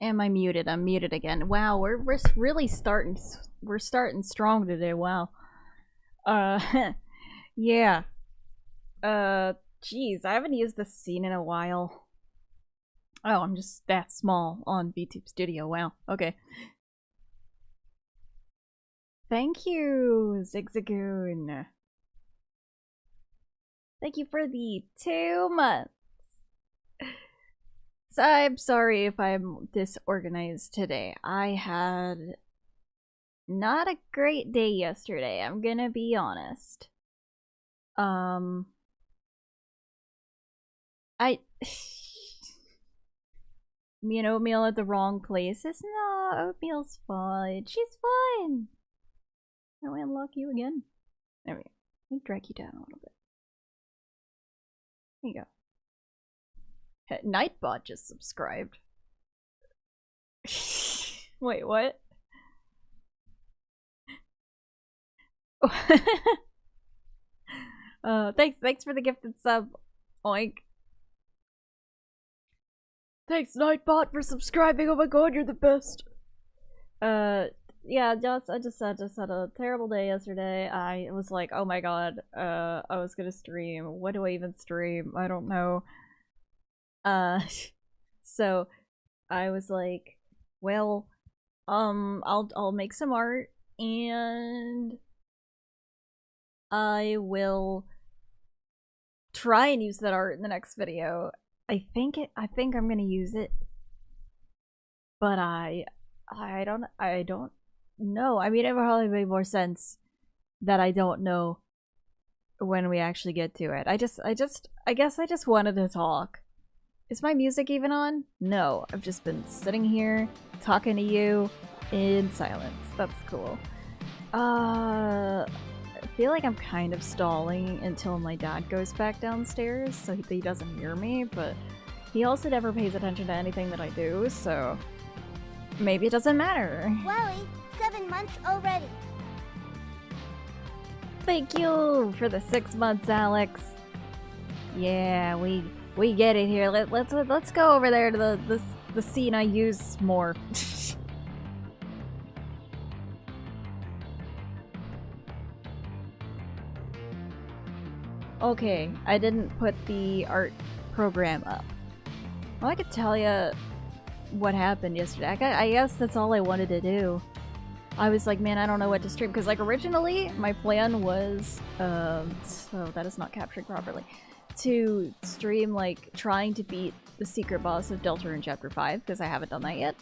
Am I muted? I'm muted again. Wow, we're really starting. We're starting strong today. Wow. Yeah. Jeez, I haven't used this scene in a while. Oh, I'm just that small on VTube Studio. Wow. Okay. Thank you, Zigzagoon. Thank you for the 2 months. So I'm sorry if I'm disorganized today. I had not a great day yesterday, I'm gonna be honest. I me and Oatmeal at the wrong places? No, Oatmeal's fine. She's fine. Can we unlock you again? There we go. Let me drag you down a little bit. There you go. Nightbot just subscribed. Wait, what? Thanks for the gifted sub. Oink. Thanks, Nightbot, for subscribing. Oh my god, you're the best. Yeah, I just had a terrible day yesterday. I was like, oh my god, I was gonna stream. What do I even stream? I don't know. So I was like, well, I'll make some art and I will try and use that art in the next video. I think I'm gonna use it, but I don't know. I mean, it would probably make more sense that I don't know when we actually get to it. I guess I just wanted to talk. Is my music even on? No, I've just been sitting here talking to you in silence. That's cool. I feel like I'm kind of stalling until my dad goes back downstairs so he doesn't hear me, but he also never pays attention to anything that I do, so maybe it doesn't matter. Wally, 7 months already. Thank you for the 6 months, Alex. Yeah, we get it here. Let's go over there to the scene I use more. Okay, I didn't put the art program up. Well, I could tell you what happened yesterday. I guess that's all I wanted to do. I was like, man, I don't know what to stream, because like originally my plan was, so that is not captured properly, to stream like trying to beat the secret boss of Deltarune Chapter 5, because I haven't done that yet.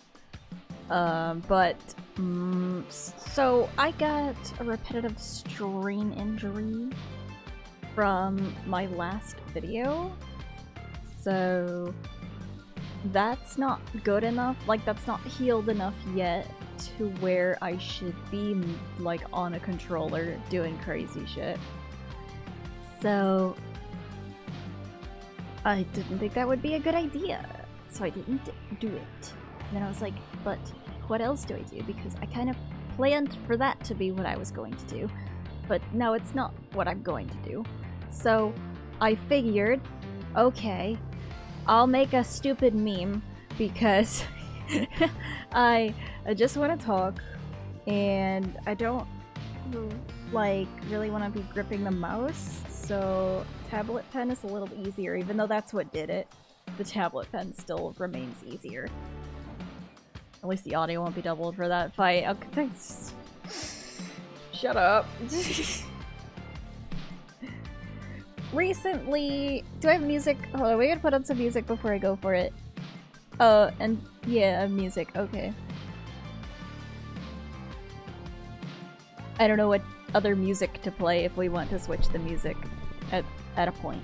So I got a repetitive strain injury from my last video, so that's not good enough, like that's not healed enough yet to where I should be like on a controller doing crazy shit. So I didn't think that would be a good idea, so I didn't do it. And then I was like, but what else do I do? Because I kind of planned for that to be what I was going to do, but no, it's not what I'm going to do. So I figured, okay, I'll make a stupid meme because I just want to talk and I don't like really want to be gripping the mouse, so tablet pen is a little easier, even though that's what did it. The tablet pen still remains easier. At least the audio won't be doubled for that fight. Okay, thanks. Shut up. Recently, do I have music? Hold on, we gotta put on some music before I go for it. And yeah, music, okay. I don't know what other music to play if we want to switch the music at a point.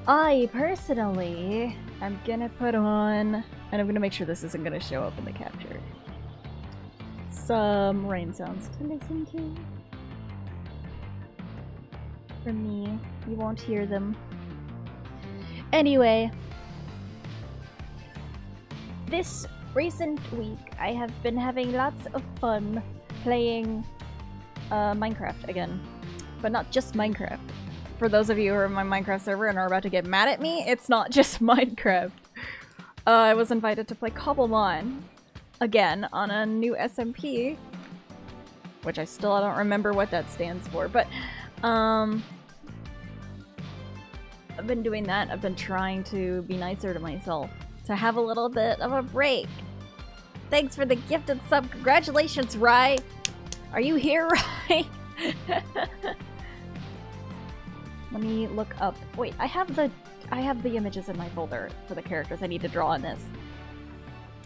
I personally am gonna put on, and I'm gonna make sure this isn't gonna show up in the capture, some rain sounds to listen to. From me, you won't hear them. Anyway, this recent week I have been having lots of fun playing Minecraft again. But not just Minecraft. For those of you who are in my Minecraft server and are about to get mad at me, it's not just Minecraft. I was invited to play Cobblemon again on a new SMP, which I still don't remember what that stands for, but I've been doing that. I've been trying to be nicer to myself, to have a little bit of a break. Thanks for the gifted sub. Congratulations, Rai. Are you here, Rai? Let me look up. Wait, I have the images in my folder for the characters I need to draw in this.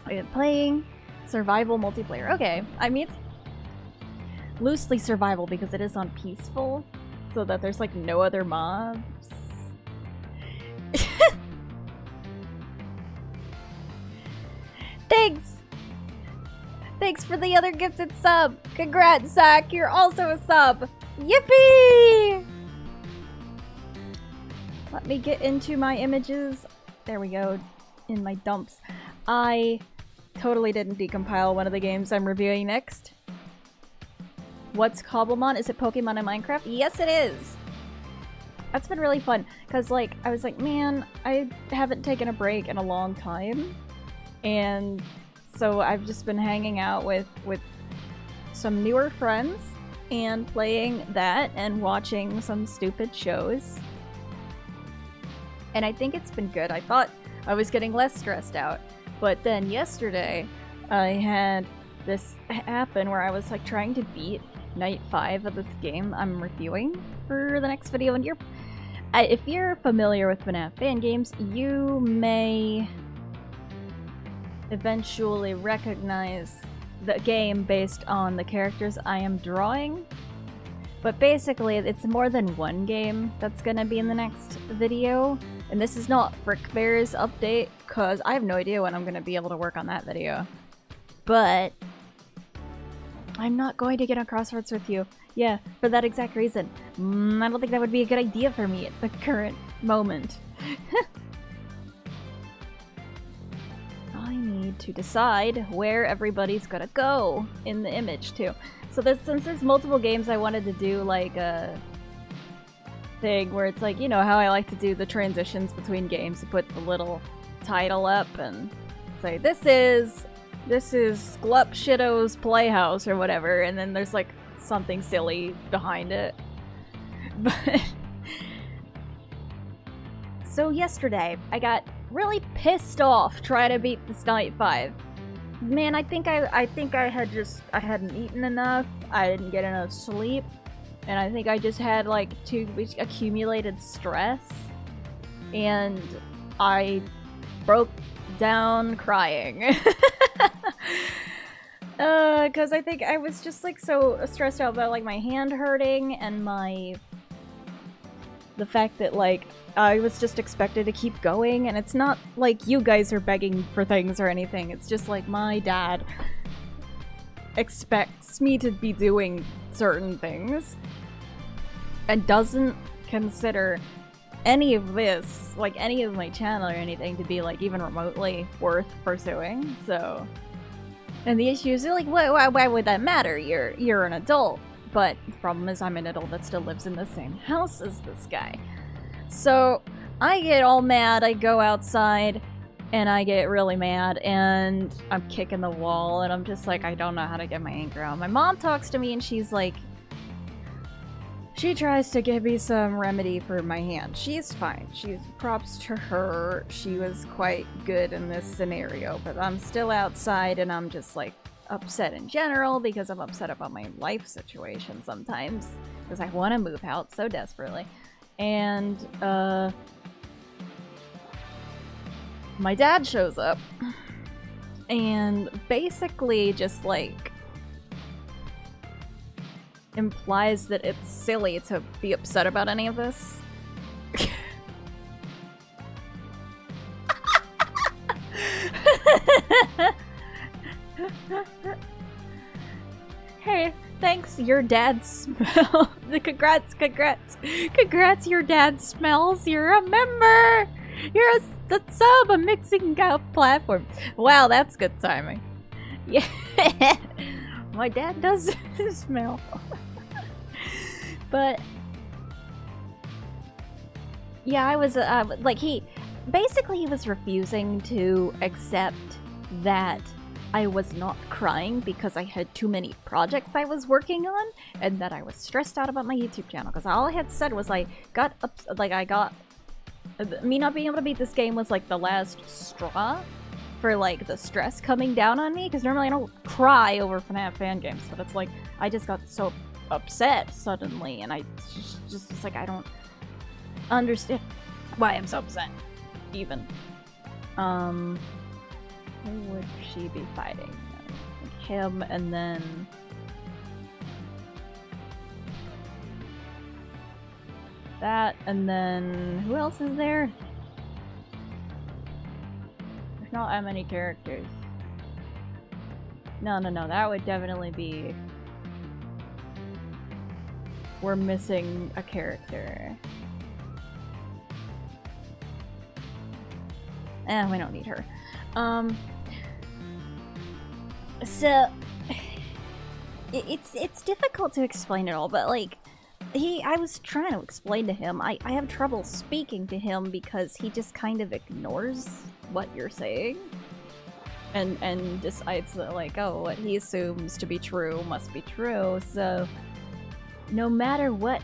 I'm playing survival multiplayer. Okay, I mean it's loosely survival because it is on peaceful, so that there's like no other mobs. Thanks! Thanks for the other gifted sub! Congrats, Zach! You're also a sub! Yippee! Let me get into my images. There we go. In my dumps. I totally didn't decompile one of the games I'm reviewing next. What's Cobblemon? Is it Pokemon in Minecraft? Yes, it is! That's been really fun, because like, I was like, man, I haven't taken a break in a long time. And so I've just been hanging out with some newer friends and playing that and watching some stupid shows. And I think it's been good. I thought I was getting less stressed out. But then yesterday, I had this happen where I was like trying to beat Night 5 of this game I'm reviewing for the next video. And if you're familiar with FNAF fan games, you may eventually recognize the game based on the characters I am drawing. But basically, it's more than one game that's gonna be in the next video. And this is not Frick Bear's update, because I have no idea when I'm gonna be able to work on that video. But I'm not going to get on Crosswords with you. Yeah, for that exact reason. I don't think that would be a good idea for me at the current moment. I need to decide where everybody's gonna go in the image, too. So since there's multiple games, I wanted to do like a thing where it's like, you know how I like to do the transitions between games, to put the little title up and say, this is Glup Shitto's Playhouse or whatever, and then there's like something silly behind it. But so yesterday, I got really pissed off trying to beat this Night 5. Man, I think I hadn't eaten enough, I didn't get enough sleep, and I think I just had like too much accumulated stress, and I broke down crying. Cause I think I was just like so stressed out about like my hand hurting and the fact that like I was just expected to keep going, and it's not like you guys are begging for things or anything, it's just like my dad expects me to be doing certain things and doesn't consider any of this, like any of my channel or anything, to be like even remotely worth pursuing. So, and the issue is like, why would that matter? You're an adult. But the problem is I'm an adult that still lives in the same house as this guy. So I get all mad, I go outside, and I get really mad, and I'm kicking the wall, and I'm just like, I don't know how to get my anger out. My mom talks to me, and she's like, she tries to give me some remedy for my hand. She's fine. She's props to her. She was quite good in this scenario, but I'm still outside, and I'm just like upset in general because I'm upset about my life situation sometimes because I want to move out so desperately. And my dad shows up and basically just like implies that it's silly to be upset about any of this. Hey, thanks, your dad smell. Congrats, your dad smells. You're a member. You're a sub, a mixing up platform. Wow, that's good timing. Yeah, my dad does smell. But yeah, I was like basically he was refusing to accept that I was not crying because I had too many projects I was working on, and that I was stressed out about my YouTube channel. Because all I had said was me not being able to beat this game was like the last straw for like the stress coming down on me. Because normally I don't cry over FNAF fan games, but it's like I just got so upset suddenly, and I just was like, I don't understand why I'm so upset. Even. Who would she be fighting? Like him, and then that, and then who else is there? There's not that many characters. No, that would definitely be... We're missing a character. We don't need her. So it's difficult to explain it all, but like I was trying to explain to him, I have trouble speaking to him because he just kind of ignores what you're saying and decides that like, oh, what he assumes to be true must be true. So no matter what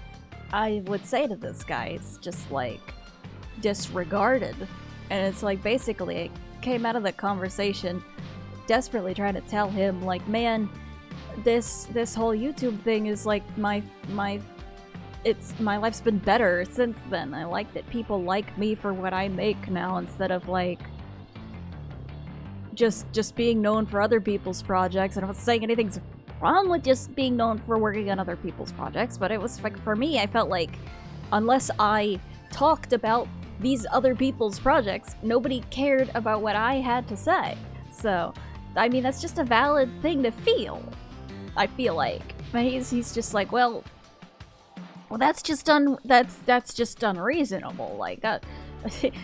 I would say to this guy, it's just like disregarded. And it's like basically I came out of the conversation desperately trying to tell him like, man, this whole YouTube thing is like my life's been better since then. I like that people like me for what I make now instead of like just being known for other people's projects. And I'm not saying anything's wrong with just being known for working on other people's projects, but it was like, for me, I felt like unless I talked about these other people's projects, nobody cared about what I had to say. So, I mean, that's just a valid thing to feel, I feel like. But he's just like, well, that's just unreasonable. Like that.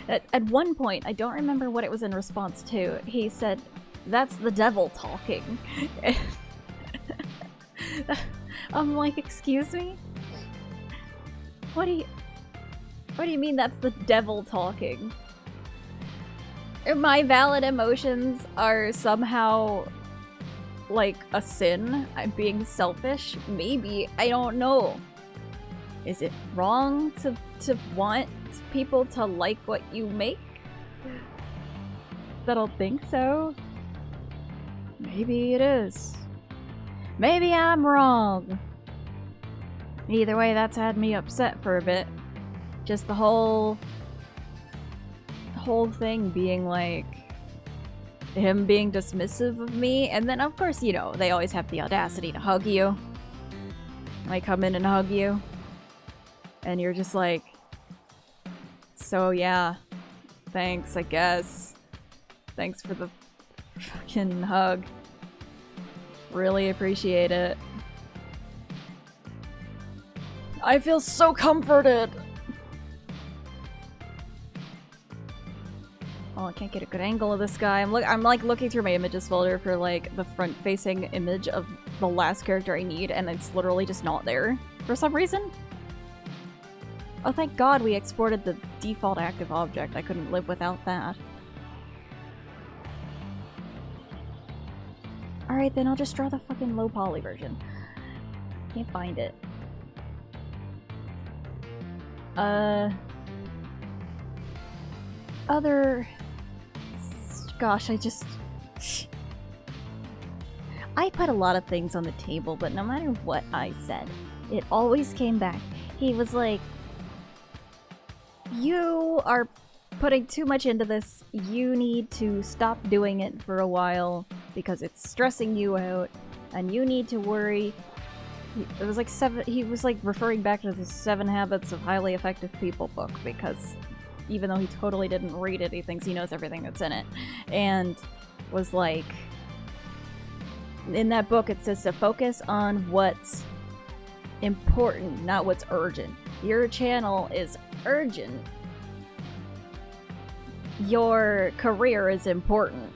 At one point, I don't remember what it was in response to. He said, "That's the devil talking." I'm like, excuse me? What do you mean that's the devil talking? My valid emotions are somehow like a sin? I'm being selfish? Maybe. I don't know. Is it wrong to want people to like what you make? I don't think so. Maybe it is. Maybe I'm wrong. Either way, that's had me upset for a bit. Just the whole thing being like him being dismissive of me, and then of course, you know, they always have the audacity to hug you. They come in and hug you, and you're just like, so yeah, thanks, I guess. Thanks for the fucking hug. Really appreciate it. I feel so comforted. Oh, I can't get a good angle of this guy. I'm like looking through my images folder for like the front-facing image of the last character I need, and it's literally just not there for some reason. Oh, thank God we exported the default active object. I couldn't live without that. Alright, then I'll just draw the fucking low poly version. Can't find it. Other... Gosh, I put a lot of things on the table, but no matter what I said, it always came back. He was like, you are putting too much into this. You need to stop doing it for a while because it's stressing you out, and you need to worry. It was like he was like referring back to the 7 Habits of Highly Effective People book, because even though he totally didn't read it, he thinks he knows everything that's in it. And was like, in that book it says to focus on what's important, not what's urgent. Your channel is urgent. Your career is important.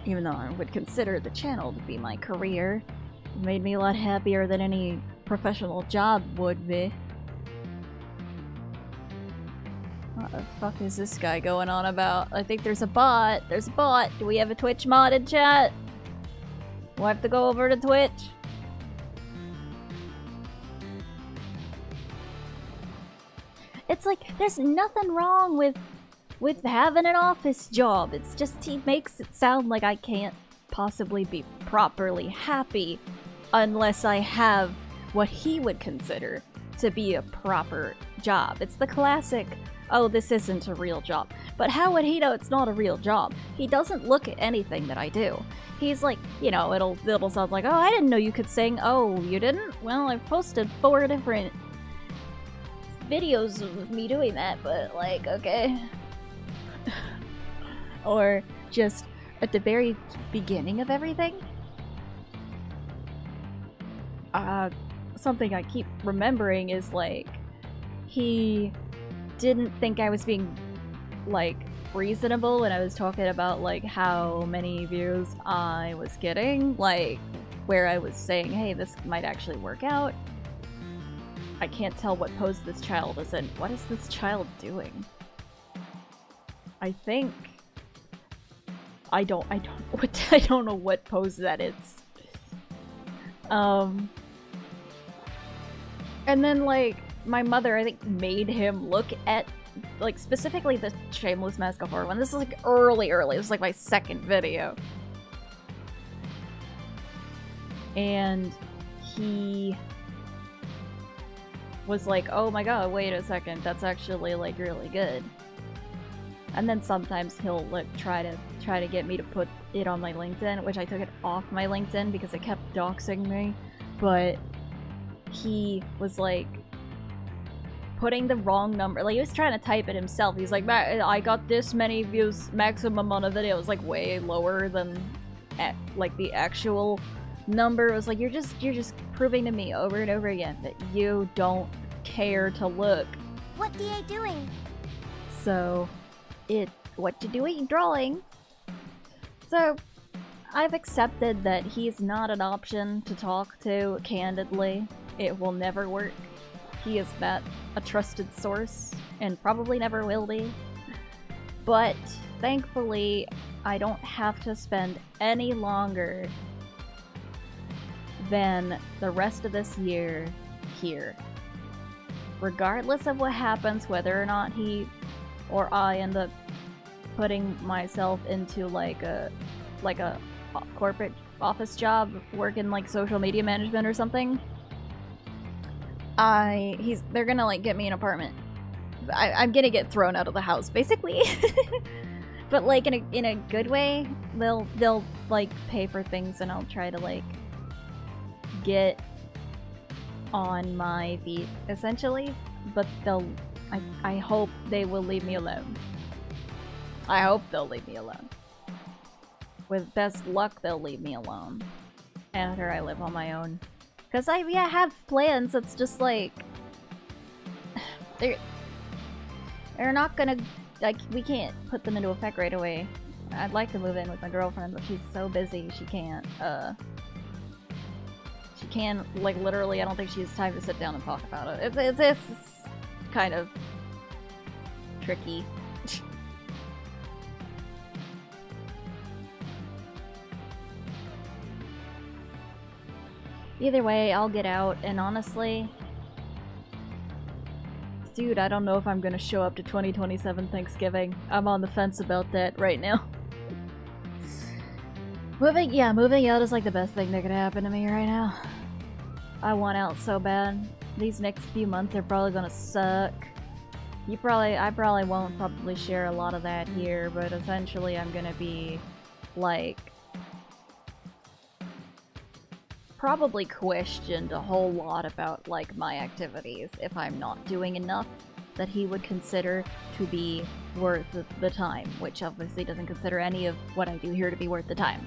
Even though I would consider the channel to be my career. It made me a lot happier than any professional job would be. What the fuck is this guy going on about? I think there's a bot. There's a bot. Do we have a Twitch mod in chat? We'll have to go over to Twitch. It's like, there's nothing wrong with having an office job. It's just he makes it sound like I can't possibly be properly happy unless I have what he would consider to be a proper job. It's the classic, oh, this isn't a real job. But how would he know it's not a real job? He doesn't look at anything that I do. He's like, you know, it'll sound like, oh, I didn't know you could sing. Oh, you didn't? Well, I've posted 4 different videos of me doing that, but like, okay. Or just at the very beginning of everything. Something I keep remembering is like, he didn't think I was being like reasonable when I was talking about like how many views I was getting, like where I was saying, hey, this might actually work out. I can't tell what pose this child is in. What is this child doing? I think I don't know what pose that is. And then like my mother, I think, made him look at like specifically the Shameless Mask of Horror one. This is like early. This is like my second video. And he was like, oh my god, wait a second, that's actually like really good. And then sometimes he'll like try to get me to put it on my LinkedIn, which I took it off my LinkedIn because it kept doxing me. But he was like putting the wrong number. Like he was trying to type it himself. He's like, I got this many views maximum on a video. It was like way lower than like the actual number. It was like, you're just proving to me over and over again that you don't care to look. What are you doing? So what you doing? Drawing. So I've accepted that he's not an option to talk to candidly. It will never work. He is not a trusted source and probably never will be. But thankfully, I don't have to spend any longer than the rest of this year here. Regardless of what happens, whether or not he or I end up putting myself into like a corporate office job, working like social media management or something, they're gonna like get me an apartment. I'm gonna get thrown out of the house, basically. But like in a good way. They'll like pay for things, and I'll try to like get on my feet essentially. But I hope they will leave me alone. I hope they'll leave me alone. With best luck, they'll leave me alone after I live on my own. Because I have plans. It's just like they're not gonna, like, we can't put them into effect right away. I'd like to move in with my girlfriend, but she's so busy she can't like literally, I don't think she has time to sit down and talk about it. It's kind of tricky. Either way, I'll get out, and honestly, dude, I don't know if I'm gonna show up to 2027 Thanksgiving. I'm on the fence about that right now. Moving out is like the best thing that could happen to me right now. I want out so bad. These next few months are probably gonna suck. I probably won't probably share a lot of that here, but essentially I'm gonna be, like, probably questioned a whole lot about, like, my activities if I'm not doing enough that he would consider to be worth the time, which obviously doesn't consider any of what I do here to be worth the time.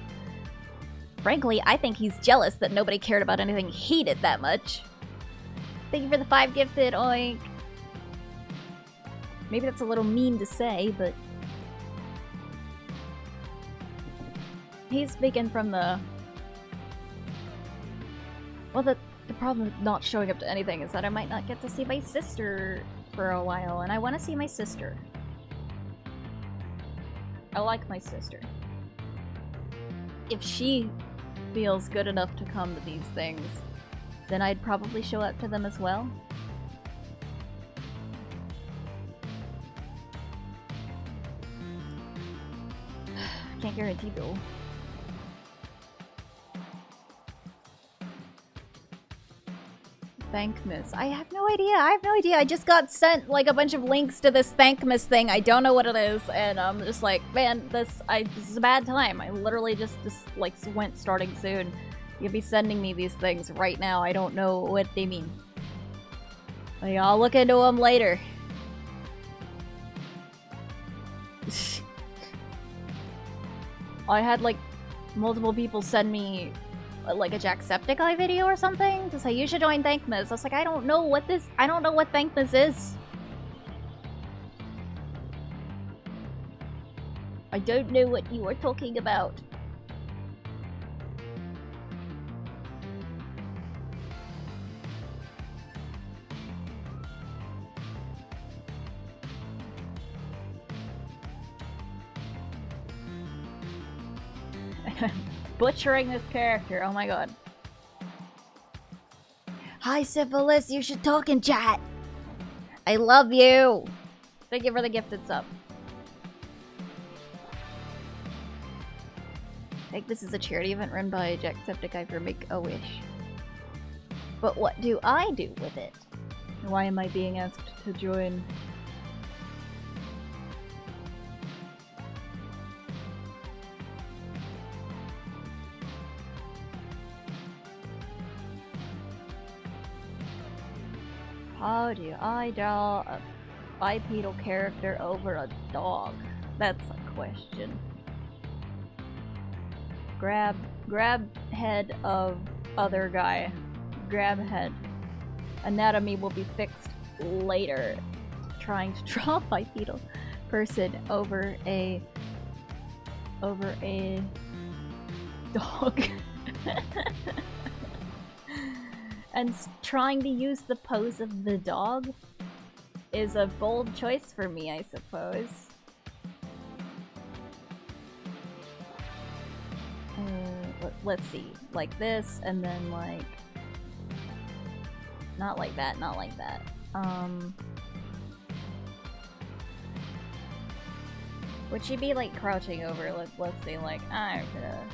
Frankly, I think he's jealous that nobody cared about anything he did that much. Thank you for the 5 gifted, oink. Maybe that's a little mean to say, but he's speaking from the... Well, the problem with not showing up to anything is that I might not get to see my sister for a while, and I want to see my sister. I like my sister. If she feels good enough to come to these things, then I'd probably show up to them as well. Can't guarantee though. Thankmas. I have no idea. I just got sent like a bunch of links to this Thankmas thing. I don't know what it is, and I'm just like, man, this is a bad time. I literally just like went starting soon. You'll be sending me these things right now. I don't know what they mean. Like, I'll look into them later. I had like multiple people send me like a Jacksepticeye video or something to say you should join Thankmas. I was like, I don't know what Thankmas is. I don't know what you are talking about. Butchering this character, oh my god. Hi Syphilis, you should talk in chat. I love you. Thank you for the gifted sub. I think this is a charity event run by Jacksepticeye for Make-A-Wish. But what do I do with it? Why am I being asked to join? How do I draw a bipedal character over a dog? That's a question. Grab head of other guy. Grab head. Anatomy will be fixed later. Trying to draw a bipedal person over a dog. And trying to use the pose of the dog is a bold choice for me, I suppose. Let's see. Like this, and then like... Not like that, not like that. Would she be like crouching over? Let's see, like, I'm gonna...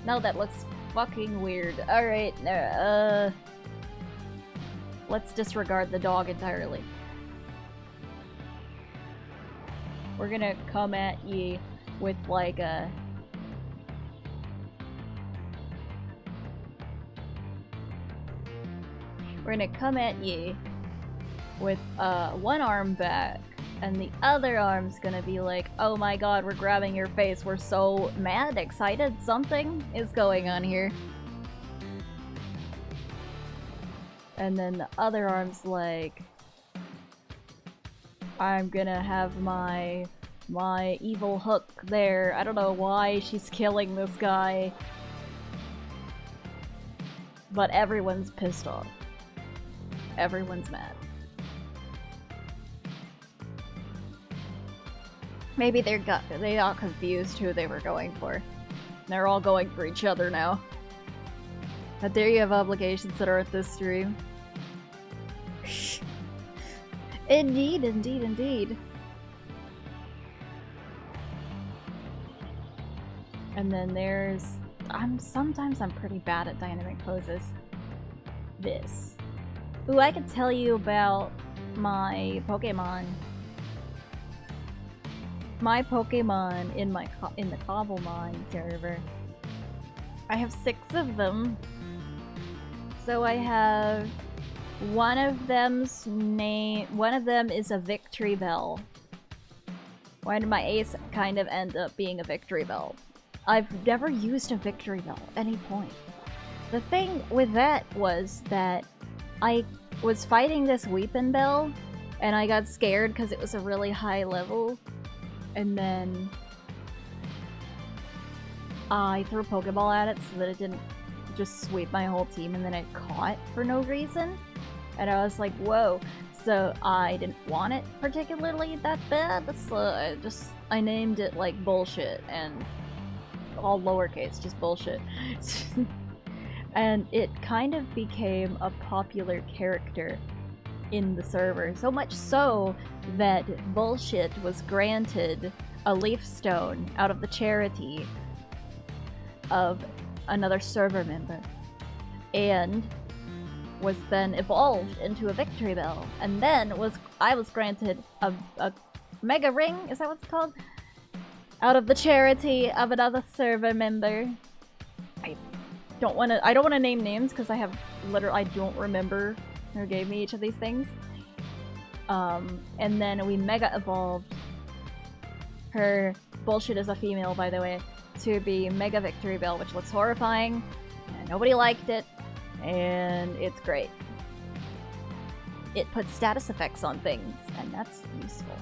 No, that looks fucking weird. Alright, let's disregard the dog entirely. We're gonna come at ye with like a... We're gonna come at ye with one arm back, and the other arm's gonna be like, oh my god, we're grabbing your face, we're so mad, excited, something is going on here. And then the other arm's like, I'm gonna have my evil hook there. I don't know why she's killing this guy, but everyone's pissed off. Everyone's mad. Maybe they got confused who they were going for. They're all going for each other now. How dare you have obligations that are at this stream? Indeed, indeed, indeed. And then there's... Sometimes I'm pretty bad at dynamic poses. This. Ooh, I could tell you about my Pokemon. My Pokemon in the Cobblemon server. I have 6 of them. So I have one of them is a Victreebel. Why did my ace kind of end up being a Victreebel? I've never used a Victreebel at any point. The thing with that was that I was fighting this Weepinbell and I got scared because it was a really high level, and then I threw a Pokeball at it so that it didn't just sweep my whole team, and then it caught for no reason. And I was like, whoa. So I didn't want it particularly that bad, so I named it like bullshit and all lowercase, just bullshit. And it kind of became a popular character in the server, so much so that bullshit was granted a leaf stone out of the charity of another server member, and was then evolved into a victory bell, and then I was granted a mega ring, is that what it's called? Out of the charity of another server member. I don't want to name names because I don't remember who gave me each of these things. And then we mega evolved her, bullshit is a female by the way, to be Mega Victory Bell, which looks horrifying, and nobody liked it, and it's great. It puts status effects on things, and that's useful.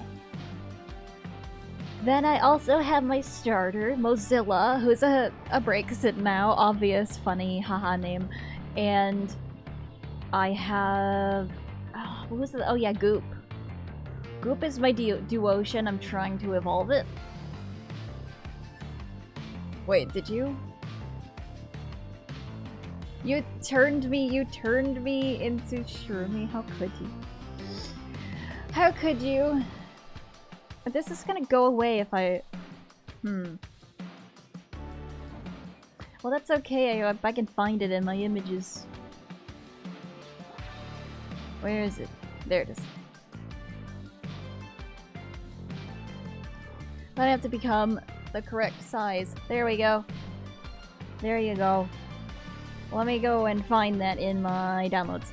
Then I also have my starter, Mozilla, who's a Brexit now, obvious, funny, haha name, and I have... what was it? Oh yeah, Goop. Goop is my Duocean, I'm trying to evolve it. Wait, did you? You turned me into Shroomy, how could you? How could you? This is gonna go away if I... Well, that's okay, I can find it in my images. Where is it? There it is. But I have to become the correct size. There we go. There you go. Let me go and find that in my downloads.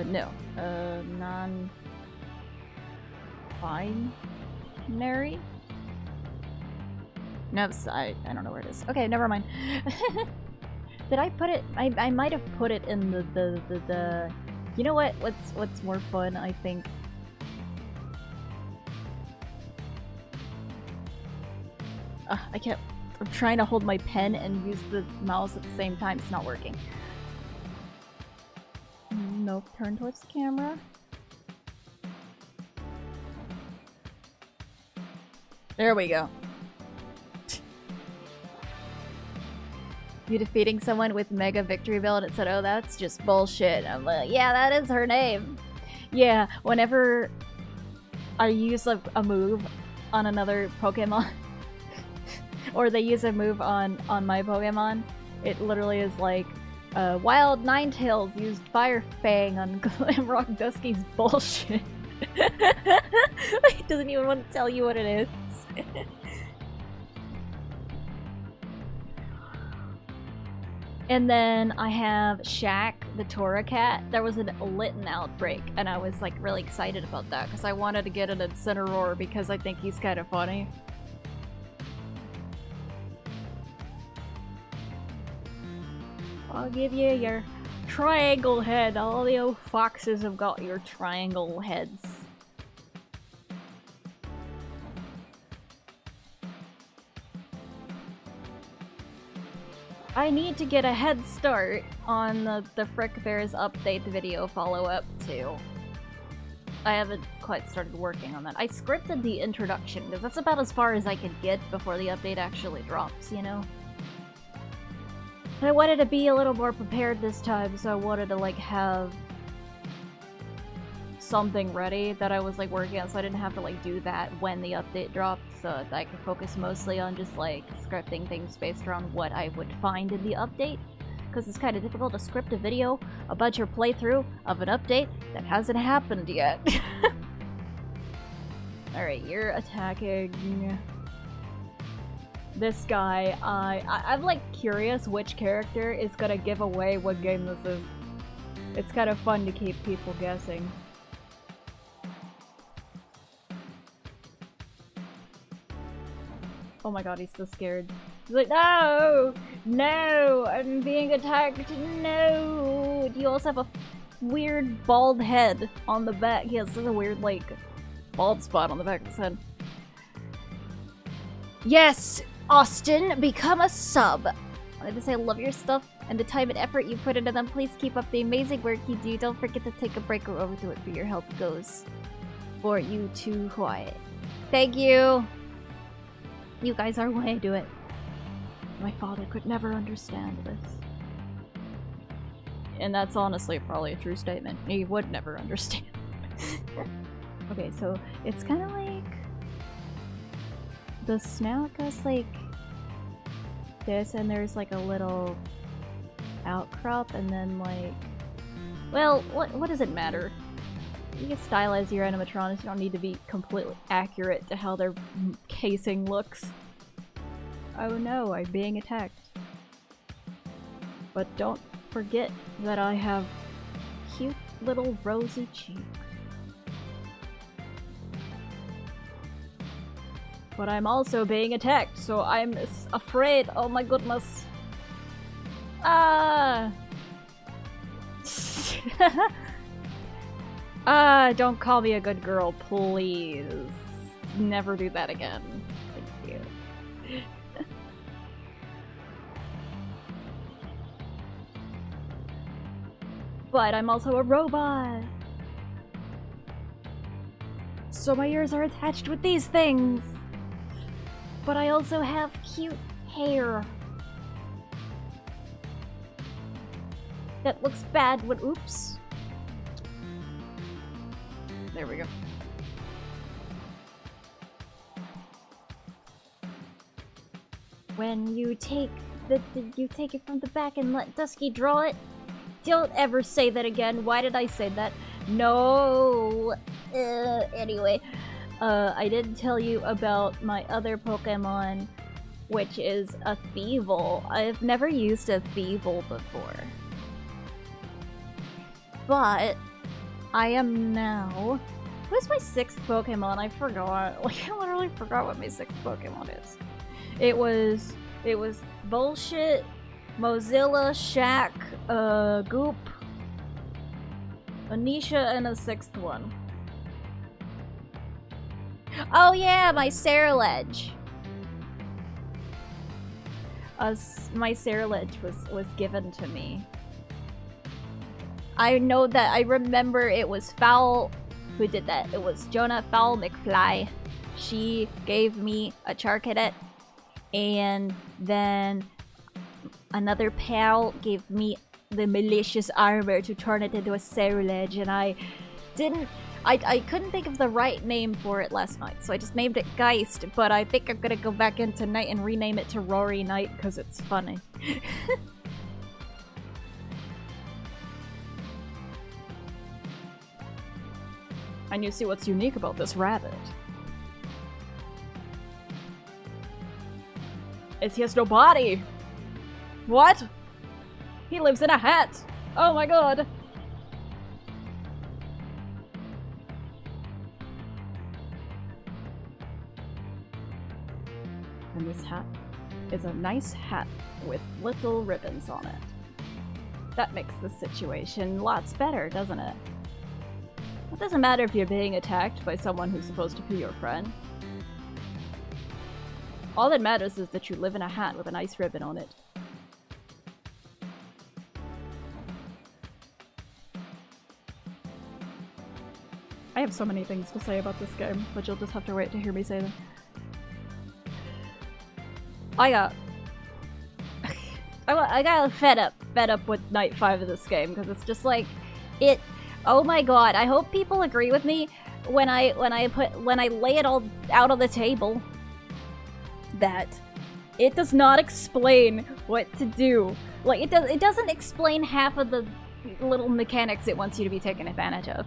No. Non-binary? No, I don't know where it is. Okay, never mind. Did I put it? I might have put it in the... You know what? What's more fun, I think? I'm trying to hold my pen and use the mouse at the same time. It's not working. Nope, turn towards the camera. There we go. You defeating someone with Mega Victory Bell and it said, oh, that's just bullshit. I'm like, yeah, that is her name. Yeah, whenever I use a move on another Pokemon, or they use a move on my Pokemon, it literally is like, Wild Ninetales used Fire Fang on Glamrock Dusky's bullshit. It doesn't even want to tell you what it is. And then I have Shaq, the Torracat. There was a Litten outbreak, and I was like really excited about that because I wanted to get an Incineroar because I think he's kind of funny. I'll give you your triangle head. All the old foxes have got your triangle heads. I need to get a head start on the Frick Bears update video follow-up too. I haven't quite started working on that. I scripted the introduction because that's about as far as I could get before the update actually drops, you know? I wanted to be a little more prepared this time, so I wanted to like have something ready that I was like working on, so I didn't have to like do that when the update dropped, so that I could focus mostly on just like scripting things based around what I would find in the update. Because it's kind of difficult to script a video about your playthrough of an update that hasn't happened yet. Alright, you're attacking this guy. I'm like curious which character is gonna give away what game this is. It's kind of fun to keep people guessing. Oh my god, he's so scared. He's like, no! No! I'm being attacked! No! You also have a weird bald head on the back. He has such a weird, like, bald spot on the back of his head. Yes! Austin, become a sub. I wanted to say I love your stuff and the time and effort you put into them. Please keep up the amazing work you do. Don't forget to take a break or overdo it for your health goes. For you too quiet. Thank you. You guys are why I do it. My father could never understand this. And that's honestly probably a true statement. He would never understand. Okay, so it's kind of like... the snout goes like this, and there's like a little outcrop, and then like... well, what does it matter? You can stylize your animatronics, you don't need to be completely accurate to how their casing looks. Oh no, I'm being attacked. But don't forget that I have cute little rosy cheeks. But I'm also being attacked, so I'm afraid. Oh my goodness. Don't call me a good girl, please. Never do that again. Thank you. But I'm also a robot. So my ears are attached with these things. But I also have cute hair. That looks bad when— oops. There we go. When you take you take it from the back and let Dusky draw it. Don't ever say that again. Why did I say that? No. Anyway. I did tell you about my other Pokemon, which is a Thievul. I've never used a Thievul before. But I am now... what's my 6th Pokemon? I forgot. Like, I literally forgot what my 6th Pokemon is. It was Bullshit, Mozilla, Shaq, Goop, Anisha, and a 6th one. Oh yeah, my Ceruledge. My Ceruledge was given to me. I know that— I remember it was Fowl who did that. It was Jonah Fowl McFly. She gave me a Charcadet, and then another pal gave me the malicious armor to turn it into a Ceruledge, and I couldn't think of the right name for it last night, so I just named it Geist, but I think I'm gonna go back in tonight and rename it to Rory Knight, because it's funny. And you see what's unique about this rabbit is he has no body! What? He lives in a hat! Oh my god! And this hat is a nice hat with little ribbons on it. That makes the situation lots better, doesn't it? It doesn't matter if you're being attacked by someone who's supposed to be your friend. All that matters is that you live in a hat with a nice ribbon on it. I have so many things to say about this game, but you'll just have to wait to hear me say them. I got fed up with Night 5 of this game, because it's just like, oh my god, I hope people agree with me when I lay it all out on the table that it does not explain what to do. Like, it doesn't explain half of the little mechanics it wants you to be taken advantage of.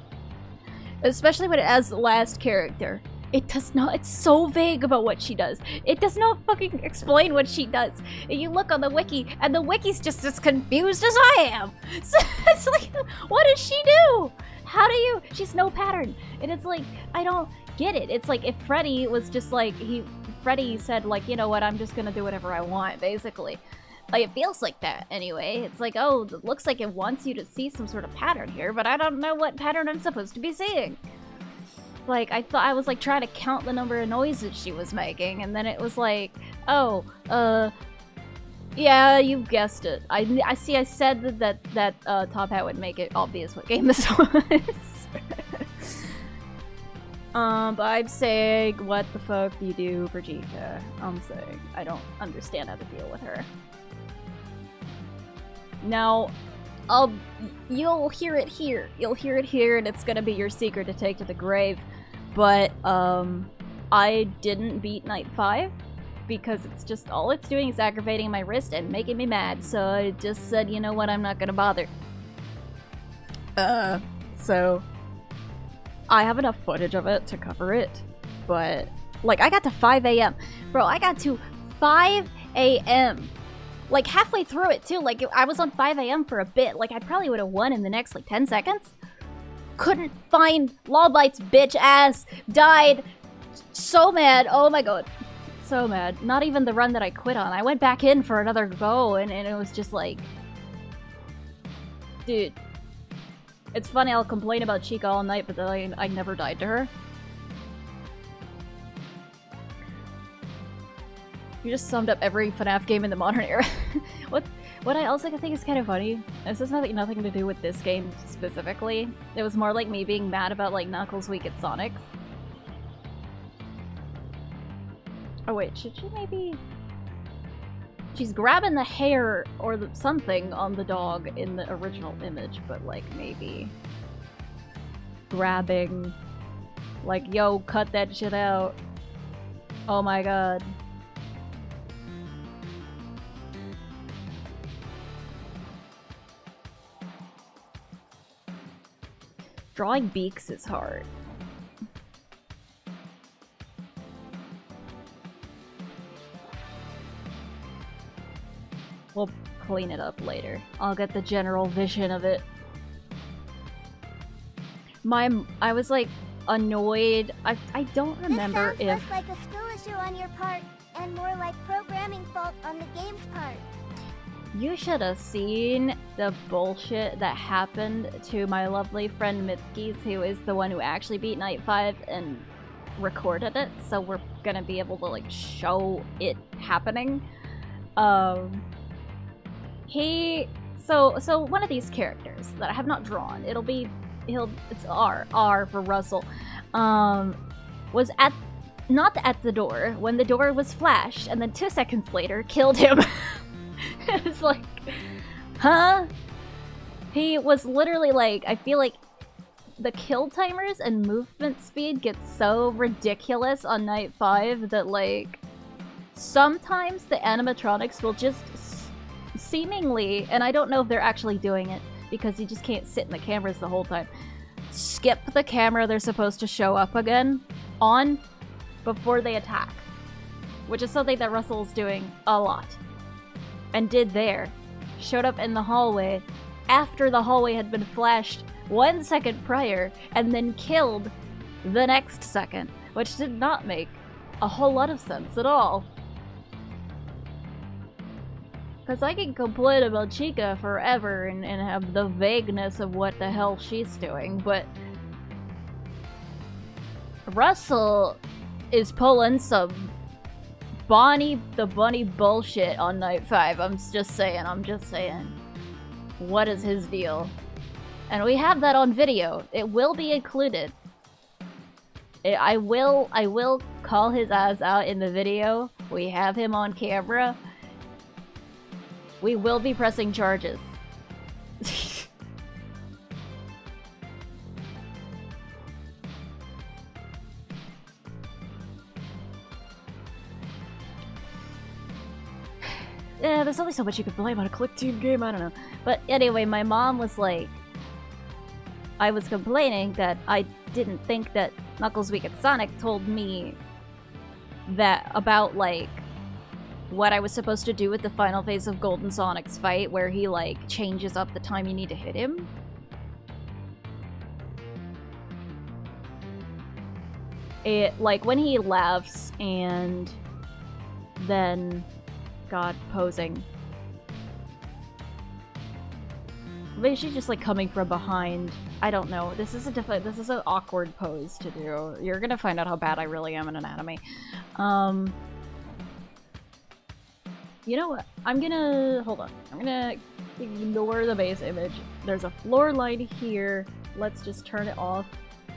Especially when it has the last character. It does not— it's so vague about what she does. It does not fucking explain what she does. You look on the wiki, and the wiki's just as confused as I am. So it's like, what does she do? How do you— she's no pattern. And it's like, I don't get it. It's like if Freddy was just like, Freddy said like, you know what, I'm just gonna do whatever I want, basically. Like, it feels like that, anyway. It's like, oh, it looks like it wants you to see some sort of pattern here, but I don't know what pattern I'm supposed to be seeing. Like, I thought I was like trying to count the number of noises she was making, and then it was like, oh, yeah, you guessed it. I see. I said that Top Hat would make it obvious what game this was. But I'm saying, what the fuck do you do for Chica? I'm saying, I don't understand how to deal with her. Now, you'll hear it here. You'll hear it here, and it's gonna be your secret to take to the grave. But, I didn't beat Night 5, because it's just, all it's doing is aggravating my wrist and making me mad, so I just said, you know what, I'm not gonna bother. So... I have enough footage of it to cover it, but, like, I got to 5 a.m. Bro, I got to 5 a.m. Like, halfway through it, too. Like, I was on 5 a.m. for a bit. Like, I probably would have won in the next, like, 10 seconds. Couldn't find Lawbite's bitch ass. Died. So mad. Oh my god. So mad. Not even the run that I quit on. I went back in for another go, and it was just like... Dude. It's funny, I'll complain about Chica all night, but then I never died to her. You just summed up every FNAF game in the modern era. What I also think is kind of funny, this has nothing to do with this game specifically. It was more like me being mad about, like, Knuckles weak at Sonic. Oh wait, should she maybe... She's grabbing the hair or something on the dog in the original image, but, like, maybe grabbing, like, yo, cut that shit out. Oh my god. Drawing beaks is hard. We'll clean it up later. I'll get the general vision of it. I was like annoyed. I don't remember this sounds if less like a skill issue on your part and more like programming fault on the game's part. you should have seen the bullshit that happened to my lovely friend Mitskis, who is the one who actually beat Night 5 and recorded it, so we're gonna be able to like show it happening. So one of these characters that I have not drawn, it's R for Russell, was not at the door when the door was flashed, and then 2 seconds later killed him. It's like, huh? He was literally like, I feel like the kill timers and movement speed get so ridiculous on Night 5 that like sometimes the animatronics will just seemingly, and I don't know if they're actually doing it because you just can't sit in the cameras the whole time, skip the camera they're supposed to show up again on before they attack, which is something that Russell's doing a lot and did there. Showed up in the hallway after the hallway had been flashed 1 second prior and then killed the next second, which did not make a whole lot of sense at all. Because I can complain about Chica forever and have the vagueness of what the hell she's doing, but Russell is pulling some Bonnie the Bunny bullshit on Night 5. I'm just saying. What is his deal? And we have that on video. It will be included. I will call his ass out in the video. We have him on camera. We will be pressing charges. Yeah, there's only so much you could blame on a click-team game, I don't know. But anyway, my mom was like... I was complaining that I didn't think that Knuckles Week at Sonic told me that about, like, what I was supposed to do with the final phase of Golden Sonic's fight, where he, like, changes up the time you need to hit him. Like, when he laughs and then... God, posing. maybe she's just like coming from behind. I don't know. This is an awkward pose to do. You're gonna find out how bad I really am in anatomy. You know what? Hold on. I'm gonna ignore the base image. There's a floor light here. Let's just turn it off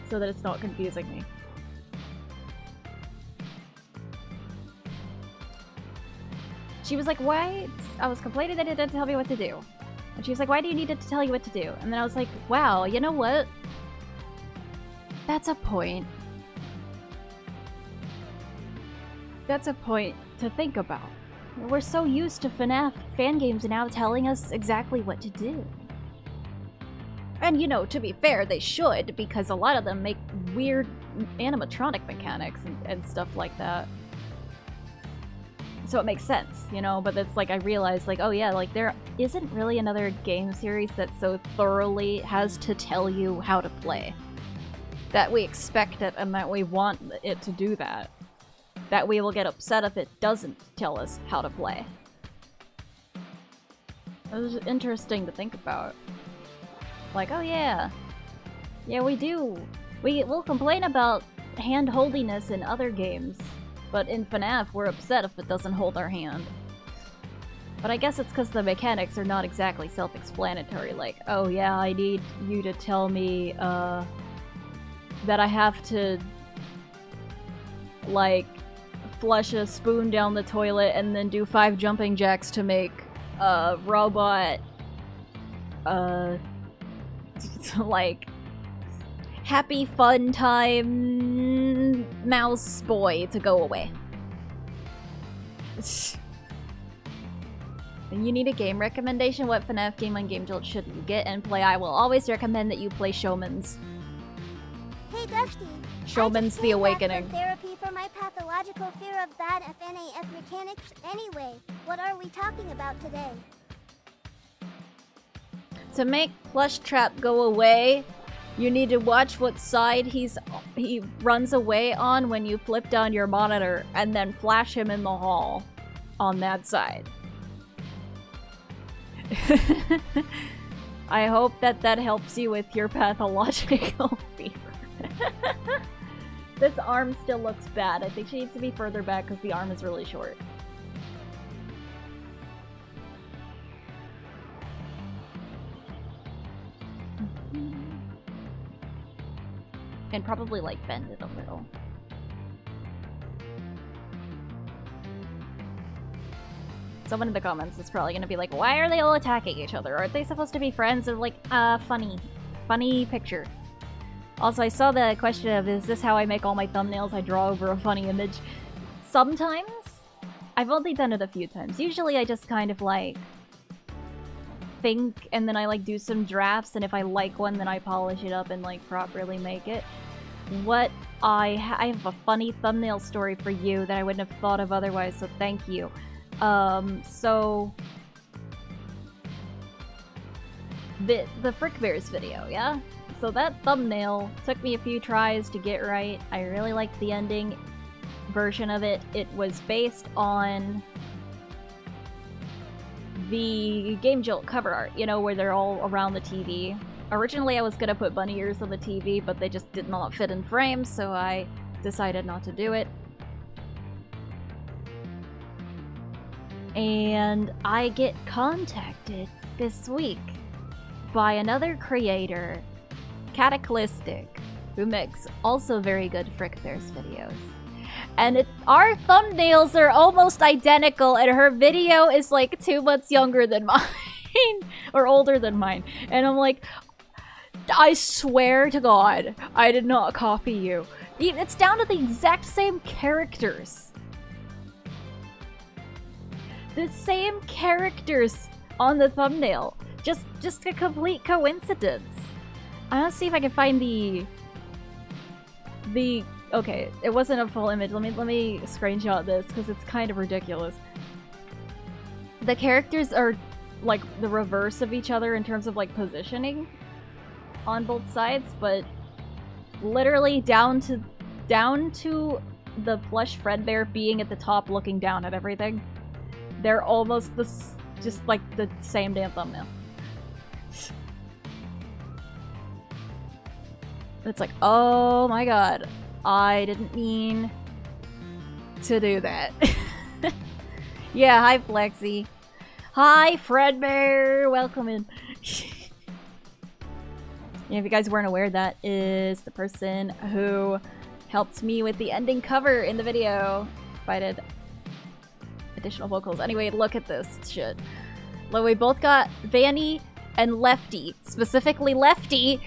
so that it's not confusing me. She was like, why? I was complaining that it didn't tell me what to do. And she was like, why do you need it to tell you what to do? And then I was like, wow, you know what? That's a point. That's a point to think about. We're so used to FNAF fan games now telling us exactly what to do. And you know, to be fair, they should, because a lot of them make weird animatronic mechanics and stuff like that. So it makes sense, you know, but it's like I realized, like, oh yeah, like there isn't really another game series that so thoroughly has to tell you how to play. That we expect it and that we want it to do that. That we will get upset if it doesn't tell us how to play. It was interesting to think about. Like, oh yeah. Yeah, we do. We'll complain about hand-holdiness in other games. But in FNAF, we're upset if it doesn't hold our hand. But I guess it's because the mechanics are not exactly self-explanatory, like, oh yeah, I need you to tell me, that I have to, like, flush a spoon down the toilet and then do 5 jumping jacks to make a robot, like, happy fun time mouse boy to go away. And you need a game recommendation? What FNAF game on Game Jolt should you get and play? I will always recommend that you play Showman's. Hey Dusty. Showman's The Awakening. Therapy for my pathological fear of bad FNAF mechanics. Anyway, what are we talking about today? To make Plushtrap go away, you need to watch what side he runs away on when you flip down your monitor, and then flash him in the hall on that side. I hope that helps you with your pathological fever. This arm still looks bad. I think she needs to be further back because the arm is really short. And probably, like, bend it a little. Someone in the comments is probably gonna be like, why are they all attacking each other? Aren't they supposed to be friends? They're like, funny. Funny picture. Also, I saw the question of, is this how I make all my thumbnails? I draw over a funny image. Sometimes. I've only done it a few times. Usually I just kind of, like, think, and then I, like, do some drafts, and if I like one, then I polish it up and, like, properly make it. What I have a funny thumbnail story for you that I wouldn't have thought of otherwise, so thank you. So... The Frick Bears video, yeah? So that thumbnail took me a few tries to get right. I really liked the ending version of it. It was based on the Game Jolt cover art, you know, where they're all around the TV. Originally I was gonna put bunny ears on the TV, but they just did not fit in frame, so I decided not to do it. And I get contacted this week by another creator, Cataclystic, who makes also very good Frick Bears videos. And our thumbnails are almost identical, and her video is like 2 months younger than mine. Or older than mine. And I'm like, I swear to God, I did not copy you. It's down to the exact same characters. The same characters on the thumbnail. Just a complete coincidence. I'm gonna see if I can find the okay, it wasn't a full image. Let me screenshot this because it's kind of ridiculous. The characters are like the reverse of each other in terms of like positioning on both sides, but literally down to the plush Fredbear being at the top looking down at everything. They're almost just like the same damn thumbnail. It's like, oh my god, I didn't mean to do that. Yeah, hi Flexi. Hi Fredbear, welcome in. Yeah, if you guys weren't aware, that is the person who helped me with the ending cover in the video. Provided additional vocals. Anyway, look at this shit. Look, we both got Vanny and Lefty. Specifically Lefty,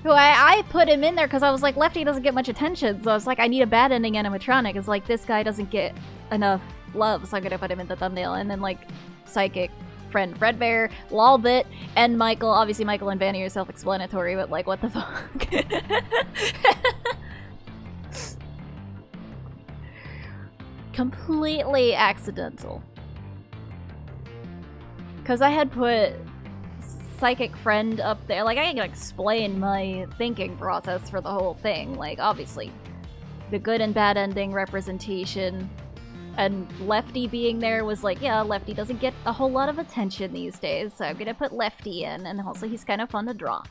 who I put him in there because I was like, Lefty doesn't get much attention. So I was like, I need a bad ending animatronic. It's like, this guy doesn't get enough love, so I'm gonna put him in the thumbnail. And then like, Psychic Friend Fredbear, Lolbit, and Michael. Obviously Michael and Vanny are self-explanatory, but like, what the fuck? Completely accidental. Because I had put Psychic Friend up there. Like, I can explain my thinking process for the whole thing. Like, obviously, the good and bad ending representation. And Lefty being there was like, yeah, Lefty doesn't get a whole lot of attention these days, so I'm gonna put Lefty in, and also he's kind of fun to draw.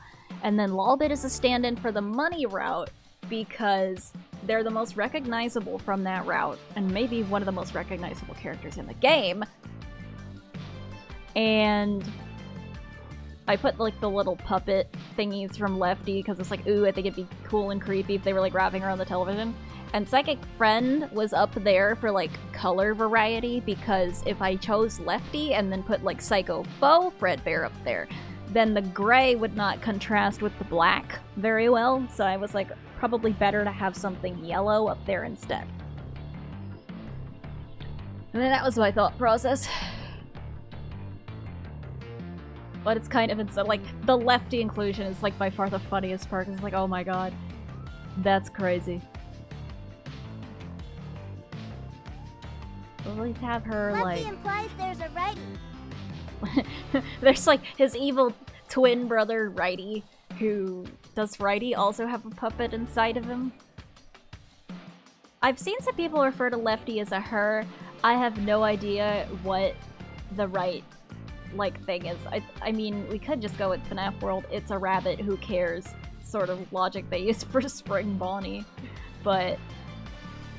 And then Lolbit is a stand-in for the money route, because they're the most recognizable from that route, and maybe one of the most recognizable characters in the game. And I put like the little puppet thingies from Lefty, because it's like, ooh, I think it'd be cool and creepy if they were like wrapping around the television. And Psychic Friend was up there for like color variety, because if I chose Lefty and then put like Psycho Foe Fredbear up there, then the gray would not contrast with the black very well, so I was like, probably better to have something yellow up there instead. And then that was my thought process. But it's kind of insane. Like, the Lefty inclusion is like by far the funniest part, because it's like, oh my god, that's crazy. We'll at least have her, Lefty like... implies there's a righty. There's, like, his evil twin brother, Righty, who... Does Righty also have a puppet inside of him? I've seen some people refer to Lefty as a her. I have no idea what the right, like, thing is. I mean, we could just go with FNAF World, it's a rabbit, who cares, sort of logic they use for Spring Bonnie. But...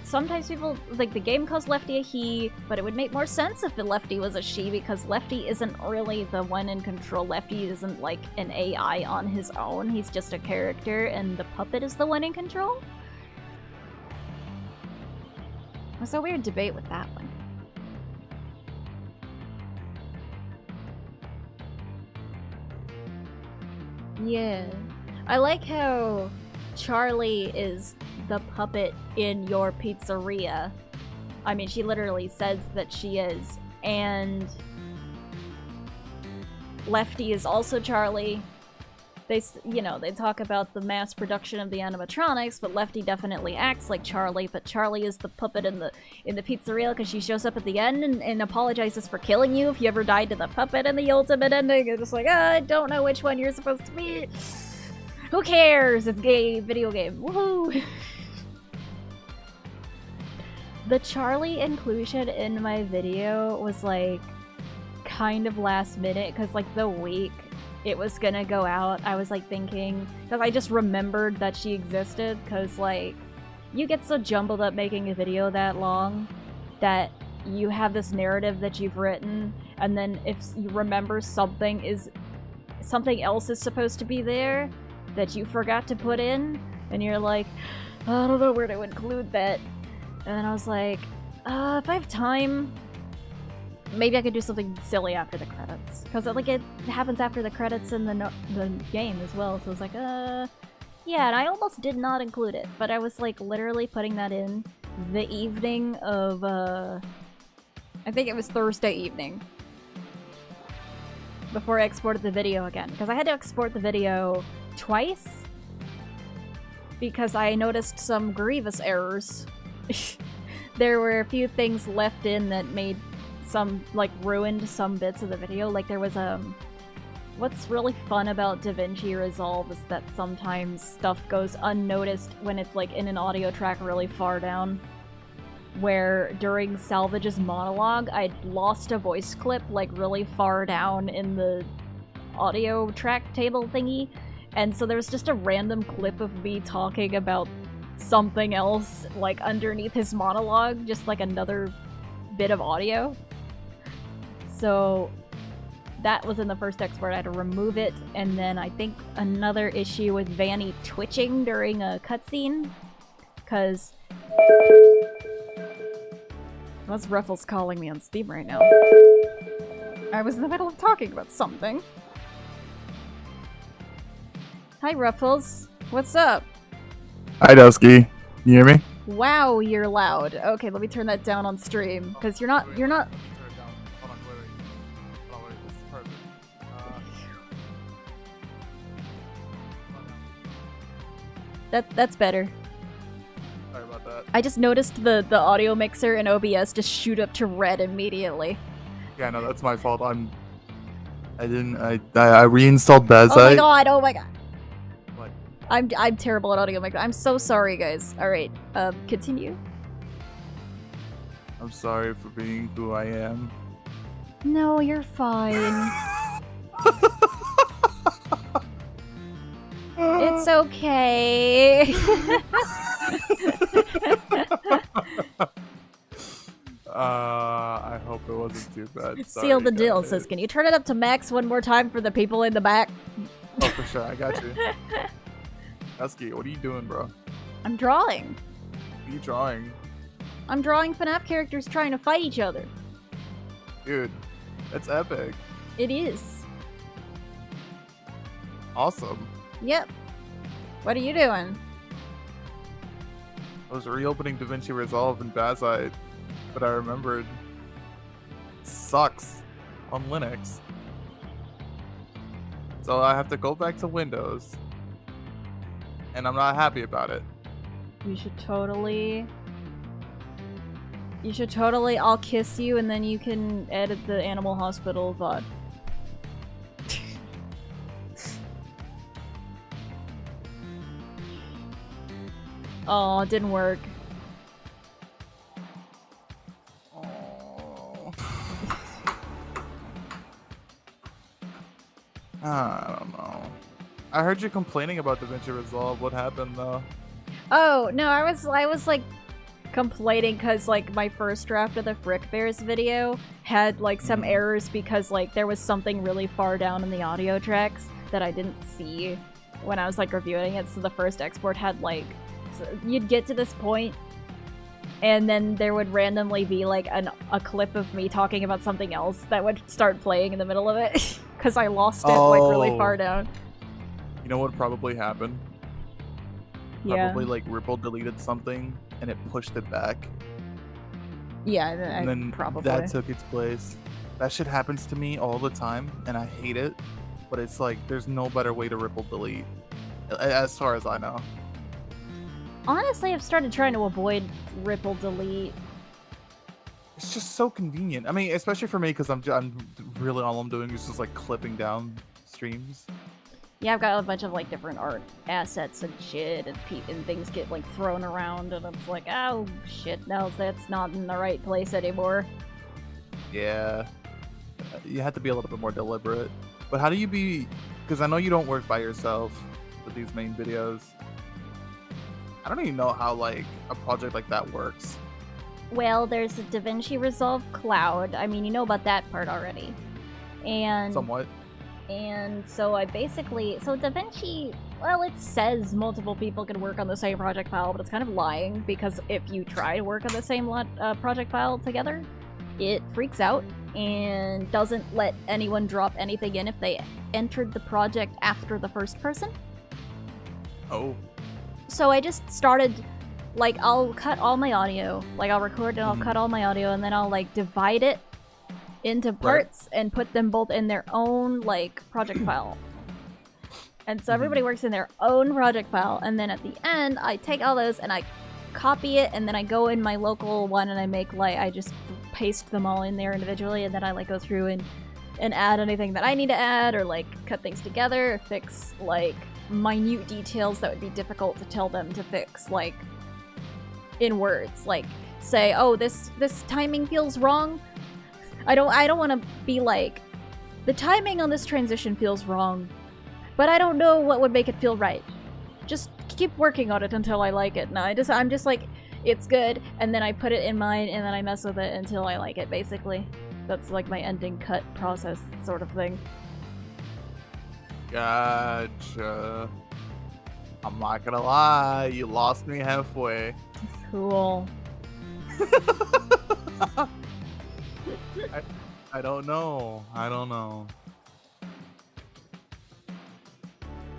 sometimes people, like, the game calls Lefty a he, but it would make more sense if the Lefty was a she, because Lefty isn't really the one in control. Lefty isn't, like, an AI on his own. He's just a character, and the puppet is the one in control? It was a weird debate with that one. Yeah. I like how Charlie is the puppet in your pizzeria. I mean, she literally says that she is. And Lefty is also Charlie. They, you know, they talk about the mass production of the animatronics, but Lefty definitely acts like Charlie, but Charlie is the puppet in the pizzeria because she shows up at the end and apologizes for killing you if you ever died to the puppet in the ultimate ending. It's just like, I don't know which one you're supposed to be. Who cares? It's a video game. Woohoo! The Charlie inclusion in my video was like kind of last minute, because like the week it was gonna go out, I was like thinking, because I just remembered that she existed, because like you get so jumbled up making a video that long that you have this narrative that you've written, and then if you remember something else is supposed to be there that you forgot to put in, and you're like, I don't know where to include that. And then I was like, if I have time, maybe I could do something silly after the credits. Because like it happens after the credits in the game as well, so I was like, yeah, and I almost did not include it, but I was like literally putting that in the evening of, I think it was Thursday evening. Before I exported the video again, because I had to export the video twice because I noticed some grievous errors. There were a few things left in that made some, like, ruined some bits of the video. Like, there was, what's really fun about DaVinci Resolve is that sometimes stuff goes unnoticed when it's, like, in an audio track really far down. Where, during Salvage's monologue, I'd lost a voice clip, like, really far down in the audio track table thingy. And so there was just a random clip of me talking about something else, like underneath his monologue, just like another bit of audio. So that was in the first export. I had to remove it, and then I think another issue with Vanny twitching during a cutscene, because that's Ruffles calling me on Steam right now. I was in the middle of talking about something. Hi, Ruffles. What's up? Hi, Dusky. Can you hear me? Wow, you're loud. Okay, let me turn that down on stream, because you're not. That's better. Sorry about that. I just noticed the audio mixer in OBS just shoot up to red immediately. Yeah, no, that's my fault. I reinstalled Bazite. Oh my god! Oh my god! What? I'm terrible at audio mixer. I'm so sorry, guys. All right, continue. I'm sorry for being who I am. No, you're fine. It's okay. I hope it wasn't too bad. Sorry, Seal the deal, guys. says, can you turn it up to max one more time for the people in the back? Oh, for sure. I got you. Dusky, what are you doing, bro? I'm drawing. What are you drawing? I'm drawing FNAF characters trying to fight each other. Dude, that's epic. It is. Awesome. Yep. What are you doing? I was reopening DaVinci Resolve in Bazite, but I remembered it sucks on Linux. So I have to go back to Windows, and I'm not happy about it. You should totally... I'll kiss you and then you can edit the Animal Hospital VOD. Oh, it didn't work. Oh. I don't know. I heard you complaining about DaVinci Resolve. What happened though? Oh, no, I was like complaining because like my first draft of the Frick Bears video had like some errors because like there was something really far down in the audio tracks that I didn't see when I was like reviewing it. So the first export had like, so you'd get to this point and then there would randomly be like a clip of me talking about something else that would start playing in the middle of it because I lost it like really far down. You know what probably happened? Yeah. Probably like Ripple deleted something and it pushed it back. Yeah, And then probably. that took its place. That shit happens to me all the time and I hate it. But it's like there's no better way to Ripple delete. As far as I know. Honestly, I've started trying to avoid Ripple delete. It's just so convenient. I mean, especially for me because I'm really all I'm doing is just like clipping down streams. Yeah, I've got a bunch of like different art assets and shit, and things get like thrown around, and it's like, oh shit, no, that's not in the right place anymore. Yeah, you have to be a little bit more deliberate. But how do you be? Because I know you don't work by yourself with these main videos. I don't even know how like a project like that works. Well, there's a DaVinci Resolve Cloud. I mean, you know about that part already. And Somewhat. And so I basically, so DaVinci, well, it says multiple people can work on the same project file, but it's kind of lying because if you try to work on the same project file together, it freaks out and doesn't let anyone drop anything in if they entered the project after the first person. Oh. So I just started, like, I'll cut all my audio, like I'll record and I'll cut all my audio and then I'll like divide it into parts and put them both in their own like project file. And so everybody works in their own project file, and then at the end I take all those and I copy it, and then I go in my local one and I make like, I just paste them all in there individually, and then I like go through and add anything that I need to add, or like cut things together, or fix like minute details that would be difficult to tell them to fix like in words, like say, oh, this timing feels wrong. I don't want to be like, the timing on this transition feels wrong. But I don't know what would make it feel right. Just keep working on it until I like it. No, I'm just like, it's good, and then I put it in mine, and then I mess with it until I like it, basically. That's like my ending cut process sort of thing. Gotcha. I'm not gonna lie, you lost me halfway. Cool. I don't know. I don't know.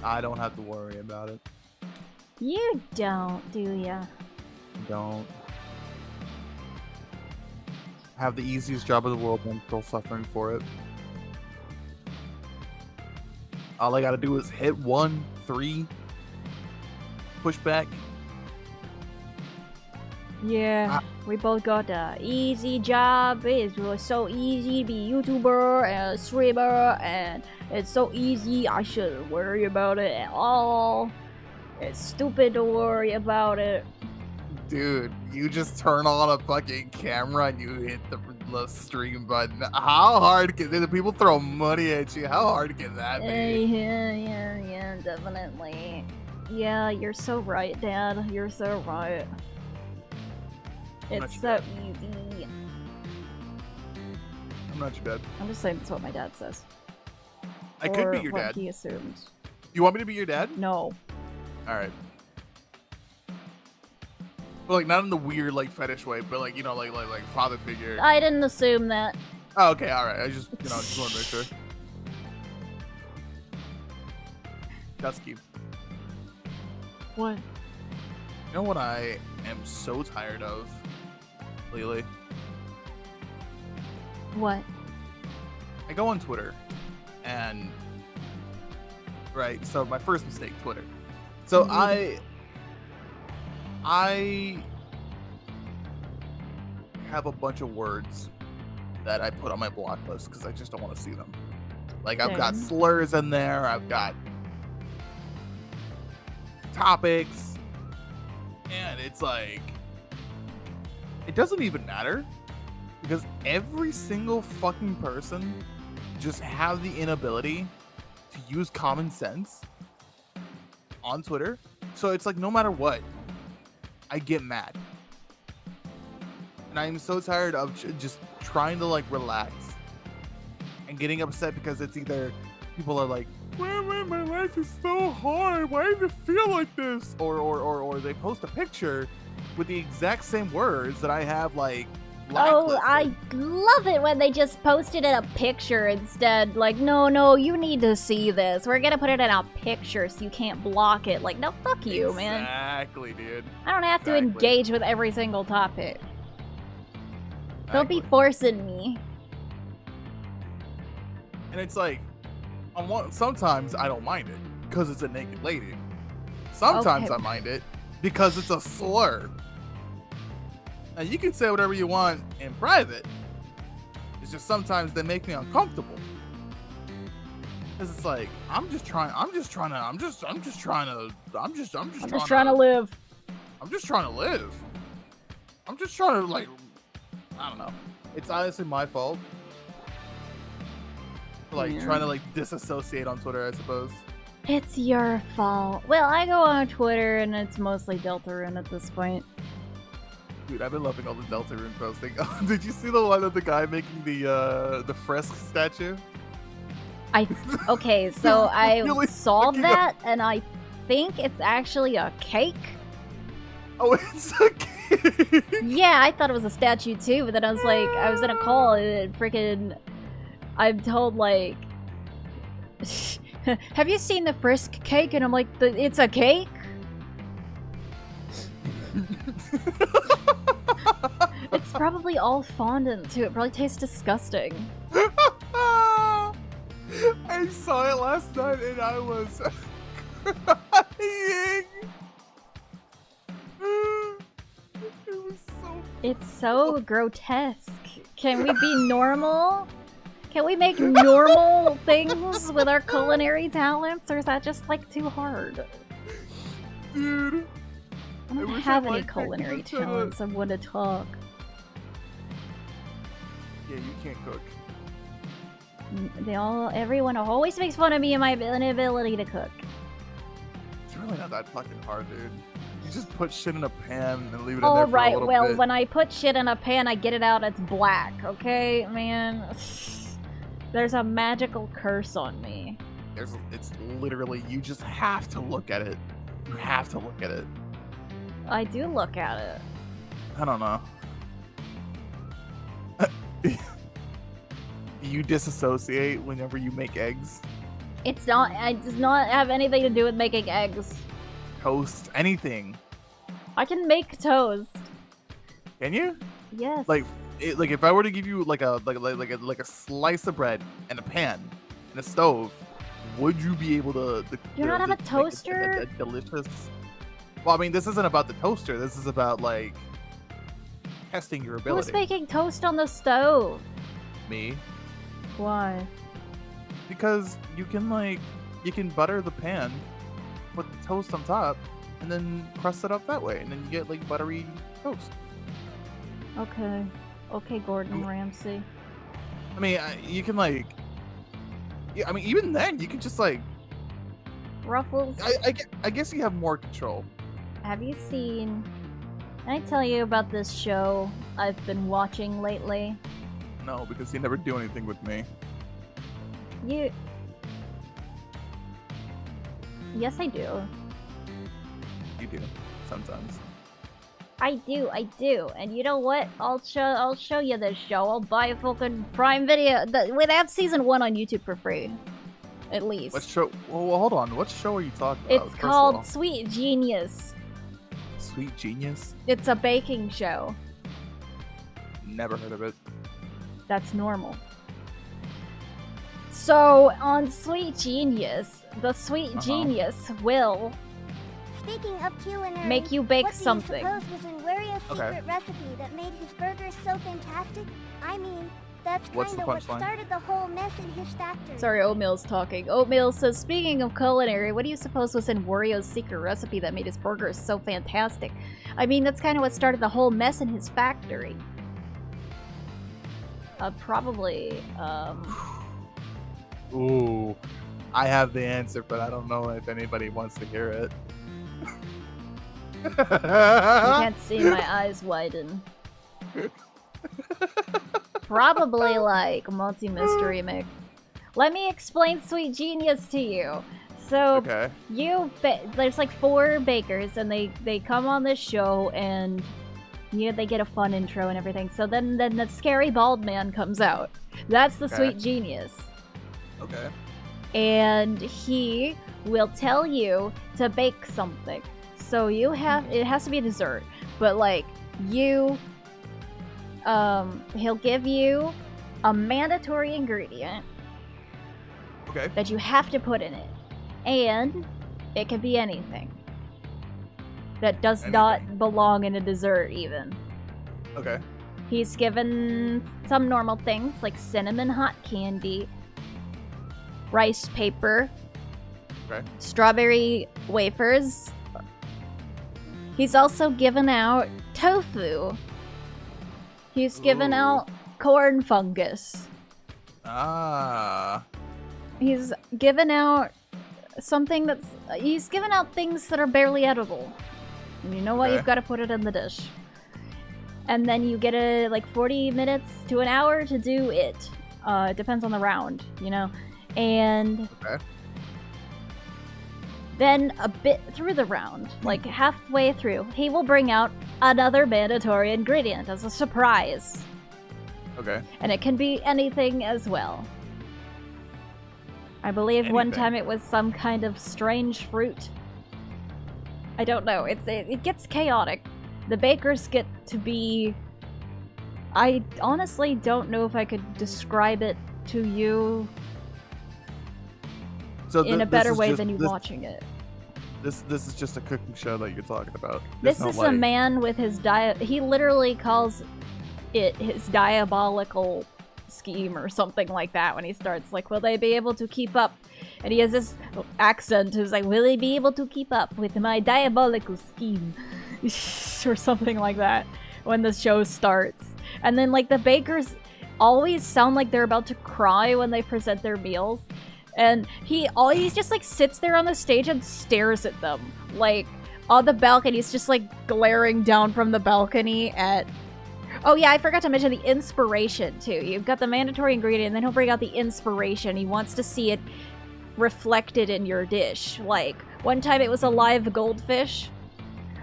I don't have to worry about it. You don't, do ya? Don't. I have the easiest job in the world and I'm still suffering for it. All I gotta do is hit 1, 3, push back. Yeah, we both got the easy job. It was so easy to be YouTuber and streamer, and it's so easy I shouldn't worry about it at all. It's stupid to worry about it. Dude, you just turn on a fucking camera and you hit the stream button. How hard can the people throw money at you? How hard can that be? Yeah, definitely. Yeah, you're so right, Dad. You're so right. It's so easy. I'm not your dad. I'm just saying that's what my dad says. I could be your what dad. he assumes. You want me to be your dad? No. Alright. But like not in the weird like fetish way, but like, you know, like father figure. I didn't assume that. Oh, okay, alright. I just just want to make sure. Dusky. What? You know what I am so tired of, Lily? What? I go on Twitter, and right. So my first mistake, Twitter. So I have a bunch of words that I put on my block list because I just don't want to see them. Like I've got slurs in there. I've got topics. And it's like, it doesn't even matter because every single fucking person just have the inability to use common sense on Twitter. So it's like, no matter what, I get mad. And I'm so tired of just trying to like relax and getting upset because it's either people are like, my life is so hard. Why does it feel like this? Or they post a picture with the exact same words that I have like. Oh, I love it when they just post it in a picture instead. Like, no, you need to see this. We're gonna put it in a picture so you can't block it. Like, no, fuck you, man. Exactly, dude. I don't have to engage with every single topic. Don't be forcing me. And it's like, sometimes I don't mind it because it's a naked lady. Sometimes I mind it because it's a slur. Now you can say whatever you want in private. It's just sometimes they make me uncomfortable. Cause it's like I'm just trying to live. I'm just trying to like, I don't know. It's honestly my fault. Like trying to like disassociate on Twitter, I suppose. It's your fault. Well, I go on Twitter and it's mostly Deltarune at this point. Dude, I've been loving all the Deltarune posting. Did you see the one of the guy making the Fresk statue? Okay, so I really saw that and I think it's actually a cake. Oh, it's a cake. Yeah, I thought it was a statue too, but then I was like, I was in a call and freaking I'm told like, have you seen the Frisk cake? And I'm like, it's a cake? It's probably all fondant too. It probably tastes disgusting. I saw it last night and I was crying. It was so. It's so grotesque. Can we be normal? Can we make normal things with our culinary talents, or is that just like too hard? Dude, I don't have any culinary talents. I want to talk. Yeah, you can't cook. Everyone always makes fun of me and my inability to cook. It's really not that fucking hard, dude. You just put shit in a pan and leave it in there All for a right, little well, bit. when I put shit in a pan, I get it out, it's black, okay, man? There's a magical curse on me. It's literally, you just have to look at it. You have to look at it. I do look at it. I don't know. You disassociate whenever you make eggs, It does not have anything to do with making eggs. toast, anything. I can make toast. Can you? Yes. Like if I were to give you like a slice of bread and a pan and a stove, would you be able to? Do you not have a toaster? A delicious. Well, I mean, this isn't about the toaster. This is about like testing your Who's ability. making toast on the stove? Me, Why? because you can butter the pan, put the toast on top, and then crust it up that way, and then you get like buttery toast. Okay. Okay, Gordon Ramsay. I mean, you can like. Yeah, I mean, even then, you can just like. Ruffles, I guess you have more control. have you seen... Can I tell you about this show I've been watching lately? No, because you never do anything with me. Yes, I do. You do sometimes. I do. And you know what? I'll show you this show. I'll buy a fucking Prime Video. They have season 1 on YouTube for free. At least. What show? Well, hold on. What show are you talking about? It's first of called all? Sweet Genius. Sweet Genius. It's a baking show. Never heard of it. That's normal. So, on Sweet Genius, the Sweet Genius will Speaking of culinary, make you bake what do something. you suppose was in Wario's Okay. secret recipe that made his burgers so fantastic? I mean, that's What's the kinda what punchline? started the whole mess in his factory. Sorry, Oatmeal's talking. Oatmeal says, speaking of culinary, what do you suppose was in Wario's secret recipe that made his burgers so fantastic? I mean, that's kind of what started the whole mess in his factory. Probably, Ooh, I have the answer, but I don't know if anybody wants to hear it. you can't see my eyes widen. Probably like multi-mystery mix. Let me explain Sweet Genius to you. So, Okay. there's like 4 bakers and they come on this show and they get a fun intro and everything. So then the scary bald man comes out. That's the Okay. Sweet Genius. Okay. And he will tell you to bake something. So it has to be a dessert, but like he'll give you a mandatory ingredient Okay. that you have to put in it. And it can be anything that does not belong in a dessert even. Okay. He's given some normal things like cinnamon hot candy, rice paper, Okay. strawberry wafers. He's also given out tofu. He's given Ooh. out corn fungus. Ah. He's given out something he's given out things that are barely edible. And you know what? Okay. You've got to put it in the dish. And then you get like 40 minutes to an hour to do it. It depends on the round, you know? And Okay. then a bit through the round, like halfway through, he will bring out another mandatory ingredient as a surprise. Okay. And it can be anything as well. I believe one Anything. time it was some kind of strange fruit. I don't know. It gets chaotic. The bakers get to be... I honestly don't know if I could describe it to you So in a this better is way just- than you this, watching it. This is just a cooking show that you're talking about. This There's is no, a like- man with his he literally calls it his diabolical scheme or something like that when he starts, like, will they be able to keep up? And he has this accent who's like, will they be able to keep up with my diabolical scheme? Or something like that when the show starts. And then, like, the bakers, always sound like they're about to cry when they present their meals. And he always just like sits there on the stage and stares at them. Like on the balcony, he's just like glaring down from the balcony at... Oh yeah, I forgot to mention the inspiration too. You've got the mandatory ingredient, and then he'll bring out the inspiration. He wants to see it reflected in your dish. Like, one time it was a live goldfish.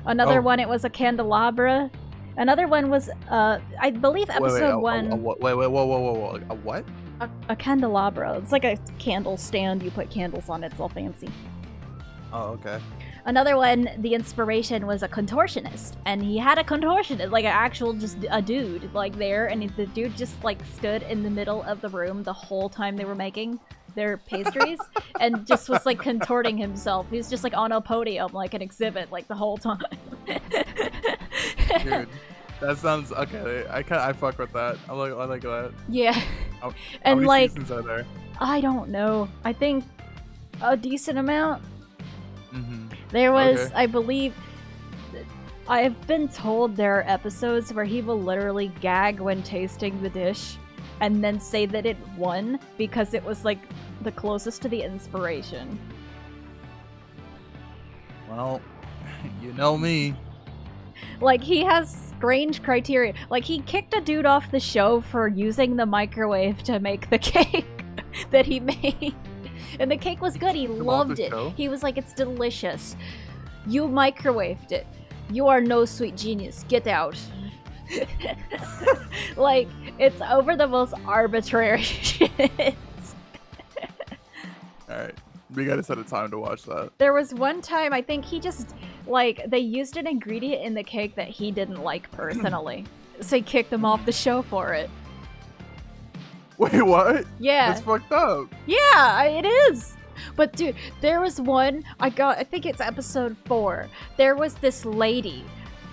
Another one, it was a candelabra. Another one was, I believe episode 1... Wait, whoa. A what? A candelabra. It's like a candle stand. You put candles on it. It's all fancy. Oh, okay. Another one, the inspiration was a contortionist. And he had a contortionist, like an actual just a dude, like there. And the dude just like stood in the middle of the room the whole time they were making their pastries and just was like contorting himself. He was just like on a podium, like an exhibit, like the whole time. Dude, that sounds okay. I fuck with that. I like that. Yeah. How And many like, seasons are there? I don't know. I think a decent amount. Mm-hmm. There was, Okay. I believe, I've been told there are episodes where he will literally gag when tasting the dish and then say that it won because it was like the closest to the inspiration. Well, you know me. Like, he has strange criteria. Like, he kicked a dude off the show for using the microwave to make the cake that he made. And the cake was good. He Him off loved the it. show? He was like, it's delicious. You microwaved it. You are no sweet genius. Get out. Like, it's over the most arbitrary shit. Alright. We gotta set a time to watch that. There was one time, I think he just, like, they used an ingredient in the cake that he didn't like personally. So he kicked them off the show for it. Wait, what? Yeah. That's fucked up. Yeah, it is. But dude, there was one, I think it's episode 4. There was this lady,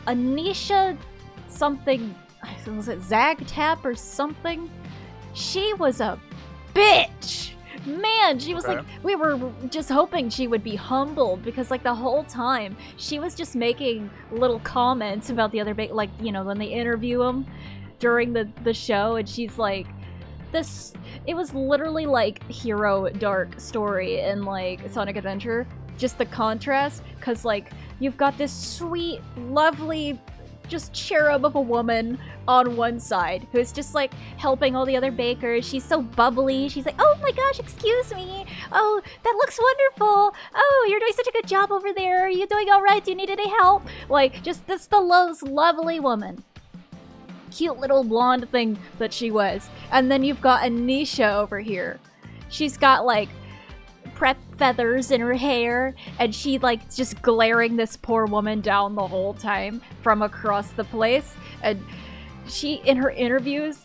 Anisha something, was it Zagtap or something? She was a bitch. Man, she was like, we were just hoping she would be humbled because like the whole time she was just making little comments about the other like, you know, when they interview them during the show, and she's like, this, it was literally like Hero Dark story in like Sonic Adventure. Just the contrast, because like you've got this sweet, lovely, just cherub of a woman on one side who's just like helping all the other bakers. She's so bubbly. She's like, oh my gosh, excuse me. Oh, that looks wonderful. Oh, you're doing such a good job over there. Are you doing all right? Do you need any help? Like, just this the most lovely woman. Cute little blonde thing that she was. And then you've got Anisha over here. She's got like prep feathers in her hair, and she like just glaring this poor woman down the whole time from across the place. And she, in her interviews,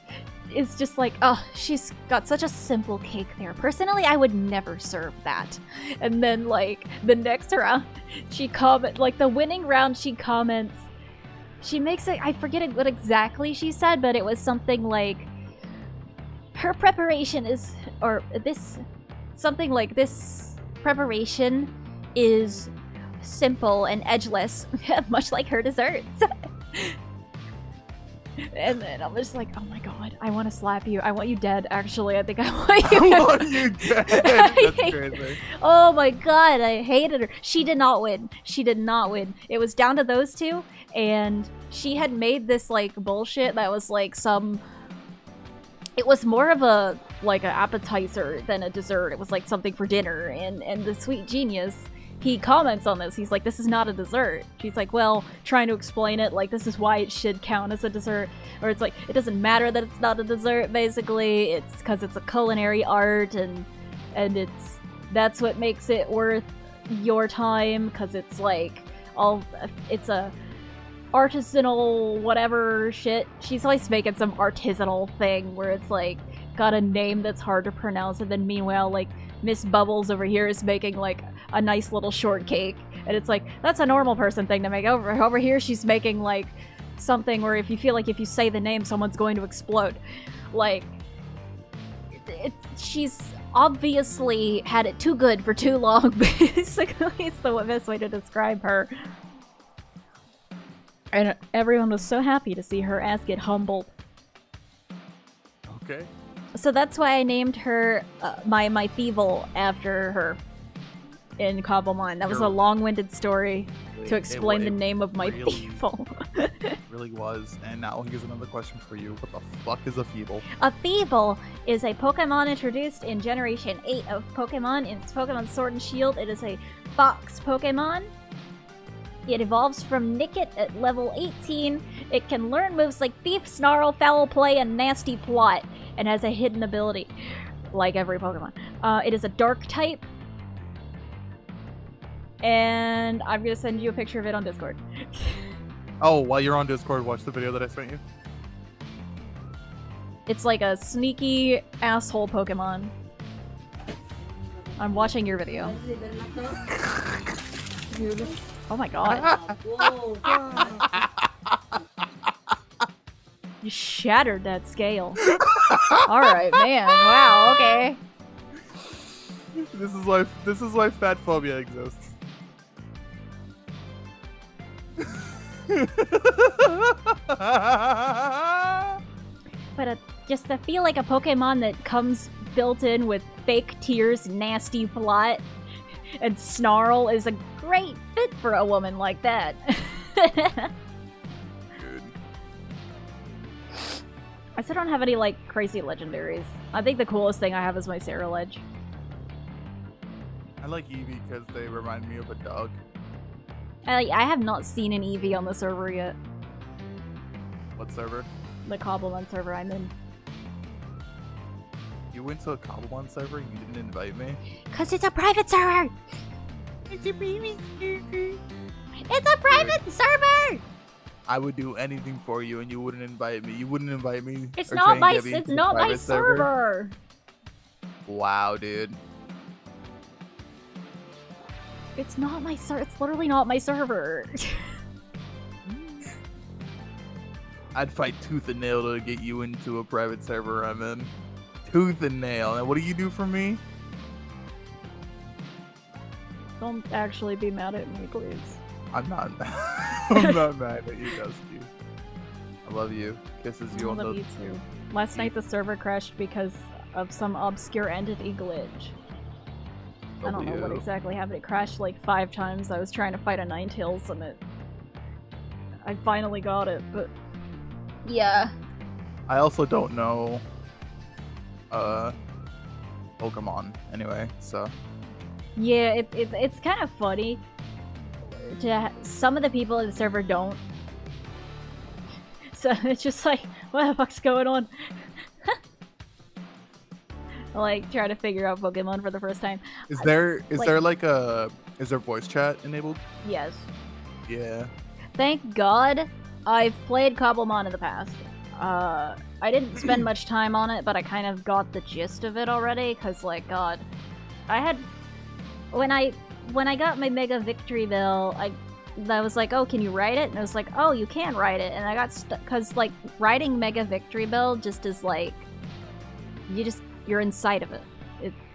is just like, oh, she's got such a simple cake there. Personally, I would never serve that. And then like the next round, she like the winning round, she comments, she makes it, I forget what exactly she said, but it was something like, her preparation is, or this, something like, this preparation is simple and edgeless, much like her desserts. And then I'm just like, oh my god, I want to slap you. I want you dead, actually. I think I want you I want you dead. That's crazy. Oh my god, I hated her. She did not win. She did not win. It was down to those two, and she had made this like bullshit that was like some... It was more of a like an appetizer than a dessert. It was like something for dinner, and the sweet genius, he comments on this. He's like, this is not a dessert. She's like, well, trying to explain it, like, this is why it should count as a dessert. Or it's like, it doesn't matter that it's not a dessert, basically. It's because it's a culinary art, and it's, that's what makes it worth your time, because it's like, it's a artisanal whatever shit. She's always making some artisanal thing where it's like, got a name that's hard to pronounce, and then meanwhile, like, Miss Bubbles over here is making like a nice little shortcake, and it's like, that's a normal person thing to make. Over here she's making like something where if you feel like if you say the name someone's going to explode. Like, she's obviously had it too good for too long, basically. It's the best way to describe her. And everyone was so happy to see her ass get humbled. Okay. So that's why I named her my Thievul after her in Cobblemon. That was a You're- long-winded story to explain the it name of my really- Thievul. really was. And now here's another question for you. What the fuck is a Feeble? A Thievul is a Pokemon introduced in Generation 8 of Pokemon. In Pokemon Sword and Shield, it is a Fox Pokemon. It evolves from Nickit at level 18. It can learn moves like Thief, Snarl, Foul Play, and Nasty Plot, and has a hidden ability, like every Pokemon. It is a Dark type. And I'm gonna send you a picture of it on Discord. Oh, while you're on Discord, watch the video that I sent you. It's like a sneaky asshole Pokemon. I'm watching your video. Oh my god. You shattered that scale. Alright, man. Wow, okay. This is why fat phobia exists. But just to feel like a Pokemon that comes built in with fake tears, nasty plot, and Snarl is a great fit for a woman like that. Dude. I still don't have any, like, crazy legendaries. I think the coolest thing I have is my Ceruledge. I like Eevee because they remind me of a dog. I have not seen an Eevee on the server yet. What server? The Cobblemon server I'm in. You went to a Cobblemon server and you didn't invite me? Cause it's a private server! It's a private server. It's a private server! I would do anything for you and you wouldn't invite me. You wouldn't invite me. It's or not train my Debbie it's to the not my private server. Wow, dude. It's not my server. It's literally not my server. I'd fight tooth and nail to get you into a private server I'm in. Tooth and nail. And what do you do for me? Don't actually be mad at me, please. I'm not. I'm not mad at you, Dusty. I love you. Kisses you I on love the. you too. Last night the server crashed because of some obscure entity glitch. I don't know what exactly happened. It crashed like 5 times. I was trying to fight a Ninetales and I finally got it, but yeah. I also don't know. Pokemon anyway, so. Yeah, it's kind of funny. Some of the people in the server don't. So it's just like, what the fuck's going on? Like, trying to figure out Pokemon for the first time. Is there like- is there voice chat enabled? Yes. Yeah. Thank God I've played Cobblemon in the past. I didn't spend much time on it, but I kind of got the gist of it already, because, like, God. I had... When I got my Mega Victory Bell, I was like, oh, can you write it? And I was like, oh, you can write it. And I got stuck, because, like, writing Mega Victory Bell just is, like... You're inside of it.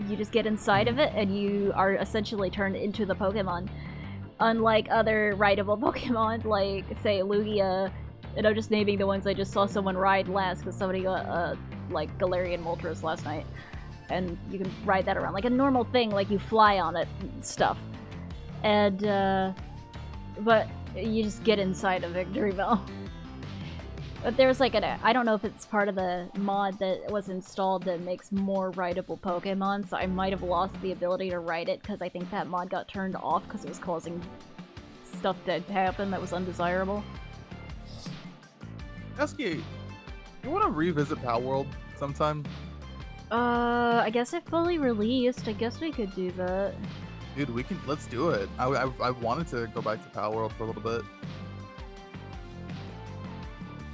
You just get inside of it, and you are essentially turned into the Pokemon. Unlike other rideable Pokemon, like, say, Lugia, and I'm just naming the ones I just saw someone ride last, because somebody got, like, Galarian Moltres last night. And you can ride that around. Like a normal thing, like you fly on it and stuff. And, but you just get inside a Victory Bell. But there's like I don't know if it's part of the mod that was installed that makes more rideable Pokemon, so I might have lost the ability to ride it, because I think that mod got turned off because it was causing stuff to happen that was undesirable. Dusky, you want to revisit Pal World sometime? I guess it fully released. I guess we could do that. Dude, let's do it. I wanted to go back to Pal World for a little bit.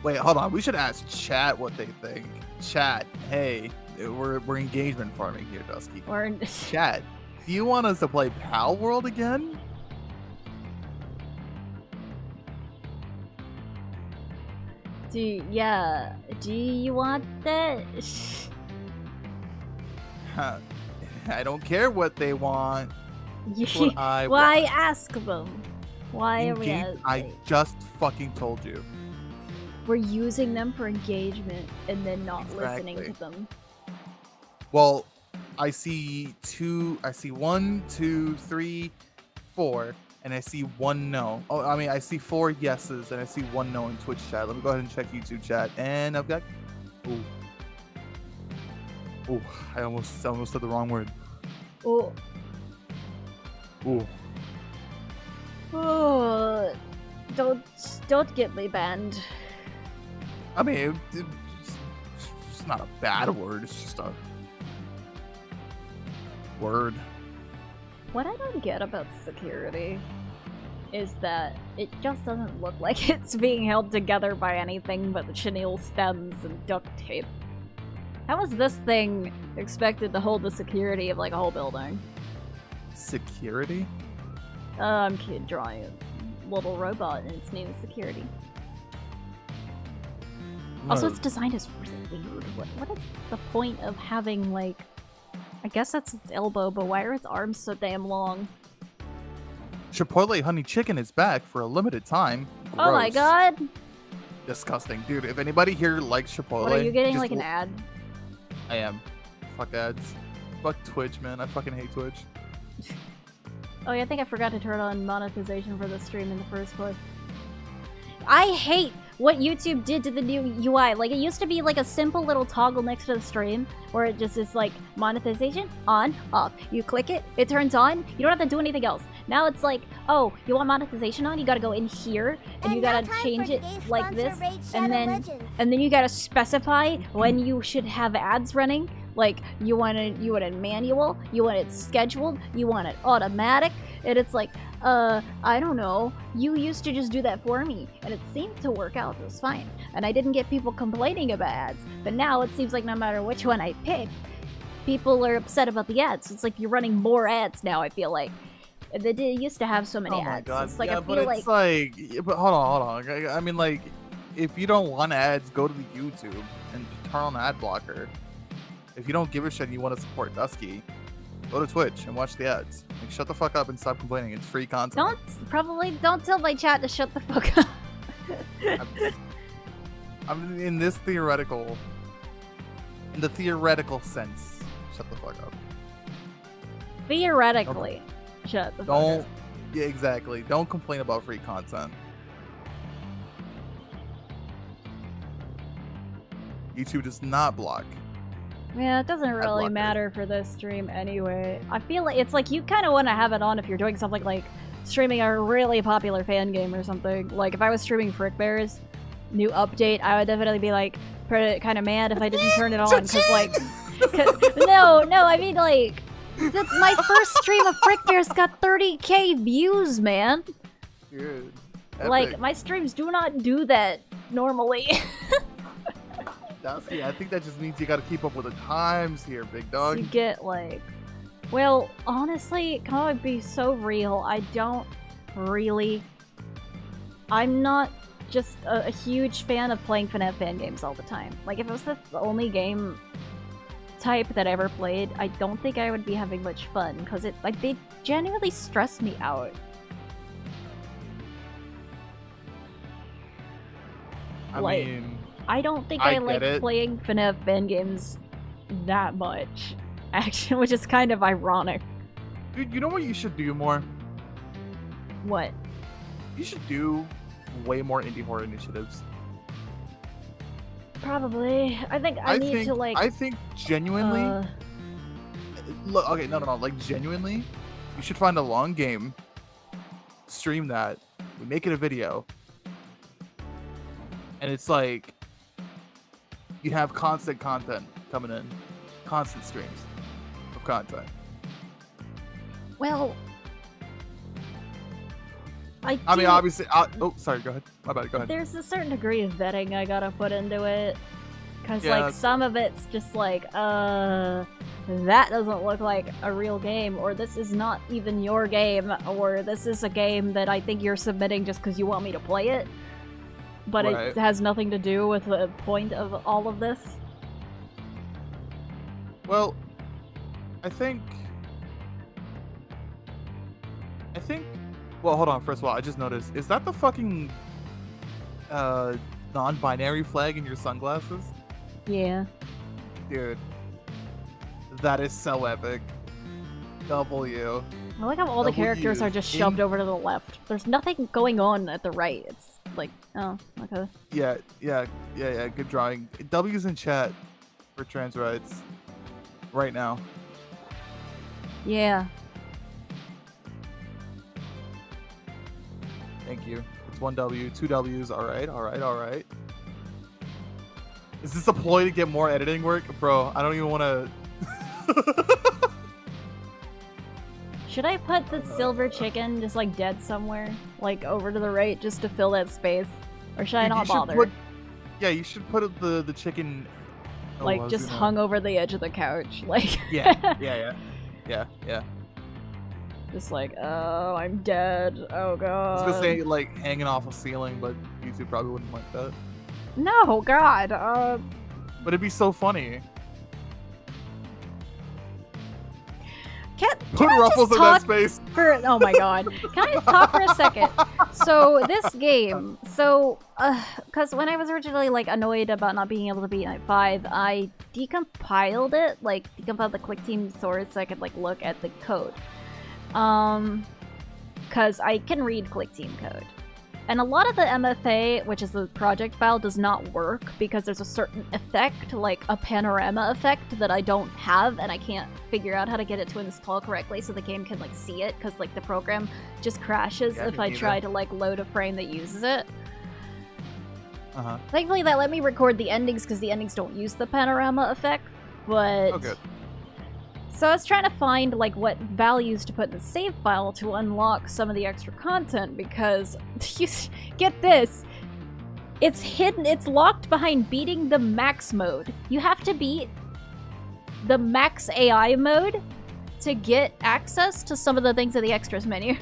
Wait, hold on. We should ask chat what they think. Chat, hey, we're engagement farming here, Dusky. Or Chat, do you want us to play Pal World again? do you want that? I don't care what they want. That's what I Why want. ask them? Why are we asking? I just fucking told you. we're using them for engagement and then not listening Exactly. to them. Well, I see 1, 2, 3, 4, and I see 1 no. Oh, I mean, I see 4 yeses and I see 1 no in Twitch chat. Let me go ahead and check YouTube chat, and I've got. Ooh. Ooh, I almost said the wrong word. Oh. Ooh. Oh, don't get me banned. I mean, it's not a bad word. It's just a word. What I don't get about security is that it just doesn't look like it's being held together by anything but the chenille stems and duct tape. How is this thing expected to hold the security of like a whole building? Security? I'm drawing a little robot and its name is Security. Also, its design is really weird. What is the point of having, like... I guess that's its elbow, but why are its arms so damn long? Chipotle honey chicken is back for a limited time. Oh my Gross. god! Disgusting. Dude, if anybody here likes Chipotle... What, are you getting just like an ad? I am. Fuck ads. Fuck Twitch, man. I fucking hate Twitch. Oh yeah, I think I forgot to turn on monetization for the stream in the first place. I hate what YouTube did to the new UI. Like, it used to be like a simple little toggle next to the stream where it just is like monetization on, off. You click it, it turns on, you don't have to do anything else. Now it's like, oh, you want monetization on? You gotta go in here and you gotta change it like this, and then you gotta specify when you should have ads running. Like, you want it manual, you want it scheduled, you want it automatic, and it's like, I don't know, you used to just do that for me, and it seemed to work out just fine, and I didn't get people complaining about ads, but now it seems like no matter which one I pick, people are upset about the ads. It's like you're running more ads now, I feel like. They used to have so many ads. Oh my god. It's like, yeah, I but feel it's like... Yeah, but hold on. I mean, like, if you don't want ads, go to the YouTube and turn on ad blocker. If you don't give a shit and you want to support Dusky, go to Twitch and watch the ads. Like, shut the fuck up and stop complaining. It's free content. Don't tell my chat to shut the fuck up. I'm in the theoretical sense. Shut the fuck up. Theoretically, shut the fuck up. Yeah, exactly. Don't complain about free content. YouTube does not block. Yeah, it doesn't really blocker. matter for this stream anyway. I feel like it's like you kind of want to have it on if you're doing something like streaming a really popular fan game or something. Like if I was streaming Frick Bears new update, I would definitely be like kind of mad if I didn't turn it on because like no, I mean like my first stream of Frick Bears got 30k views, man. Dude, like epic. my streams do not do that normally. I think that just means you gotta keep up with the times here, big dog. You get like, well, honestly, can I be so real? I don't really. I'm not just a huge fan of playing FNAF fan games all the time. Like, if it was the only game type that I ever played, I don't think I would be having much fun because they genuinely stress me out. I like, mean, I don't think I I like get it. playing FNAF fan games that much, actually, which is kind of ironic. dude, you know what you should do more? What? You should do way more indie horror initiatives. Probably. I think I need to like. I think genuinely. uh, Look, okay, no. Like genuinely, you should find a long game, stream that, we make it a video, and it's like you have constant content coming in, constant streams of content. well, I I mean, do- obviously. Oh, sorry. Go ahead. My bad. Go ahead. There's a certain degree of vetting I gotta put into it. Cause Yeah. like some of it's just like, that doesn't look like a real game, or this is not even your game, or this is a game that I think you're submitting just because you want me to play it. But Right. it has nothing to do with the point of all of this. Well, I think. Well, hold on. First of all, I just noticed. Is that the fucking non-binary flag in your sunglasses? Yeah. Dude, that is so epic. W. I like how all the characters are just shoved in- over to the left. There's nothing going on at the right. It's like, oh, okay. Yeah. Good drawing. W's in chat for trans rights right now. Yeah. Thank you. It's 1 W, 2 W's. All right. Is this a ploy to get more editing work? Bro, I don't even want to... Should I put the silver chicken just like dead somewhere? Like over to the right just to fill that space? Or should I not bother? Yeah, you should put the chicken... like just hung over the edge of the couch. Like Yeah. Just like, oh, I'm dead. Oh I god. was gonna say like hanging off a ceiling, but YouTube probably wouldn't like that. No, god. But it'd be so funny. Can Put I Ruffles just in that talk space. oh my god. Can I just talk for a second? So this game, because when I was originally like annoyed about not being able to beat Night 5, I decompiled it, like decompiled the Click Team source so I could like look at the code. Because I can read Click Team code. And a lot of the MFA, which is the project file, does not work because there's a certain effect, like a panorama effect, that I don't have, and I can't figure out how to get it to install correctly so the game can like see it, because like the program just crashes if I try to like load a frame that uses it. Thankfully that let me record the endings because the endings don't use the panorama effect, but... Oh, good. So I was trying to find like what values to put in the save file to unlock some of the extra content, because you get this, it's hidden, it's locked behind beating the max mode. You have to beat the max AI mode to get access to some of the things in the extras menu.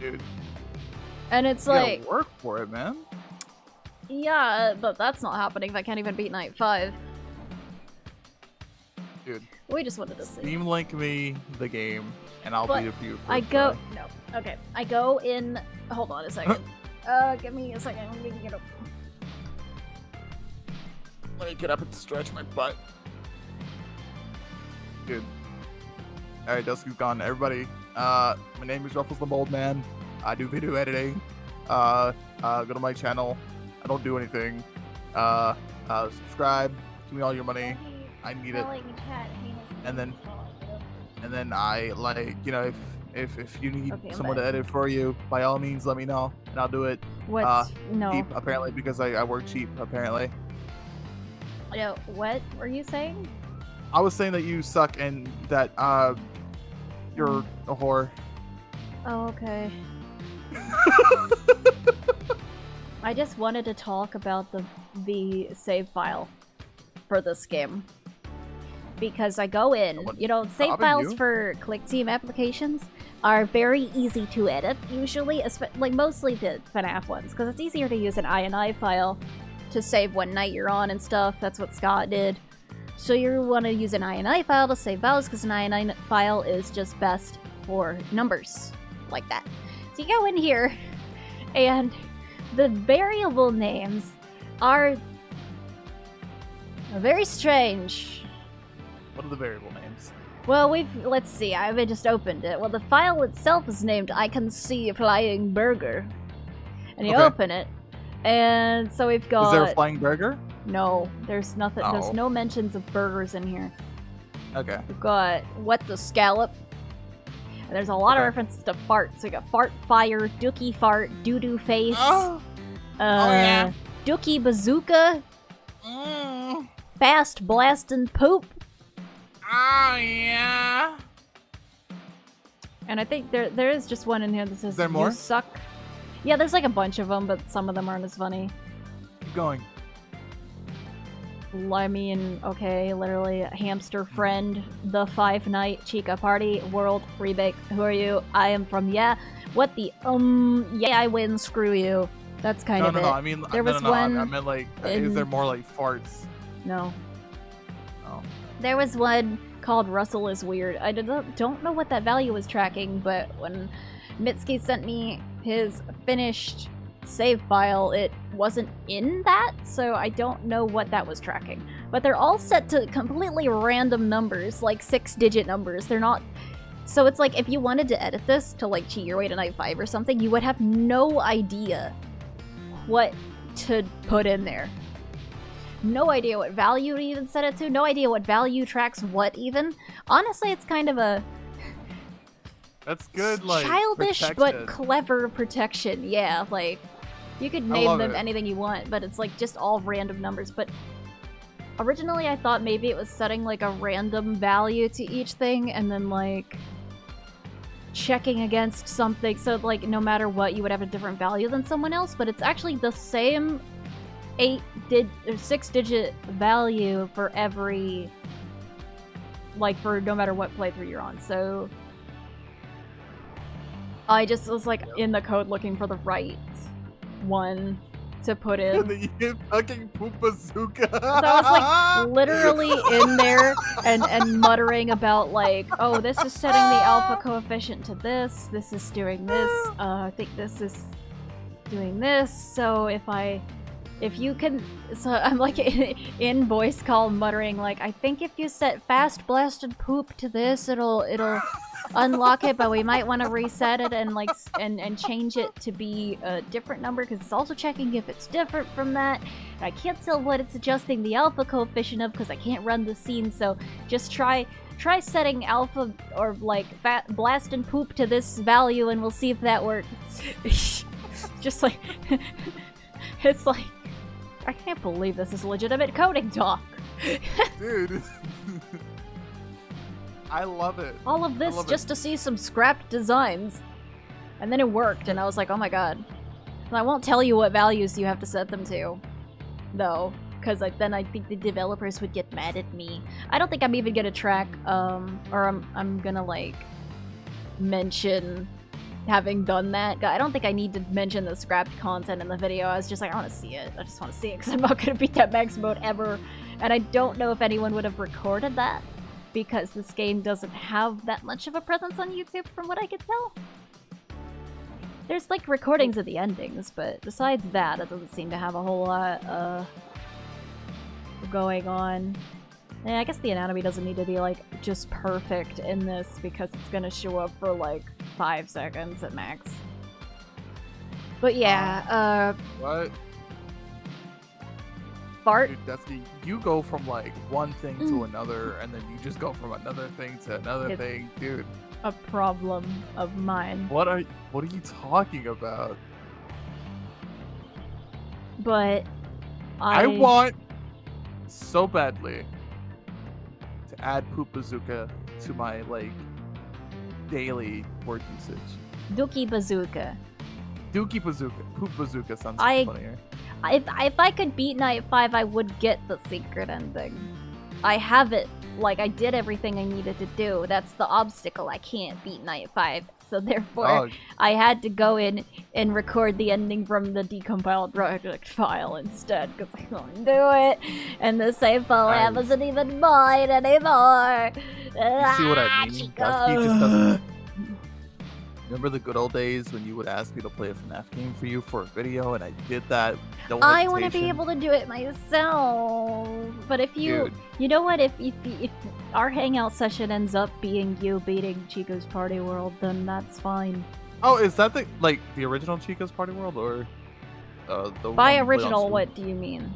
Dude. And it's You like, gotta work for it, man. yeah, but that's not happening if I can't even beat Night 5. Dude. We just wanted to see. Steam Link me the game, and I'll But beat a few. I go... No. Okay. I go in... Hold on a second. Give me a second. Let me get up. Let me get up and stretch my butt. Dude. Alright, Dusky's gone. Everybody, my name is Ruffles the Mold Man. I do video editing. Go to my channel. I don't do anything. Subscribe. Give me all your money. I need it. And then I like, you know, if you need someone to edit for you, by all means let me know and I'll do it. What? No. Cheap, apparently, because I work cheap, apparently. No, what were you saying? I was saying that you suck and that you're a whore. Oh, okay. I just wanted to talk about the save file for this game. Because I go in, you know, save files for Click Team applications are very easy to edit, usually, like mostly the FNAF ones, because it's easier to use an INI file to save what night you're on and stuff. That's what Scott did. So you want to use an INI file to save values, because an INI file is just best for numbers, like that. So you go in here, and the variable names are very strange. What are the variable names? Well, let's see, I've just opened it. Well, the file itself is named I Can See a Flying Burger. And you open it, and so we've got... Is there a flying burger? No, there's nothing, Oh. there's no mentions of burgers in here. Okay. We've got What the Scallop. And there's a lot of references to farts. So we got Fart Fire, Dookie Fart, Doo-Doo Face. Oh! Yeah. Dookie Bazooka. Fast Blastin' Poop. Oh, yeah. And I think there is just one in here that says, Is there more? You suck. Yeah, there's like a bunch of them, but some of them aren't as funny. Keep going. I mean, okay, literally, Hamster Friend, The Five Night Chica Party, World, Rebake, Who Are You? I Am From Yeah. What the, yeah, I win, screw you. That's kind of it. No, I mean, there was one I meant like, is there more like farts? No. Oh. There was one called Russell is Weird. I don't know what that value was tracking, but when Mitsuki sent me his finished save file, it wasn't in that, so I don't know what that was tracking. But they're all set to completely random numbers, like 6-digit numbers. They're not... So it's like, if you wanted to edit this to, like, cheat your way to night 5 or something, you would have no idea what to put in there. No idea what value to even set it to, no idea what value tracks what even. Honestly, it's kind of a... That's good, like, childish protection. but clever protection, yeah, like... You could name them it. anything you want, but it's like just all random numbers. But originally I thought maybe it was setting like a random value to each thing and then like checking against something. So like no matter what, you would have a different value than someone else, but it's actually the same 6-digit value for every, like for no matter what playthrough you're on. So I just was like in the code looking for the right one to put in. And then you get fucking poop bazooka. So I was like literally in there and muttering about like, oh, this is setting the alpha coefficient to this, this is doing this, I think this is doing this, so if you can, so I'm like in voice call muttering like, I think if you set fast blasted poop to this, it'll unlock it, but we might want to reset it and like and change it to be a different number because it's also checking if it's different from that. And I can't tell what it's adjusting the alpha coefficient of because I can't run the scene. So just try setting alpha or like blast and poop to this value, and we'll see if that works. Just like it's like I can't believe this is legitimate coding talk. Dude. I love it. All of this just to see some scrapped designs. And then it worked, and I was like, oh my god. And I won't tell you what values you have to set them to, though, because then I think the developers would get mad at me. I don't think I'm even gonna track, or I'm gonna, like, mention having done that. I don't think I need to mention the scrapped content in the video. I was just like, I want to see it. I just want to see it, because I'm not gonna beat that max mode ever. And I don't know if anyone would have recorded that, because this game doesn't have that much of a presence on YouTube from what I could tell. There's like recordings of the endings, but besides that, it doesn't seem to have a whole lot going on. And I guess the anatomy doesn't need to be like just perfect in this because it's gonna show up for like 5 seconds at max. But yeah, What? fart. Dude, Dusky, you go from like one thing to another, and then you just go from another thing to another thing, dude. A problem of mine. What are you talking about? But I want so badly to add Poop Bazooka to my like daily word usage. Dookie Bazooka. Dookie Bazooka. Poop Bazooka sounds funnier. If I could beat Night 5, I would get the secret ending. I have it. Like, I did everything I needed to do. That's the obstacle. I can't beat Night 5. So therefore, I had to go in and record the ending from the decompiled project file instead, because I couldn't do it. And the save file wasn't even mine anymore. You see what I mean? Dusky just doesn't... Remember the good old days when you would ask me to play a FNAF game for you for a video, and I did that? No I want to be able to do it myself. But if you... Dude. You know what? If our hangout session ends up being you beating Chico's Party World, then that's fine. Oh, is that the original Chico's Party World, or the By one original, what do you mean?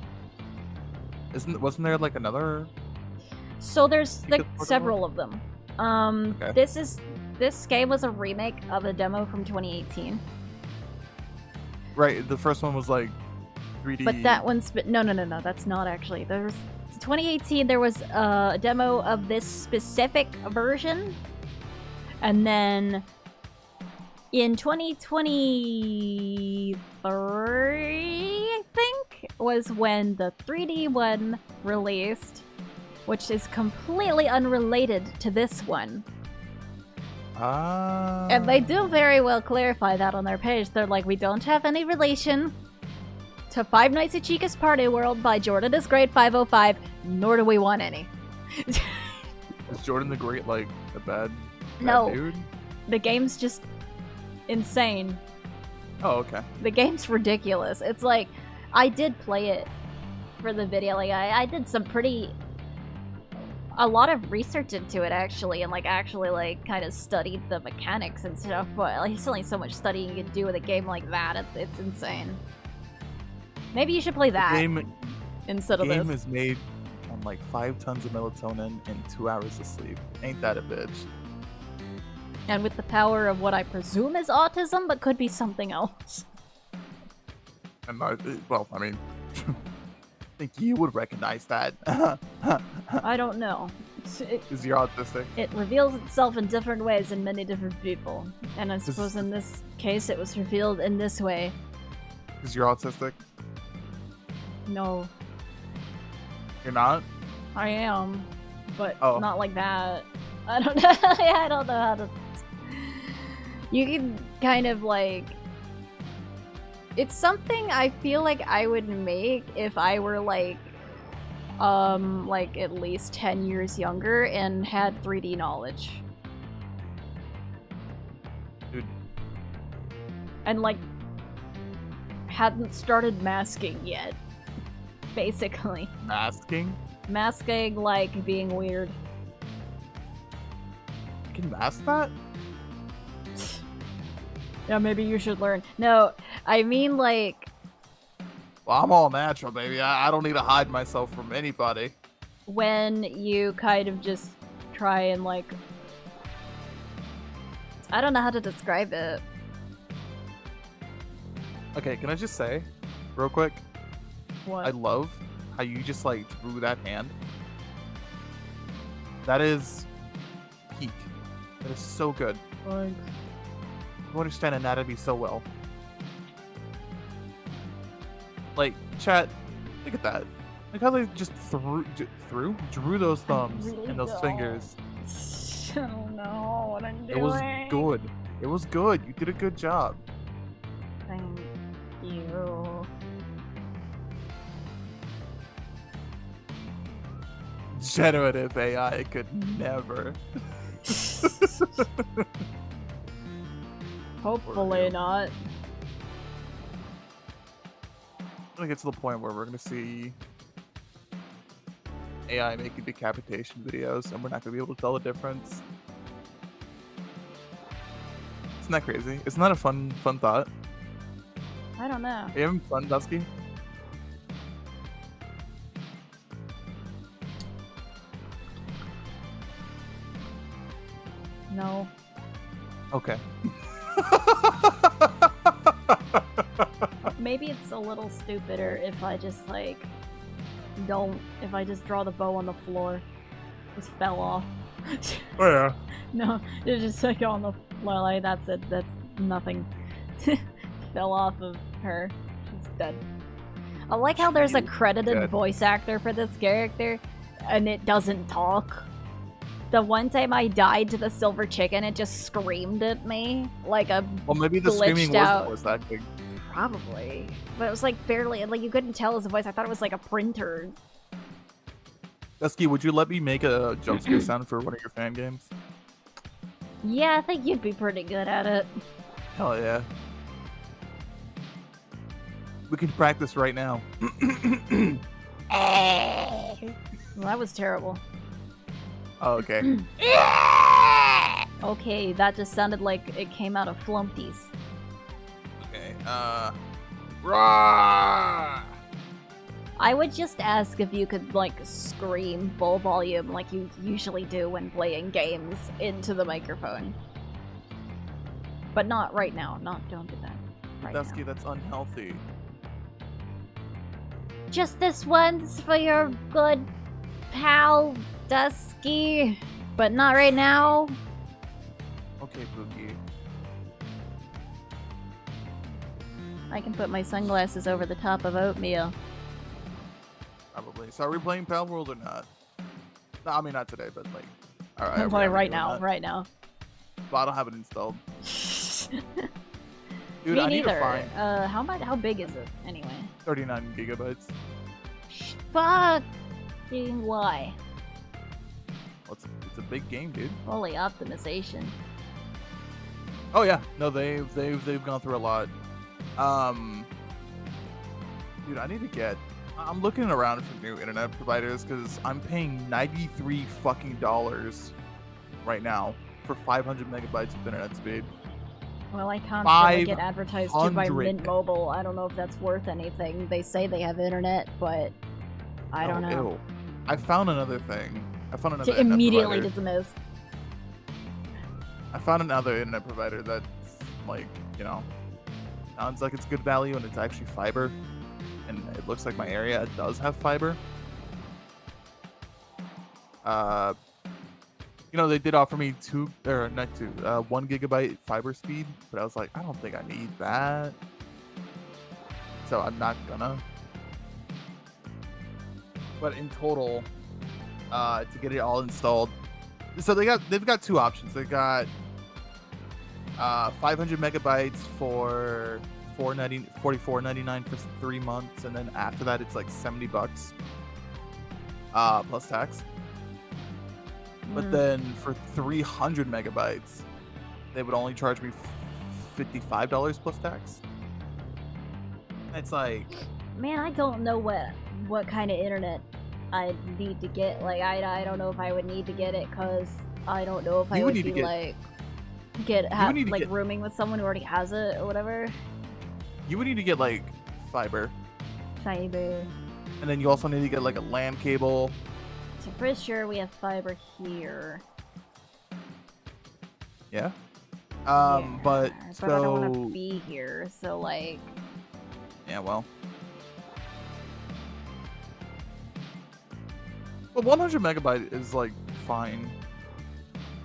Wasn't there like another? So there's like Chico's Party several of them. Okay. This game was a remake of a demo from 2018. Right, the first one was like 3D. But that one's no, that's not actually. There's 2018. There was a demo of this specific version, and then in 2023, I think, was when the 3D one released, which is completely unrelated to this one. And they do very well clarify that on their page. They're like, we don't have any relation to Five Nights at Chica's Party World by Jordan is Great 505, nor do we want any. Is Jordan the Great like a bad No. dude? The game's just insane. Oh, okay. The game's ridiculous. It's like, I did play it for the video. Like, I did a lot of research into it, actually, and, like, like, kind of studied the mechanics and stuff, but like, there's only so much studying you can do with a game like that. It's insane. Maybe you should play that instead of this. The game is made on, like, 5 tons of melatonin and 2 hours of sleep. Ain't that a bitch? And with the power of what I presume is autism, but could be something else. And well, I mean, I think you would recognize that. I don't know. Because you're autistic. It reveals itself in different ways in many different people. And I suppose in this case it was revealed in this way. Because you're autistic? No. You're not? I am. But Oh. not like that. I don't know. I don't know how to... You can kind of like... It's something I feel like I would make if I were like at least 10 years younger and had 3D knowledge. Dude. And like hadn't started masking yet. Basically. Masking? Masking like being weird. You can mask that? Yeah, maybe you should learn. No, I mean like... Well, I'm all natural, baby. I don't need to hide myself from anybody. When you kind of just try and like... I don't know how to describe it. Okay, can I just say, real quick? What? I love how you just, like, drew that hand. That is peak. That is so good. Thanks. You understand anatomy so well. Like, chat, look at that. Look how they just drew those thumbs really and those don't. fingers. I don't know what I'm doing. It was good. It was good. You did a good job. Thank you. Generative AI could never. Hopefully not. I'm gonna get to the point where we're gonna see AI making decapitation videos, and we're not gonna be able to tell the difference. Isn't that crazy? Isn't that a fun thought? I don't know. Are you having fun, Dusky? No. Okay. Maybe it's a little stupider if I just like if I just draw the bow on the floor. Just fell off. Oh yeah. No, it's just like on the floor, like that's it, that's nothing. Fell off of her. She's dead. I like how there's a credited Dead. voice actor for this character, and it doesn't talk. The one time I died to the silver chicken, it just screamed at me like a Well, maybe the screaming glitched was out. the voice acting. Probably. But it was like barely, like you couldn't tell it was a voice. I thought it was like a printer. Dusky, would you let me make a jump scare sound for one of your fan games? Yeah, I think you'd be pretty good at it. Hell yeah. We can practice right now. Well, that was terrible. Oh, okay. Okay, that just sounded like it came out of Flumpties. Okay, Rah! I would just ask if you could, like, scream full volume like you usually do when playing games into the microphone. But not right now. Don't do that right Dusky, now. that's unhealthy. Just this once for your good pal, Dusky. But not right now. Okay, Boogie. I can put my sunglasses over the top of oatmeal. Probably. So are we playing Pal World or not? No, I mean not today, but like... Alright, I'm playing right now, right now. But I don't have it installed. Dude, Me I need neither. to find How big is it anyway? 39 gigabytes. Fucking why? Well, it's a big game, dude. Holy optimization. Oh yeah, no, they've gone through a lot. Dude, I need to get. I'm looking around for new internet providers because I'm paying $93 fucking right now for 500 megabytes of internet speed. Well, I constantly get advertised to by 500. Mint Mobile. I don't know if that's worth anything. They say they have internet, but I don't know. Ew. I found another thing. I found another To internet immediately provider. dismiss. I found another internet provider that's like, you know, sounds like it's good value and it's actually fiber. And it looks like my area does have fiber. You know, they did offer me 1 gigabyte fiber speed, but I was like, I don't think I need that. So I'm not gonna. But in total, to get it all installed, so they've got two options. They got 500 megabytes for $44.99 for 3 months, and then after that it's like $70 plus tax. But then for 300 megabytes, they would only charge me $55 plus tax. It's like, man, I don't know what kind of internet I need to get. Like, I don't know if I would need to get it because I don't know if I would be like rooming with someone who already has it or whatever. You would need to get like fiber. Fiber. And then you also need to get like a LAN cable. So pretty sure we have fiber here. Yeah. Yeah, but I don't want to be here, so like. Yeah, well. Well, 100 megabyte is like fine.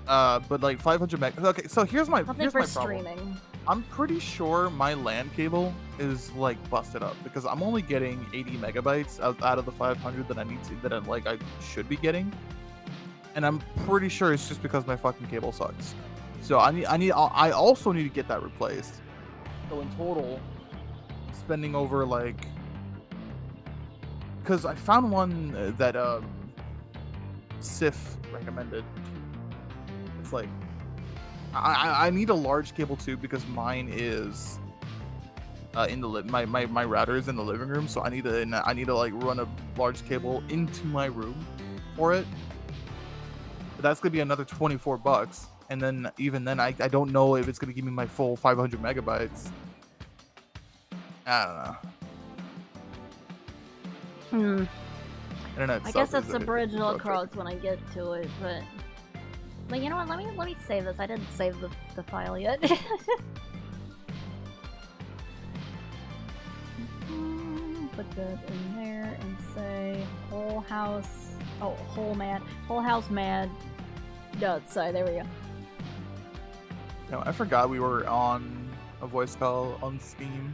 But like 500 meg. Okay, so here's my problem. Streaming. I'm pretty sure my LAN cable is like busted up because I'm only getting 80 megabytes out of the 500 that I should be getting, and I'm pretty sure it's just because my fucking cable sucks. So I also need to get that replaced. So in total, I'm spending over like, because I found one that Sif recommended. It's like, I need a large cable too because mine is in the my router is in the living room, so I need to like run a large cable into my room for it. But that's gonna be another $24, and then even then I don't know if it's gonna give me my full 500 megabytes. I don't know. Internet. I guess that's a bridge I'll cross when I get to it, but. But you know what, let me save this. I didn't save the file yet. Put that in there and say whole house mad .sci. There we go. No, I forgot we were on a voice call on Steam.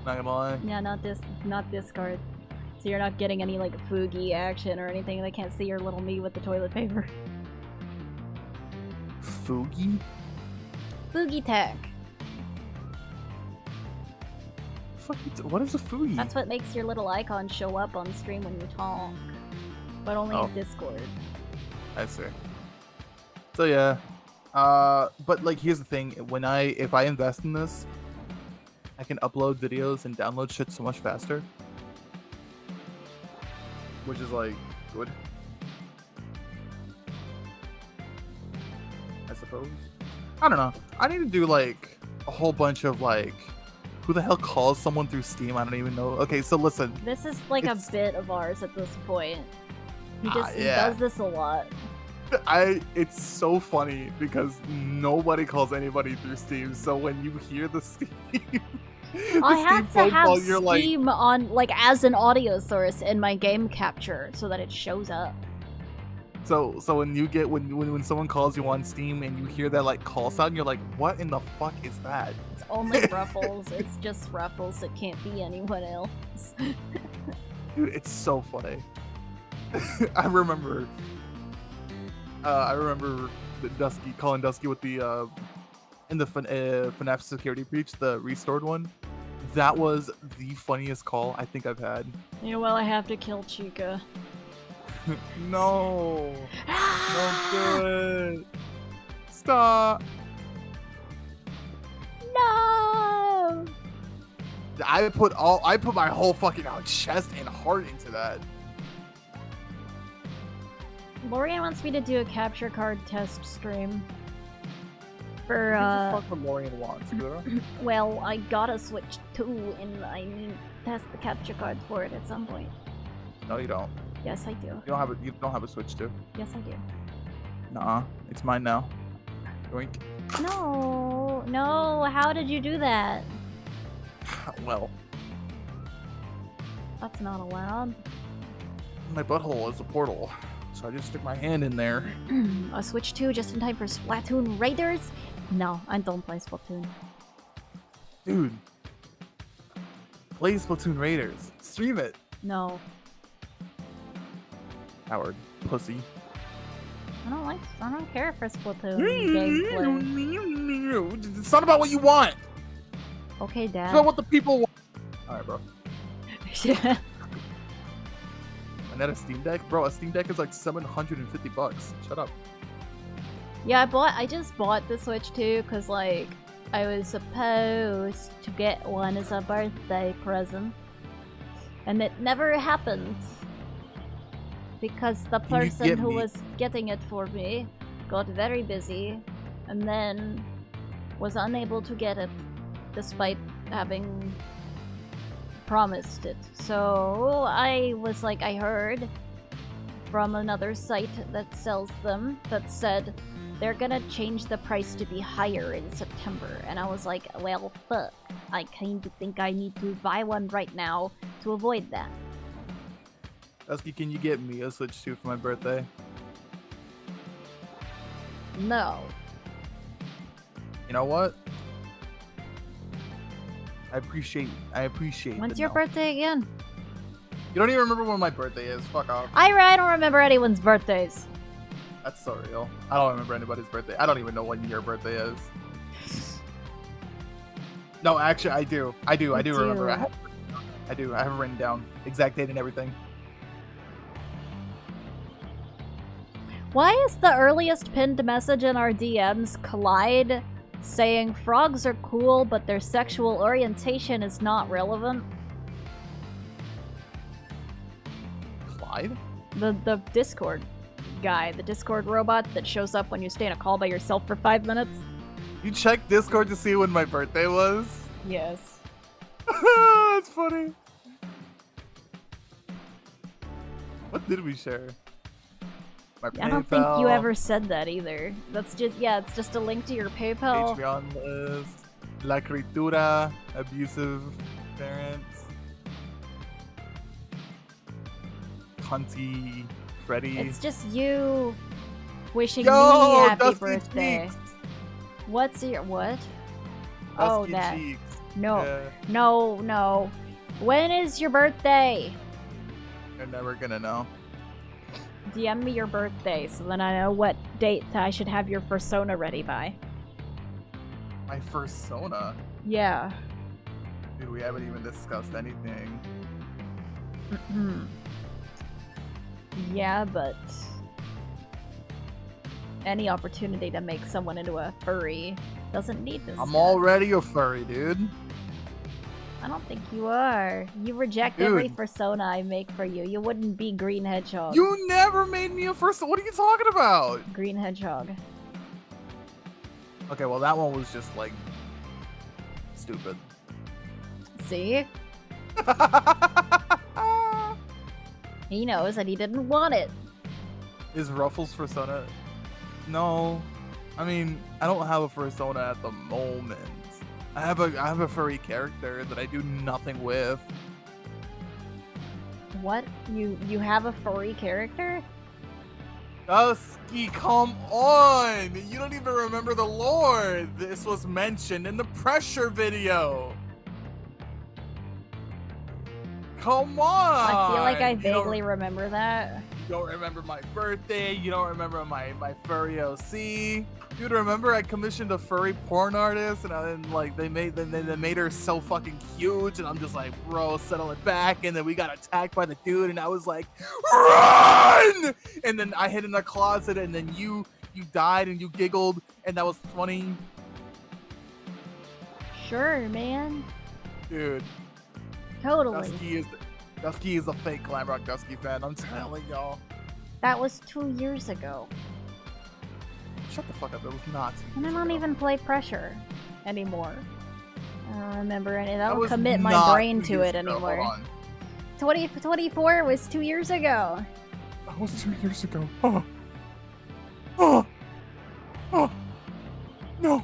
Not gonna lie. Yeah, not Discord. So you're not getting any like Fugi action or anything. They can't see your little me with the toilet paper. Fugi? Fugi tech. What is a Fugi? That's what makes your little icon show up on stream when you talk. But only in Discord. I see. So yeah. But like here's the thing, if I invest in this, I can upload videos and download shit so much faster. Which is like good, I suppose. I don't know. I need to do like a whole bunch of like, who the hell calls someone through Steam? I don't even know. Okay, so listen. This is like a bit of ours at this point. He does this a lot. It's so funny because nobody calls anybody through Steam. So when you hear the Steam. I have to have Steam on, like, as an audio source in my game capture so that it shows up. So when you get when someone calls you on Steam and you hear that like call sound, you're like, what in the fuck is that? It's only Ruffles. It's just Ruffles. It can't be anyone else. Dude, it's so funny. I remember Dusky calling Dusky with the in the FNAF security breach, the restored one. That was the funniest call I think I've had. You know, well, I have to kill Chica. No. Don't do it. Stop. No. I put my whole fucking chest and heart into that. Lorian wants me to do a capture card test stream. For, What the fuck would Lorian want, Scooter? well, I got a Switch 2, and I need to test the capture card for it at some point. No, you don't. Yes, I do. You don't have a Switch 2. Yes, I do. Nuh-uh. It's mine now. Yoink. No, how did you do that? Well, That's not allowed. my butthole is a portal, so I just stick my hand in there. A Switch 2 just in time for Splatoon Raiders? No, I don't play Splatoon. Dude. Play Splatoon Raiders. Stream it. No. Howard. Pussy. I don't care for Splatoon gameplay. It's not about what you want. Okay, It's Dad. about what the people want. Alright, bro. And that a Steam Deck? Bro, a Steam Deck is like $750. Shut up. Yeah, I just bought the Switch 2 because, like, I was supposed to get one as a birthday present. And it never happened. Because the Can you person get who me- was getting it for me got very busy and then was unable to get it despite having promised it. So I was like, I heard from another site that sells them that said they're gonna change the price to be higher in September. And I was like, well, fuck. I kinda think I need to buy one right now to avoid that. Dusky, can you get me a Switch 2 for my birthday? No. You know what? I appreciate When's the your no. birthday again? You don't even remember when my birthday is. Fuck off. I don't remember anyone's birthdays. That's so real. I don't remember anybody's birthday. I don't even know when your birthday is. No, actually, I do. I do remember. I do. I have it written down. Exact date and everything. Why is the earliest pinned message in our DMs Collide saying frogs are cool but their sexual orientation is not relevant? Clyde? The Discord guy, the Discord robot that shows up when you stay in a call by yourself for 5 minutes? You checked Discord to see when my birthday was? Yes. That's funny. What did we share? My I don't think you PayPal, ever said that either. That's just, yeah, it's just a link to your PayPal. Patreon list, La Critura, abusive parents, Cunty, Freddy. It's just you wishing me Yo, happy Dusky birthday. Cheeks. What's your, what? Oh, Dusky that. Cheeks. No. Yeah, No. When is your birthday? you're never gonna know. DM me your birthday so then I know what date I should have your persona ready by. My persona? Yeah. Dude, we haven't even discussed anything. Yeah, but any opportunity to make someone into a furry doesn't need this. I'm stuff. already a furry, dude. I don't think you are. You reject every Dude. persona I make for you. You wouldn't be Green Hedgehog. You never made me a first. What are you talking about? Green Hedgehog. Okay, well that one was just like stupid. See? He knows that he didn't want it. Is Ruffles persona? No, I mean I don't have a persona at the moment. I have a furry character that I do nothing with. What? You have a furry character? Dusky, come on! You don't even remember the lore. This was mentioned in the pressure video. Come on! I feel like I You don't- vaguely remember that. You don't remember my birthday. You don't remember my furry OC. Dude, remember I commissioned a furry porn artist, and like they made her so fucking huge, and I'm just like, bro, settle it back. And then we got attacked by the dude, and I was like, run! And then I hid in the closet, and then you died, and you giggled, and that was funny. Sure, man. Dude, Totally. Dusky is a fake Glam Rock Dusky fan. I'm telling y'all. That was 2 years ago. Shut the fuck up. It was not. 2 And I years don't ago. even play Pressure anymore. I don't remember any. I That don't was commit my not brain 2 to years it ago. Hold anymore. on. 2024 was 2 years ago. That was 2 years ago. Oh. Oh. Oh. No.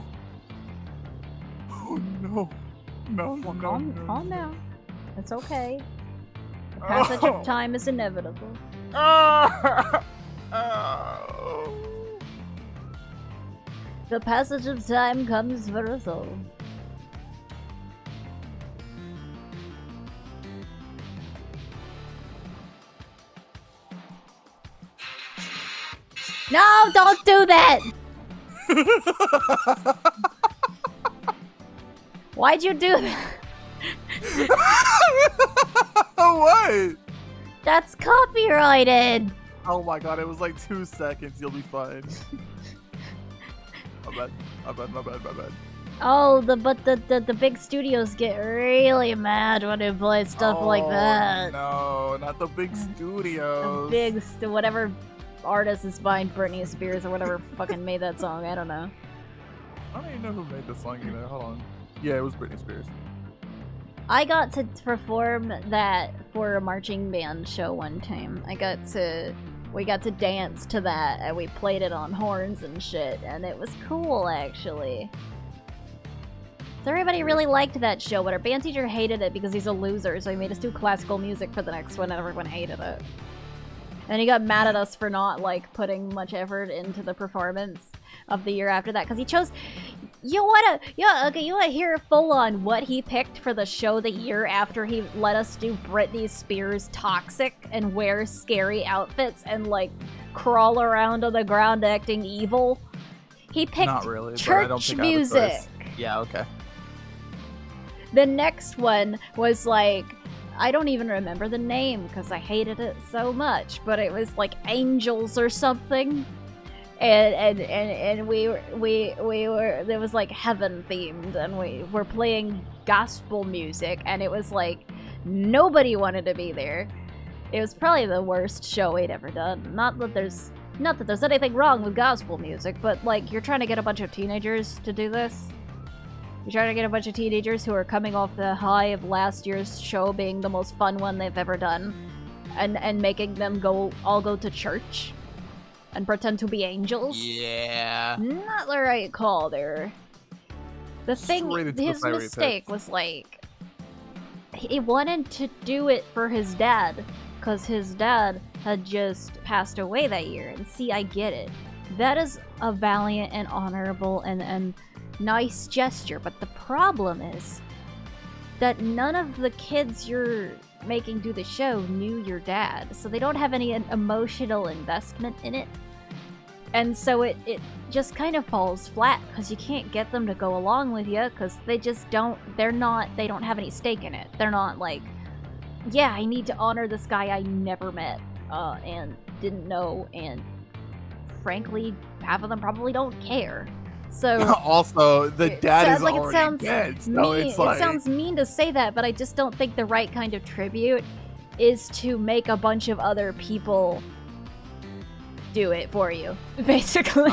Oh no. No. Well, no, calm, no, calm no. down. It's okay. The passage of time is inevitable. Oh. The passage of time comes for us all. No, don't do that! Why'd you do that? What? That's copyrighted! Oh my god, it was like 2 seconds. You'll be fine. My bad. My bad. My bad. My bad. Oh, but the big studios get really mad when they play stuff like that. No, not the big The studios. big whatever artist is behind Britney Spears or whatever fucking made that song. I don't know. I don't even know who made the song either. Hold on. Yeah, it was Britney Spears. I got to perform that for a marching band show one time. We got to dance to that, and we played it on horns and shit, and it was cool, actually. So everybody really liked that show, but our band teacher hated it because he's a loser, so he made us do classical music for the next one, and everyone hated it. And he got mad at us for not, like, putting much effort into the performance of the year after that, because he chose... You wanna hear full on what he picked for the show the year after he let us do Britney Spears Toxic and wear scary outfits and like crawl around on the ground acting evil? He picked Not really, but I church don't think I have a music. choice. Yeah, okay. The next one was like, I don't even remember the name because I hated it so much, but it was like Angels or something. And we were there was like heaven themed, and we were playing gospel music, and it was like nobody wanted to be there. It was probably the worst show we'd ever done. Not that there's anything wrong with gospel music, but like you're trying to get a bunch of teenagers to do this. You're trying to get a bunch of teenagers who are coming off the high of last year's show being the most fun one they've ever done, and making them all go to church and pretend to be angels. Yeah. Not the right call there. The thing, Straight into the his fiery mistake pit. was like, he wanted to do it for his dad, because his dad had just passed away that year. And see, I get it. That is a valiant and honorable and nice gesture, but the problem is that none of the kids you're making do the show knew your dad, so they don't have any emotional investment in it. And so it just kind of falls flat because you can't get them to go along with you because they don't have any stake in it. They're not like, yeah, I need to honor this guy I never met and didn't know, and frankly, half of them probably don't care. So Also, the dad sounds is like it already sounds dead, so mean. it's like... It sounds mean to say that, but I just don't think the right kind of tribute is to make a bunch of other people do it for you, basically.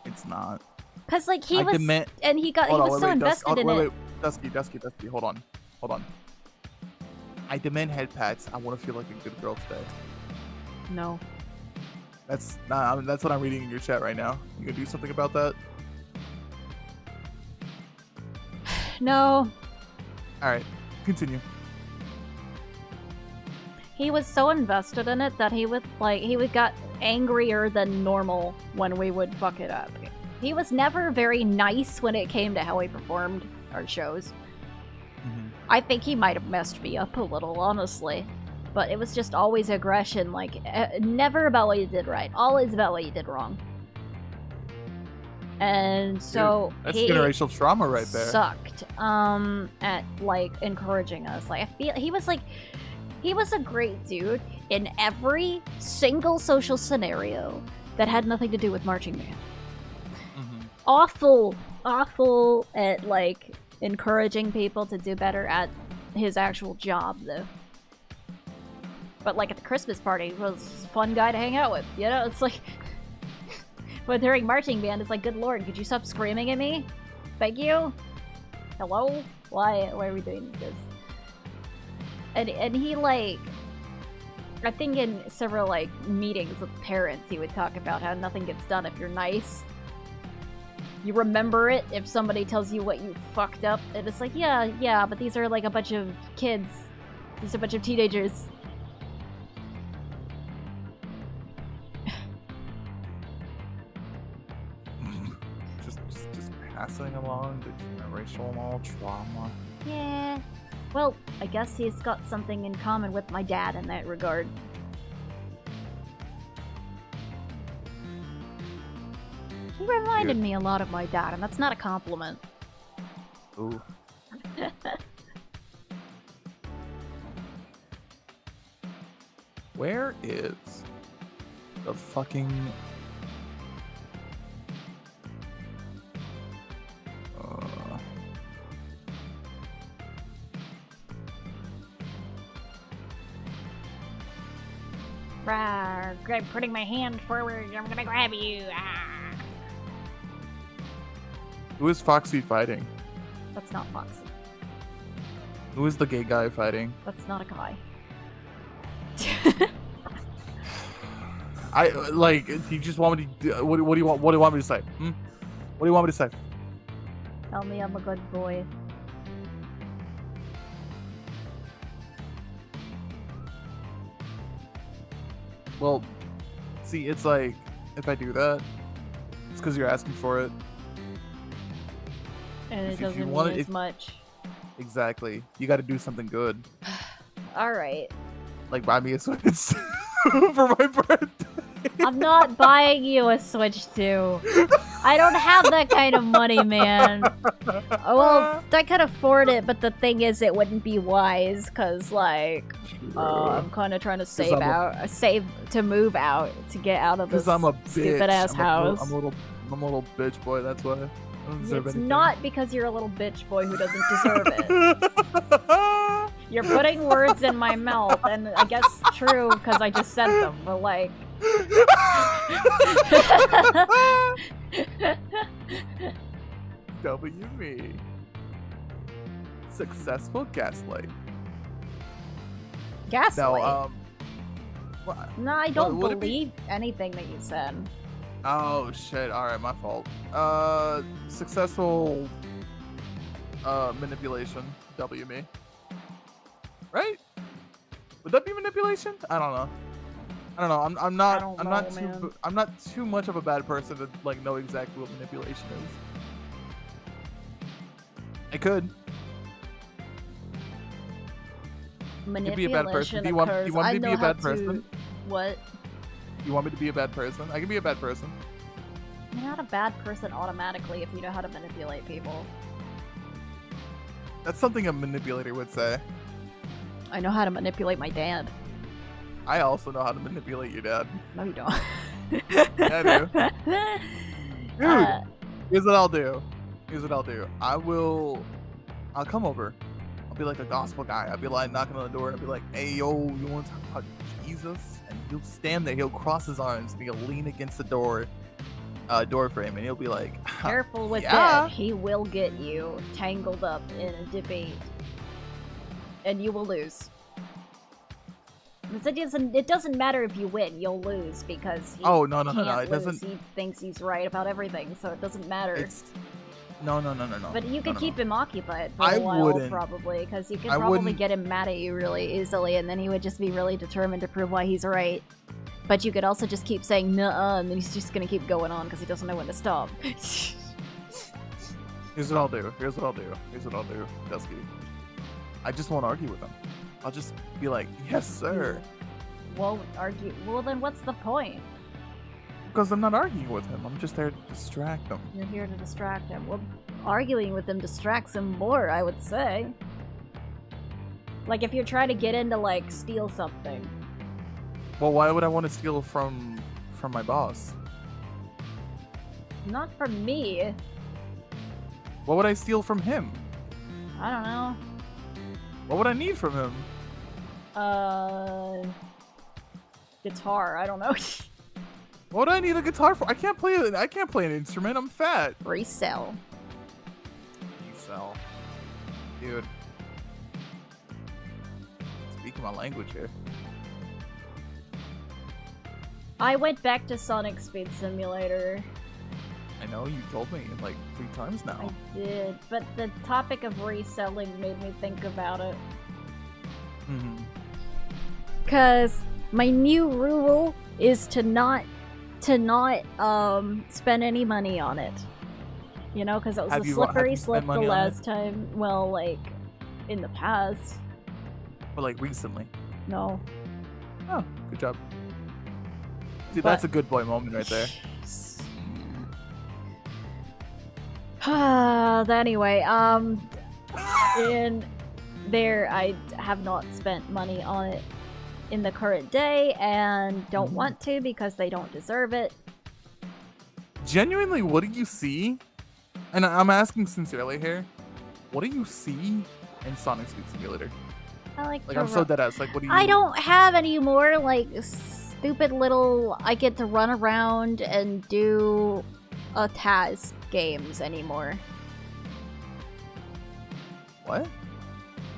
It's not. Because like he I was, demand- and he Hold on, was so invested in it. Wait, Dusky, hold on. I demand head pats. I want to feel like a good girl today. No. That's what I'm reading in your chat right now. You gonna do something about that? No. Alright, continue. He was so invested in it that he would got angrier than normal when we would fuck it up. He was never very nice when it came to how he performed our shows. Mm-hmm. I think he might have messed me up a little, honestly. But it was just always aggression, like, never about what you did right, always about what you did wrong. And so Dude, that's he generational trauma right there. sucked at, like, encouraging us. Like, I feel he was a great dude in every single social scenario that had nothing to do with marching band. Mm-hmm. Awful at, like, encouraging people to do better at his actual job, though. But like at the Christmas party, he was a fun guy to hang out with, you know? It's like... But during marching band, it's like, good lord, could you stop screaming at me? Thank you? Hello? Why are we doing this? And he, like... I think in several, like, meetings with parents, he would talk about how nothing gets done if you're nice. You remember it if somebody tells you what you fucked up, and it's like, yeah, but these are, like, a bunch of kids. These are a bunch of teenagers. Just passing along the generational trauma. Yeah. Well, I guess he's got something in common with my dad in that regard. He reminded me a lot of my dad, and that's not a compliment. Ooh. Where is the fucking... Putting my hand forward, I'm gonna grab you. Ah. Who is Foxy fighting? That's not Foxy. Who is the gay guy fighting? That's not a guy. I like. You just want me to? What do you want? What do you want me to say? Hmm? What do you want me to say? Tell me I'm a good boy. Well, see, it's like if I do that, it's because you're asking for it. And it If you doesn't want mean it- as much. Exactly. You got to do something good, Alright. like buy me a Switch for my birthday. I'm not buying you a Switch 2. I don't have that kind of money, man. Well, I could afford it, but the thing is, it wouldn't be wise, because, like, I'm kind of trying to save save to move out, to get out of this Because I'm a bitch. stupid-ass house. I'm a little bitch boy. That's why. I don't deserve It's anything. not because you're a little bitch boy who doesn't deserve it. You're putting words in my mouth, and I guess true, because I just said them, but, like... W me. Successful gaslight. Gaslight? Now, what? No, I don't would it be? believe anything that you said. Oh shit! All right, my fault. Successful manipulation. W me. Right? Would that be manipulation? I don't know. I'm not. I don't I'm not know, too. man. I'm not too much of a bad person to like know exactly what manipulation is. I could. You'd be a bad person. Manipulation Do you want occurs. me I to be know a bad how person? to... What? You want me to be a bad person? I can be a bad person. You're not a bad person automatically if you know how to manipulate people. That's something a manipulator would say. I know how to manipulate my dad. I also know how to manipulate your dad. No, you don't. Yeah, I do. Dude, here's what I'll do. I'll come over. I'll be like a gospel guy. I'll be like knocking on the door and I'll be like, hey, yo, you want to talk about Jesus? And he'll stand there. He'll cross his arms and he'll lean against the door frame and he'll be like, Careful with yeah. that. He will get you tangled up in a debate. And you will lose. It doesn't matter if you win, you'll lose because he Oh, no, can't it lose. doesn't. He thinks he's right about everything, so it doesn't matter. It's no. But you could No. keep him occupied for I a while, wouldn't. probably, because you could I probably wouldn't. get him mad at you really easily, and then he would just be really determined to prove why he's right. But you could also just keep saying nuh-uh, and then he's just gonna keep going on because he doesn't know when to stop. Here's what I'll do, Dusky. I just won't argue with him. I'll just be like, yes, sir. Won't argue. Well, then what's the point? Because I'm not arguing with him. I'm just there to distract him. You're here to distract him. Well, arguing with him distracts him more, I would say. Like, if you're trying to get in to, like, steal something. Well, why would I want to steal from my boss? Not from me. What would I steal from him? I don't know. What would I need from him? Guitar. I don't know. What do I need a guitar for? I can't play an instrument. I'm fat. Resell. Resell. Dude. Speaking my language here. I went back to Sonic Speed Simulator. I know you told me like 3 times now. I did, but the topic of reselling made me think about it. Cause my new rule is to not spend any money on it. You know, because it was Have a you slippery spent slope the money on last it? time. Well, like in the past. But like recently. No. Oh, good job. See, But- that's a good boy moment right there. Anyway, in there I have not spent money on it in the current day and don't want to because they don't deserve it. Genuinely, what do you see? And I'm asking sincerely here. What do you see in Sonic Speed Simulator? I like Like, to I'm so deadass. Like, what do you... I don't have any more like stupid little I get to run around and do a task games anymore. What?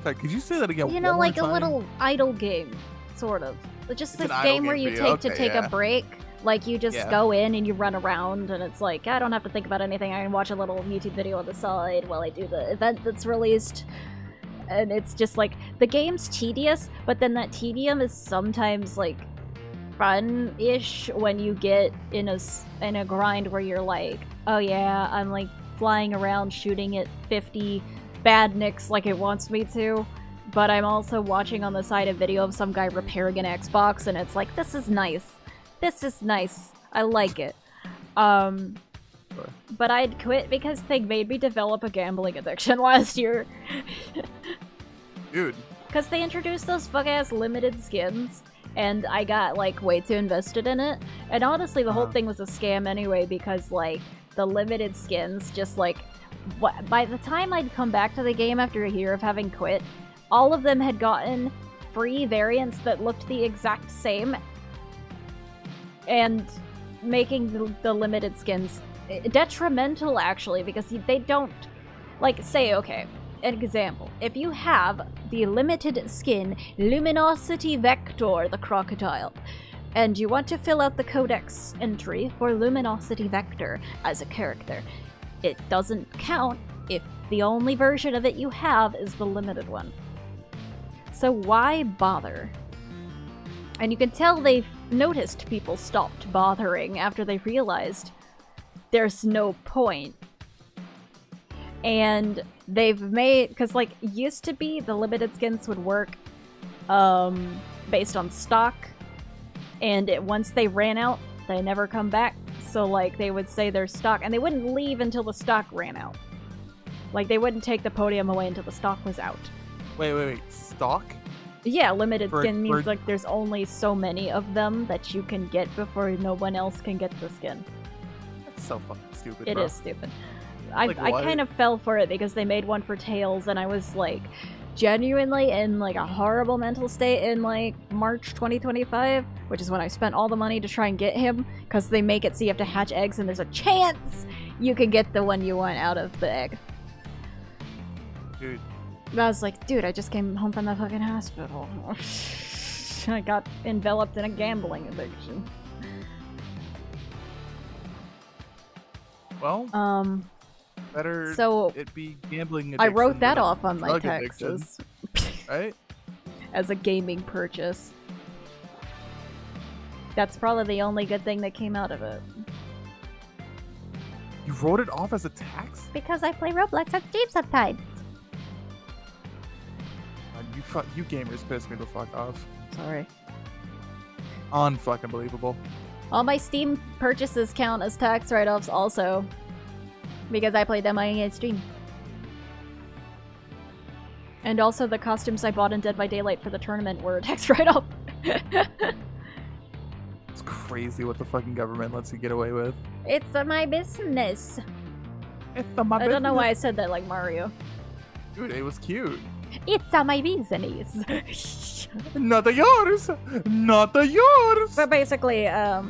Sorry, could you say that again? You one know, more like a time? little idle game, sort of. But just It's this an idle game where game you for you. take to Okay, take yeah. a break. Like, you just Yeah. go in and you run around, and it's like, I don't have to think about anything. I can watch a little YouTube video on the side while I do the event that's released. And it's just like, the game's tedious, but then that tedium is sometimes, like, fun-ish when you get in a grind where you're like, oh yeah, I'm, like, flying around shooting at 50 badniks like it wants me to. But I'm also watching on the side a video of some guy repairing an Xbox, and it's like, this is nice. This is nice. I like it. But I'd quit because they made me develop a gambling addiction last year. Dude. Because they introduced those fuck-ass limited skins, and I got, like, way too invested in it. And honestly, the whole thing was a scam anyway, because, like, the limited skins just, like... by the time I'd come back to the game after a year of having quit, all of them had gotten free variants that looked the exact same, and making the limited skins detrimental, actually, because they don't... Like, say, okay, an example. If you have the limited skin Luminosity Vector, the crocodile, and you want to fill out the codex entry for Luminosity Vector as a character, it doesn't count if the only version of it you have is the limited one. So why bother? And you can tell they've noticed people stopped bothering after they realized there's no point. And they've made... Because, like, used to be the limited skins would work based on stock. And once they ran out, they never come back. So, like, they would say their stock... And they wouldn't leave until the stock ran out. Like, they wouldn't take the podium away until the stock was out. Wait. Stock? Yeah, limited For- skin means, for- like, there's only so many of them that you can get before no one else can get the skin. That's so fucking stupid, It bro. is stupid. I Like, why? kind of fell for it because they made one for Tails, and I was, like, genuinely in, like, a horrible mental state in, like, March 2025, which is when I spent all the money to try and get him, because they make it so you have to hatch eggs, and there's a chance you can get the one you want out of the egg. Dude. I was like, dude, I just came home from the fucking hospital. I got enveloped in a gambling addiction. Well, better so it be gambling addiction I wrote that than a off on my drug addiction, taxes right? as a gaming purchase. That's probably the only good thing that came out of it. You wrote it off as a tax? Because I play Roblox on Steam sometimes. You gamers piss me the fuck off. Sorry. Unfucking believable. All my Steam purchases count as tax write-offs also. Because I played them on stream. And also the costumes I bought in Dead by Daylight for the tournament were a tax write-off. It's crazy what the fucking government lets you get away with. It's my business. It's the my I don't know business. why I said that like Mario. Dude, it was cute. It's my business. Not yours. Not yours. But basically, yeah,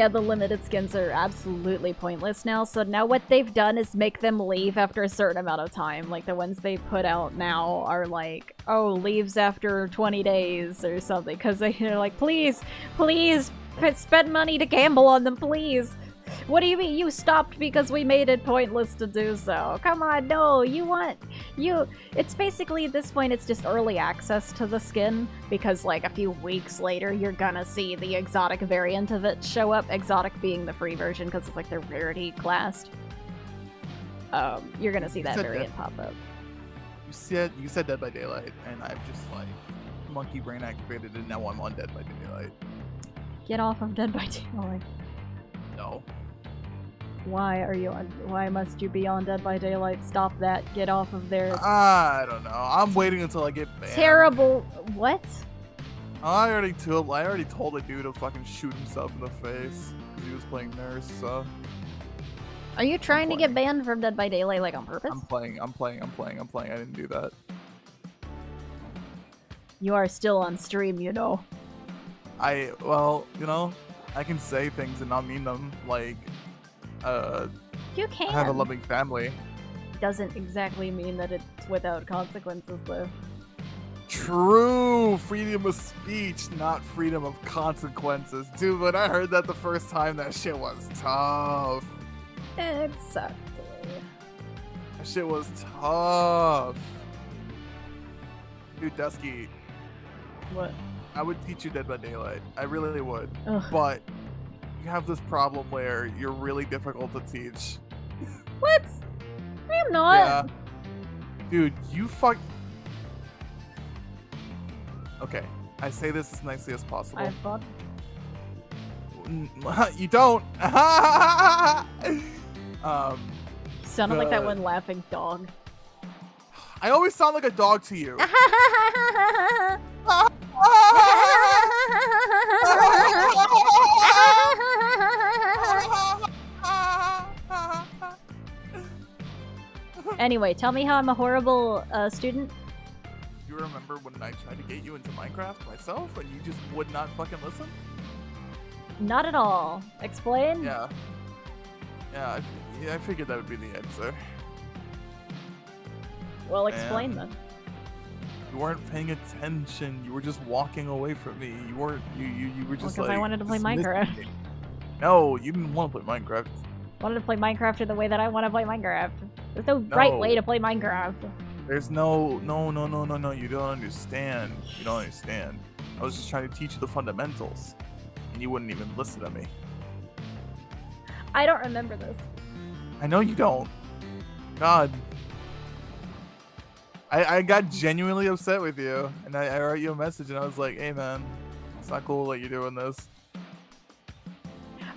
the limited skins are absolutely pointless now. So now what they've done is make them leave after a certain amount of time. Like the ones they put out now are like, oh, leaves after 20 days or something. Because they're like, please, please spend money to gamble on them, please. What do you mean you stopped because we made it pointless to do so? Come on, no, it's basically at this point it's just early access to the skin because like a few weeks later you're gonna see the exotic variant of it show up, exotic being the free version because it's like they're rarity classed. You're gonna see that variant pop up. You said Dead by Daylight and I'm just like monkey brain activated and now I'm on Dead by Daylight. Get off of Dead by Daylight. No. Why must you be on Dead by Daylight? Stop that. Get off of there. I don't know. I'm waiting until I get banned. Terrible. What? I already told a dude to fucking shoot himself in the face because he was playing nurse, so. Are you trying to get banned from Dead by Daylight like on purpose? I'm playing. I didn't do that. You are still on stream, you know. Well, you know, I can say things and not mean them, like, you can. I have a loving family. Doesn't exactly mean that it's without consequences, though. True! Freedom of speech, not freedom of consequences. Dude, when I heard that the first time, that shit was tough. Exactly. That shit was tough. Dude, Dusky. What? I would teach you Dead by Daylight. I really would. Ugh. But you have this problem where you're really difficult to teach. What? I am not. Yeah. Dude, you fuck. Okay, I say this as nicely as possible. I fuck. You don't. Sounded like that one laughing dog. I always sound like a dog to you. Anyway, tell me how I'm a horrible student. You remember when I tried to get you into Minecraft myself and you just would not fucking listen? Not at all. Explain? Yeah. Yeah, I figured that would be the answer. Well, explain then. You weren't paying attention. You were just walking away from me. You weren't. You were just like. I wanted to play Minecraft. Me. No, you didn't want to play Minecraft. I wanted to play Minecraft in the way that I want to play Minecraft. There's no right way to play Minecraft. There's no. You don't understand. You don't understand. I was just trying to teach you the fundamentals, and you wouldn't even listen to me. I don't remember this. I know you don't. God. I got genuinely upset with you, and I wrote you a message, and I was like, hey man, it's not cool that you're doing this.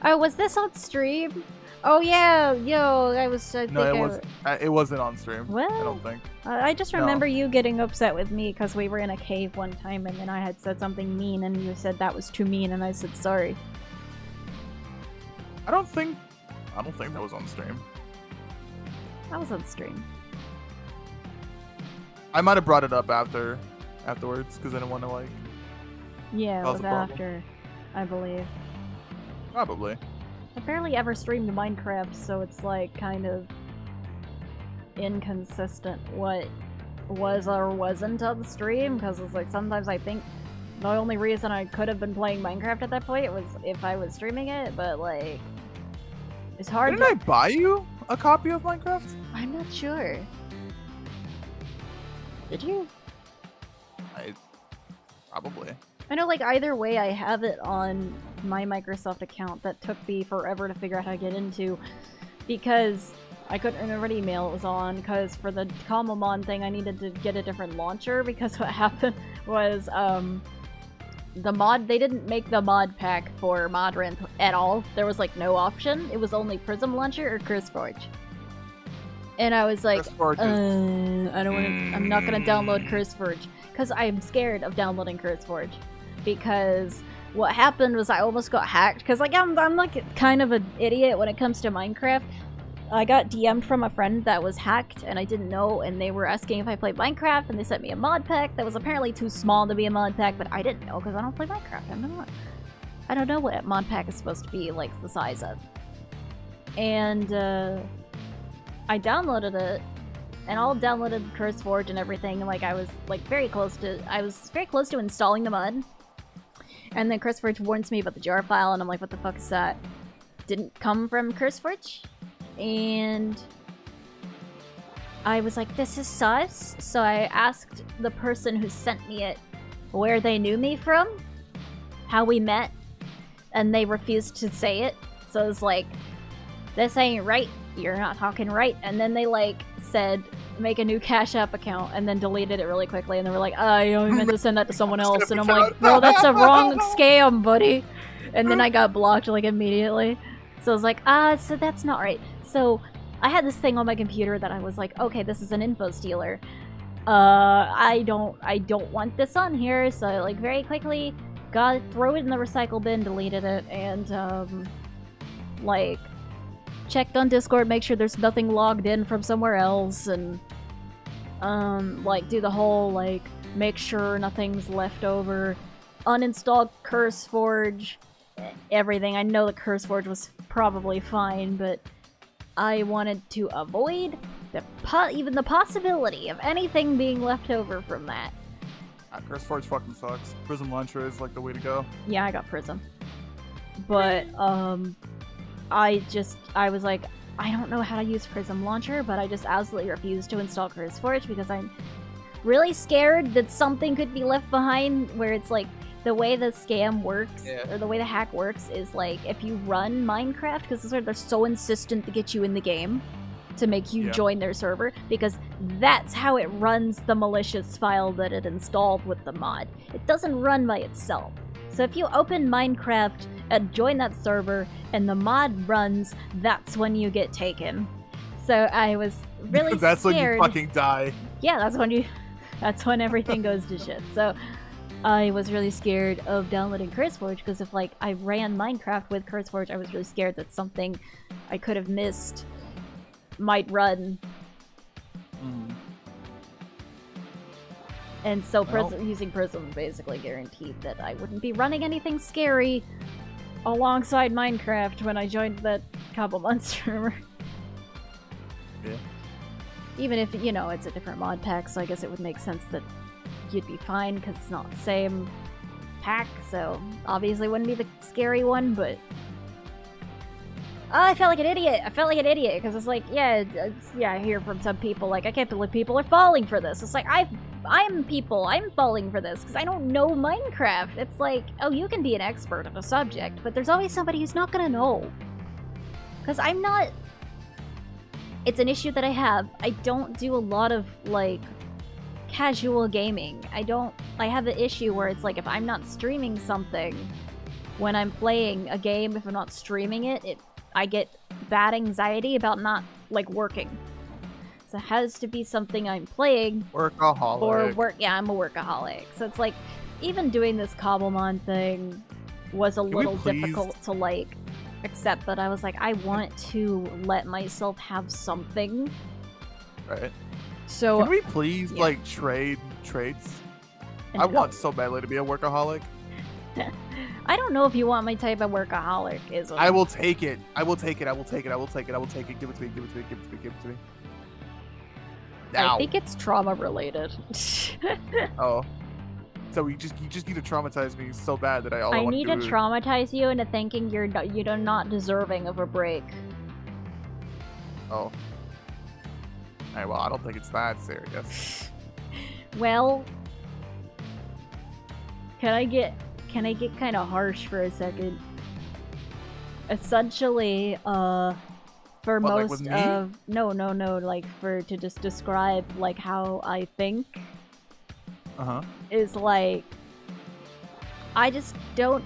Oh, was this on stream? Oh yeah, yo, it wasn't on stream. Well, I don't think. I just remember you getting upset with me because we were in a cave one time, and then I had said something mean, and you said that was too mean, and I said sorry. I don't think that was on stream. That was on stream. I might have brought it up afterwards because I didn't want to like. Yeah, it was after, I believe. Probably. I barely ever streamed Minecraft, so it's like kind of inconsistent what was or wasn't on the stream, because it's like sometimes I think the only reason I could have been playing Minecraft at that point was if I was streaming it, but like it's hard. Didn't I buy you a copy of Minecraft? I'm not sure. Did you? Probably. I know, like, either way, I have it on my Microsoft account that took me forever to figure out how to get into, because I couldn't remember what email it was on, because for the Kamomon thing, I needed to get a different launcher, because what happened was, they didn't make the mod pack for Modrinth at all. There was, like, no option. It was only Prism Launcher or CurseForge. And I was like, I'm not gonna download CurseForge, because I'm scared of downloading CurseForge. Because what happened was I almost got hacked, because like I'm like kind of an idiot when it comes to Minecraft. I got DM'd from a friend that was hacked and I didn't know, and they were asking if I played Minecraft, and they sent me a mod pack that was apparently too small to be a mod pack, but I didn't know because I don't play Minecraft. I don't know what a mod pack is supposed to be, like, the size of. And, I downloaded it, and all downloaded CurseForge and everything, and, like, I was very close to installing the mod. And then CurseForge warns me about the jar file, and I'm like, what the fuck is that? Didn't come from CurseForge? And I was like, this is sus. So I asked the person who sent me it where they knew me from, how we met, and they refused to say it. So I was like, this ain't right. You're not talking right. And then they, like, said, make a new Cash App account, and then deleted it really quickly. And they were like, I only meant to send that to someone else. And I'm like, bro, that's a wrong scam, buddy. And then I got blocked, like, immediately. So I was like, so that's not right. So I had this thing on my computer that I was like, okay, this is an info stealer. I don't want this on here. So I, like, very quickly throw it in the recycle bin, deleted it, and, like, checked on Discord, make sure there's nothing logged in from somewhere else, and, like, do the whole, like, make sure nothing's left over, uninstall CurseForge, everything. I know the CurseForge was probably fine, but I wanted to avoid even the possibility of anything being left over from that. CurseForge fucking sucks. Prism Launcher is, like, the way to go. Yeah, I got Prism. But, I was like, I don't know how to use Prism Launcher, but I just absolutely refused to install CurseForge because I'm really scared that something could be left behind where it's like, the way the scam works, or the way the hack works is like, if you run Minecraft, because they're so insistent to get you in the game, to make you join their server, because that's how it runs the malicious file that it installed with the mod. It doesn't run by itself. So if you open Minecraft and join that server, and the mod runs, that's when you get taken. So I was really that's scared. When you fucking die. Yeah, that's when everything goes to shit. So I was really scared of downloading CurseForge, because if, like, I ran Minecraft with CurseForge, I was really scared that something I could have missed might run. And so using Prism basically guaranteed that I wouldn't be running anything scary alongside Minecraft when I joined that couple months server. Yeah. Even if, you know, it's a different mod pack, so I guess it would make sense that you'd be fine because it's not the same pack, so obviously wouldn't be the scary one, but I felt like an idiot. Because it's like, I hear from some people, like, I can't believe people are falling for this. It's like, I'm falling for this because I don't know Minecraft. It's like, oh, you can be an expert of a subject, but there's always somebody who's not gonna know. Because I'm not... It's an issue that I have. I don't do a lot of, like, casual gaming. I have an issue where it's like, if I'm not streaming something when I'm playing a game, if I'm not streaming it, I get bad anxiety about not, like, working. So it has to be something I'm playing. Workaholic. Or work. Yeah, I'm a workaholic. So it's like, even doing this Cobblemon thing was a little difficult to, like, accept, but I was like, I want to let myself have something. Right. So can we please, like, trade traits? I want so badly to be a workaholic. I don't know if you want my type of workaholic. I will take it. I will take it. Give it to me. Now. I think it's trauma related. Oh. So you just need to traumatize me so bad that I need to traumatize you into thinking you're not deserving of a break. Oh. Alright, well, I don't think it's that serious. Well, can I get kind of harsh for a second? Essentially, for what, most of like to just describe like how I think. Is like, I just don't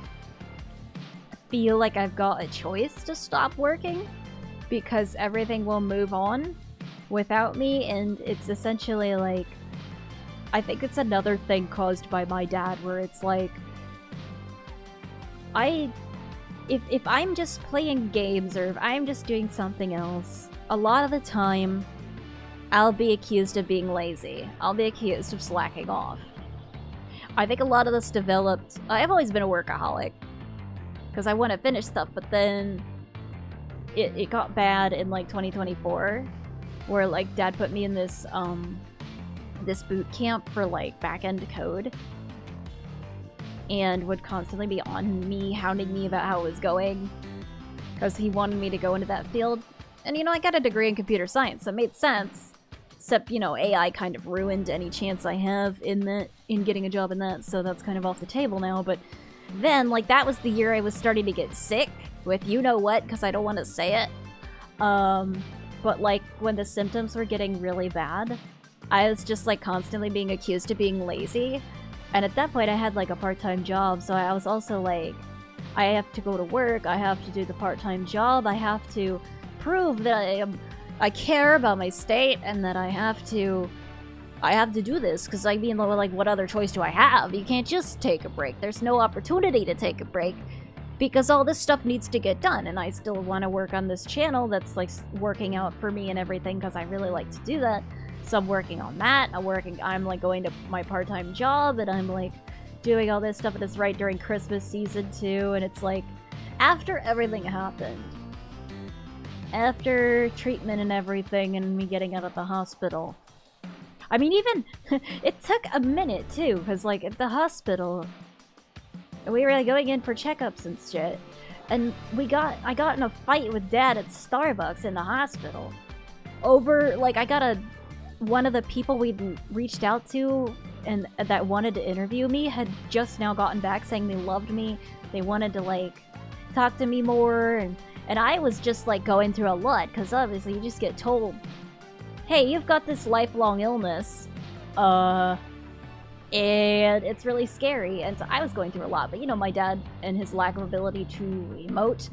feel like I've got a choice to stop working because everything will move on without me, and it's essentially like, I think it's another thing caused by my dad where it's like, if I'm just playing games or if I'm just doing something else, a lot of the time, I'll be accused of being lazy. I'll be accused of slacking off. I think a lot of this developed... I've always been a workaholic. Because I want to finish stuff, but then... It got bad in, like, 2024. Where, like, Dad put me in this, this boot camp for, like, back-end code. And would constantly be on me, hounding me about how it was going. Because he wanted me to go into that field. And, you know, I got a degree in computer science, so it made sense. Except, you know, AI kind of ruined any chance I have in getting a job in that, so that's kind of off the table now. But then, like, that was the year I was starting to get sick with you-know-what, because I don't want to say it. But, like, when the symptoms were getting really bad, I was just, like, constantly being accused of being lazy. And at that point, I had, like, a part-time job, so I was also, like, I have to go to work, I have to do the part-time job, I have to prove that I care about my state, and that I have to do this, because I mean, like, what other choice do I have? You can't just take a break. There's no opportunity to take a break, because all this stuff needs to get done, and I still want to work on this channel that's, like, working out for me and everything, because I really like to do that. So I'm working on that. I'm, like, going to my part-time job, and I'm, like, doing all this stuff, and it's right during Christmas season, too, and it's, like, after everything happened, after treatment and everything, and me getting out of the hospital. I mean, even, it took a minute, too, because, like, at the hospital, we were, like, going in for checkups and shit, and I got in a fight with Dad at Starbucks in the hospital. Over, like, one of the people we'd reached out to and that wanted to interview me had just now gotten back saying they loved me, they wanted to, like, talk to me more, and I was just, like, going through a lot, because obviously you just get told, hey, you've got this lifelong illness, and it's really scary, and so I was going through a lot, but, you know, my dad and his lack of ability to emote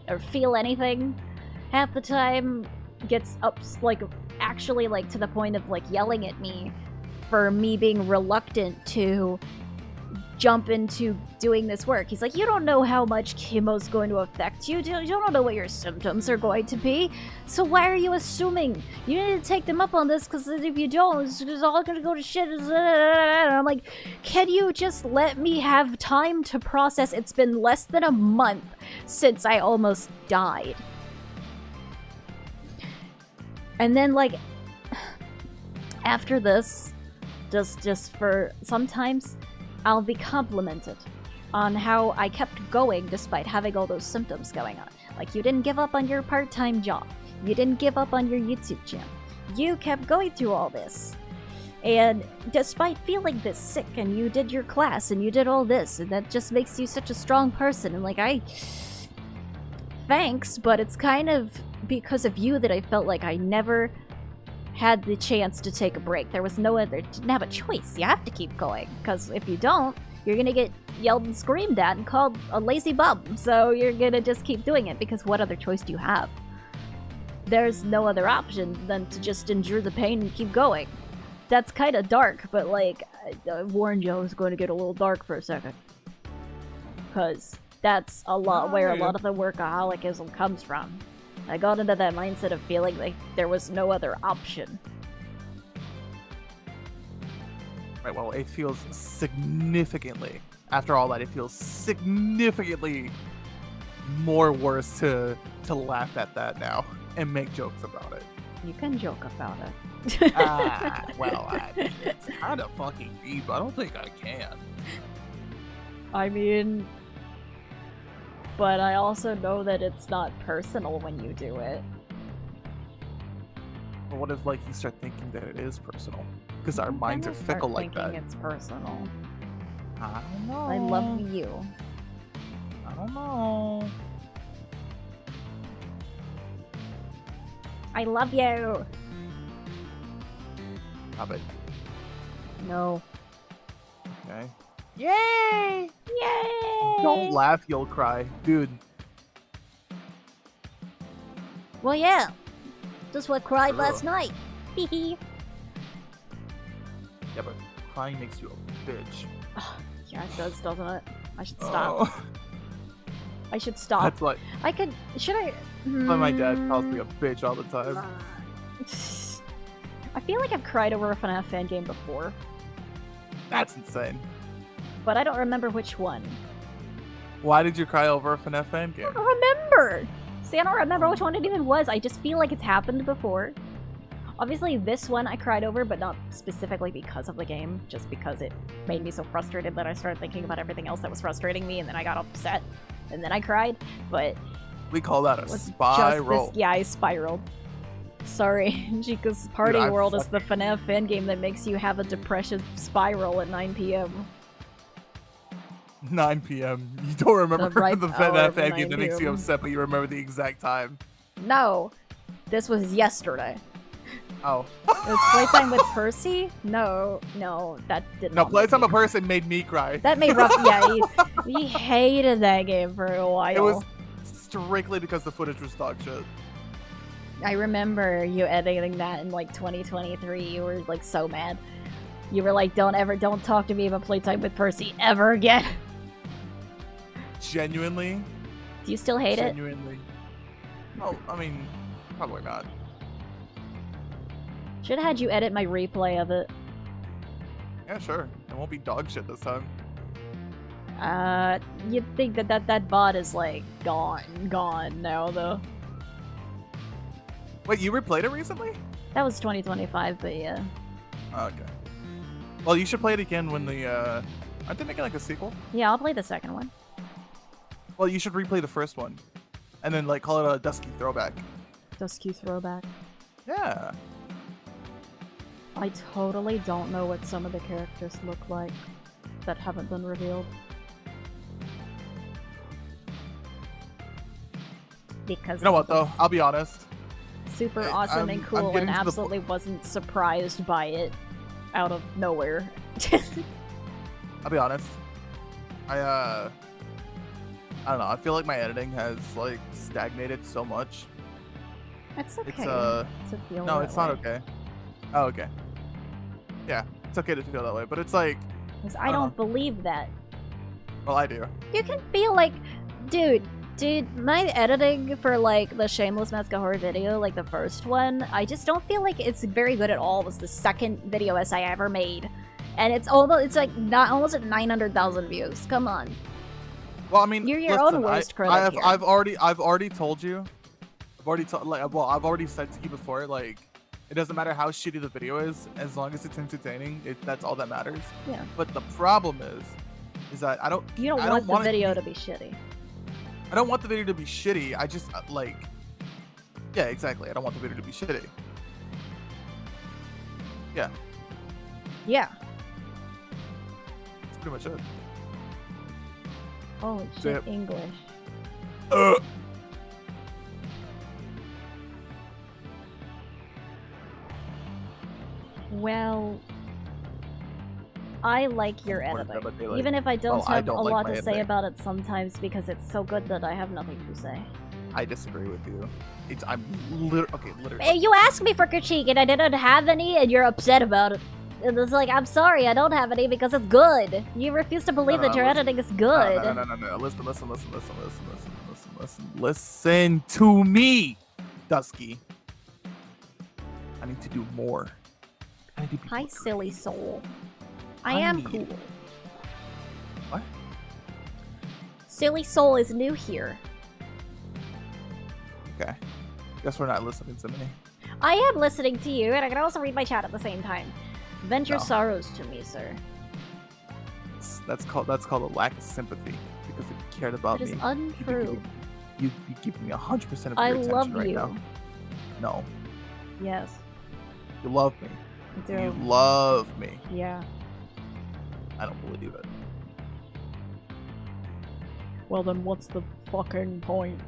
or feel anything half the time gets up, like, actually, like, to the point of, like, yelling at me for me being reluctant to jump into doing this work. He's like, you don't know how much chemo's going to affect you. You don't know what your symptoms are going to be. So why are you assuming? You need to take them up on this, because if you don't, it's all going to go to shit. And I'm like, can you just let me have time to process? It's been less than a month since I almost died. And then, like, after this, just for sometimes, I'll be complimented on how I kept going despite having all those symptoms going on. Like, you didn't give up on your part-time job. You didn't give up on your YouTube channel. You kept going through all this. And despite feeling this sick, and you did your class, and you did all this, and that just makes you such a strong person. And, like, thanks, but it's kind of because of you that I felt like I never had the chance to take a break. There was no other, didn't have a choice. You have to keep going, because if you don't, you're gonna get yelled and screamed at and called a lazy bum. So you're gonna just keep doing it, because what other choice do you have? There's no other option than to just endure the pain and keep going. That's kind of dark, but, like, I warned you I was going to get a little dark for a second. Because that's a lot where a lot of the workaholicism comes from. I got into that mindset of feeling like there was no other option. Right, well, it feels significantly, after all that, it feels significantly more worse to laugh at that now and make jokes about it. You can joke about it. It's kind of fucking deep. I don't think I can. I mean... But I also know that it's not personal when you do it. But what if, like, you start thinking that it is personal? Because our minds are fickle like that. It's personal. I don't know. I love you. I don't know. I love you. Stop it. No. Okay. Yay! Yay! Don't laugh, you'll cry. Dude. Well, yeah. Just what cried Ugh. last night. Hee. Yeah, but crying makes you a bitch. Yeah, it does, doesn't it? I should stop. Oh. I should stop. That's like I could. Should I? why my dad calls me a bitch all the time. I feel like I've cried over a FNAF fan game before, That's insane. but I don't remember which one. Why did you cry over a FNAF fan game? I don't remember. See, I don't remember which one it even was. I just feel like it's happened before. Obviously, this one I cried over, but not specifically because of the game, just because it made me so frustrated that I started thinking about everything else that was frustrating me, and then I got upset, and then I cried. But We call that a it was spiral. yeah, I spiraled. Sorry, Chica's Party I World is the FNAF fan game that makes you have a depression spiral at 9 p.m. 9 p.m. You don't remember The ripe the hour FNAF of fan 9 game that makes you p.m. upset, but you remember the exact time. No, this was yesterday. Oh. It was Playtime with Percy? No, that did No, not. Playtime a person made me cry. That made rough. Yeah, he hated that game for a while. It was strictly because the footage was dog shit. I remember you editing that in like 2023. You were like so mad. You were like, don't talk to me about Playtime with Percy ever again. Genuinely. Do you still hate it? Genuinely. Oh, I mean, probably not. Should have had you edit my replay of it. Yeah, sure. It won't be dog shit this time. You'd think that bot is like gone now though. Wait, you replayed it recently? That was 2025, but yeah. Okay. Well, you should play it again when the, aren't they making like a sequel? Yeah, I'll play the second one. Well, you should replay the first one. And then, like, call it a Dusky throwback. Dusky throwback. Yeah. I totally don't know what some of the characters look like that haven't been revealed. Because You know what, though? I'll be honest. super I- awesome and I'm cool getting and to the absolutely wasn't surprised by it out of nowhere. I'll be honest. I don't know. I feel like my editing has, like, stagnated so much. It's okay. It's, to feel no, that it's not way. okay. Oh, okay. Yeah, it's okay to feel that way, but it's like, 'Cause I don't believe that. well, I do. You can feel like, dude, my editing for like the Shameless Mask of Horror video, like the first one, I just don't feel like it's very good at all. It was the second video essay I ever made, and it's like almost at 900,000 views. Come on, Well, I mean, you're your own listen, worst critic here. I've already told you. I've already said to you before, like, it doesn't matter how shitty the video is, as long as it's entertaining. That's all that matters. Yeah. But the problem is that You don't I want the want it to video be- to be shitty. I don't want the video to be shitty. I just like, yeah, exactly. I don't want the video to be shitty. Yeah, Yeah. that's pretty much it. Holy So, shit, yeah. English. Well, I like your What is that editing, about daylight? even if I don't Well, I have don't a like lot my to say editing. about it sometimes because it's so good that I have nothing to say. I disagree with you. I'm literally. Hey, you asked me for critique and I didn't have any, and you're upset about it. And it's like, I'm sorry, I don't have any because it's good. You refuse to believe no, that your listen. editing is good. No. Listen to me, Dusky. I need to do more. I need to be Hi, more silly creative. soul. I am need- cool. What? Silly soul is new here. Okay. Guess we're not listening to me. I am listening to you, and I can also read my chat at the same time. Vent your No. sorrows to me, sir. That's called a lack of sympathy. Because if you cared about It is me, untrue. you'd be giving me 100% of I your attention love right you. now. No, Yes, you love me. I do. You love me. Yeah. I don't believe it. Well, then what's the fucking point?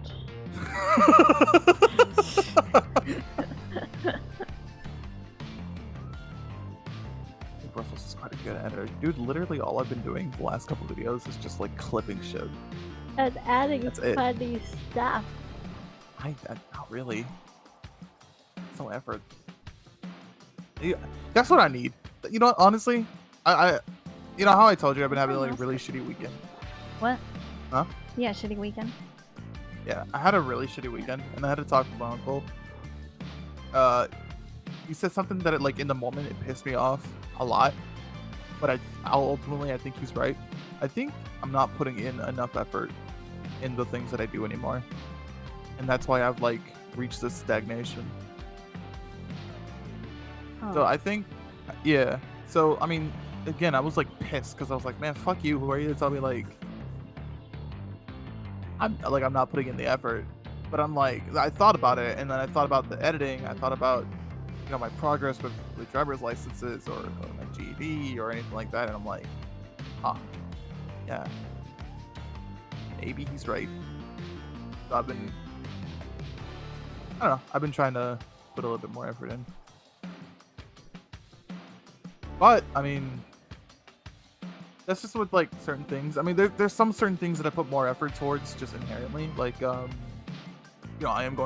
I think Russell's is quite a good editor. Dude, literally all I've been doing the last couple videos is just like clipping shit. And adding That's it. funny stuff. Not really. It's no effort. Yeah, that's what I need. You know what, honestly, I you know how I told you I've been having like a really shitty weekend? What? Huh? Yeah, shitty weekend. Yeah, I had a really shitty weekend, and I had to talk with my uncle. He said something that, like, in the moment, it pissed me off a lot. But I think he's right. I think I'm not putting in enough effort in the things that I do anymore, and that's why I've like reached this stagnation. So Oh. I think, yeah. So I mean, again, I was like pissed because I was like, man, fuck you. Who are you to tell me like I'm not putting in the effort? But I'm like, I thought about it, and then I thought about the editing. I thought about my progress with driver's licenses or my GED or anything like that, and I'm like, huh, yeah, maybe he's right. So I've been trying to put a little bit more effort in. But I mean, that's just with like certain things. I mean, there's some certain things that I put more effort towards just inherently. Like, I am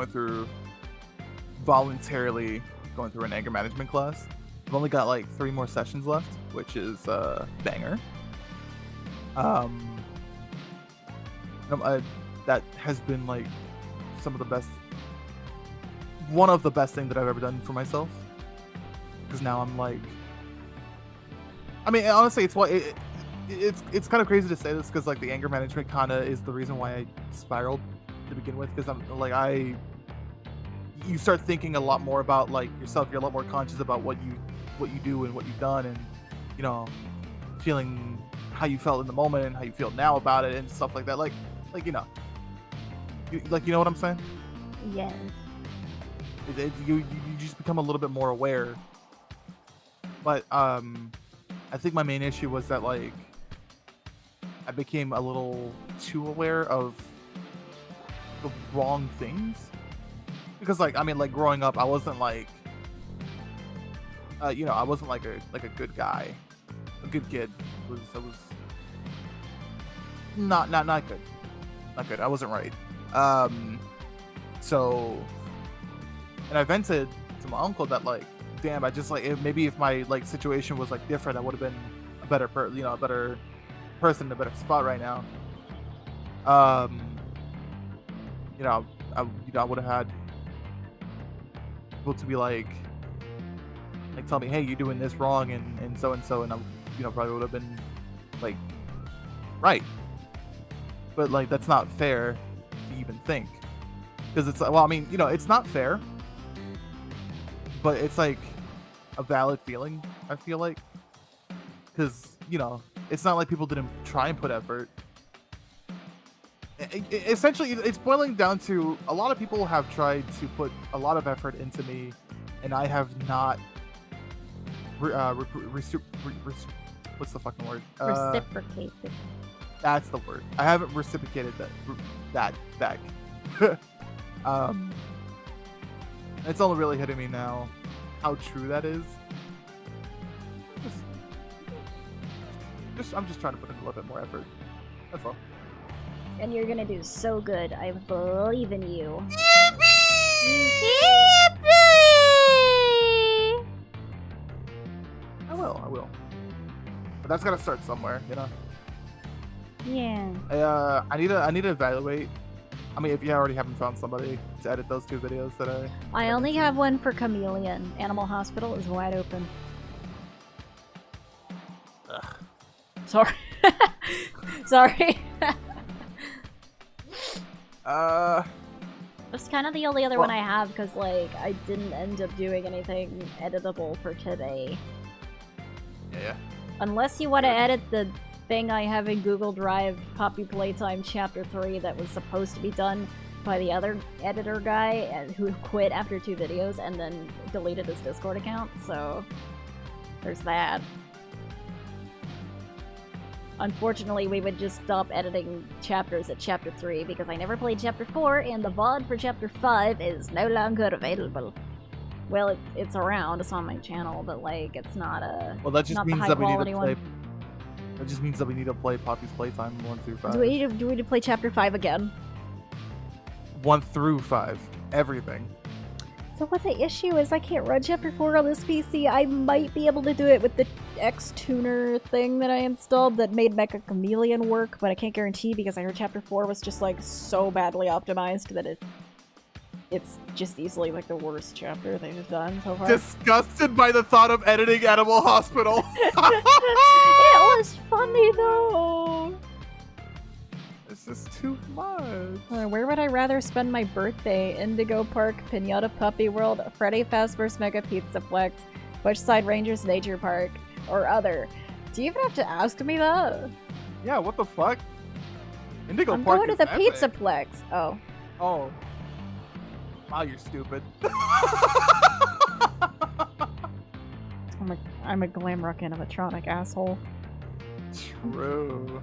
voluntarily going through an anger management class. I've only got like 3 more sessions left, which is banger. That has been like one of the best things that I've ever done for myself. Because now I'm like, I mean, honestly, it's kind of crazy to say this because like the anger management kind of is the reason why I spiraled to begin with. Because I'm like you start thinking a lot more about like yourself. You're a lot more conscious about what you do and what you've done, and feeling how you felt in the moment and how you feel now about it and stuff like that. You know what I'm saying? Yes. You just become a little bit more aware. But I think my main issue was that like I became a little too aware of the wrong things. Because like I mean like growing up I wasn't like I wasn't like a good guy. A good kid. I was not good. Not good. I wasn't right. So and I vented to my uncle that like, damn, I just like maybe if my like situation was like different, I would have been a better better person in a better spot right now. I would have had people to be like tell me, hey, you're doing this wrong and so and I probably would have been like right. But like that's not fair to even think, because it's well, I mean, it's not fair, but it's like a valid feeling, I feel like, because it's not like people didn't try and put effort. Essentially, it's boiling down to a lot of people have tried to put a lot of effort into me, and I have not what's the fucking word? Reciprocated. That's the word. I haven't reciprocated that back. It's only really hitting me now how true that is. I'm just trying to put in a little bit more effort. That's all. And you're gonna do so good. I believe in you. I will. But that's gotta start somewhere, Yeah. I need to evaluate. I mean, if you already haven't found somebody to edit those 2 videos that I only have one for Chameleon. Animal Hospital is wide open. Ugh. Sorry. Sorry. That's kind of the only other one I have, because like I didn't end up doing anything editable for today. Yeah. Unless you want to edit the thing I have in Google Drive, Poppy Playtime Chapter 3, that was supposed to be done by the other editor guy who quit after 2 videos and then deleted his Discord account, so there's that. Unfortunately, we would just stop editing chapters at Chapter 3 because I never played Chapter 4, and the VOD for Chapter 5 is no longer available. Well, it's around, it's on my channel, but like, it's not a well, that just not means the that we need to play. one. That just means that we need to play Poppy's Playtime 1 through 5. Do we need to play Chapter 5 again? 1 through 5, everything. So what the issue is, I can't run Chapter 4 on this PC. I might be able to do it with the X-Tuner thing that I installed that made Mecha Chameleon work, but I can't guarantee because I heard Chapter 4 was just like so badly optimized that it's just easily like the worst chapter they've done so far. Disgusted by the thought of editing Animal Hospital. It was funny though! It's just too much. Where would I rather spend my birthday? Indigo Park, Pinata Puppy World, Freddy Fazbear's Mega Pizzaplex, Bushside Rangers Nature Park, or other? Do you even have to ask me that? Yeah, what the fuck? Indigo I'm Park going to is the epic. Pizzaplex. Oh. Oh. Wow, you're stupid. I'm a Glamrock animatronic asshole. True.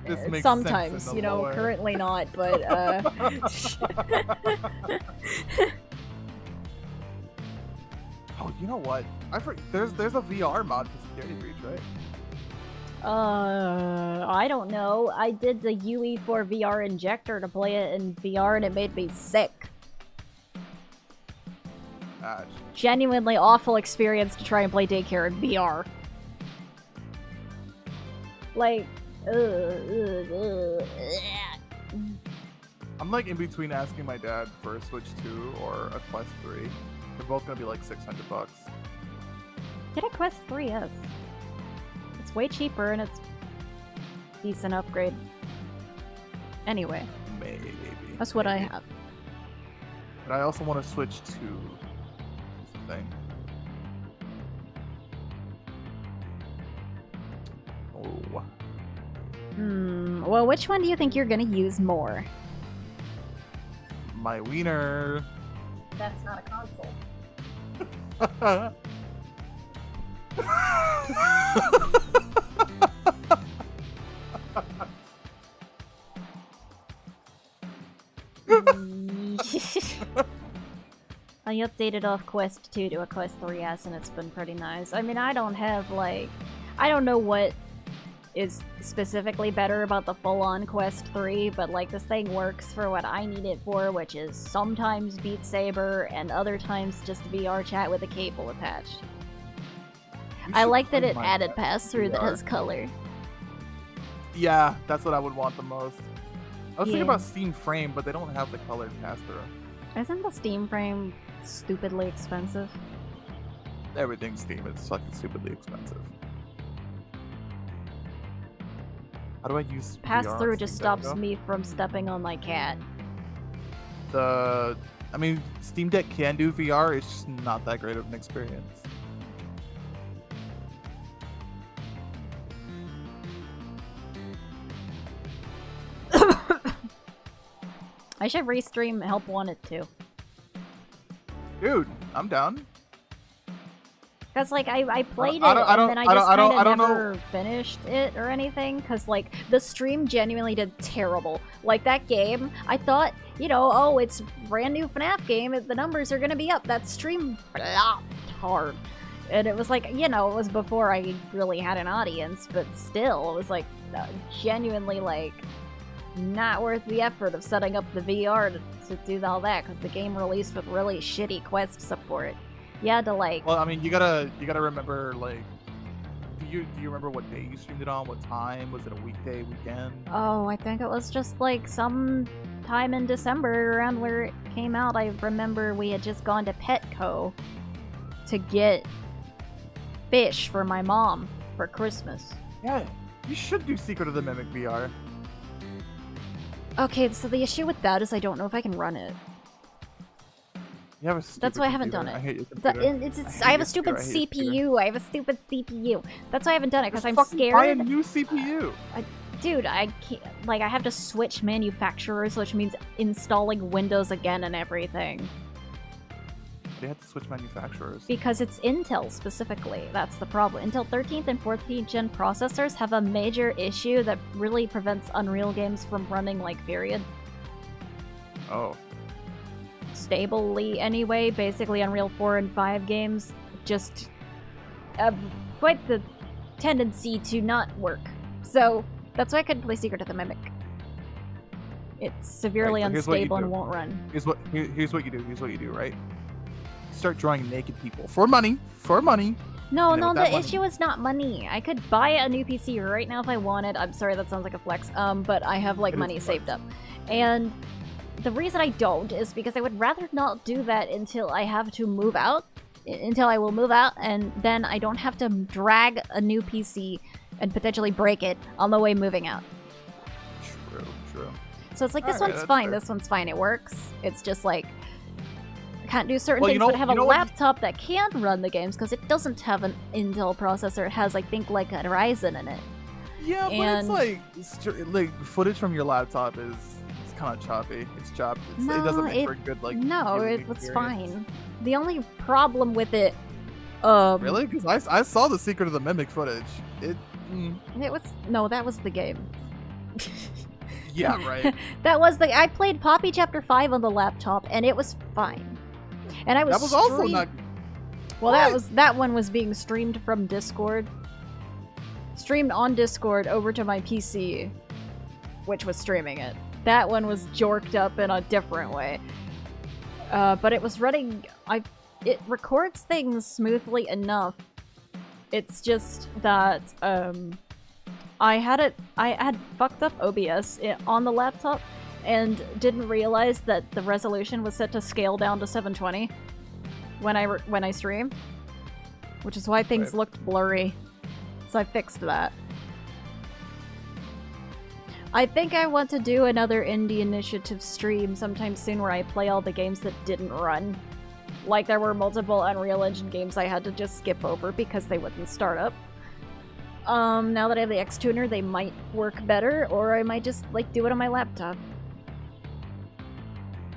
This makes Sometimes, sense in you the know, lore. currently not, but Oh, you know what? There's a VR mod for Security Breach, right? I don't know. I did the UE4 VR injector to play it in VR and it made me sick. Gosh. Genuinely awful experience to try and play daycare in VR. Like, I'm like in between asking my dad for a Switch 2 or a Quest 3. They're both gonna be like $600. Get a Quest 3S. It's way cheaper and it's decent upgrade. Anyway, Maybe. that's what I have. But I also want to switch to something. Oh. Well, which one do you think you're gonna use more? My wiener. That's not a console. I updated off Quest 2 to a Quest 3S and it's been pretty nice. I mean, I don't have, like... I don't know what is specifically better about the full-on Quest 3, but, like, this thing works for what I need it for, which is sometimes Beat Saber and other times just VR chat with a cable attached. I like that it added pass-through that has color. Yeah, that's what I would want the most. I was thinking Yeah. about Steam Frame, but they don't have the colored pass-through. Isn't the Steam frame stupidly expensive? Everything's Steam. It's fucking stupidly expensive. How do I use VR on Pass-through just Steam Deck, stops though? me from stepping on my cat. I mean, Steam Deck can do VR. It's just not that great of an experience. I should restream Help Wanted too. Dude, I'm down. Cause like I played it I don't- and then I just I don't kind of know. never finished it or anything. Cause like the stream genuinely did terrible. Like that game, I thought, you know, oh, it's a brand new FNAF game. The numbers are gonna be up. That stream flopped hard, and it was like, you know, it was before I really had an audience, but still, it was like genuinely like not worth the effort of setting up the VR to do all that. Cause the game released with really shitty Quest support. You had to like. Well, I mean, you gotta remember, like, do you remember what day you streamed it on? What time? Was it a weekday, weekend? Oh, I think it was just like some time in December around where it came out. I remember we had just gone to Petco to get fish for my mom for Christmas. Yeah, you should do Secret of the Mimic VR. Okay, so the issue with that is I don't know if I can run it. You have a stupid That's why I haven't computer. done it. I hate your The- computer. I have your a stupid computer, I hate your CPU. I have a stupid CPU. That's why I haven't done it, because Just I'm fucking buy a scared. new CPU. Dude, I can't. Like, I have to switch manufacturers, which means installing Windows again and everything. They had to switch manufacturers. Because it's Intel specifically. That's the problem. Intel 13th and 14th gen processors have a major issue that really prevents Unreal games from running, like, period. Oh. Stably anyway. Basically, Unreal 4 and 5 games just have quite the tendency to not work. So, that's why I couldn't play Secret of the Mimic. It's severely Right, so here's what you unstable and do. won't run. Here's what you do. Here's what you do, right? start drawing naked people for money. For money. No, And then no, with the that money- issue is not money. I could buy a new PC right now if I wanted. I'm sorry, that sounds like a flex. But I have like It is money a flex. saved up. And the reason I don't is because I would rather not do that until I have to move out. Until I will move out, and then I don't have to drag a new PC and potentially break it on the way moving out. True. So it's like, this Alright, one's that's fine, fair. this one's fine, it works. It's just like, I can't do certain Well, you things, know- but I have you a know what- laptop that can run the games because it doesn't have an Intel processor. It has, I think, like a Ryzen in it. Yeah, but And- it's like footage from your laptop is it's kind of choppy. It's chopped. It doesn't make for a good like. No, viewing it was experience. fine. The only problem with it, Really? Because I saw the Secret of the Mimic footage. It. it was, no, that was the game. Yeah, right. That was the, I played Poppy Chapter 5 on the laptop, and it was fine. And I was That was also stream- not. Well, What? that one was being streamed from Discord. Streamed on Discord over to my PC, which was streaming it. That one was jorked up in a different way. But it was running... It records things smoothly enough. It's just that, I had fucked up OBS on the laptop and didn't realize that the resolution was set to scale down to 720 when I stream, which is why things Right. looked blurry. So I fixed that. I think I want to do another indie initiative stream sometime soon where I play all the games that didn't run. Like there were multiple Unreal Engine games I had to just skip over because they wouldn't start up. Now that I have the Xtuner, they might work better, or I might just like do it on my laptop.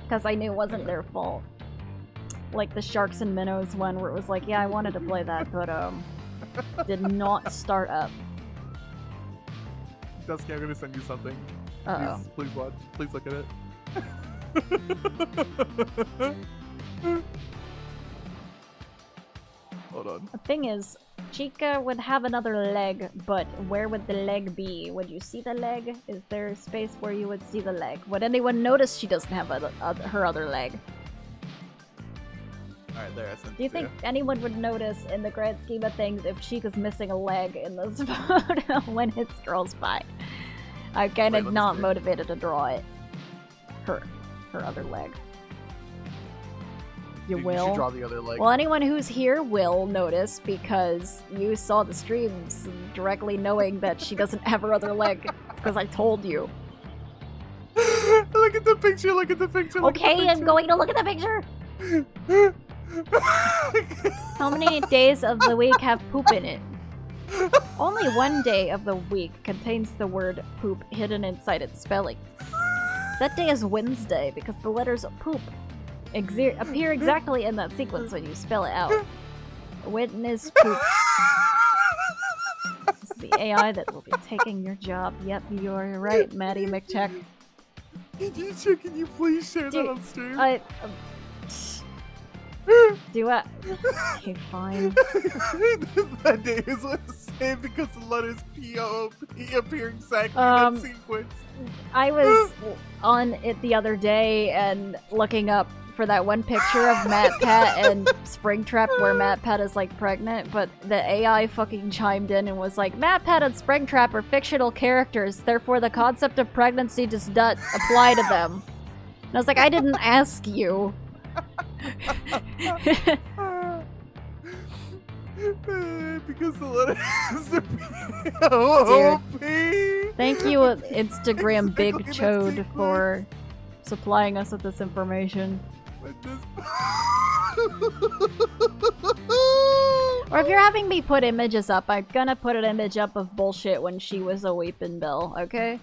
Because I knew it wasn't their fault. Like the Sharks and Minnows one where it was like, yeah, I wanted to play that, but did not start up. Dusky, I'm gonna send you something. Uh-oh. Please watch. Please look at it. Hold on. The thing is, Chica would have another leg, but where would the leg be? Would you see the leg? Is there a space where you would see the leg? Would anyone notice she doesn't have her other leg? Alright, there I sent Do you it to think anyone would notice in the grand scheme of things if Chica's missing a leg in this photo when it scrolls by? I'm kind Wait, of let me not see. motivated to draw it. Her other leg. You You will? should draw the other leg. Well, anyone who's here will notice because you saw the streams directly knowing that she doesn't have her other leg because I told you. Look at the picture, look at the picture. look at the Okay, I'm picture. going to look at the picture. How many days of the week have poop in it? Only one day of the week contains the word poop hidden inside its spelling. That day is Wednesday because the letters poop appear exactly in that sequence when you spell it out. Witness poop. This is the AI that will be taking your job. Yep, you're right, Maddie McCheck. Can you please share Dude, that on stream? Do I? Okay, fine. That day is Wednesday because the letters P-O-O-P appear exactly in Um, that sequence. I was on it the other day and looking up for that one picture of MatPat and Springtrap where MatPat is like pregnant, but the AI fucking chimed in and was like, MatPat and Springtrap are fictional characters, therefore the concept of pregnancy does not apply to them. And I was like, I didn't ask you. Because the letters are P-O-O-P. Thank you, Instagram Big Exactly that Chode, sequence. for supplying us with this information. Or if you're having me put images up, I'm gonna put an image up of bullshit when she was a Weepin' Bell, okay?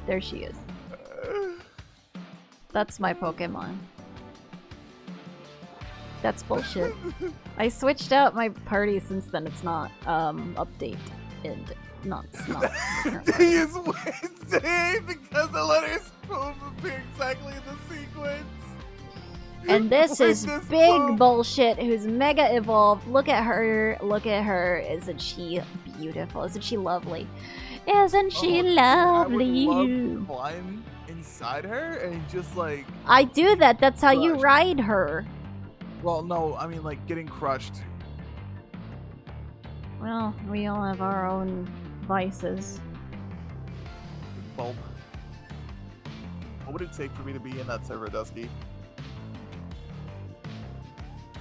There she is. That's my Pokemon. That's bullshit. I switched out my party since then. It's not, update and not. Today is Wednesday because the letters poop appear exactly in the sequence. And this is Witness big poop. bullshit who's mega evolved. Look at her. Look at her. Isn't she beautiful? Isn't she lovely? Isn't she lovely? I would love to climb inside her and just like I do that. That's how you Crush. ride her. Well, no, I mean like getting crushed. Well, we all have our own vices. Bulb. What would it take for me to be in that server, Dusky?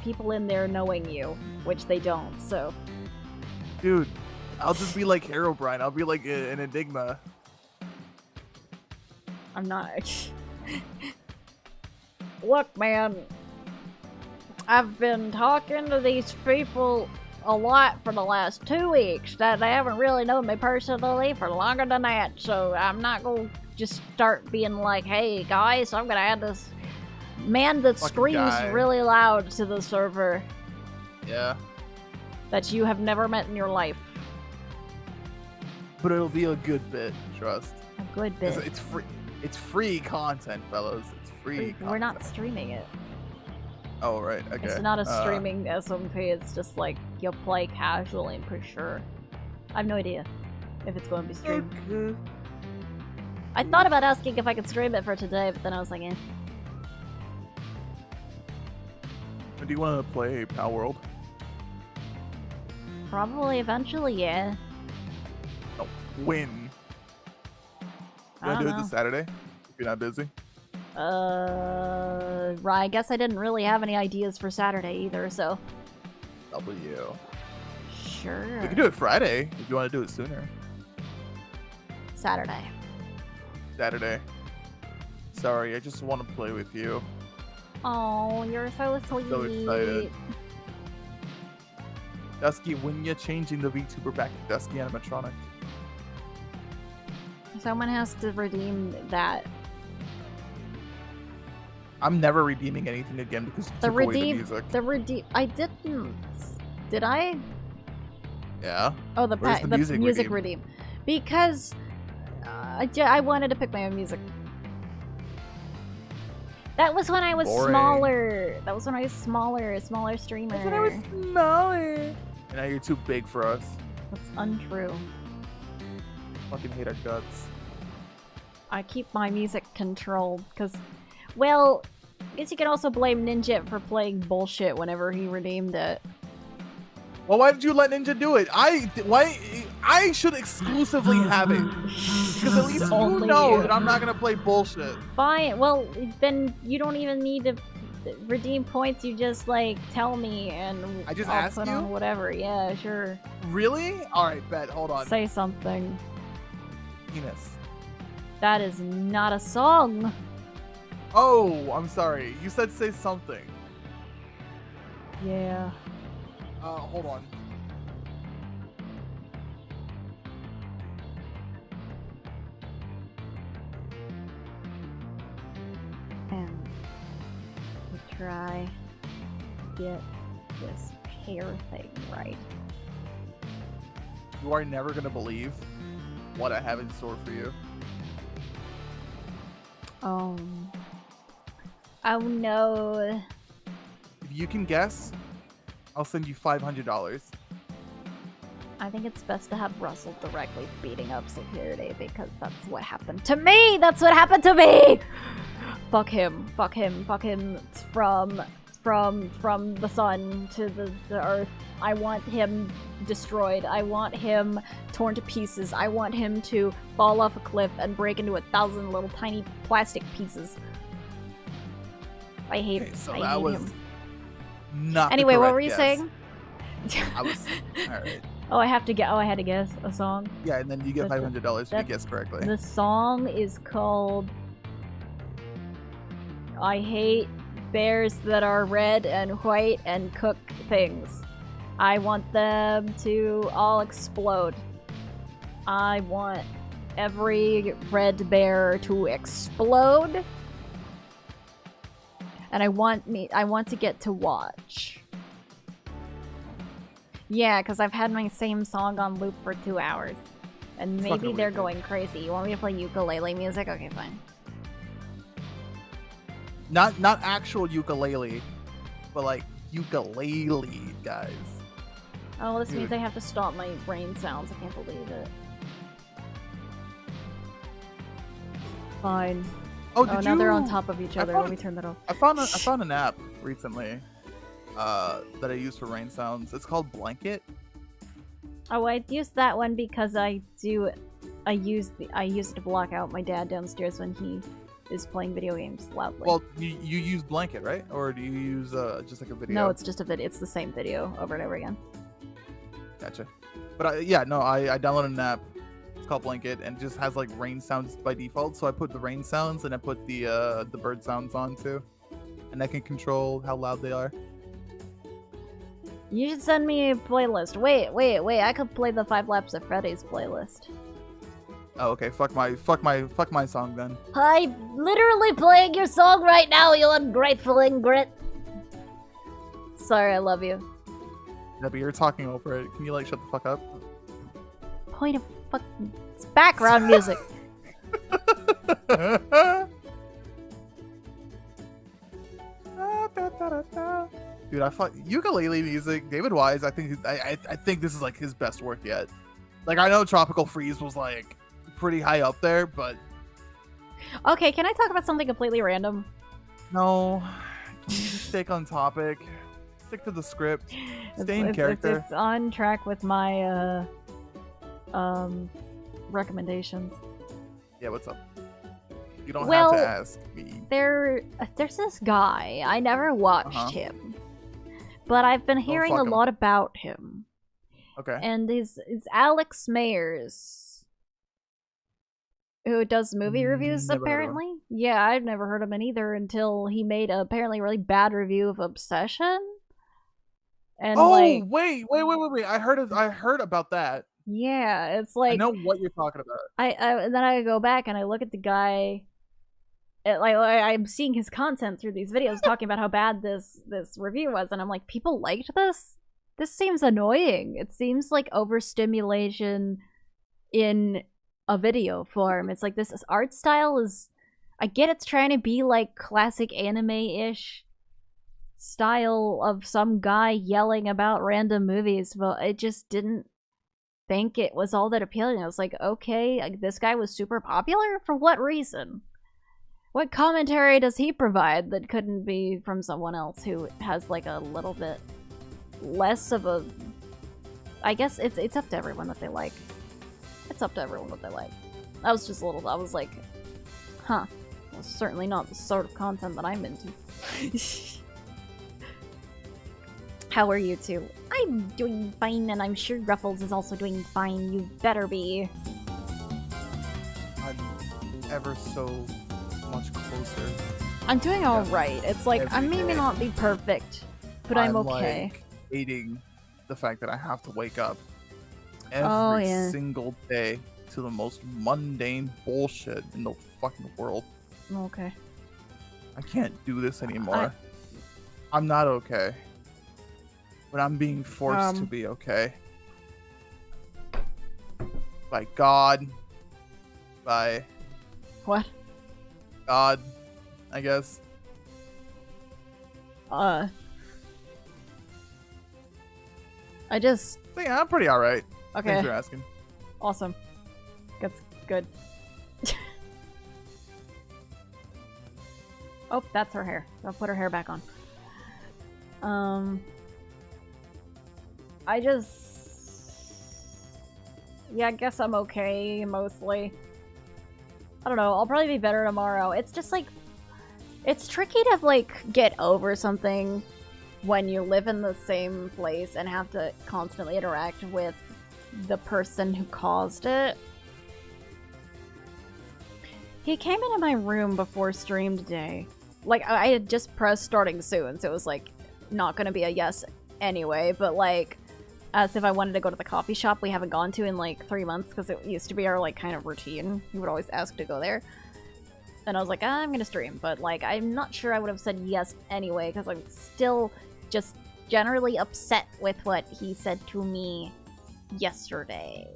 People in there knowing you, which they don't, so. Dude, I'll just be like Herobrine. I'll be like an Enigma. I'm not. Look, man. I've been talking to these people a lot for the last 2 weeks that they haven't really known me personally for longer than that, so I'm not gonna just start being like, hey guys, I'm gonna add this man that Fucking screams guy. really loud to the server Yeah. that you have never met in your life. But it'll be a good bit, trust. A good It's, bit. it's free. It's free content, fellas. It's free. We're not content. streaming it. Oh right. Okay. It's not a streaming SMP, it's just like you'll play casually for sure. I have no idea if it's going to be streamed. Okay. I thought about asking if I could stream it for today, but then I was like, eh. Do you want to play Pal World? Probably eventually, yeah. No. When? I You want to don't do it know. this Saturday? If you're not busy. Right, I guess I didn't really have any ideas for Saturday either, so. W. Sure. We can do it Friday if you want to do it sooner. Saturday. Saturday. Sorry, I just want to play with you. Oh, you're so sweet. So excited. Dusky, when you're changing the VTuber back to Dusky animatronic. Someone has to redeem that. I'm never redeeming anything again because you The took away the redeem. music. The redeem. I didn't. Did I? Yeah. Oh, the Where's the music music redeem? redeem. Because I wanted to pick my own music. That was when I was Boring. smaller. That was when I was smaller, a smaller streamer. smaller. And now you're too big for us. That's untrue. Fucking hate our guts. I keep my music controlled because, well, I guess you can also blame Ninja for playing bullshit whenever he redeemed it. Well, why did you let Ninja do it? I should exclusively have it. Because at least you Only know you. that I'm not gonna play bullshit. Fine. Well, then you don't even need to redeem points. You just like tell me, and I just I'll ask put you? on whatever. Yeah, sure. Really? Alright, bet. Hold on. Say something. Penis. That is not a song. Oh, I'm sorry. You said say something. Yeah. Hold on. And we try to get this hair thing right. You are never gonna believe what I have in store for you. Oh. Oh no. If you can guess, I'll send you $500. I think it's best to have Russell directly beating up security because that's what happened to me! That's what happened to me! Fuck him. Fuck him. Fuck him from the sun to the earth. I want him destroyed. I want him torn to pieces. I want him to fall off a cliff and break into 1,000 little tiny plastic pieces. I hate Okay, so I that hate was him. not the Anyway, what correct were you guess. saying? I was alright. Oh, I have to get. Oh, I had to guess a song. Yeah, and then you get That's- $500 if you that's- guess correctly. The song is called I Hate Bears That Are Red and White and Cook Things. I want them to all explode. I want every red bear to explode. And I want to get to watch. Yeah, because I've had my same song on loop for 2 hours. And It's maybe fucking they're wicked. going crazy. You want me to play ukulele music? Okay, fine. Not actual ukulele, but like ukulele, guys. Oh, this means Dude. I have to stop my brain sounds. I can't believe it. Fine. Oh, Oh, did now they're on you- top of each I other. found- Let me turn that off. I found an app recently. that I use for rain sounds. It's called Blanket. Oh, I used that one because I use it to block out my dad downstairs when he is playing video games loudly. Well, you use Blanket, right? Or do you use just like a video? No, it's just a video. It's the same video over and over again. Gotcha. But I downloaded an app. It's called Blanket, and it just has like rain sounds by default. So I put the rain sounds and I put the bird sounds on too, and I can control how loud they are. You should send me a playlist. Wait. I could play the 5 Laps of Freddy's playlist. Oh, okay. Fuck my song then. I'm literally playing your song right now, you ungrateful ingrit. Sorry, I love you. Yeah, but you're talking over it. Can you like shut the fuck up? Point of fucking... It's background music. Dude, I thought ukulele music, David Wise. I think this is like his best work yet. Like I know Tropical Freeze was like pretty high up there, but Okay, can I talk about something completely random? no, can you just stick on topic. Stick to the script. Stay in character. It's on track with my recommendations. Yeah, what's up? You don't Well, have to ask me. There's this guy. I never watched him, but I've been hearing a fuck him. lot about him. Okay. And it's Alex Mayers, who does movie reviews, Never heard of him. apparently. Yeah, I've never heard of him either until he made a apparently really bad review of Obsession. And Oh, wait. I heard about that. Yeah, it's I like know what you're talking about. and then I go back and I look at the guy. I'm seeing his content through these videos talking about how bad this review was, and I'm like, people liked this? This seems annoying. It seems like overstimulation in a video form. It's like this art style is... I get it's trying to be like classic anime-ish style of some guy yelling about random movies, but it just didn't think it was all that appealing. I was like, okay, this guy was super popular? For what reason? What commentary does he provide that couldn't be from someone else who has like a little bit less of a... I guess it's up to everyone what they like. It's up to everyone what they like. I was just a little... I was like, huh. Well, certainly not the sort of content that I'm into. How are you two? I'm doing fine, and I'm sure Ruffles is also doing fine. You better be. I'm ever so much closer. I'm doing alright. It's like, I Every may day. not be perfect, but I'm okay. Like, hating the fact that I have to wake up every single day to the most mundane bullshit in the fucking world. Okay. I can't do this anymore. I'm not okay. But I'm being forced to be okay. By God. By What? God, I guess. I just... So yeah, I'm pretty alright. Okay. Thanks for asking. Awesome. That's good. Oh, that's her hair. I'll put her hair back on. I just... Yeah, I guess I'm okay, mostly. I don't know, I'll probably be better tomorrow. It's just like... It's tricky to, like, get over something when you live in the same place and have to constantly interact with the person who caused it. He came into my room before stream today. Like, I had just pressed starting soon, so it was, like, not gonna be a yes anyway, but, like, as if I wanted to go to the coffee shop we haven't gone to in, like, 3 months, because it used to be our, like, kind of routine. He would always ask to go there. And I was like, I'm gonna stream, but, like, I'm not sure I would have said yes anyway, because I'm still just generally upset with what he said to me yesterday.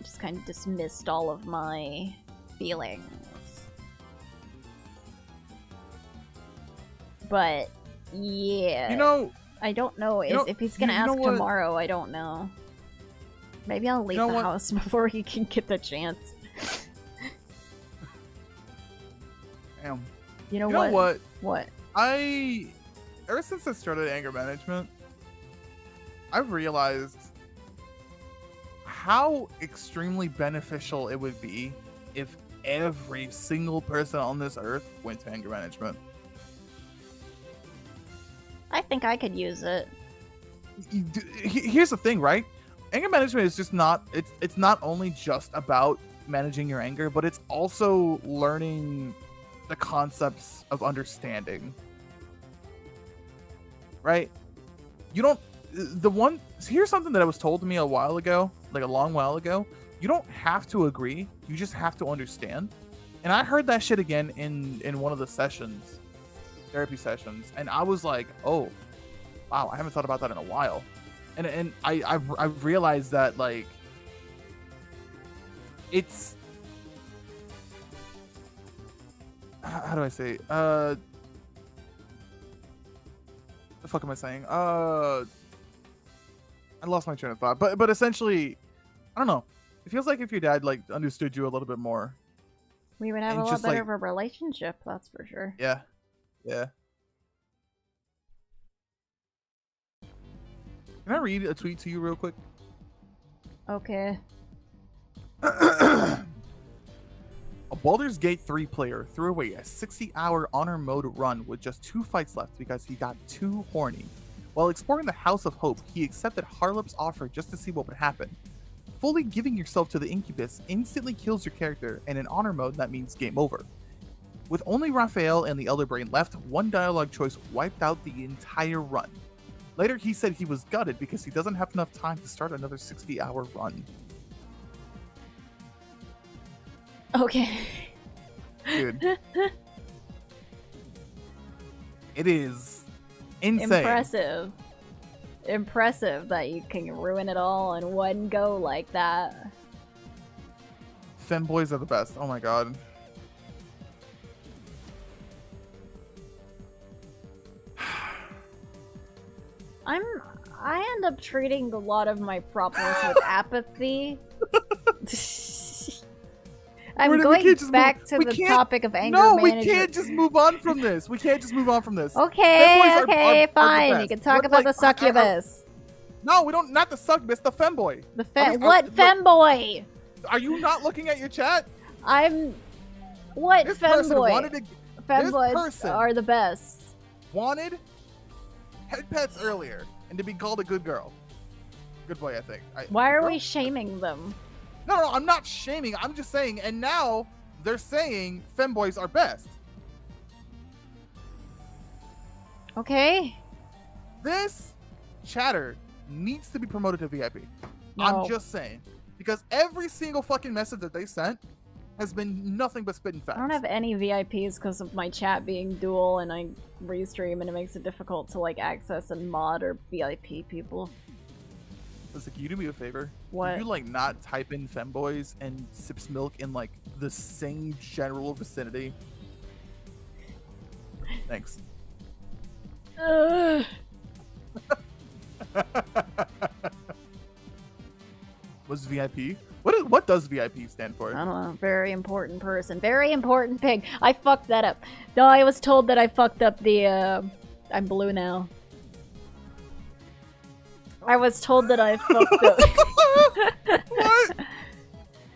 Just kind of dismissed all of my feelings. But, yeah. You know, I don't know if he's gonna ask tomorrow. I don't know. Maybe I'll leave the house before he can get the chance. Damn. You know what? What? I ever since I started anger management, I've realized how extremely beneficial it would be if every single person on this earth went to anger management. I think I could use it. Here's the thing, right? Anger management is just not, it's not only just about managing your anger, but it's also learning the concepts of understanding. Right? You don't, here's something that was told to me a while ago, like a long while ago. You don't have to agree, you just have to understand. And I heard that shit again in one of the sessions, therapy sessions, and I was like, oh, wow, I haven't thought about that in a while. And I've realized that, like, it's, how do I say, the fuck am I saying? I lost my train of thought. But essentially, I don't know. It feels like if your dad like understood you a little bit more, We would have And a lot just, better like- of a relationship, that's for sure. yeah, yeah. Can I read a tweet to you real quick? Okay. A Baldur's Gate 3 player threw away a 60-hour honor mode run with just 2 fights left because he got too horny. While exploring the House of Hope, he accepted Harlop's offer just to see what would happen. Fully giving yourself to the Incubus instantly kills your character, and in honor mode that means game over. With only Raphael and the Elder Brain left, one dialogue choice wiped out the entire run. Later he said he was gutted because he doesn't have enough time to start another 60-hour run. Okay. Dude. It is insane. Impressive. Impressive that you can ruin it all in one go like that. Femboys are the best. Oh my god. I end up treating a lot of my problems with apathy. I'm We going can't just back move- to we the can't- topic of anger No, management. we can't just move on from this. We can't just move on from this. Okay, Femboys are okay, the fine. best. You can talk What, about like, the succubus. No, we don't. Not the succubus, the femboy. The I mean, what look, femboy? Are you not looking at your chat? I'm what This person wanted femboy? to Femboys person- are the best. wanted head pets earlier and to be called a good girl. Good boy, I think. Why are girl? we shaming them? No, I'm not shaming. I'm just saying. And now they're saying femboys are best. Okay. This chatter needs to be promoted to VIP. No. I'm just saying. Because every single fucking message that they sent has been nothing but spitting facts. I don't have any VIPs because of my chat being dual and I restream and it makes it difficult to like access and mod or VIP people. Listen, can you do me a favor? What? Can you like not type in femboys and sips milk in like the same general vicinity? Thanks. Ugh. What's VIP? What does VIP stand for? I don't know. Very important person. Very important pig. I fucked that up. No, I was told that I fucked up the, I'm blue now. I was told that I fucked up. What?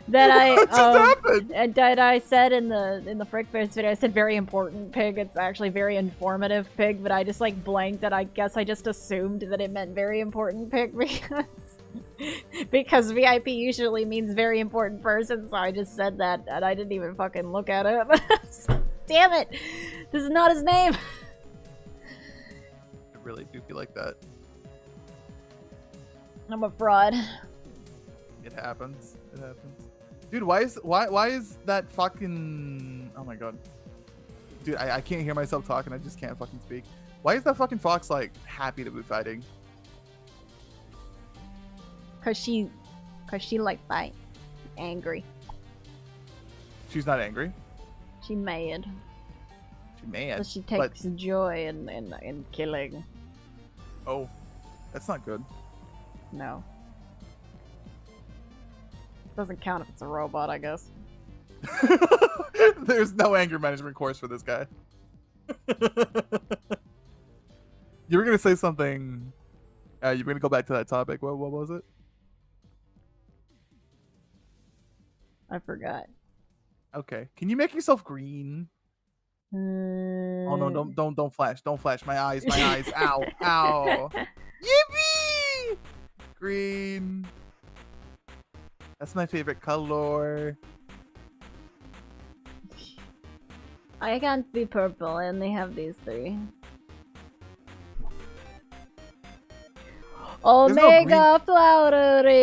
That I, What just happened? and that I said in the Frick Bears video, I said very important pig. It's actually very informative pig, but I just like blanked and I guess I just assumed that it meant very important pig because VIP usually means very important person, so I just said that and I didn't even fucking look at it. Damn it! This is not his name! I really do feel like that. I'm a fraud. It happens. It happens. Dude, why is that fucking... Oh my god. Dude, I can't hear myself talking. I just can't fucking speak. Why is that fucking fox, like, happy to be fighting? Cause she like fight. Angry. She's not angry. She mad. She's mad. But she but- takes joy in killing. Oh, that's not good. No. Doesn't count if it's a robot, I guess. There's no anger management course for this guy. You were gonna say something. You were gonna go back to that topic. What was it? I forgot. Okay. Can you make yourself green? Oh no! Don't flash! Don't flash! My eyes! My eyes! Ow! Ow! Yippee! Green. That's my favorite color. I can't be purple. I only have these 3. Omega Flowery!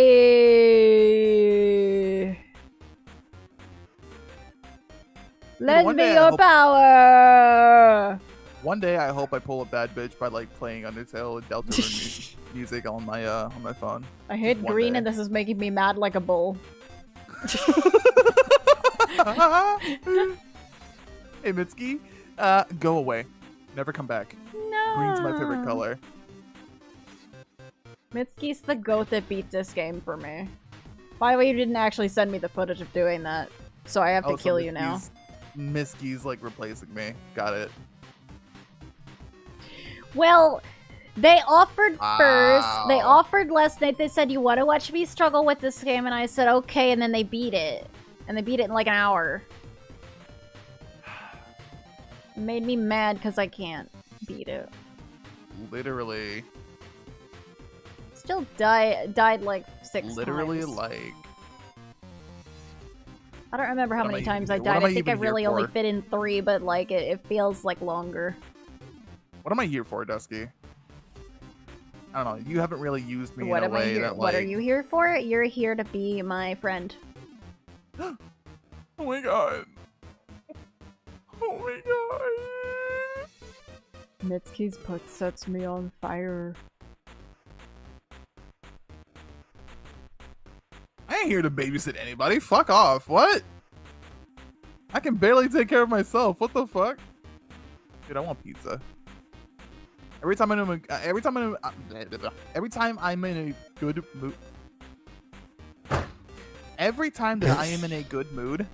Lend me your power! One day, I hope I pull a bad bitch by like playing Undertale and Deltarune music on my phone. I hate green, and this is making me mad like a bull. Hey Mitsuki, go away. Never come back. No. Green's my favorite color. Mitsuki's the goat that beat this game for me. By the way, you didn't actually send me the footage of doing that, so I have to kill you now. Mitsuki's like replacing me. Got it. Well, they offered first. They offered last night. They said, you want to watch me struggle with this game? And I said, okay. And then they beat it. And they beat it in like an hour. It made me mad because I can't beat it. Literally. Still died like 6 Literally times. like... I don't remember how many times I died. I think I really only fit in 3, but like it feels like longer. What am I here for, Dusky? I don't know. You haven't really used me in a way that like... What are you here for? You're here to be my friend. Oh my god. Oh my god. Mitsuki's put sets me on fire. I ain't here to babysit anybody. Fuck off. What? I can barely take care of myself. What the fuck? Dude, I want pizza. Every time I'm in a good mood. Every time that I am in a good mood,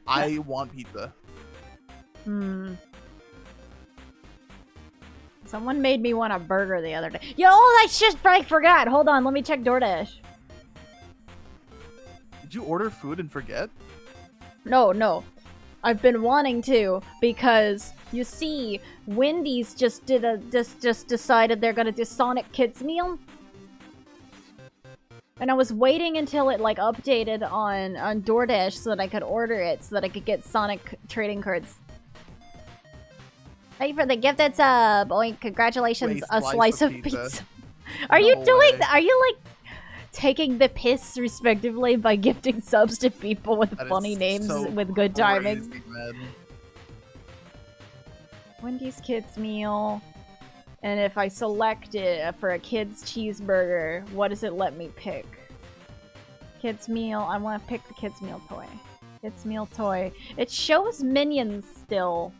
I want pizza. Someone made me want a burger the other day. Yo, that shit I forgot. Hold on, let me check DoorDash. Did you order food and forget? No. I've been wanting to because you see, Wendy's just decided they're gonna do Sonic Kids meal. And I was waiting until it like updated on DoorDash so that I could order it so that I could get Sonic trading cards. Thank you for the gifted sub. Oh, congratulations, a slice of pizza. Are you doing that? Are you like taking the piss respectively by gifting subs to people with funny names with good timing? Wendy's Kids meal. And if I select it for a kid's cheeseburger, what does it let me pick? Kids meal. I want to pick the kids meal toy. Kids meal toy. It shows Minions still.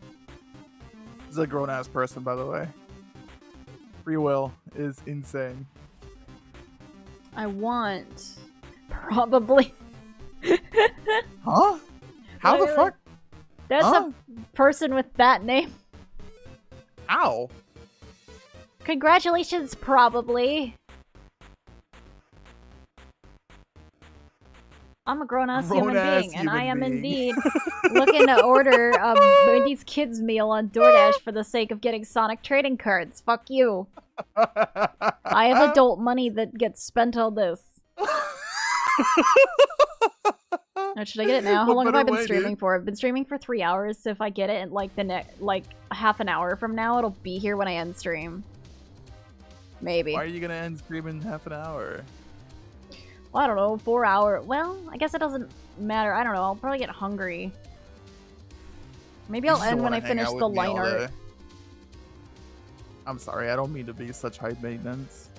This is a grown-ass person, by the way. Free will is insane. I want... probably... Huh? How the fuck? There's a person with that name. Ow. Congratulations, probably. I'm a grown-ass human being, and I am indeed looking to order a Wendy's Kids meal on DoorDash for the sake of getting Sonic trading cards. Fuck you. I have adult money that gets spent on this. Now, should I get it now? How long have I been streaming for? I've been streaming for 3 hours, so if I get it in like half an hour from now, it'll be here when I end stream. Maybe. Why are you gonna end stream in half an hour? Well, I don't know, 4 hours. Well, I guess it doesn't matter. I don't know. I'll probably get hungry. Maybe I'll end when I finish the line art. I'm sorry, I don't mean to be such high maintenance.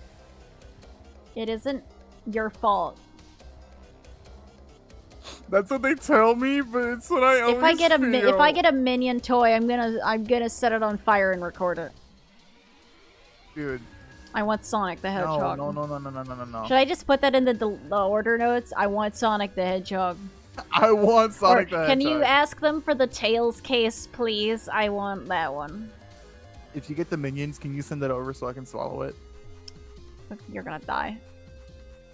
It isn't your fault. That's what they tell me, but it's what I always feel. If I get a minion toy, I'm gonna set it on fire and record it. Dude. I want Sonic the Hedgehog. No. Should I just put that in the order notes? I want Sonic the Hedgehog. I want Sonic the Hedgehog. Can you ask them for the Tails case, please? I want that one. If you get the minions, can you send it over so I can swallow it? You're gonna die.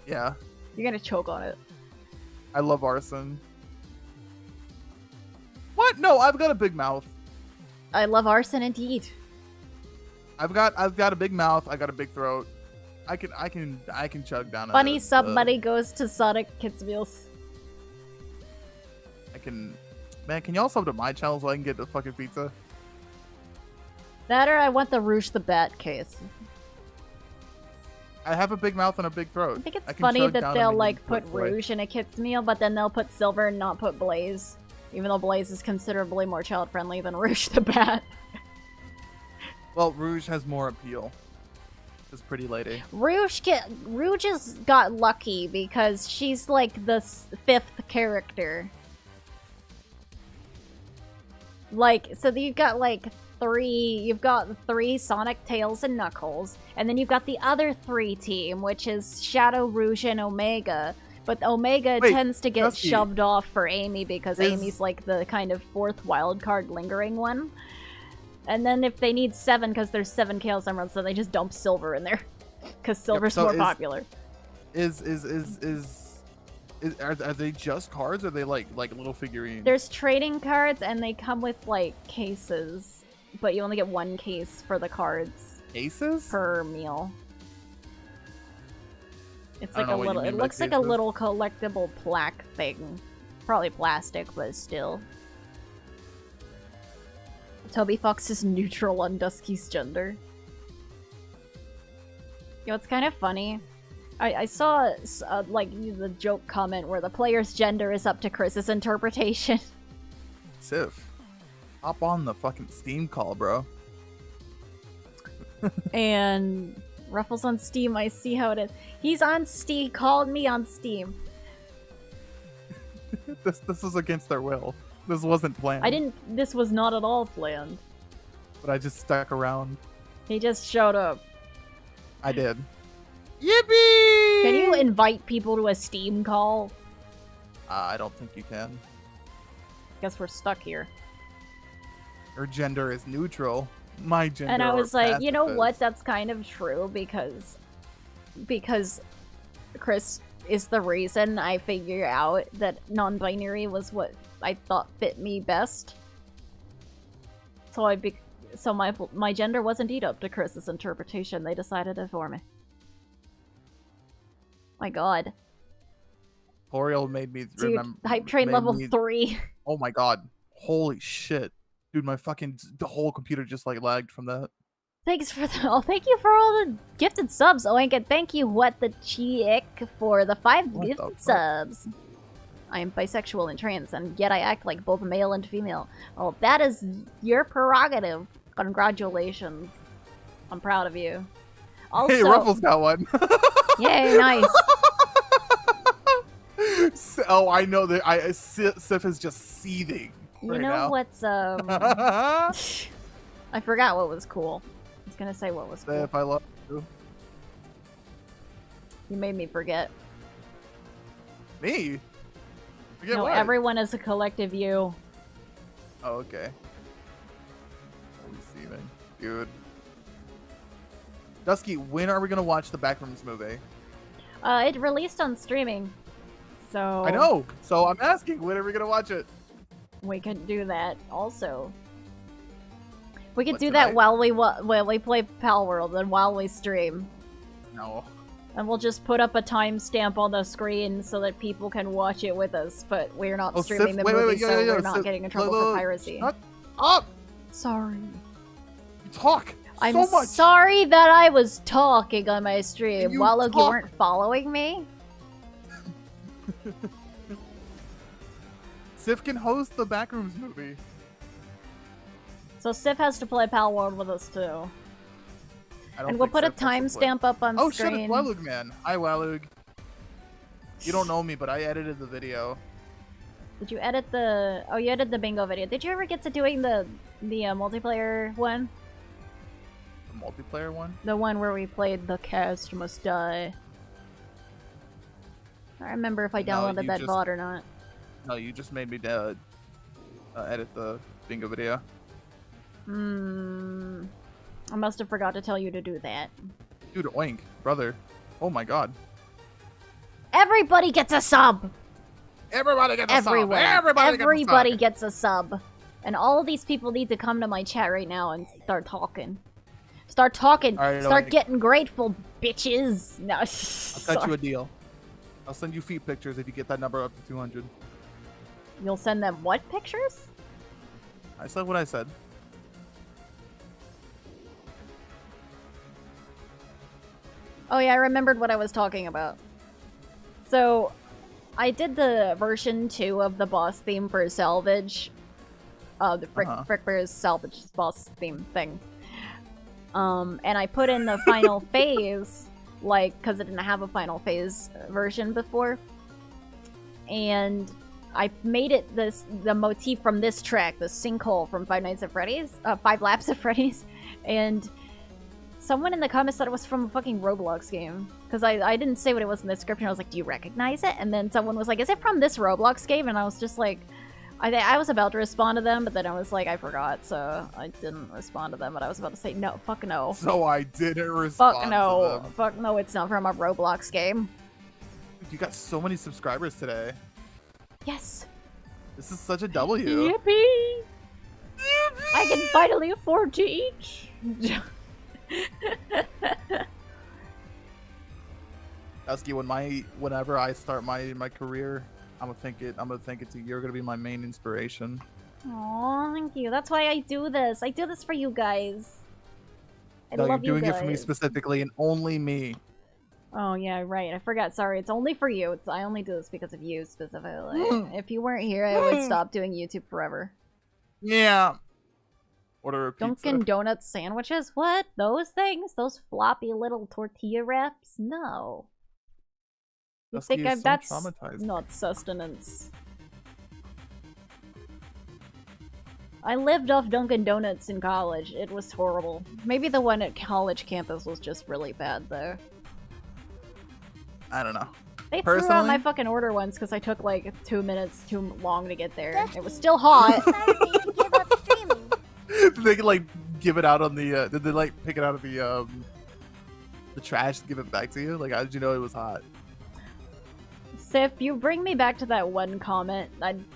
Yeah. You're gonna choke on it. I love arson. What? No, I've got a big mouth. I love arson indeed. I've got a big mouth. I got a big throat. I can chug down. Funny somebody goes to Sonic Kids Meals. I can. Man, can y'all sub to my channel so I can get the fucking pizza? That or I want the Rouge the Bat case. I have a big mouth and a big throat. I think it's can funny chug that down a they'll minion like put quick way. Rouge in a kids meal, but then they'll put Silver and not put Blaze. Even though Blaze is considerably more child friendly than Rouge the Bat. Well, Rouge has more appeal. This pretty lady. Rouge has got lucky because she's like the fifth character. Like, so you've got like you've got three Sonic, Tails, and Knuckles, and then you've got the other three team, which is Shadow, Rouge, and Omega. But Omega Wait, tends to get Dusky, shoved off for Amy because is- Amy's like the kind of fourth wildcard lingering one. And then if they need 7 because there's 7 Chaos Emeralds, then they just dump Silver in there. Because Silver's so more is- popular. Are they just cards or are they like little figurines? There's trading cards and they come with like cases. But you only get 1 case for the cards Aces? per meal. It's I like don't a know what you little, mean it by looks like a cases. little collectible plaque thing. Probably plastic, but still. Toby Fox is neutral on Dusky's gender. Yo, it's kind of funny. I saw like the joke comment where the player's gender is up to Chris's interpretation. Sif, hop on the fucking Steam call, bro. And Ruffles on Steam, I see how it is. He's on Steam, called me on Steam. This was against their will. This wasn't planned. This was not at all planned. But I just stuck around. He just showed up. I did. Yippee! Can you invite people to a Steam call? I don't think you can. Guess we're stuck here. Her gender is neutral. My gender. And I are was like, you know pacifists. what? That's kind of true because Chris is the reason I figured out that non-binary was what I thought fit me best. So my gender was indeed up to Chris's interpretation. They decided it for me. My God, Toriel made me dude, remember. hype train made level me- 3. Oh my god. Holy shit. Dude, the whole computer just like lagged from that. Thanks for thank you for all the gifted subs, Oink, and thank you, What the Chick, for the 5 What the gifted fuck? subs. I am bisexual and trans, and yet I act like both male and female. Well, that is your prerogative. Congratulations. I'm proud of you. Also, Hey, Ruffles got one. yay, nice. Oh, I know that. Sif is just seething. You right know now. what's I forgot what was cool. I was gonna say what was cool. Sif, I love you. You made me forget. Me? Forget No, what? everyone is a collective you. Oh, okay. Receiving. Dude. Dusky, when are we gonna watch the Backrooms movie? It released on streaming, so I know. So I'm asking, when are we gonna watch it? we could do that also. We could What, do tonight? that while we play Pal World and while we stream. No. And we'll just put up a timestamp on the screen so that people can watch it with us, but we're not Oh, streaming Sif, the wait, movie, yeah, so yeah, we're not Sif, getting in trouble look, for look, piracy. Shut up! Sorry. You talk I'm so much. sorry that I was talking on my stream You while you talk. weren't following me. Sif can host the Backrooms movie. So Sif has to play Pal World with us too. I don't And we'll think put a Sif wants to play. timestamp up on Oh shit, screen. it's Walug Man. Hi Walug. You don't know me, but I edited the video. Did you edit the... Oh, you edited the bingo video. Did you ever get to doing the multiplayer one? The multiplayer one? The one where we played The Cast Must Die. I don't remember if I No, downloaded you that just- VOD or not. No, you just made me edit the bingo video. Hmm. I must have forgot to tell you to do that. Dude, oink, brother. Oh my god. Everybody gets a sub! Everybody gets a Everyone. sub. Everybody gets a sub. And all these people need to come to my chat right now and start talking. Start talking. Alright, Start Oink. getting grateful, bitches. No, I'll cut you a deal. I'll send you feet pictures if you get that number up to 200. You'll send them what pictures? I said what I said. Oh yeah, I remembered what I was talking about. So, I did the version 2 of the boss theme for Salvage. The Frick Bear's Salvage boss theme thing. And I put in the final phase, like, because it didn't have a final phase version before. And I made it the motif from this track, the sinkhole from Five Laps at Freddy's. And someone in the comments said it was from a fucking Roblox game. Because I didn't say what it was in the description. I was like, do you recognize it? And then someone was like, is it from this Roblox game? And I was just like, I was about to respond to them, but then I was like, I forgot, so I didn't respond to them. But I was about to say, no, fuck no. So I didn't respond Fuck no. to them. Fuck no, it's not from a Roblox game. You got so many subscribers today. Yes. This is such a W. Yippee! I can finally afford to eat. Dusky, whenever I start my career, I'm gonna think it to you. You're gonna be my main inspiration. Aw, thank you. That's why I do this. I do this for you guys. I No, love you're doing you it for me guys. specifically and only me. Oh yeah, right. I forgot. Sorry, it's only for you. I only do this because of you specifically. If you weren't here, I would stop doing YouTube forever. Yeah. Order a pizza. Dunkin' Donuts sandwiches? What? Those things? Those floppy little tortilla wraps? No. You Dusky think is so that's traumatized. not sustenance? I lived off Dunkin' Donuts in college. It was horrible. Maybe the one at college campus was just really bad, though. I don't know. They threw out my Personally? fucking order once because I took like 2 minutes too long to get there. Dusty, It was still hot. Saturday to give up streaming. Did they like give it out on the? Did they like pick it out of the trash and give it back to you? Like, how did you know it was hot? Sif, you bring me back to that one comment.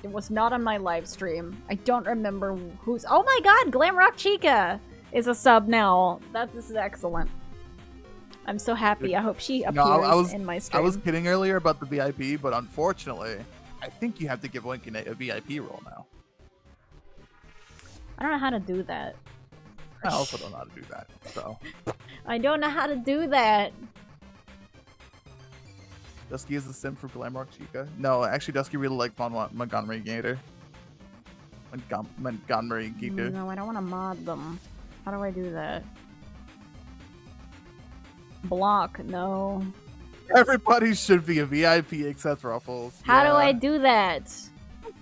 It was not on my live stream. I don't remember who's. Oh my god, Glamrock Chica is a sub now. This is excellent. I'm so happy. I hope she appears in my stream. I was kidding earlier about the VIP, but unfortunately, I think you have to give Winky a VIP role now. I don't know how to do that. I also don't know how to do that. So I don't know how to do that. Dusky is the sim for Glamrock Chica. No, actually, Dusky really likes Montgomery Gator. Montgomery Gator. No, I don't want to mod them. How do I do that? Block, no. Everybody should be a VIP except Ruffles. How do Yeah. I do that?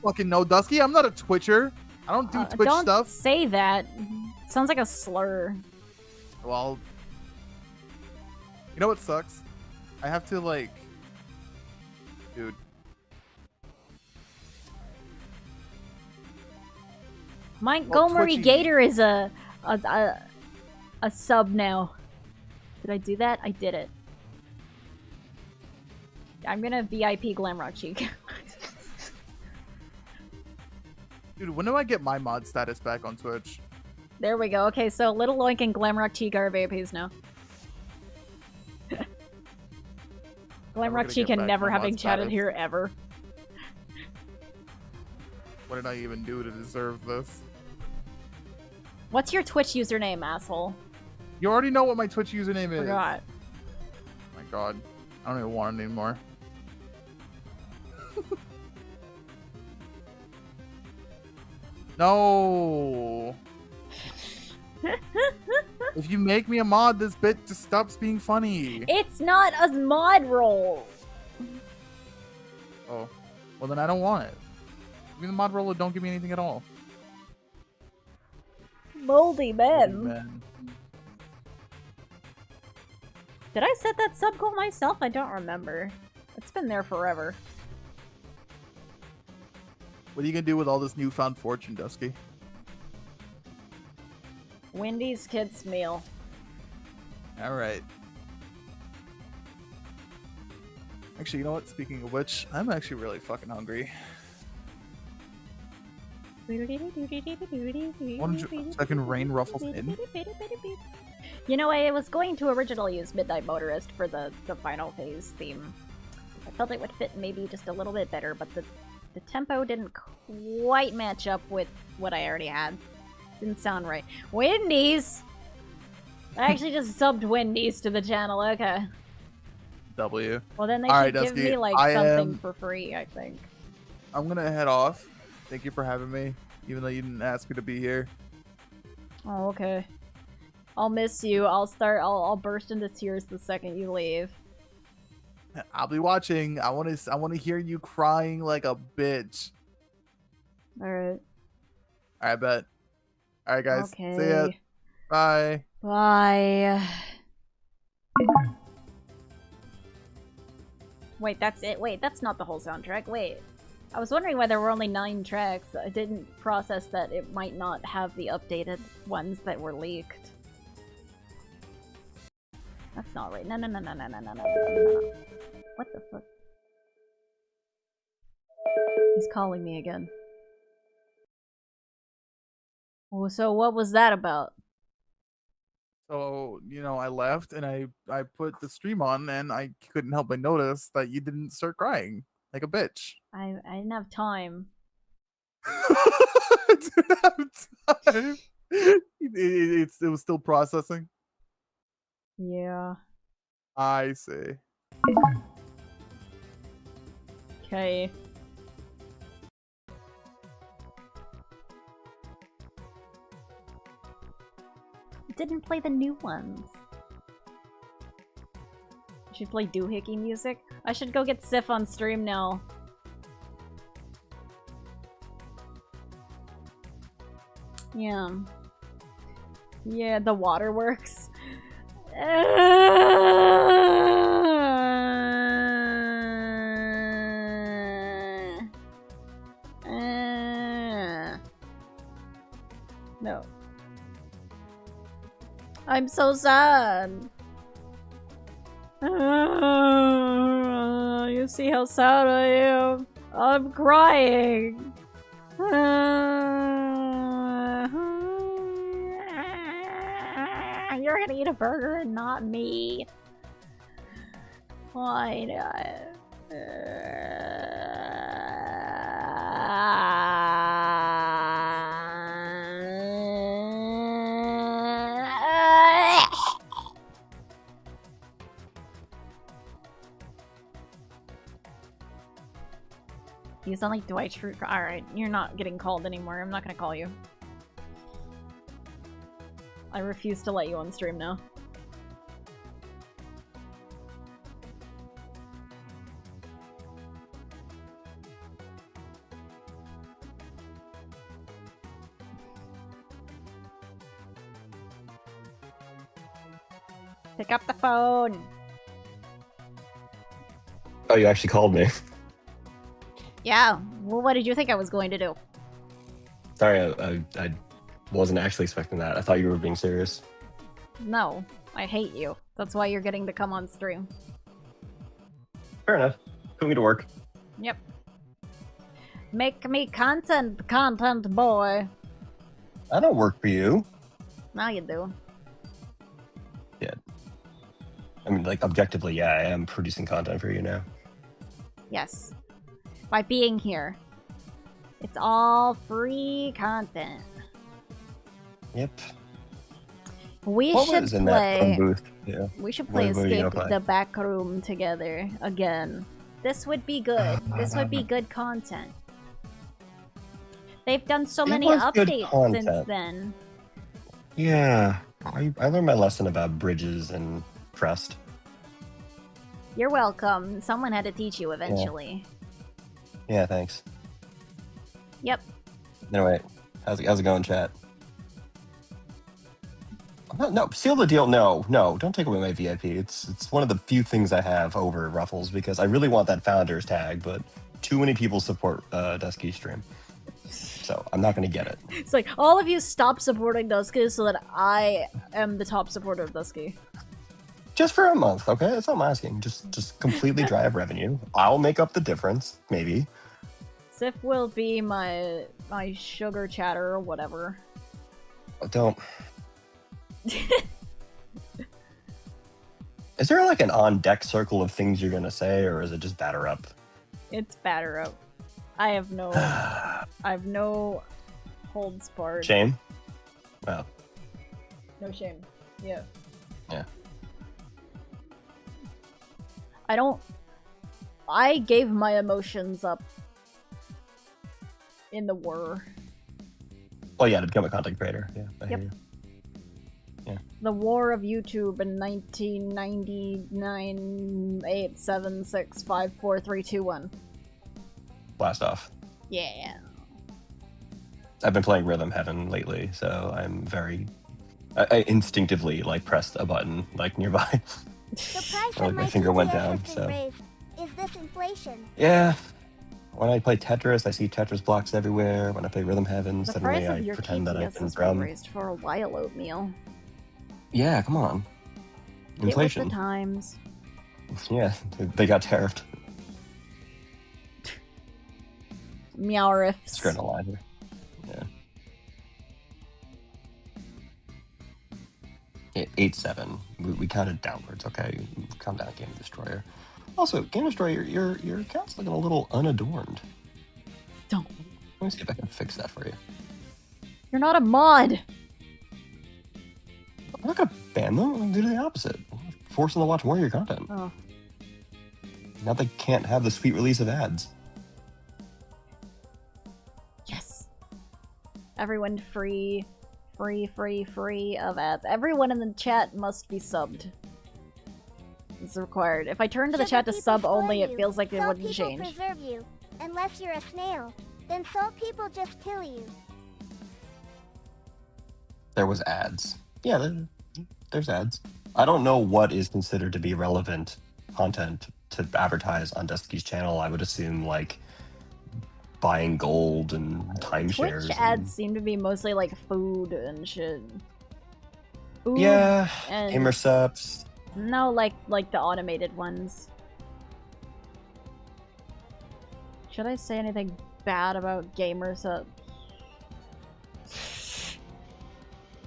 Fucking no, Dusky. I'm not a Twitcher. I don't do Twitch don't stuff. say that. Sounds like a slur. Well, you know what sucks? I have to like, dude. Montgomery Twitchy. Gator is a sub now. Did I do that? I did it. I'm gonna VIP Glamrock Cheek. Dude, when do I get my mod status back on Twitch? There we go. Okay, so Little Oink and Glamrock Cheek are VIPs now. gonna Glamrock get Cheek and back never my having mod chatted status. here ever. What did I even do to deserve this? What's your Twitch username, asshole? You already know what my Twitch username is. Forgot. Oh my god. I don't even want it anymore. No. If you make me a mod, this bit just stops being funny. It's not a mod role. Oh. Well, then I don't want it. Give me the mod roller, don't give me anything at all. Moldy men. Man. Did I set that sub goal myself? I don't remember. It's been there forever. What are you gonna do with all this newfound fortune, Dusky? Wendy's kids meal. All right. Actually, you know what? Speaking of which, I'm actually really fucking hungry. So I can rain Ruffles in. You know, I was going to originally use Midnight Motorist for the final phase theme. I felt it would fit maybe just a little bit better, but the tempo didn't quite match up with what I already had. Didn't sound right. Wendy's! I actually just subbed Wendy's to the channel, okay. W. Well, then they All should right, give Dusky, me, like, I something for free, I think. I'm gonna head off. Thank you for having me, even though you didn't ask me to be here. Oh, okay. I'll miss you. I'll burst into tears the second you leave. I'll be watching. I want to hear you crying like a bitch. Alright. I bet. All right, guys. Okay. See ya. Bye. Bye. Wait, that's it? Wait, that's not the whole soundtrack. Wait. I was wondering why there were only 9 tracks. I didn't process that it might not have the updated ones that were leaked. That's not right. No. What the fuck? He's calling me again. Oh, so what was that about? So, I left and I put the stream on and I couldn't help but notice that you didn't start crying like a bitch. I didn't have time. I didn't have time. It was still processing. Yeah. I see. Okay. Didn't play the new ones. I should play doohickey music. I should go get Sif on stream now. Yeah. Yeah, the waterworks. No. I'm so sad. You see how sad I am? I'm crying. You're gonna eat a burger and not me. Why not? You sound like Dwight Schrute. Alright, you're not getting called anymore. I'm not gonna call you. I refuse to let you on stream now. Pick up the phone! Oh, you actually called me. Yeah, well, what did you think I was going to do? Sorry, I wasn't actually expecting that. I thought you were being serious. No, I hate you. That's why you're getting to come on stream. Fair enough. Put me to work. Yep. Make me content, boy. I don't work for you. Now you do. Yeah. I mean, like, objectively, yeah, I am producing content for you now. Yes. By being here. It's all free content. Yep. We What should was in that play. phone booth? Yeah. We should play What are you Escape gonna play? the Back Room together again. This would be good. This would be good content. They've done so It many was good updates since content. then. Yeah. I learned my lesson about bridges and crest. You're welcome. Someone had to teach you eventually. Yeah, thanks. Yep. Anyway, how's it going, chat? No, seal the deal. No, don't take away my VIP. It's one of the few things I have over Ruffles because I really want that founders tag, but too many people support Dusky's stream. So I'm not gonna get it. It's like, all of you stop supporting Dusky so that I am the top supporter of Dusky. Just for a month, okay? That's all I'm asking. Just completely dry up revenue. I'll make up the difference, maybe. Sif will be my sugar chatter or whatever. Don't. Is there like an on-deck circle of things you're gonna say, or is it just batter up? It's batter up. I have no holds barred. Shame? Well, No shame. Yeah. yeah. I gave my emotions up in the war. Well, yeah, to become a content creator. Yeah, I hear Yep. you. The war of YouTube in 1999, 8, 7, 6, 5, 4, 3, 2, 1. Blast off. Yeah. I've been playing Rhythm Heaven lately, so I'm very... I instinctively, like, pressed a button, like, nearby. The price Like of my my finger went TTS down, has been so... raised. Is this inflation? Yeah. When I play Tetris, I see Tetris blocks everywhere. When I play Rhythm Heaven, The suddenly price I of your pretend that I TTS can has been drum. raised for a while, Oatmeal. Yeah, come on. Get Inflation. with the times. Yeah, they got tariffed. Meowriffs. Screenalizer. Yeah. 8-7. We counted downwards, okay? Calm down, Game Destroyer. Also, Game Destroyer, your account's looking a little unadorned. Don't. Let me see if I can fix that for you. You're not a mod! I'm not gonna ban them. I'm gonna do the opposite. Force them to watch more of your content. Oh. Now they can't have the sweet release of ads. Yes. Everyone free of ads. Everyone in the chat must be subbed. It's required. If I turn to the Sugar chat to people sub spoil only, it you. feels like it Salt wouldn't people change. preserve you. Unless you're a snail. Then salt people just kill you. There was ads. Yeah, there's ads. I don't know what is considered to be relevant content to advertise on Dusky's channel. I would assume like buying gold and timeshares. Twitch ads seem to be mostly like food and shit. Food Yeah, and gamer subs. no, like the automated ones. Should I say anything bad about gamer subs?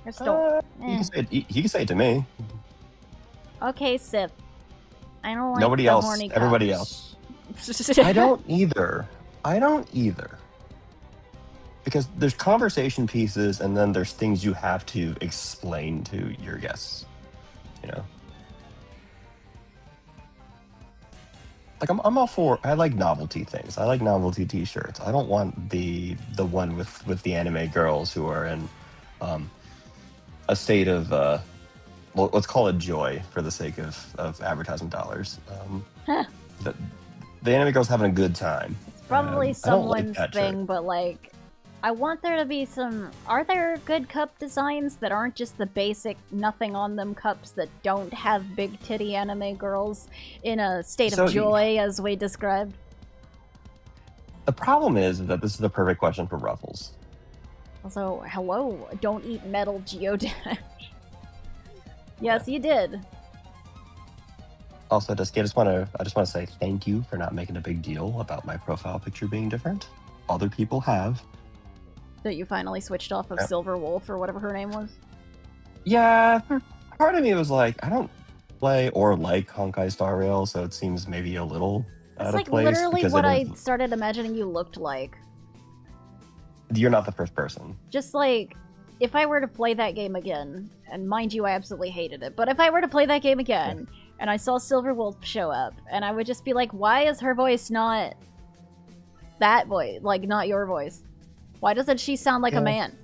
I just don't. He can say it to me. Okay, Sif. I don't like Nobody the else, horny everybody cops. I don't either. Because there's conversation pieces and then there's things you have to explain to your guests. You know? Like I'm all for, I like novelty things. I like novelty t-shirts. I don't want the one with the anime girls who are in a state of well, let's call it joy for the sake of advertisement dollars. The anime girls having a good time. Probably I don't like someone's that thing, shirt. but like, I want there to be some. Are there good cup designs that aren't just the basic nothing on them cups that don't have big titty anime girls in a state So, of joy, as we described? The problem is that this is the perfect question for Ruffles. Also, hello, don't eat metal Geodash. Yes, you did. Also, I just want to say thank you for not making a big deal about my profile picture being different. Other people have. That you finally switched off of Yep. Silver Wolf or whatever her name was. Yeah, part of me was like, I don't play or like Honkai Star Rail, so it seems maybe a little That's out like of place. literally because what it I is- started imagining you looked like. You're not the first person. Just like, if I were to play that game again, and mind you, I absolutely hated it, but if I were to play that game again, and I saw Silver Wolf show up, and I would just be like, why is her voice not that voice? Like, not your voice? Why doesn't she sound like a Yeah. man?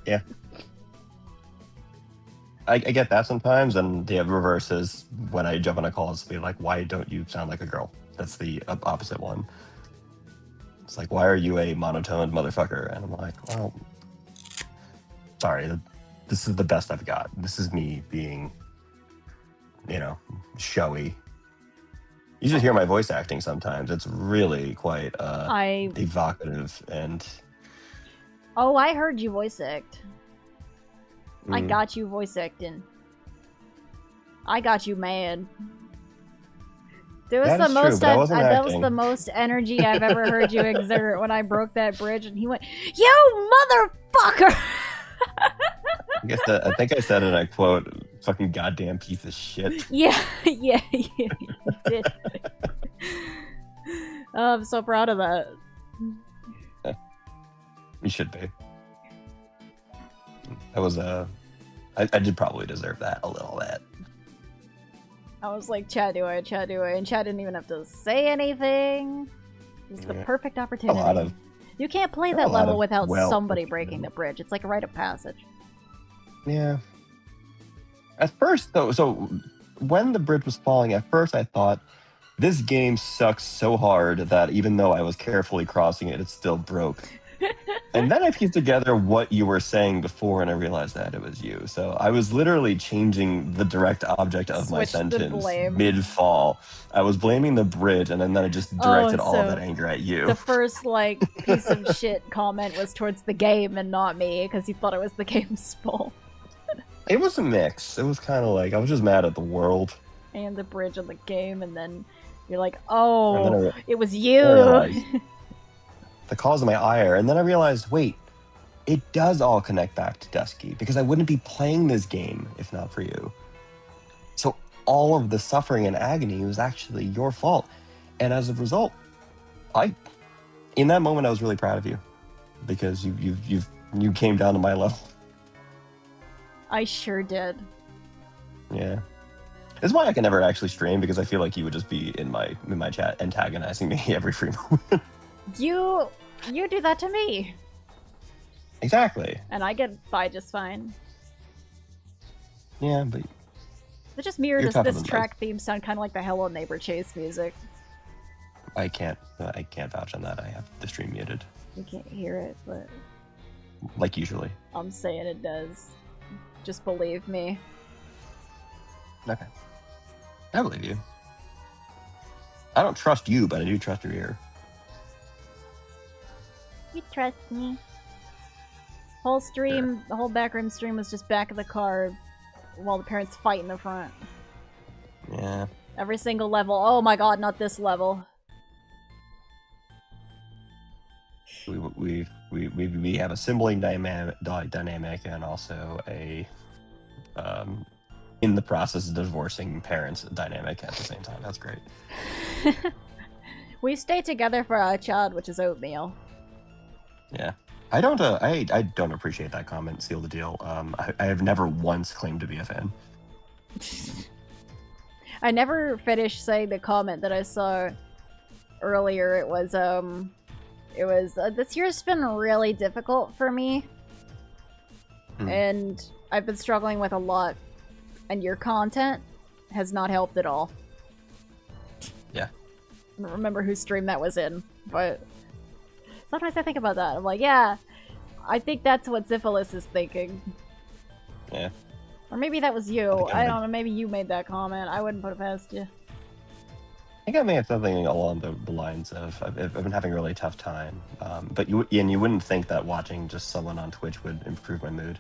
Yeah. I get that sometimes, and the reverse is when I jump on a call, it's be like, why don't you sound like a girl? That's the opposite one. It's like, why are you a monotoned motherfucker? And I'm like, well, sorry, this is the best I've got. This is me being, showy. You just hear my voice acting sometimes. It's really quite I evocative and. Oh, I heard you voice act. I Mm. got you voice acting. I got you mad. There was That the is true, most but I wasn't that was acting. the most energy I've ever heard you exert when I broke that bridge, and he went, "You motherfucker!" I think I said it. I quote, "Fucking goddamn piece of shit." Yeah, yeah, you did. Oh, I'm so proud of that. You should be. That was I did probably deserve that a little bit. I was like, Chad, do it, and Chad didn't even have to say anything. It was the Yeah. perfect opportunity. of- You can't play a that lot level of without well- somebody breaking the bridge. It's like a rite of passage. Yeah. At first, though, so when the bridge was falling, at first I thought this game sucks so hard that even though I was carefully crossing it, it still broke. And then I pieced together what you were saying before, and I realized that it was you. So I was literally changing the direct object of my Switch the sentence blame. mid-fall. I was blaming the bridge, and then I just directed all of so that anger at you. The first, like, piece of shit comment was towards the game and not me, because you thought it was the game's fault. It was a mix. It was kind of like I was just mad at the world. And the bridge and the game, and then you're like, And oh, then it was you! the cause of my ire, and then I realized, wait, it does all connect back to Dusky because I wouldn't be playing this game if not for you. So all of the suffering and agony was actually your fault, and as a result, in that moment I was really proud of you because you came down to my level. I sure did. Yeah, this is why I can never actually stream because I feel like you would just be in my chat antagonizing me every free moment. You do that to me, Exactly. and I get by just fine. Yeah, but It just mirrored You're tougher this than track theme sound kind of like the Hello Neighbor Chase music. I can't vouch on that. I have the stream muted, You can't hear it, but like usually. I'm saying it does. Just believe me. Okay. I believe you. I don't trust you, but I do trust your ear. You trust me. Whole stream, the whole backroom stream was just back of the car while the parents fight in the front. Yeah. Every single level. Oh my god, not this level. We have a sibling dynamic and also a in the process of divorcing parents dynamic at the same time. That's great. We stay together for our child, which is oatmeal. Yeah. I don't appreciate that comment. Seal the deal. I have never once claimed to be a fan. I never finished saying the comment that I saw earlier. It was this year's been really difficult for me. And I've been struggling with a lot, and your content has not helped at all. Yeah. I don't remember whose stream that was in, but sometimes I think about that. I'm like, yeah, I think that's what Syphilis is thinking. Yeah. Or maybe that was you. think I I would- don't know, maybe you made that comment. I wouldn't put it past you. I think I may have something along the lines of I've been having a really tough time, but you wouldn't think that watching just someone on Twitch would improve my mood.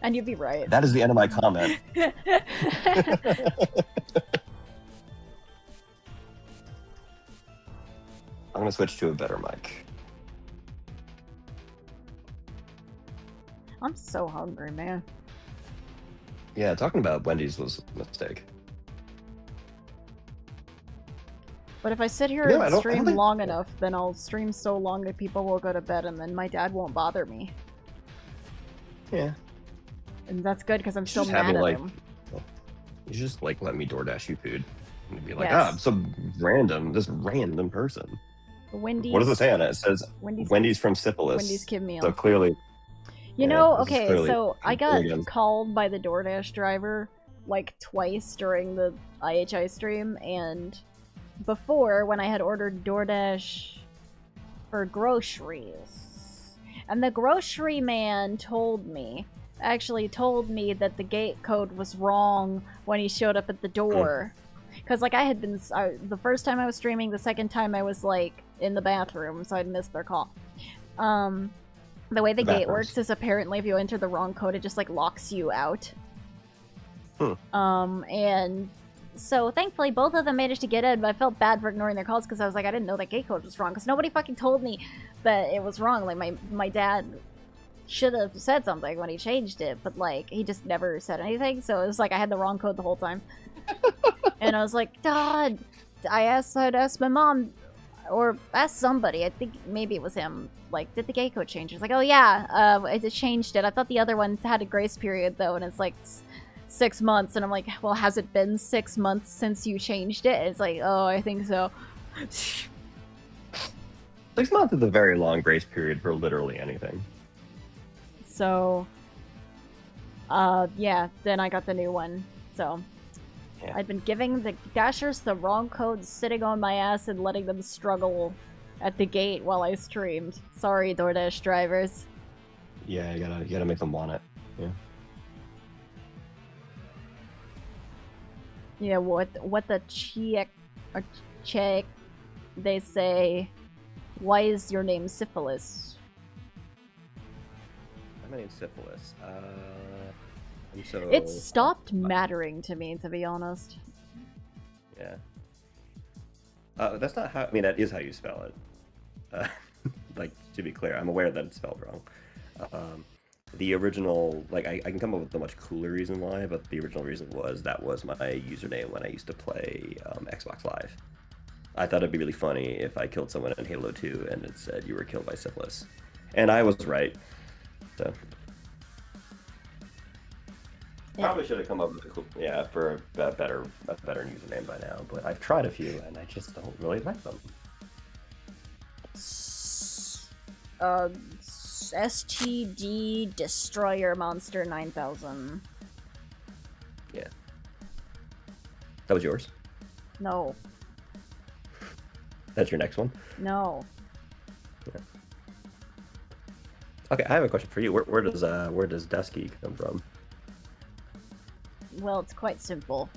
And you'd be right. That is the end of my comment. I'm gonna switch to a better mic. I'm so hungry, man. Yeah, talking about Wendy's was a mistake. But if I sit here No, I and don't stream think- long enough, then I'll stream so long that people will go to bed and then my dad won't bother me. Yeah. And that's good because I'm still Just have mad me, at like- him. You just like let me DoorDash you food. And be like, Yes. some random person. Wendy's. What does it say on it? It says Wendy's from Syphilis. Wendy's kid meal. So clearly, You yeah, know, this is okay, clearly so I got hooligans. called by the DoorDash driver like twice during the IHI stream, and before when I had ordered DoorDash for groceries. And the grocery man told me that the gate code was wrong when he showed up at the door. Because, like, I had been... the first time I was streaming, the second time I was, like, in the bathroom, so I'd missed their call. The way the gate works is apparently if you enter the wrong code, it just, like, locks you out. And so, thankfully, both of them managed to get in, but I felt bad for ignoring their calls because I was like, I didn't know that gate code was wrong, because nobody fucking told me that it was wrong. Like, my dad should have said something when he changed it, but, like, he just never said anything, so it was like I had the wrong code the whole time. And I was like, Dad, I'd ask my mom, or ask somebody, I think maybe it was him, like, did the gate code change? He's like, oh yeah, I just changed it. I thought the other one had a grace period, though, and it's like 6 months, and I'm like, well, has it been 6 months since you changed it? And it's like, oh, I think so. 6 months is a very long grace period for literally anything. So, yeah, then I got the new one, so... Yeah. I'd been giving the Dashers the wrong code, sitting on my ass and letting them struggle at the gate while I streamed. Sorry, DoorDash drivers. Yeah, you gotta make them want it. Yeah. Yeah, what the check, they say, why is your name Syphilis? My name's Syphilis. And so It stopped mattering to me, to be honest. Yeah. That's not how. I mean, that is how you spell it. Like, to be clear, I'm aware that it's spelled wrong. The original, like, I can come up with a much cooler reason why, but the original reason was that was my username when I used to play Xbox Live. I thought it'd be really funny if I killed someone in Halo 2 and it said you were killed by syphilis, and I was right. So. Probably should have come up with a cool, for a better username by now, but I've tried a few and I just don't really like them. STD Destroyer Monster 9000. Yeah. That was yours? No. That's your next one? No. Yeah. Okay, I have a question for you. Where does Dusky come from? Well, it's quite simple.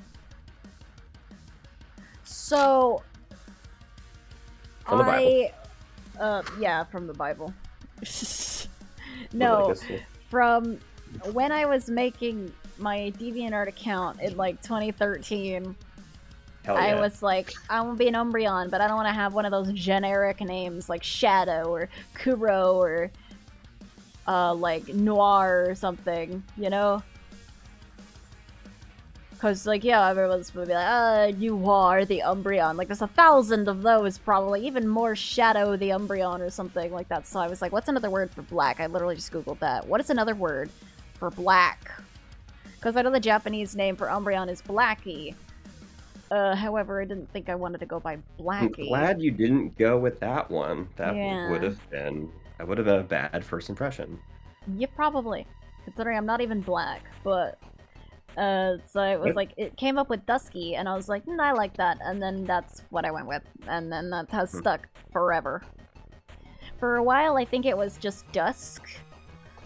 So, From the Bible. Yeah, from the Bible. No, from when I was making my DeviantArt account in like 2013. Hell yeah. I was like, I want to be an Umbreon, but I don't want to have one of those generic names like Shadow or Kuro or like Noir or something, you know? Because, like, yeah, everyone's gonna be like, you are the Umbreon. Like, there's 1,000 of those, probably. Even more Shadow the Umbreon or something like that. So I was like, what's another word for black? I literally just googled that. What is another word for black? Because I know the Japanese name for Umbreon is Blackie. However, I didn't think I wanted to go by Blackie. I'm glad you didn't go with that one. That Yeah. would have been a bad first impression. Yeah, probably. Considering I'm not even black, but... so it was like, it came up with Dusky, and I was like, I like that, and then that's what I went with, and then that has stuck forever. For a while, I think it was just Dusk,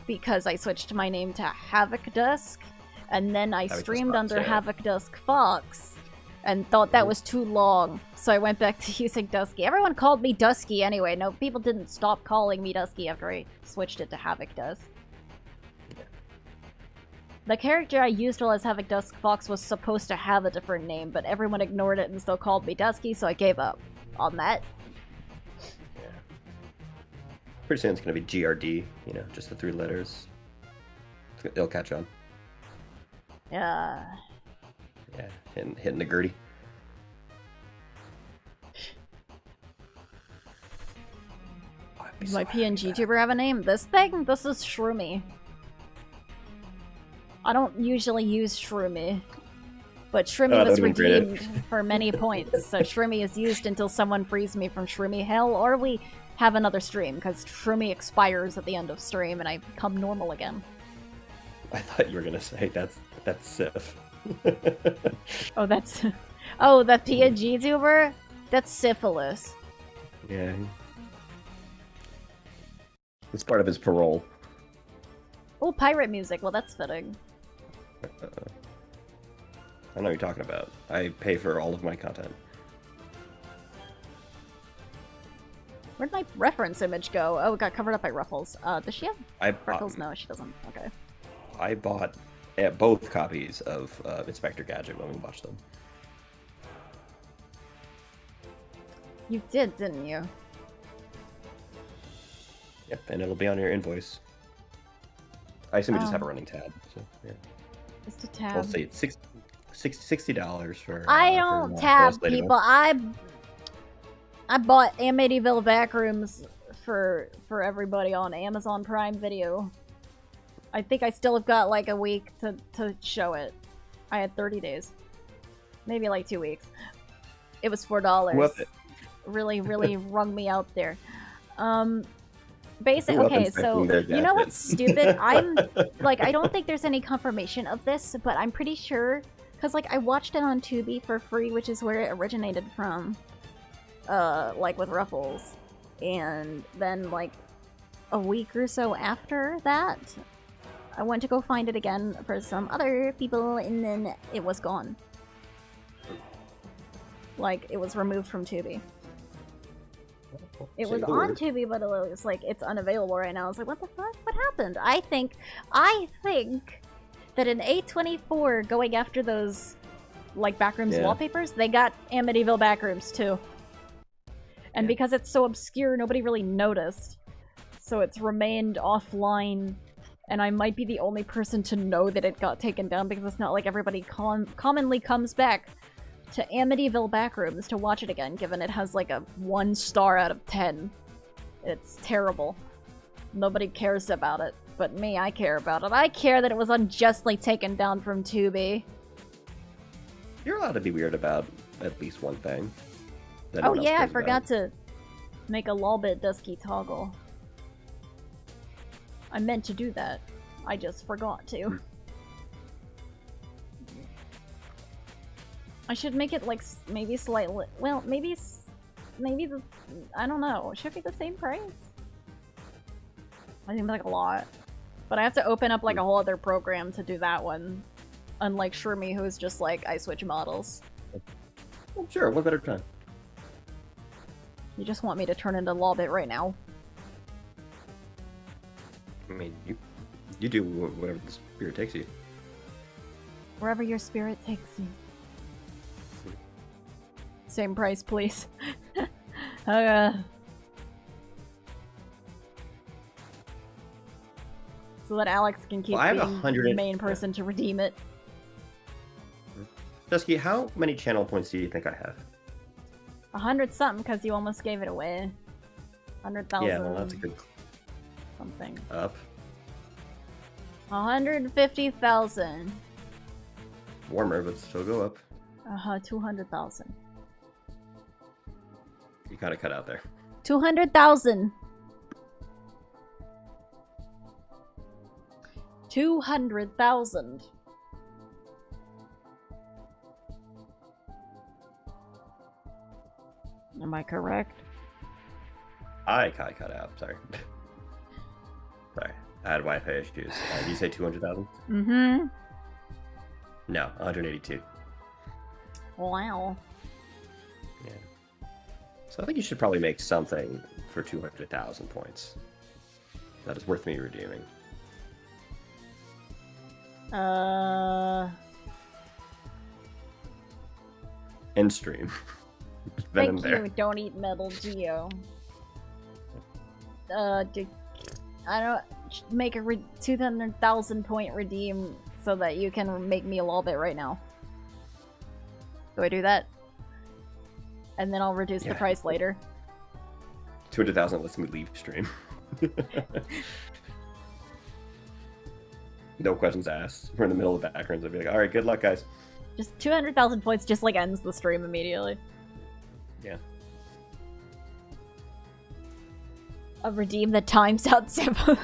because I switched my name to Havoc Dusk, and then I streamed under Havoc Dusk Fox, and thought that was too long, so I went back to using Dusky. Everyone called me Dusky anyway. No, people didn't stop calling me Dusky after I switched it to Havoc Dusk. The character I used while as Havoc Dusk Fox was supposed to have a different name, but everyone ignored it and still called me Dusky, so I gave up on that. Yeah. Pretty soon it's gonna be GRD, you know, just the 3 letters. It'll catch on. Yeah. Yeah, hitting the Gertie. Does my PNG tuber have a name? This thing? This is Shroomy. I don't usually use Shroomy, but Shroomy was redeemed for many points, so Shroomy is used until someone frees me from Shroomy hell, or we have another stream, because Shroomy expires at the end of stream and I become normal again. I thought you were gonna say that's Sif. Oh, that's... Oh, that PNG tuber? That's Syphilis. Yeah. It's part of his parole. Oh, pirate music. Well, that's fitting. I know what you're talking about. I pay for all of my content. Where'd my reference image go? Oh, it got covered up by Ruffles. Does she have I freckles? No, she doesn't. Okay. I bought both copies of Inspector Gadget when we watched them. You did, didn't you? Yep, and it'll be on your invoice. I assume we just have a Oh. running tab. So yeah, Just a we'll tab. see. It's $60 for. I for don't Lost tab Ladybug. people. I bought Amityville Backrooms for everybody on Amazon Prime Video. I think I still have got like a week to show it. I had 30 days. Maybe like 2 weeks. It was $4. Whoop it. Really, really wrung me out there. Basic. Who up Okay, inspecting so their you know what's gadgets? stupid? I'm like, I don't think there's any confirmation of this, but I'm pretty sure because like I watched it on Tubi for free, which is where it originated from. Like with Ruffles, and then like a week or so after that, I went to go find it again for some other people, and then it was gone. Like it was removed from Tubi. It Say was the on word. Tubi, but it was like it's unavailable right now. I was like, what the fuck? What happened? I think that in A24 going after those like Backrooms Yeah. wallpapers, they got Amityville Backrooms too. And Yeah. because it's so obscure, nobody really noticed. So it's remained offline, and I might be the only person to know that it got taken down because it's not like everybody commonly comes back to Amityville Backrooms to watch it again, given it has like a 1 star out of 10. It's terrible. Nobody cares about it, but me, I care about it. I care that it was unjustly taken down from Tubi. You're allowed to be weird about at least one thing. that Oh no one else yeah, I cares about. forgot to make a Lolbit Dusky toggle. I meant to do that. I just forgot to. I should make it like maybe slightly. Well, maybe the. I don't know. Should it be the same price? I think like a lot, but I have to open up like a whole other program to do that one. Unlike Shroomy, who's just like I switch models. Well, sure, what better time? You just want me to turn into Lolbit right now. I mean, you do whatever the spirit takes you. Wherever your spirit takes you. Same price, please. So that Alex can keep Well, I have being 100 the main person to redeem it. Dusky, how many channel points do you think I have? 100 something because you almost gave it away. 100,000 Yeah, well, that's a good something. up. 150,000. Warmer, but still go up. 200,000. You kind of cut out there. 200,000. 200,000. Am I correct? I cut out. Sorry. Sorry. I had Wi-Fi issues. Did you say 200,000? Mm-hmm. No, 182. Wow. Yeah. So I think you should probably make something for 200,000 points. That is worth me redeeming. End stream. Venom Thank there. you, Don't Eat Metal Geo. I don't make a 200,000 point redeem so that you can make me a little bit right now. Do I do that? And then I'll reduce the Yeah. price later. 200,000 lets me leave stream. No questions asked. We're in the middle of the backgrounds. I'd be like, all right, good luck, guys. Just 200,000 points just like ends the stream immediately. Yeah. A redeem that times out simple.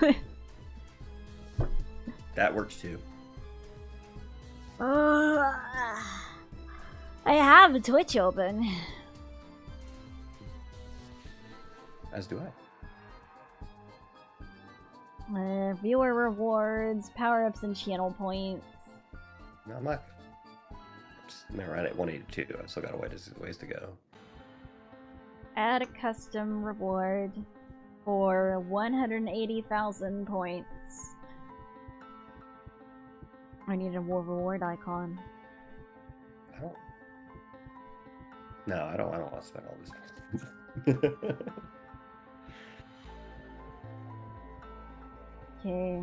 That works too. I have Twitch open. As do I. Viewer rewards, power-ups, and channel points. No, I'm not. I'm around at 182. I still got a ways to go. Add a custom reward for 180,000 points. I need a reward icon. I don't. No, I don't want to spend all this. Okay.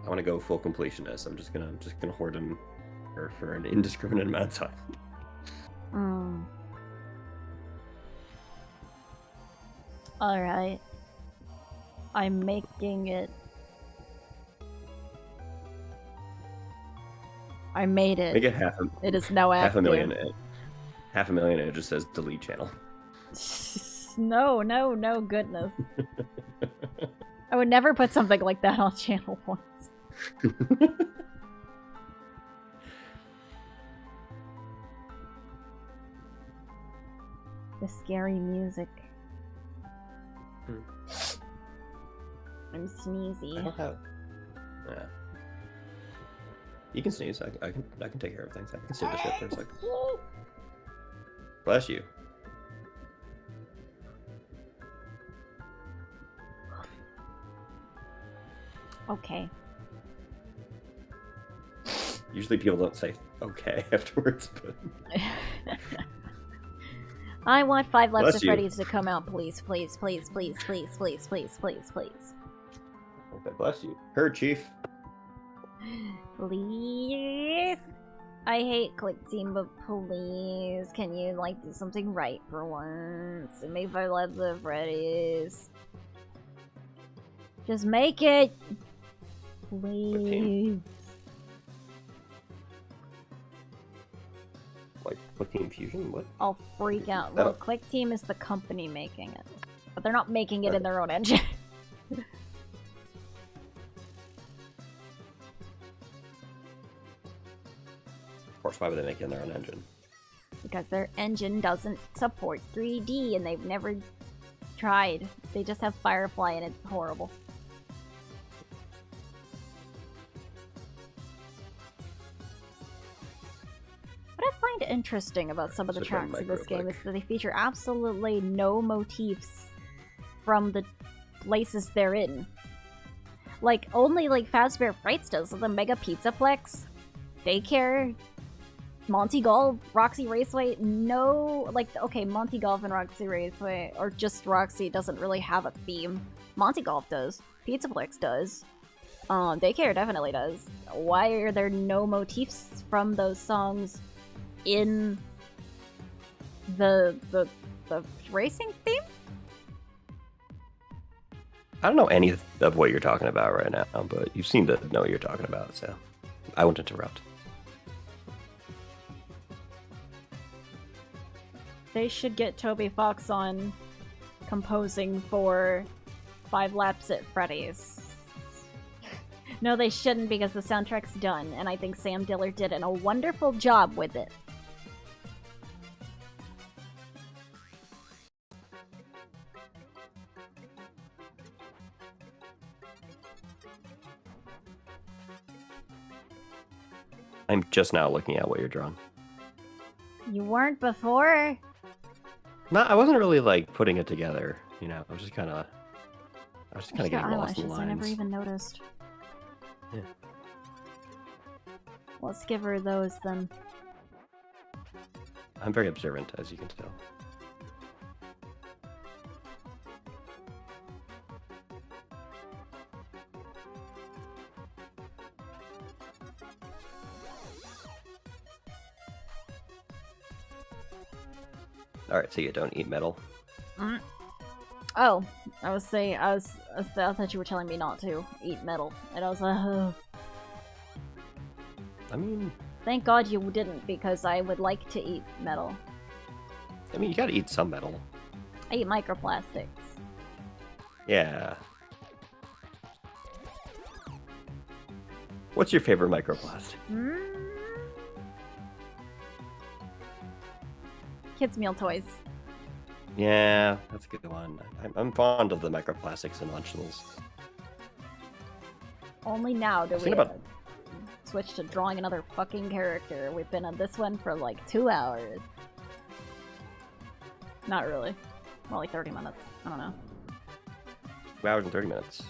I want to go full completionist. I'm just gonna hoard him for an indiscriminate amount of time. Alright. I'm making it. I made it. Make it It is now active. Half a million. It just says delete channel. No, goodness. I would never put something like that on channel points. The scary music. I'm sneezy. I don't have. Yeah. You can sneeze. I can take care of things. I can save the shit for a second. Bless you. Okay. Usually people don't say okay afterwards, but I want 5 Laps Bless of you. Freddy's to come out, please, please, please, please, please, please, please, please, please. okay, bless you. Heard, Chief. Please. I hate Click Team, but please, can you like do something right for once and make 5 Laps of Freddy's? Just make it, please. Like Click Team Fusion? What? I'll freak out. Well, Click Team is the company making it, but they're not making it in their own engine. Of course, why would they make it in their own engine? Because their engine doesn't support 3D and they've never tried. They just have Firefly and it's horrible. What I find interesting about some of the tracks in this game is that they feature absolutely no motifs from the places they're in. Like, only like Fazbear Frights does, so the Mega Pizzaplex, Daycare, Monty Golf, Roxy Raceway, no, like, okay, Monty Golf and Roxy Raceway, or just Roxy, doesn't really have a theme. Monty Golf does. Pizzaplex does. Daycare definitely does. Why are there no motifs from those songs in the racing theme? I don't know any of what you're talking about right now, but you seem to know what you're talking about, so I won't interrupt. They should get Toby Fox on composing for 5 Laps at Freddy's. No, they shouldn't, because the soundtrack's done, and I think Sam Diller did a wonderful job with it. I'm just now looking at what you're drawing. You weren't before? No, I wasn't really like putting it together. You know, I was just kind of getting lost in the eyelashes, lines. I never even noticed. Yeah. Let's give her those then. I'm very observant, as you can tell. Alright, so you don't eat metal. Oh, I thought you were telling me not to eat metal, and I was like, oh. I mean, Thank God you didn't, because I would like to eat metal. you gotta eat some metal. I eat microplastics. Yeah. What's your favorite microplastic? Kids' meal toys. Yeah, that's a good one. I'm fond of the microplastics and Lunchables. Only now do we switch to drawing another fucking character. We've been on this one for like 2 hours. Not really. More like 30 minutes. I don't know. 2 hours and 30 minutes.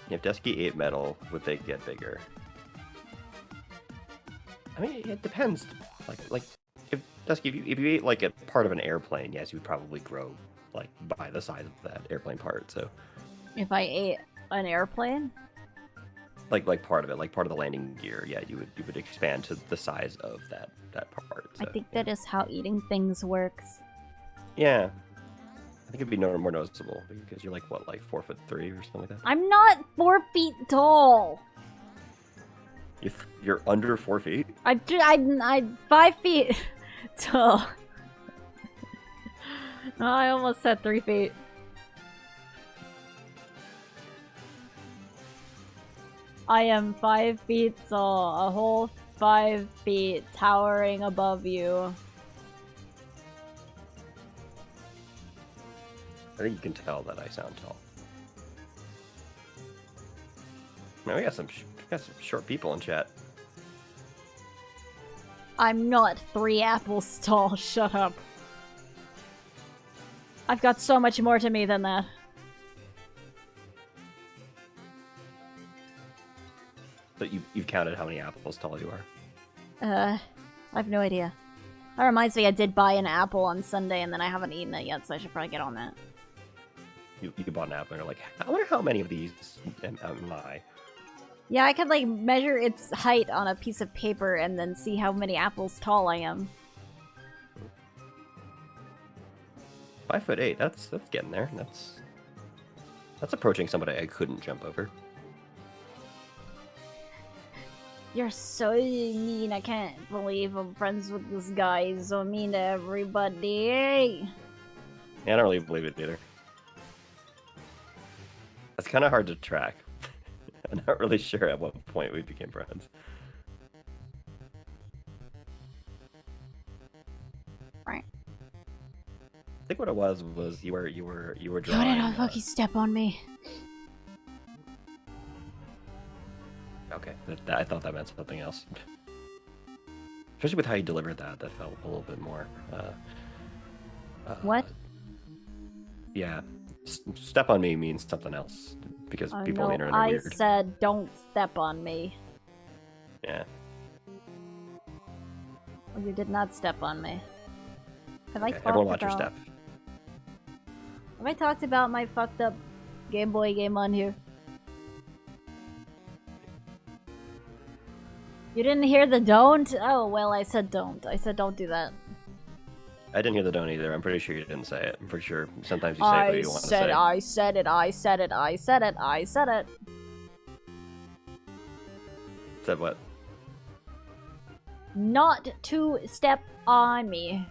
If Dusky ate metal, would they get bigger? I mean, it depends. Like if Dusky, if you ate like a part of an airplane, yes, you would probably grow like by the size of that airplane part. So, If I ate an airplane? like part of it, like part of the landing gear, yeah, you would expand to the size of that part. So, I think that is how eating things works. yeah. I think it'd be more noticeable because you're like what, like 4'3" or something like that. I'm not 4 feet tall. You're under 4 feet. I'm 5 feet tall. I almost said 3 feet. I am 5 feet tall, a whole 5 feet towering above you. I think you can tell that I sound tall. Man, we got some short people in chat. I'm not 3 apples tall, shut up. I've got so much more to me than that. But you've counted how many apples tall you are. I have no idea. That reminds me, I did buy an apple on Sunday and then I haven't eaten it yet, so I should probably get on that. You bought an apple and you're like, I wonder how many of these am I? Yeah, I could like measure its height on a piece of paper and then see how many apples tall I am. 5'8". That's getting there. That's approaching somebody I couldn't jump over. You're so mean, I can't believe I'm friends with this guy. He's so mean to everybody. Yeah, I don't really believe it either. That's kind of hard to track. I'm not really sure at what point we became friends. Right. I think what it was you were How drawing. did I fucking step on me? Okay, I thought that meant something else. Especially with how you delivered that felt a little bit more. What? Yeah, step on me means something else because people on the internet are I weird. said don't step on me. Yeah. Well, you did not step on me. Have I Okay, talked everyone watch your about... step. Have I talked about my fucked up Game Boy game on here? You didn't hear the don't? Oh, well, I said don't. I said don't do that. I didn't hear the don't either. I'm pretty sure you didn't say it. I'm pretty sure sometimes you say what you want to say. I said it, I said it, I said it, I said it. Said what? Not to step on me.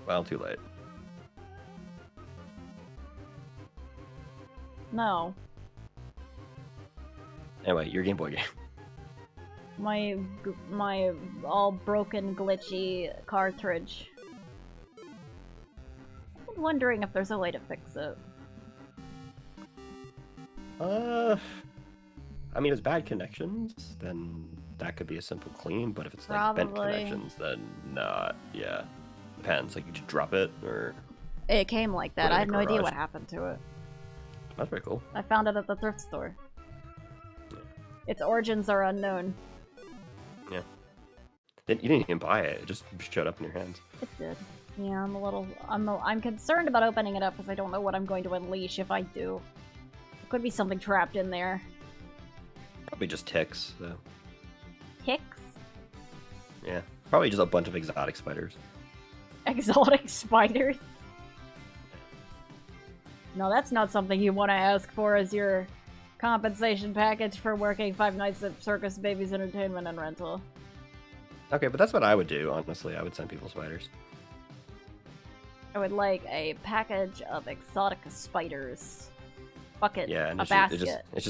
Well, too late. No. Anyway, your Game Boy game. My all broken, glitchy cartridge. I'm wondering if there's a way to fix it. I mean, if it's bad connections, then that could be a simple clean. But if it's like bent Probably. connections, then not. Yeah, depends. Like you just drop it, or It came like that. Put it in I have the no idea garage. what happened to it. that's pretty cool. I found it at the thrift store. Its origins are unknown. Yeah. You didn't even buy it. It just showed up in your hands. It did. Yeah, I'm concerned about opening it up because I don't know what I'm going to unleash if I do. There could be something trapped in there. Probably just ticks. So. Ticks? Yeah. Probably just a bunch of exotic spiders. Exotic spiders? No, that's not something you want to ask for as your compensation package for working 5 nights at Circus Baby's Entertainment and Rental. Okay, but that's what I would do, honestly. I would send people spiders. I would like a package of exotic spiders. Bucket, Yeah, and a basket. it's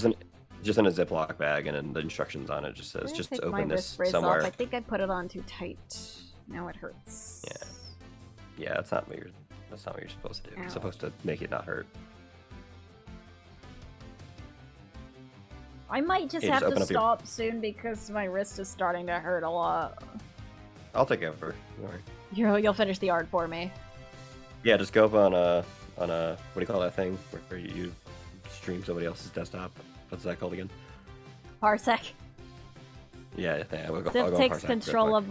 just in a Ziploc bag, and then the instructions on it just says, I'm gonna just take my open this wrist brace somewhere. off. I think I put it on too tight. Now it hurts. Yeah. Yeah, that's not what you're supposed to do. Ow. You're supposed to make it not hurt. I might just Yeah, have just to open up your- stop soon because my wrist is starting to hurt a lot. I'll take over. Don't worry. You'll finish the art for me. Yeah, just go up on a what do you call that thing where you stream somebody else's desktop? What's that called again? Parsec. Yeah, I'll go Civ on takes Parsec real control quick. of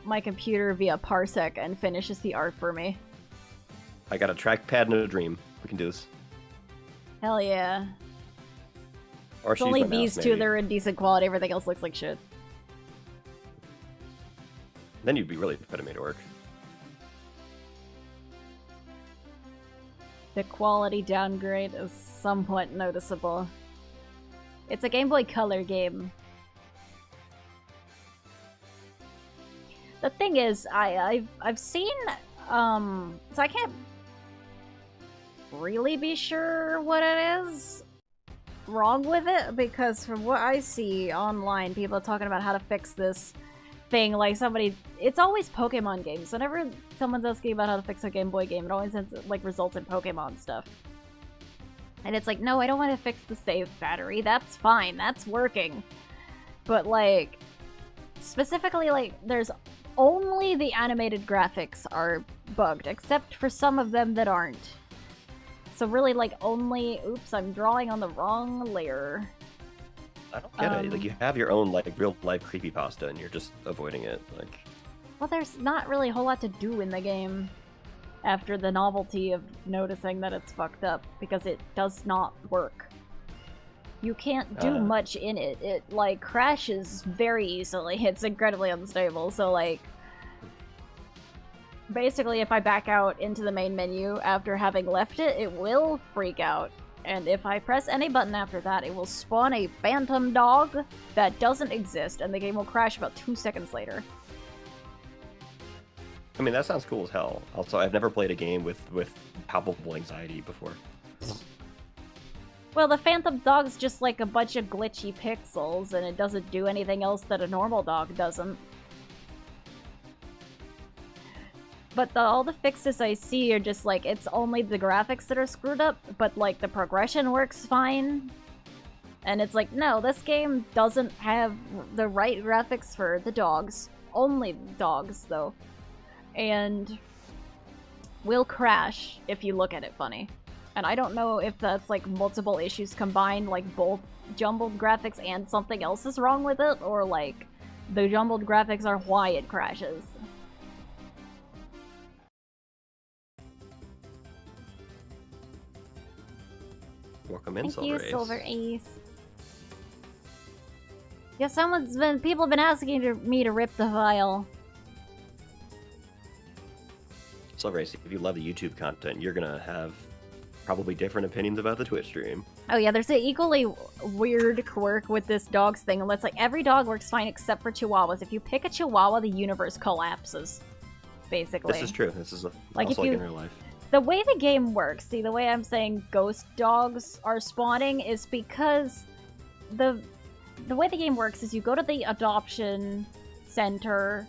my computer via Parsec and finishes the art for me. I got a trackpad and a dream. We can do this. Hell yeah. Or It's she's only my mouse, these two maybe. that are in decent quality, everything else looks like shit. Then you'd be really putting me to work. The quality downgrade is somewhat noticeable. It's a Game Boy Color game. The thing is, I've seen so I can't really be sure what it is wrong with it, because from what I see online, people are talking about how to fix this thing. Like it's always Pokemon games. Whenever someone's asking about how to fix a Game Boy game, it always like results in Pokemon stuff. And it's like, no, I don't want to fix the save battery. That's fine. That's working. But like, specifically, like, there's only the animated graphics are bugged, except for some of them that aren't. So really, like, only... Oops, I'm drawing on the wrong layer. I don't get it. Like, you have your own, like, real-life creepypasta, and you're just avoiding it. Like, Well, there's not really a whole lot to do in the game after the novelty of noticing that it's fucked up, because it does not work. You can't do much in it. It, like, crashes very easily. It's incredibly unstable, so, like... Basically, if I back out into the main menu after having left it, it will freak out. And if I press any button after that, it will spawn a phantom dog that doesn't exist, and the game will crash about 2 seconds later. I mean, that sounds cool as hell. Also, I've never played a game with palpable anxiety before. Well, the phantom dog's just like a bunch of glitchy pixels, and it doesn't do anything else that a normal dog doesn't. But all the fixes I see are just like, it's only the graphics that are screwed up, but like the progression works fine. And it's like, no, this game doesn't have the right graphics for the dogs. Only dogs, though. And will crash if you look at it funny. And I don't know if that's like multiple issues combined, like both jumbled graphics and something else is wrong with it, or like the jumbled graphics are why it crashes. Welcome in, Thank Silver you, Ace. Silver Ace. Yeah, people have been asking me to rip the file. Silver Ace, if you love the YouTube content, you're gonna have probably different opinions about the Twitch stream. Oh yeah, there's an equally weird quirk with this dogs thing. It's like every dog works fine except for chihuahuas. If you pick a chihuahua, the universe collapses. Basically. This is true. This is Like, also if like you- in real life. The way the game works, see, the way I'm saying ghost dogs are spawning is because the way the game works is you go to the adoption center.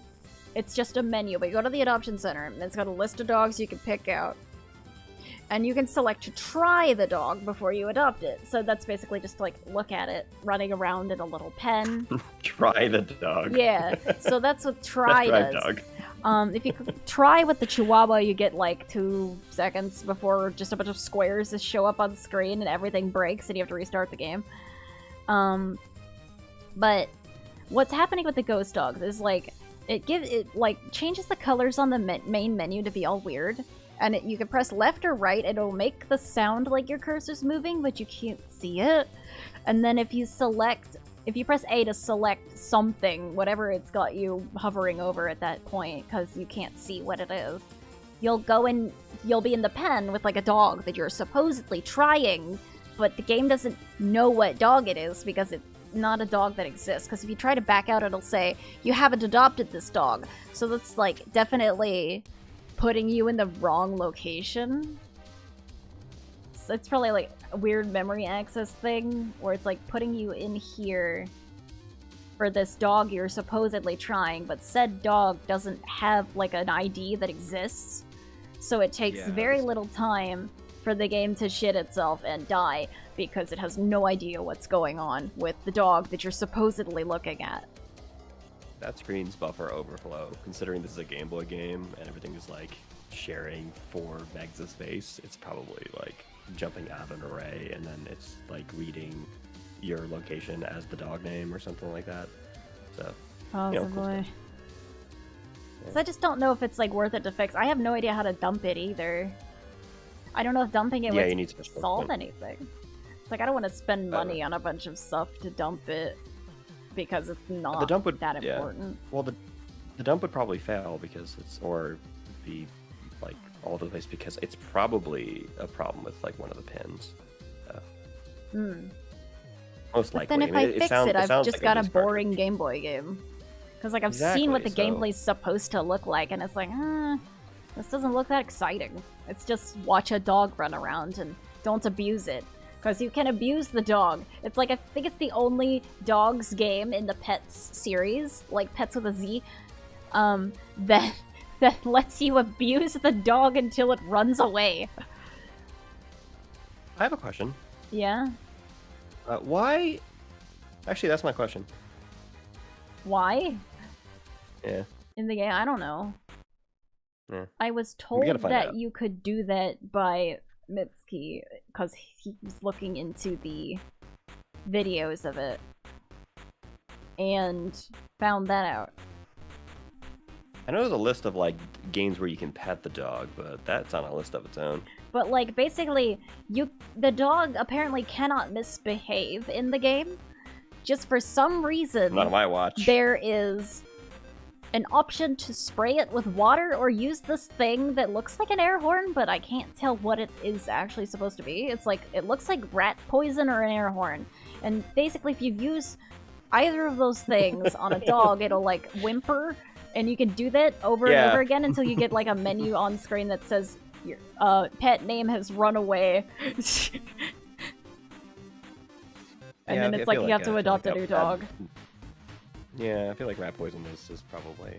It's just a menu, but you go to the adoption center, and it's got a list of dogs you can pick out. And you can select to try the dog before you adopt it. So that's basically just to, like, look at it running around in a little pen. Try the dog. Yeah, so that's what try That's does. dog. If you try with the Chihuahua, you get like 2 seconds before just a bunch of squares just show up on screen and everything breaks and you have to restart the game. But what's happening with the ghost dogs is like it changes the colors on the main menu to be all weird, and you can press left or right, and it'll make the sound like your cursor's moving, but you can't see it. And then if you press A to select something, whatever it's got you hovering over at that point, because you can't see what it is, you'll be in the pen with like a dog that you're supposedly trying, but the game doesn't know what dog it is because it's not a dog that exists. Because if you try to back out, it'll say, you haven't adopted this dog. So that's like definitely putting you in the wrong location. So it's probably like a weird memory access thing where it's like putting you in here for this dog you're supposedly trying, but said dog doesn't have like an ID that exists, so it takes Yeah, very that's- little time for the game to shit itself and die because it has no idea what's going on with the dog that you're supposedly looking at. That screen's buffer overflow, considering this is a Game Boy game and everything is like sharing 4 megs of space, it's probably like jumping out of an array and then it's like reading your location as the dog name or something like that. So, Possibly. cool stuff. So I just don't know if it's like worth it to fix. I have no idea how to dump it either. I don't know if dumping it Yeah, you would need special solve equipment. anything. It's like I don't want to spend money on a bunch of stuff to dump it because it's not The dump would that yeah. important. Well, the dump would probably fail because it's or be like all over the place because it's probably a problem with like one of the pins. Most But likely. then if I I mean, fix sounds- it, I've sounds just like got a loose garbage. boring Game Boy game. Because like I've seen what the Exactly, so- gameplay's supposed to look like, and it's like, this doesn't look that exciting. It's just watch a dog run around and don't abuse it. Because you can abuse the dog. It's like, I think it's the only dogs game in the Pets series, like Pets with a Z, that lets you abuse the dog until it runs away. I have a question. Yeah? Why? Actually, that's my question. Why? Yeah. In the game, I don't know. Yeah. I was We gotta told find that out. you could do that by Mitsuki because he was looking into the videos of it and found that out. I know there's a list of like games where you can pet the dog, but that's on a list of its own. But like basically, the dog apparently cannot misbehave in the game. Just for some reason, Not on my watch. there is an option to spray it with water or use this thing that looks like an air horn, but I can't tell what it is actually supposed to be. It's like, it looks like rat poison or an air horn. And basically, if you use either of those things on a dog, it'll like whimper, and you can do that over and Yeah. over again until you get like a menu on screen that says, your pet name has run away. And Yeah, then I it's feel like you have I to feel adopt a new dog. Yeah, I feel like rat poison is probably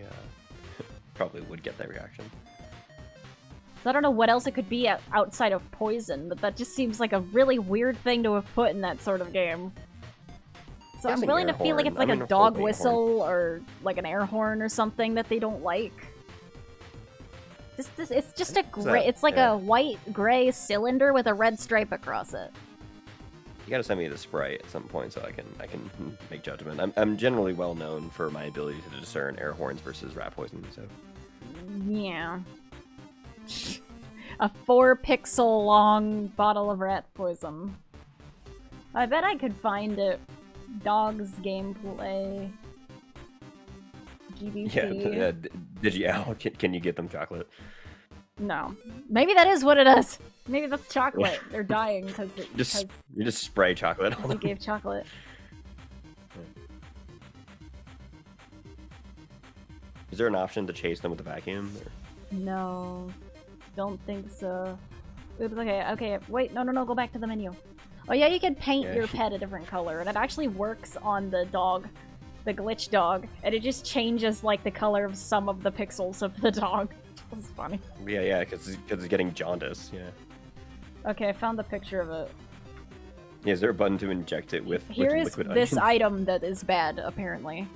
probably would get that reaction. I don't know what else it could be outside of poison, but that just seems like a really weird thing to have put in that sort of game. So I'm Guessing willing to air feel like horn. it's like I mean, a a dog full air whistle or like an air horn or something that they don't like. It's just a gray. It's like yeah. a white gray cylinder with a red stripe across it. You gotta send me the spray at some point so I can make judgment. I'm generally well known for my ability to discern air horns versus rat poison. So Yeah. A 4-pixel long bottle of rat poison. I bet I could find it. Dogs gameplay. GBC. yeah, did you? Can you get them chocolate? No. Maybe that is what it is. Maybe that's chocolate. They're dying because You just spray chocolate on you them. gave chocolate. Is there an option to chase them with a vacuum? Or... No. Don't think so. Oops, okay, wait, no, go back to the menu. Oh yeah, you can paint Yeah. your pet a different color, and it actually works on the dog, the glitch dog, and it just changes, like, the color of some of the pixels of the dog. That's funny. Yeah, because it's getting jaundice. Yeah. Okay, I found the picture of it. Yeah, is there a button to inject it with Here is liquid this onions? item that is bad, apparently.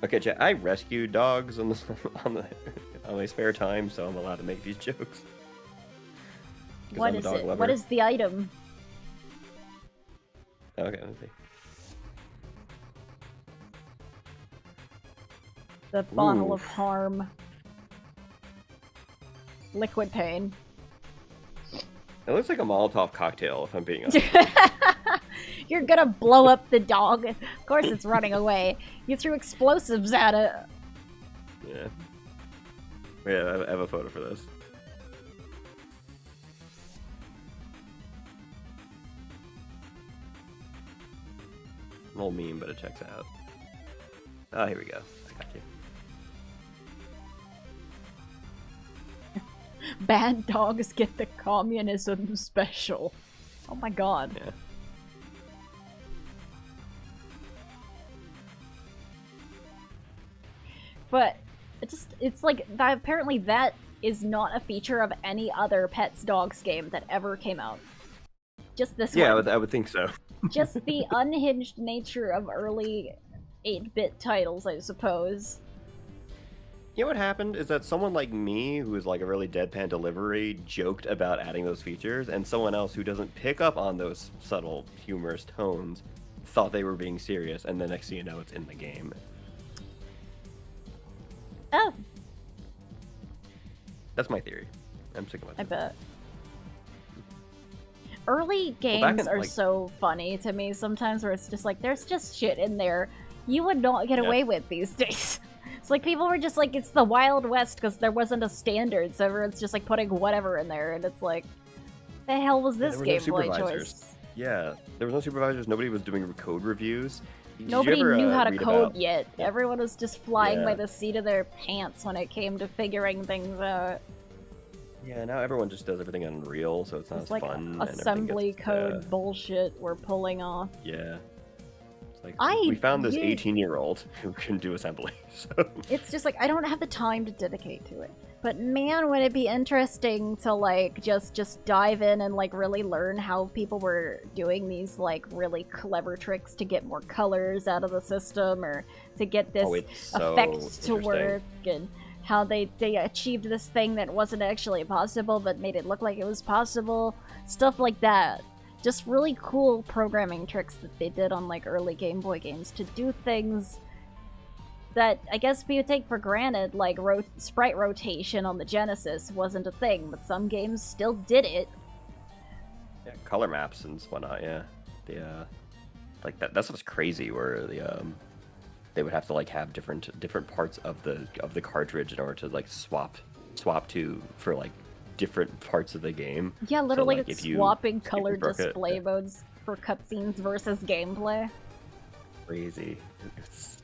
Okay, chat. I rescue dogs on my spare time, so I'm allowed to make these jokes. 'Cause What I'm a is dog it? lover. What is the item? Okay, let's see. The bottle of Oof. harm. Liquid pain. It looks like a Molotov cocktail, if I'm being honest. You're gonna blow up the dog. Of course it's running away. You threw explosives at it. Yeah. Yeah, I have a photo for this. An old meme, but it checks out. Oh, here we go. I got you. Bad dogs get the communism special. Oh my god. Yeah. But it's like that, apparently that is not a feature of any other Pets Dogs game that ever came out. Just this Yeah, one. I would think so. Just the unhinged nature of early 8-bit titles, I suppose. You know what happened is that someone like me, who is like a really deadpan delivery, joked about adding those features, and someone else who doesn't pick up on those subtle, humorous tones thought they were being serious, and the next thing you know, it's in the game. Oh, That's my theory. I'm sticking with I it. bet. Early Well, back games in, are like- so funny to me sometimes, where it's just like, there's just shit in there you would not get Yeah. away with these days. It's like people were just like, it's the Wild West because there wasn't a standard, so everyone's just like putting whatever in there, and it's like, the hell was Yeah, this there were no Game Boy supervisors. choice? Yeah, there was no supervisors. Nobody was doing code reviews. Did you Nobody ever, knew how to read code about- yet. Yeah. Everyone was just flying by Yeah. the seat of their pants when it came to figuring things out. Yeah, now everyone just does everything on Unreal, so it's not It's as like fun. and everything assembly gets, code bullshit we're pulling off. Yeah. It's like, I we found this did- 18-year-old who can do assembly, so... It's just like, I don't have the time to dedicate to it. But man, would it be interesting to like just dive in and like really learn how people were doing these like really clever tricks to get more colors out of the system, or to get this Oh, it's so effect to interesting. work, and how they achieved this thing that wasn't actually possible but made it look like it was possible. Stuff like that. Just really cool programming tricks that they did on like early Game Boy games to do things that I guess we would take for granted, like sprite rotation on the Genesis wasn't a thing, but some games still did it. Yeah, color maps and whatnot, yeah. The, like, that's what's crazy, where the, they would have to, like, have different parts of the cartridge in order to, like, swap to, for, like, different parts of the game. Yeah, literally like, if you swapping color broke it, display yeah. modes for cutscenes versus gameplay. Crazy. It's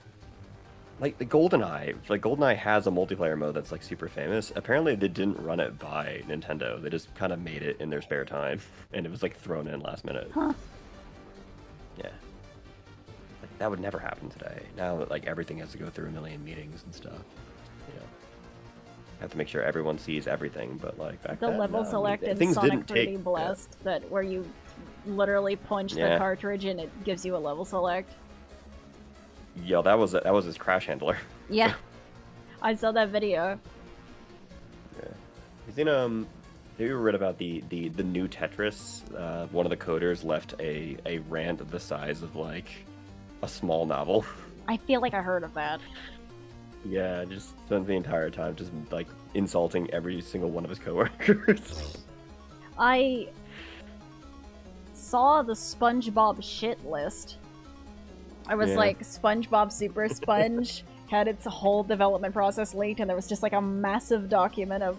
like the GoldenEye has a multiplayer mode that's like super famous. Apparently they didn't run it by Nintendo. They just kind of made it in their spare time, and it was like thrown in last minute. Huh. Yeah. Like that would never happen today. Now like everything has to go through a million meetings and stuff. You know. Have to make sure everyone sees everything, but like back The then, level no, select in things Sonic didn't 3D take Blast, that where you literally punch the Yeah. cartridge and it gives you a level select. Yo, that was his crash handler. Yeah. I saw that video. Yeah. You seen have you ever read about the new Tetris? One of the coders left a rant the size of like a small novel. I feel like I heard of that. Yeah, just spent the entire time just like insulting every single one of his coworkers. I saw the SpongeBob shit list. I was Yeah. like, SpongeBob Super Sponge had its whole development process leaked, and there was just like a massive document of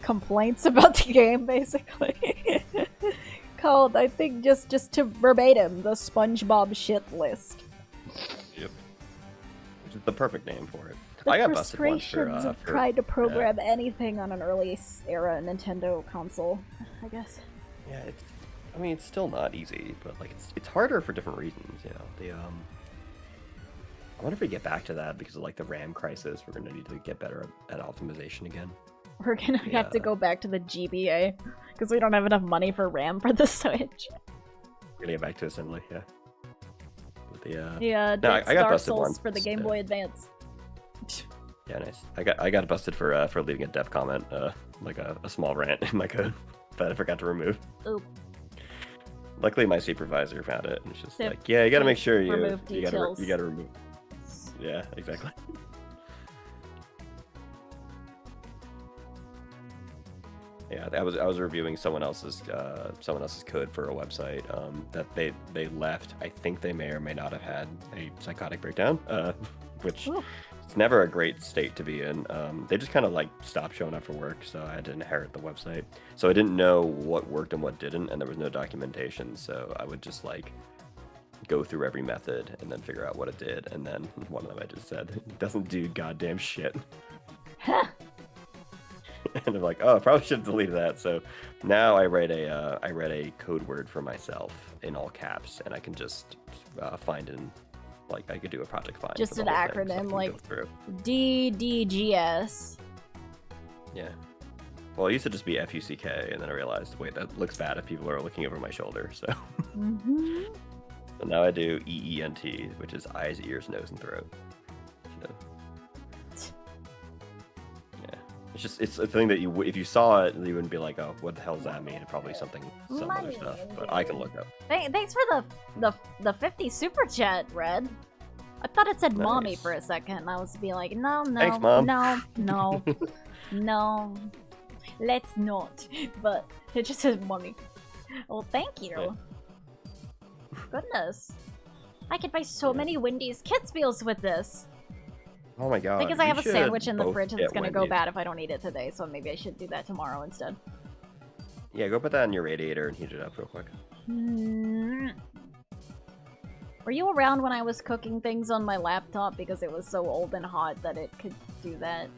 complaints about the game, basically. Called, I think, just to verbatim, the SpongeBob shit list. Yep. Which is the perfect name for it. The I got busted once frustrations for of trying to program anything on an early era Nintendo console, I guess. Yeah, I mean, it's still not easy, but like it's harder for different reasons, you know. I wonder if we get back to that because of like the RAM crisis. We're gonna need to get better at optimization again. We're gonna have to Yeah. go back to the GBA, because we don't have enough money for RAM for the Switch. We're gonna get back to assembly, yeah. With the, Yeah, No, I Dark got busted Souls once, for the Game yeah. Boy Advance. Yeah, nice. I got busted for leaving a dev comment, like a small rant in my code that I forgot to remove. Oop. Luckily, my supervisor found it, and it's just Tip, like, yeah, you gotta make please sure remove you gotta details. you gotta remove. Yeah, exactly. Yeah, I was reviewing someone else's code for a website that they left. I think they may or may not have had a psychotic breakdown, which Ooh. it's never a great state to be in. They just kind of like stopped showing up for work, so I had to inherit the website. So I didn't know what worked and what didn't, and there was no documentation. So I would just like go through every method and then figure out what it did. And then one of them I just said, it doesn't do goddamn shit. And they're like, oh, I probably should have deleted that. So now I write a code word for myself in all caps, and I can just find in, like, I could do a project find. Just for an the whole thing, so I acronym, can go like- through. DDGS. Yeah. Well, it used to just be FUCK, and then I realized, wait, that looks bad if people are looking over my shoulder. So, so now I do EENT, which is eyes, ears, nose, and throat. So, yeah, it's a thing that if you saw it, you wouldn't be like, oh, what the hell does that mean? It's probably some other stuff, but I can look up. Thanks for the 50 super chat, Red. I thought it said mommy Nice. for a second. I was being like, no, Thanks, Mom. no, no, let's not. But it just says mommy. Well, thank you. Yeah. Goodness, I could buy so many Wendy's Kids meals with this. Oh my god. Because I we have a should sandwich in the both fridge and it's get gonna go Wendy's. bad if I don't eat it today. So maybe I should do that tomorrow instead. Yeah, go put that in your radiator and heat it up real quick. Were you around when I was cooking things on my laptop because it was so old and hot that it could do that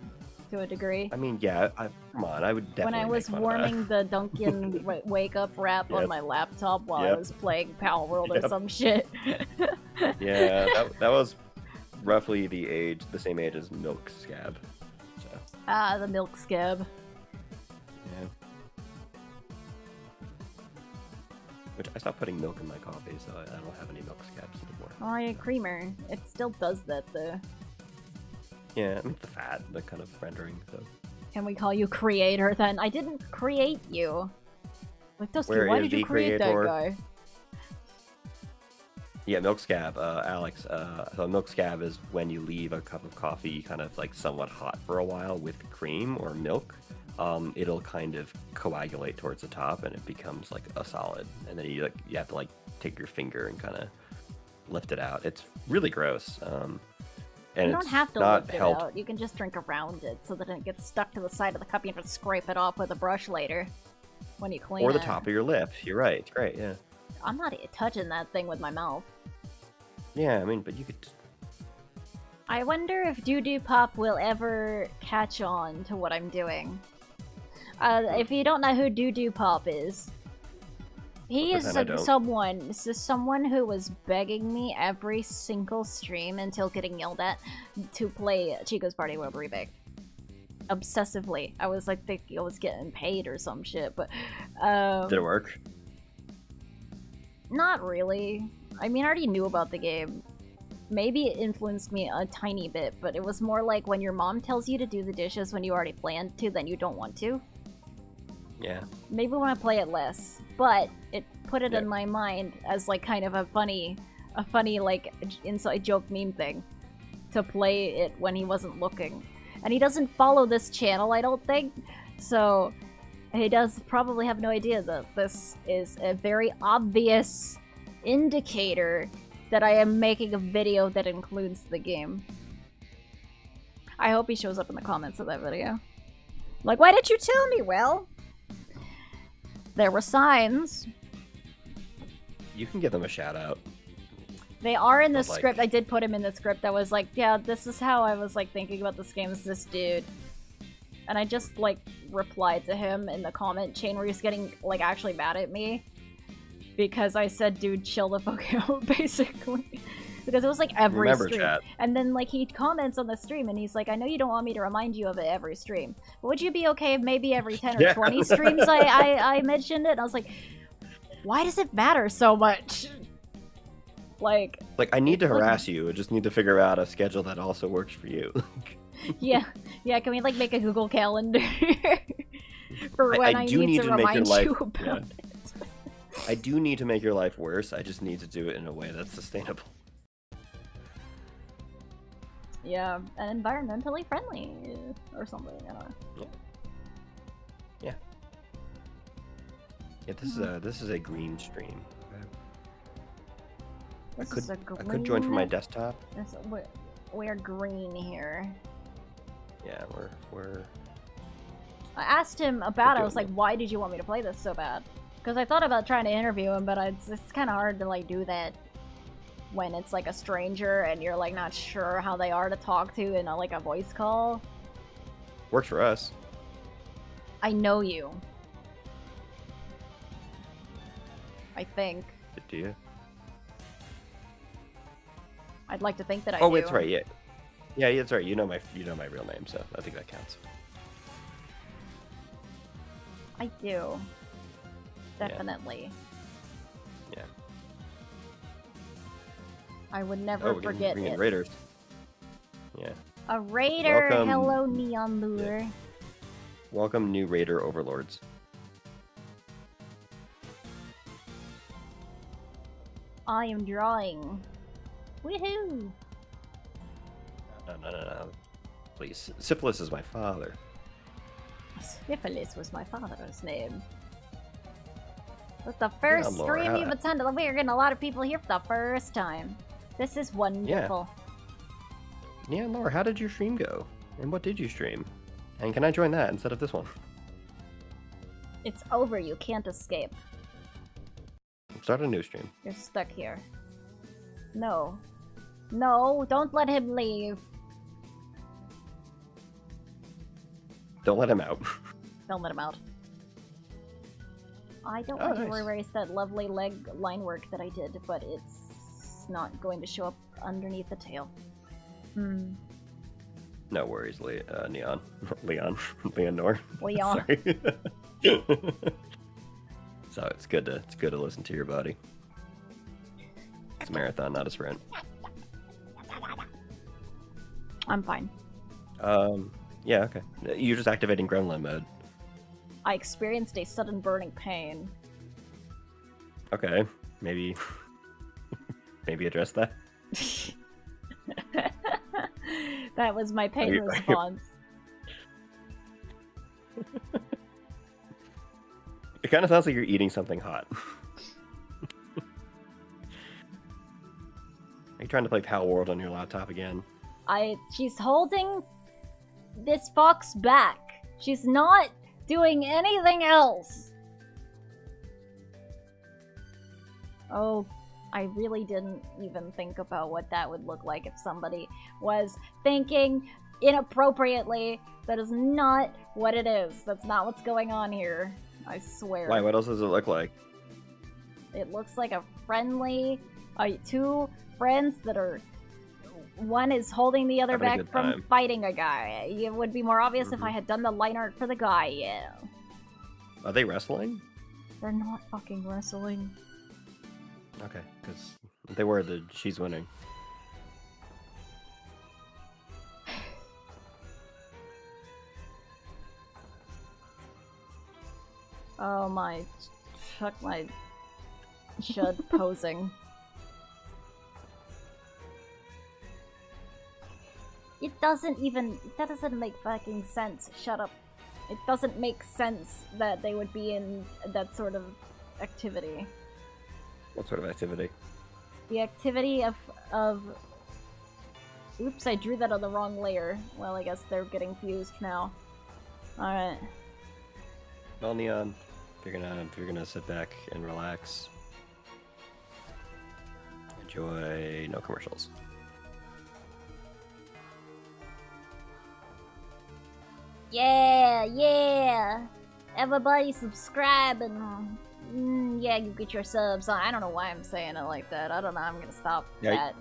to a degree? I mean, yeah, come on, I would definitely. When I was make fun of that. warming the Dunkin' wake up wrap on Yep. my laptop while I Yep. was playing Pal World or Yep. some shit. Yeah, that was roughly the same age as Milk Scab. So, Ah, the milk scab. yeah. Which I stopped putting milk in my coffee, so I don't have any Milk Scabs anymore. Oh, yeah, creamer. It still does that though. Yeah, I mean, the fat, the kind of rendering, so. Can we call you creator then? I didn't create you. Like, Dusky, Where why is did you the create creator? that guy? Yeah, Milk Scab, Alex. So Milk Scab is when you leave a cup of coffee kind of like somewhat hot for a while with cream or milk. It'll kind of coagulate towards the top and it becomes like a solid. And then you have to like take your finger and kind of lift it out. It's really gross. And You don't it's have to not lift it helped. out. You can just drink around it so that it gets stuck to the side of the cup. You have to scrape it off with a brush later when you clean it. Or the top of your lip. You're right. It's great. Yeah. I'm not touching that thing with my mouth. Yeah. I mean, but you could. I wonder if Doo Doo Pop will ever catch on to what I'm doing. If you don't know who Doo Doo Pop is, he is Pretend I don't. someone who was begging me every single stream until getting yelled at to play Chico's Party World Remake. Obsessively. I was like thinking I was getting paid or some shit, but Did it work? not really. I mean, I already knew about the game. Maybe it influenced me a tiny bit, but it was more like when your mom tells you to do the dishes when you already planned to, then you don't want to. Yeah. Maybe when I play it less, but it put it Yeah. in my mind as like kind of a funny like inside joke meme thing to play it when he wasn't looking. And he doesn't follow this channel, I don't think, so he does probably have no idea that this is a very obvious indicator that I am making a video that includes the game. I hope he shows up in the comments of that video. Like, why didn't you tell me? Well, there were signs. You can give them a shout out. They are in the But, like- script. I did put him in the script. I was like, yeah, this is how I was like thinking about this game, is this dude. And I just like replied to him in the comment chain where he's getting like actually mad at me because I said, dude, chill the fuck out, basically. Because it was like every Remember, stream. chat. And then like he comments on the stream and he's like, I know you don't want me to remind you of it every stream, but would you be okay if maybe every 10 or Yeah. 20 streams I mentioned it? And I was like, why does it matter so much? Like, Like, I need to It's like- harass you. I just need to figure out a schedule that also works for you. yeah, can we like make a Google Calendar for when I do need to make your remind life. you about Yeah. it? I do need to make your life worse. I just need to do it in a way that's sustainable. Yeah, and environmentally friendly or something. I don't know. Yeah, this is a green stream. This I could is a I could join from my green- desktop. We're green here. Yeah, we're I asked him about it. I was doing like, why did you want me to play this so bad? Because I thought about trying to interview him, but it's kind of hard to like do that when it's like a stranger and you're like not sure how they are to talk to in like a voice call. works for us. I know you. I think. Do you? I'd like to think that I Oh, do. that's right. Yeah, that's right. You know my real name, so I think that counts. I do. Definitely. Yeah. I would Oh, never we're forget bringing it. raiders. Yeah. A raider! Welcome. Hello, Neon Lure. Welcome, new raider overlords. I am drawing. Woohoo! No. Please. Syphilis is my father. Syphilis was my father's name. That's the first Laura, stream how- you've attended. We're getting a lot of people here for the first time. This is wonderful. Yeah, Laura, how did your stream go? And what did you stream? And can I join that instead of this one? It's over. You can't escape. Start a new stream. You're stuck here. No. No, don't let him leave. Don't let him out. Don't let him out. I don't Oh, want to nice. erase that lovely leg line work that I did, but it's not going to show up underneath the tail. Hmm. No worries, Neon. Leonor. Leon. Sorry. So it's good to listen to your body. It's a marathon, not a sprint. I'm fine. Yeah, okay. You're just activating gremlin mode. I experienced a sudden burning pain. Okay, maybe address that. That was my pain you- response. It kind of sounds like you're eating something hot. Are you trying to play Pal World on your laptop again? She's holding this fox back. She's not doing anything else. Oh, I really didn't even think about what that would look like if somebody was thinking inappropriately. That is not what it is. That's not what's going on here. I swear. Why? What else does it look like? It looks like a friendly, two friends that are. One is holding the other Having a back good from time. fighting a guy. It would be more obvious if I had done the line art for the guy, yeah. Are they wrestling? They're not fucking wrestling. Okay, because if they were, she's winning. Oh my. Fuck my. Shud posing. It doesn't even. That doesn't make fucking sense. Shut up. It doesn't make sense that they would be in that sort of activity. What sort of activity? The activity of. Oops, I drew that on the wrong layer. Well, I guess they're getting fused now. Alright. Well, Neon, if you're gonna sit back and relax, enjoy no commercials. Yeah, yeah! Everybody subscribe and yeah, you get your subs. I don't know why I'm saying it like that. I don't know. I'm gonna stop Yeah, that.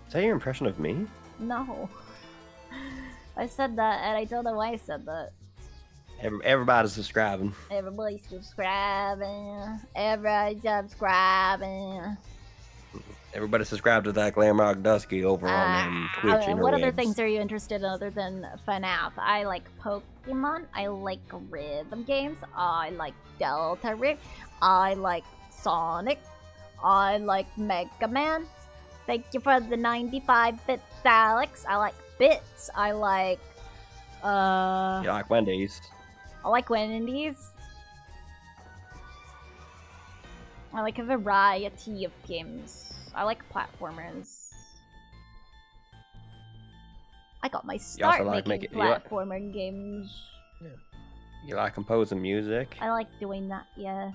Is that your impression of me? No. I said that, and I don't know why I said that. Everybody's subscribing. Everybody subscribing. Everybody subscribing. Everybody subscribe to that Glamrock Dusky over on Twitch. What other interwebs. things are you interested in other than FNAF? I like Pokemon. I like rhythm games. I like Delta Rift. I like Sonic. I like Mega Man. Thank you for the 95 bits, Alex. I like bits. I like You like Wendy's? I like Wendy's. I like a variety of games. I like platformers. I got my start like making you like- platformer games. You like composing music? I like doing that, yeah.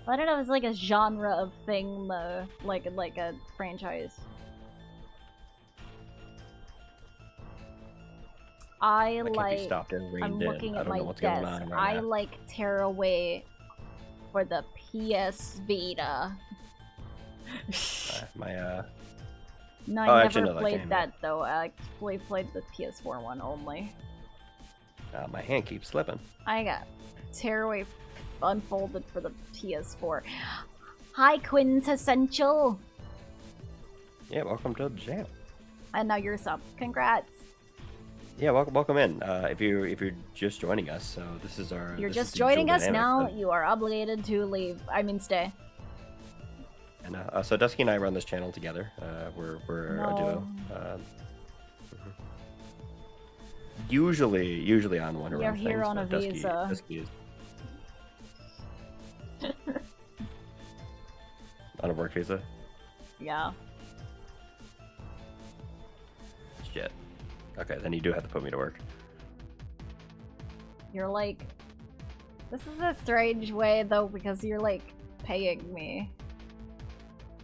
I don't know, it's like a genre of thing though. Like a franchise. I Like, like if you stopped and I'm reined in, looking I at don't my know what's going desk. on I right now. like Tearaway for the PS Vita. Oh, No, I actually, never no, that played game, that though. I actually played the PS4 one only. My hand keeps slipping. I got Tearaway Unfolded for the PS4. Hi, Quintessential! Yeah, welcome to the channel. And now you're sub. Congrats. Yeah, welcome in. If you're just joining us, so this is our. You're this just is the joining Dual us Dynamics, now. You are obligated to leave. I mean, stay. And so Dusky and I run this channel together. We're a duo. Usually I'm the one who You're runs here things, on a but visa. Dusky is on a work visa. Yeah. Shit. Okay, then you do have to put me to work. You're like... This is a strange way, though, because you're, like, paying me.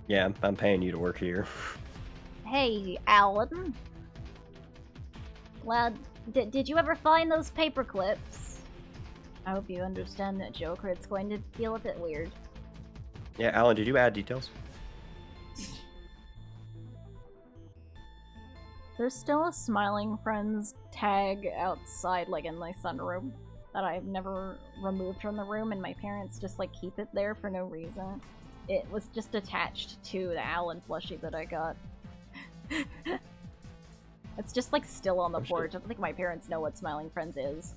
Yeah, I'm paying you to work here. Hey, Alan. Well, did you ever find those paper clips? I hope you understand that, Joker. It's going to feel a bit weird. Yeah, Alan, did you add details? There's still a Smiling Friends tag outside, like in my sunroom, that I've never removed from the room, and my parents just like keep it there for no reason. It was just attached to the Alan plushie that I got. It's just like still on the Oh, porch. shit. I don't think my parents know what Smiling Friends is.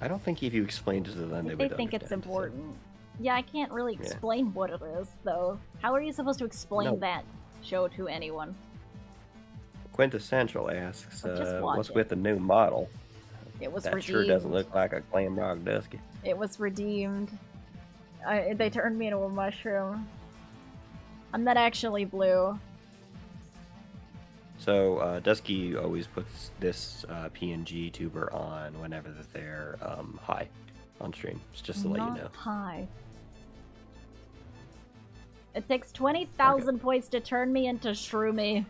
I don't think if you explained it to them, If they they would think it's understand, so- important. Yeah, I can't really Yeah. explain what it is, though. How are you supposed to explain No. that show to anyone? Quintessential asks, Well, just watch what's it. with the new model? It was That redeemed. sure doesn't look like a glam rock Dusky. It was redeemed. They turned me into a mushroom. I'm not actually blue. So Dusky always puts this PNG tuber on whenever that they're high on stream. It's just to let you Not know. high. It takes 20,000 points to turn me into Shroomy.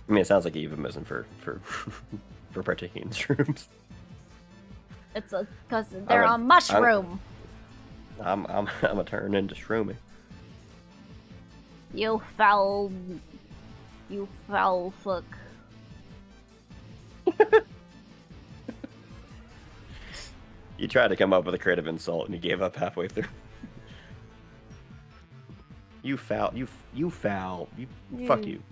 I mean, it sounds like a euphemism for for partaking in shrooms. It's because they're a I'm- mushroom. I'm a turn into Shroomy. You foul fuck. You tried to come up with a creative insult and you gave up halfway through. You foul. Fuck you.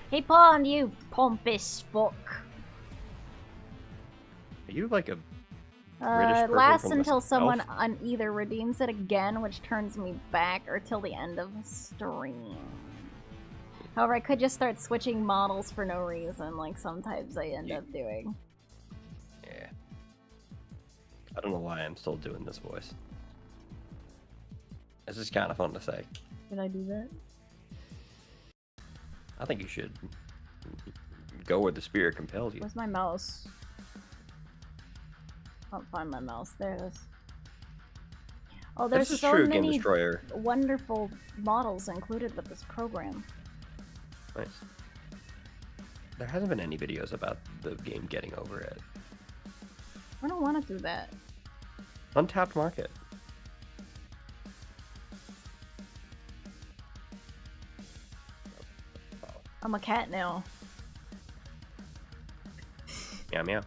He pawned you, pompous fuck. Are you like a British person Lasts from the until someone South? either redeems it again, which turns me back, or till the end of the stream. However, I could just start switching models for no reason, like sometimes I end up doing. Yeah. I don't know why I'm still doing this voice. It's just kind of fun to say. Did I do that? I think you should go where the spirit compels you. Where's my mouse? Can't find my mouse. There it is. Oh, there's This is so true, Game many Destroyer. wonderful models included with this program. Nice. There hasn't been any videos about the game getting over it. I don't want to do that. Untapped market. I'm a cat now. Meow meow.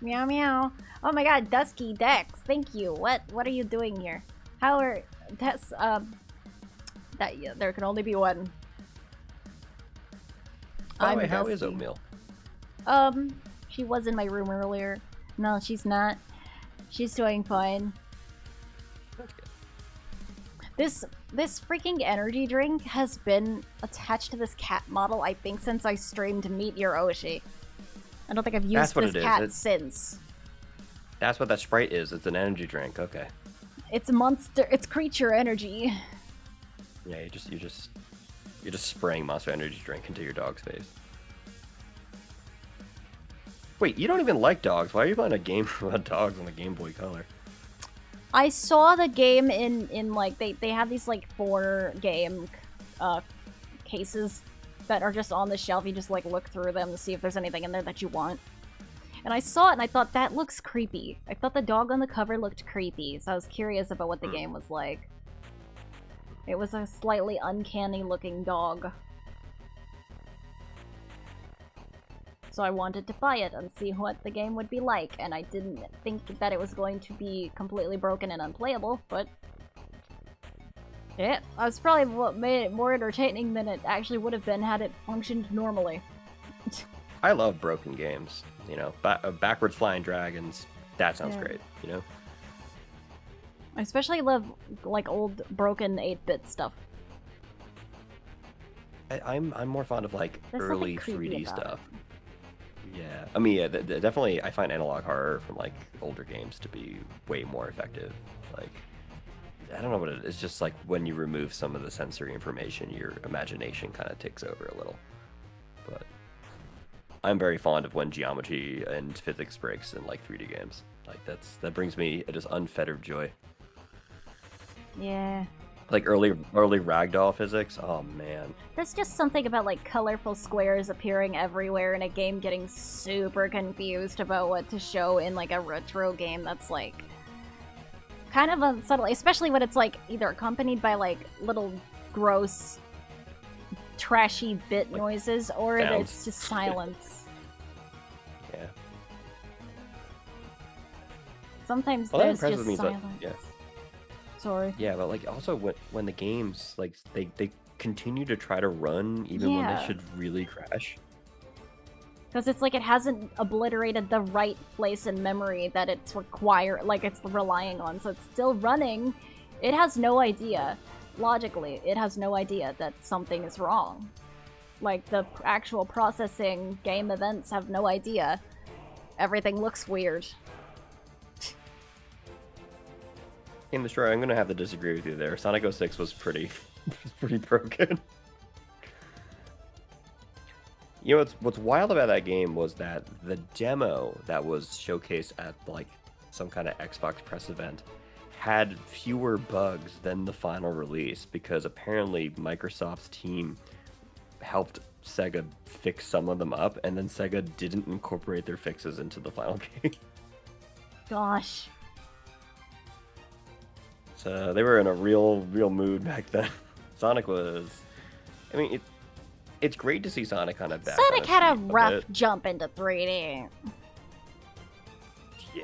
Meow meow. Oh my god, Dusky Dex, thank you. What are you doing here? How are that's that yeah, there can only be one. By the I'm way, how is Dusky. Oatmeal? She was in my room earlier. No, she's not. She's doing fine. That's good. This freaking energy drink has been attached to this cat model, I think, since I streamed Meet Your Oshi. I don't think I've used That's what this it is. cat since. That's what that Sprite is. It's an energy drink. Okay. It's monster. It's creature energy. Yeah, you're just spraying Monster Energy drink into your dog's face. Wait, you don't even like dogs. Why are you playing a game about dogs on the Game Boy Color? I saw the game in like they have these like 4 game cases that are just on the shelf. You just like look through them to see if there's anything in there that you want. And I saw it and I thought that looks creepy. I thought the dog on the cover looked creepy, so I was curious about what the game was like. It was a slightly uncanny looking dog. So I wanted to buy it and see what the game would be like, and I didn't think that it was going to be completely broken and unplayable, but... yeah, that's probably what made it more entertaining than it actually would have been had it functioned normally. I love broken games. You know, backwards flying dragons. That sounds great. You know. I especially love like old broken 8-bit stuff. I'm more fond of like There's early something creepy 3D about stuff. Yeah, I mean, yeah, definitely. I find analog horror from like older games to be way more effective. Like, I don't know what it is. It's just like when you remove some of the sensory information, your imagination kind of takes over a little. But I'm very fond of when geometry and physics breaks in like 3D games. Like that brings me just unfettered joy. Yeah. Like early ragdoll physics. Oh man. There's just something about like colorful squares appearing everywhere in a game getting super confused about what to show in like a retro game that's like kind of unsubtle, especially when it's like either accompanied by like little gross trashy bit like noises or sounds. it's just silence. Yeah. Sometimes Well, that there's impresses just me, but- silence. yeah. Sorry. Yeah, but like also when the games like they continue to try to run even when Yeah. they should really crash. Because it's like it hasn't obliterated the right place in memory that it's it's relying on, so it's still running. It has no idea, logically, it has no idea that something is wrong. Like, the actual processing game events have no idea. Everything looks weird. Game Destroyer, I'm gonna have to disagree with you there. Sonic 06 was pretty broken. You know what's wild about that game was that the demo that was showcased at like some kind of Xbox press event had fewer bugs than the final release because apparently Microsoft's team helped Sega fix some of them up and then Sega didn't incorporate their fixes into the final game. Gosh. So they were in a real mood back then. Sonic was, I mean, it's great to see Sonic on a back. Sonic had a rough bit. jump into 3D. Yeah,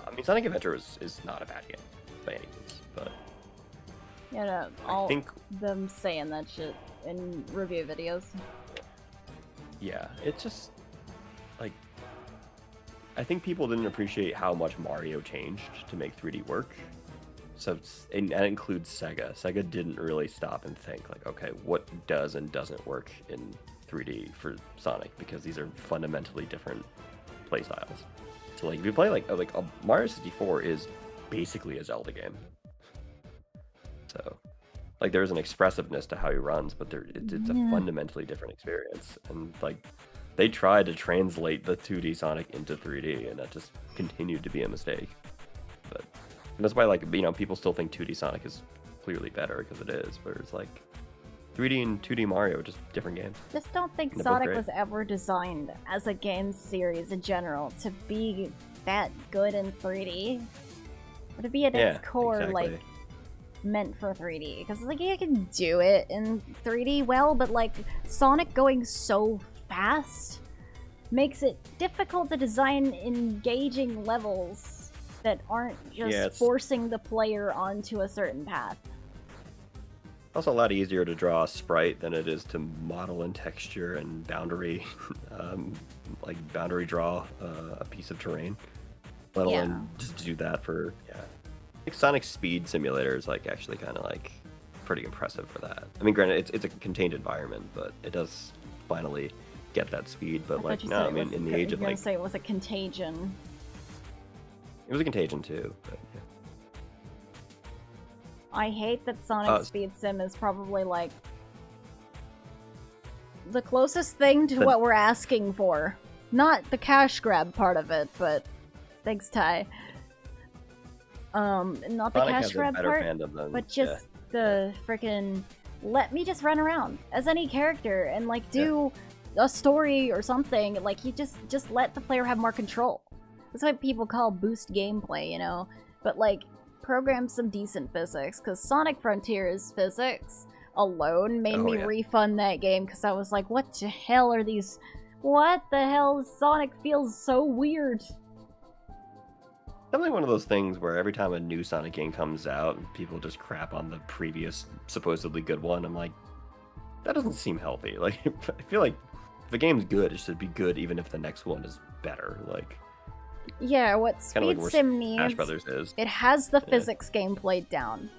I mean, Sonic Adventure is not a bad game by any means, but You know, I all think them saying that shit in review videos. yeah, it's just like I think people didn't appreciate how much Mario changed to make 3D work. So and that includes Sega. Sega didn't really stop and think like, okay, what does and doesn't work in 3D for Sonic because these are fundamentally different play styles. So like if you play like Mario 64 is basically a Zelda game. So like there's an expressiveness to how he runs, but it's a fundamentally different experience. And like they tried to translate the 2D Sonic into 3D, and that just continued to be a mistake. But and that's why, like, you know, people still think 2D Sonic is clearly better because it is, but it's like 3D and 2D Mario are just different games. Just don't think They're both Sonic great. was ever designed as a game series in general to be that good in 3D. Or to be at Yeah, its core, exactly. like, meant for 3D. Because, like, you can do it in 3D well, but, like, Sonic going so fast makes it difficult to design engaging levels that aren't just Yeah, it's- forcing the player onto a certain path. Also a lot easier to draw a sprite than it is to model in texture and boundary, like boundary draw a piece of terrain. Let alone Yeah. just do that for, yeah. Like Sonic Speed Simulator is like actually kind of like pretty impressive for that. I mean, granted, it's a contained environment, but it does finally get that speed. But I like, thought you no, said I it mean, was in a the age you of were gonna like, say it was a contagion. it was a Contagion too. But, yeah. I hate that Sonic Speed Sim is probably like the closest thing to The- what we're asking for. Not the cash grab part of it, but thanks, Ty. Not the Sonic cash has a grab better part, fandom than, but just the freaking let me just run around as any character and like do a story or something. Like you just let the player have more control. That's what people call boost gameplay, you know. But like program some decent physics, because Sonic Frontiers physics alone made me refund that game, because I was like, what the hell are these? What the hell? Sonic feels so weird. Definitely one of those things where every time a new Sonic game comes out, people just crap on the previous supposedly good one. I'm like, that doesn't seem healthy. Like, I feel like if a game's good, it should be good even if the next one is better. Like, yeah, what Speed like Sim Smash needs, Brothers is. it has the physics gameplay down.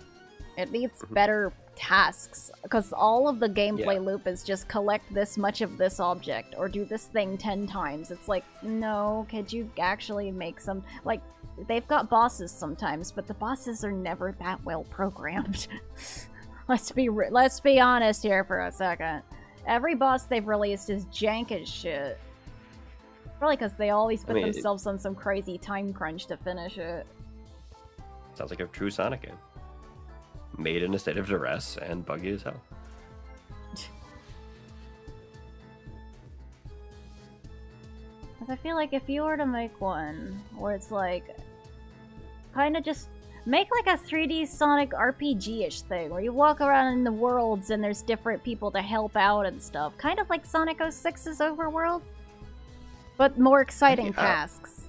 It needs better tasks, because all of the gameplay loop is just collect this much of this object, or do this thing 10 times. It's like, no, could you actually make some, like, they've got bosses sometimes, but the bosses are never that well programmed. Let's be honest here for a second. Every boss they've released is jank as shit. Probably because they always put themselves on some crazy time crunch to finish it. Sounds like a true Sonic game. Made in a state of duress and buggy as hell. Because I feel like if you were to make one where it's like, kind of just make like a 3D Sonic RPG-ish thing, where you walk around in the worlds and there's different people to help out and stuff. Kind of like Sonic 06's Overworld, but more exciting tasks.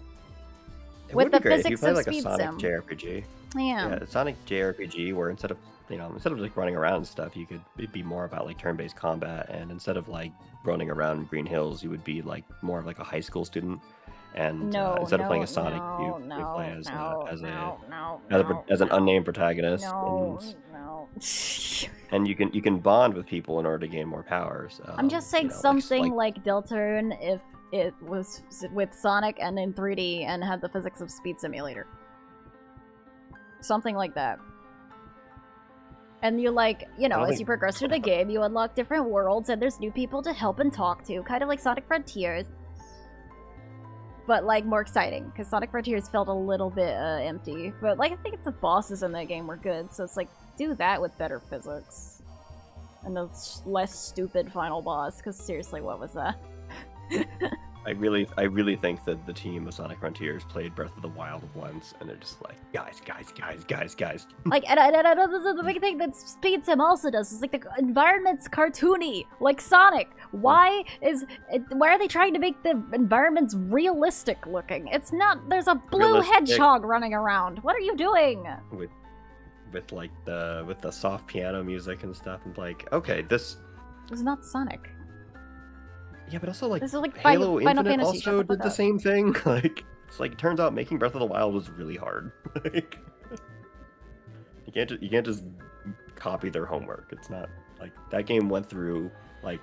With the physics physics if you play of like a Speed Sonic Sim. JRPG. Yeah. Sonic JRPG, where instead of like running around and stuff, it'd be more about like turn-based combat, and instead of like running around Green Hills, you would be like more of like a high school student. And instead of playing as Sonic, you play as an unnamed protagonist. And you can bond with people in order to gain more powers. I'm just saying something like Deltarune if it was with Sonic and in 3D and had the physics of Speed Simulator. Something like that. And you as you progress through the game, you unlock different worlds and there's new people to help and talk to, kind of like Sonic Frontiers. But like more exciting, because Sonic Frontiers felt a little bit empty. But like I think the bosses in that game were good, so it's like do that with better physics. And a less stupid final boss, because seriously, what was that? I really think that the team of Sonic Frontiers played Breath of the Wild once, and they're just like, guys. Like, and the big thing that Speed Sim also does is like the environment's cartoony, like Sonic. Why are they trying to make the environments realistic looking? It's not. There's a blue hedgehog running around. What are you doing? With like the soft piano music and stuff, and like, okay, this is not Sonic. Yeah, but also like, this is like Halo Final Infinite Fantasy also did the same thing. Like, it's like, it turns out making Breath of the Wild was really hard. Like, you can't just copy their homework. It's not like that game went through like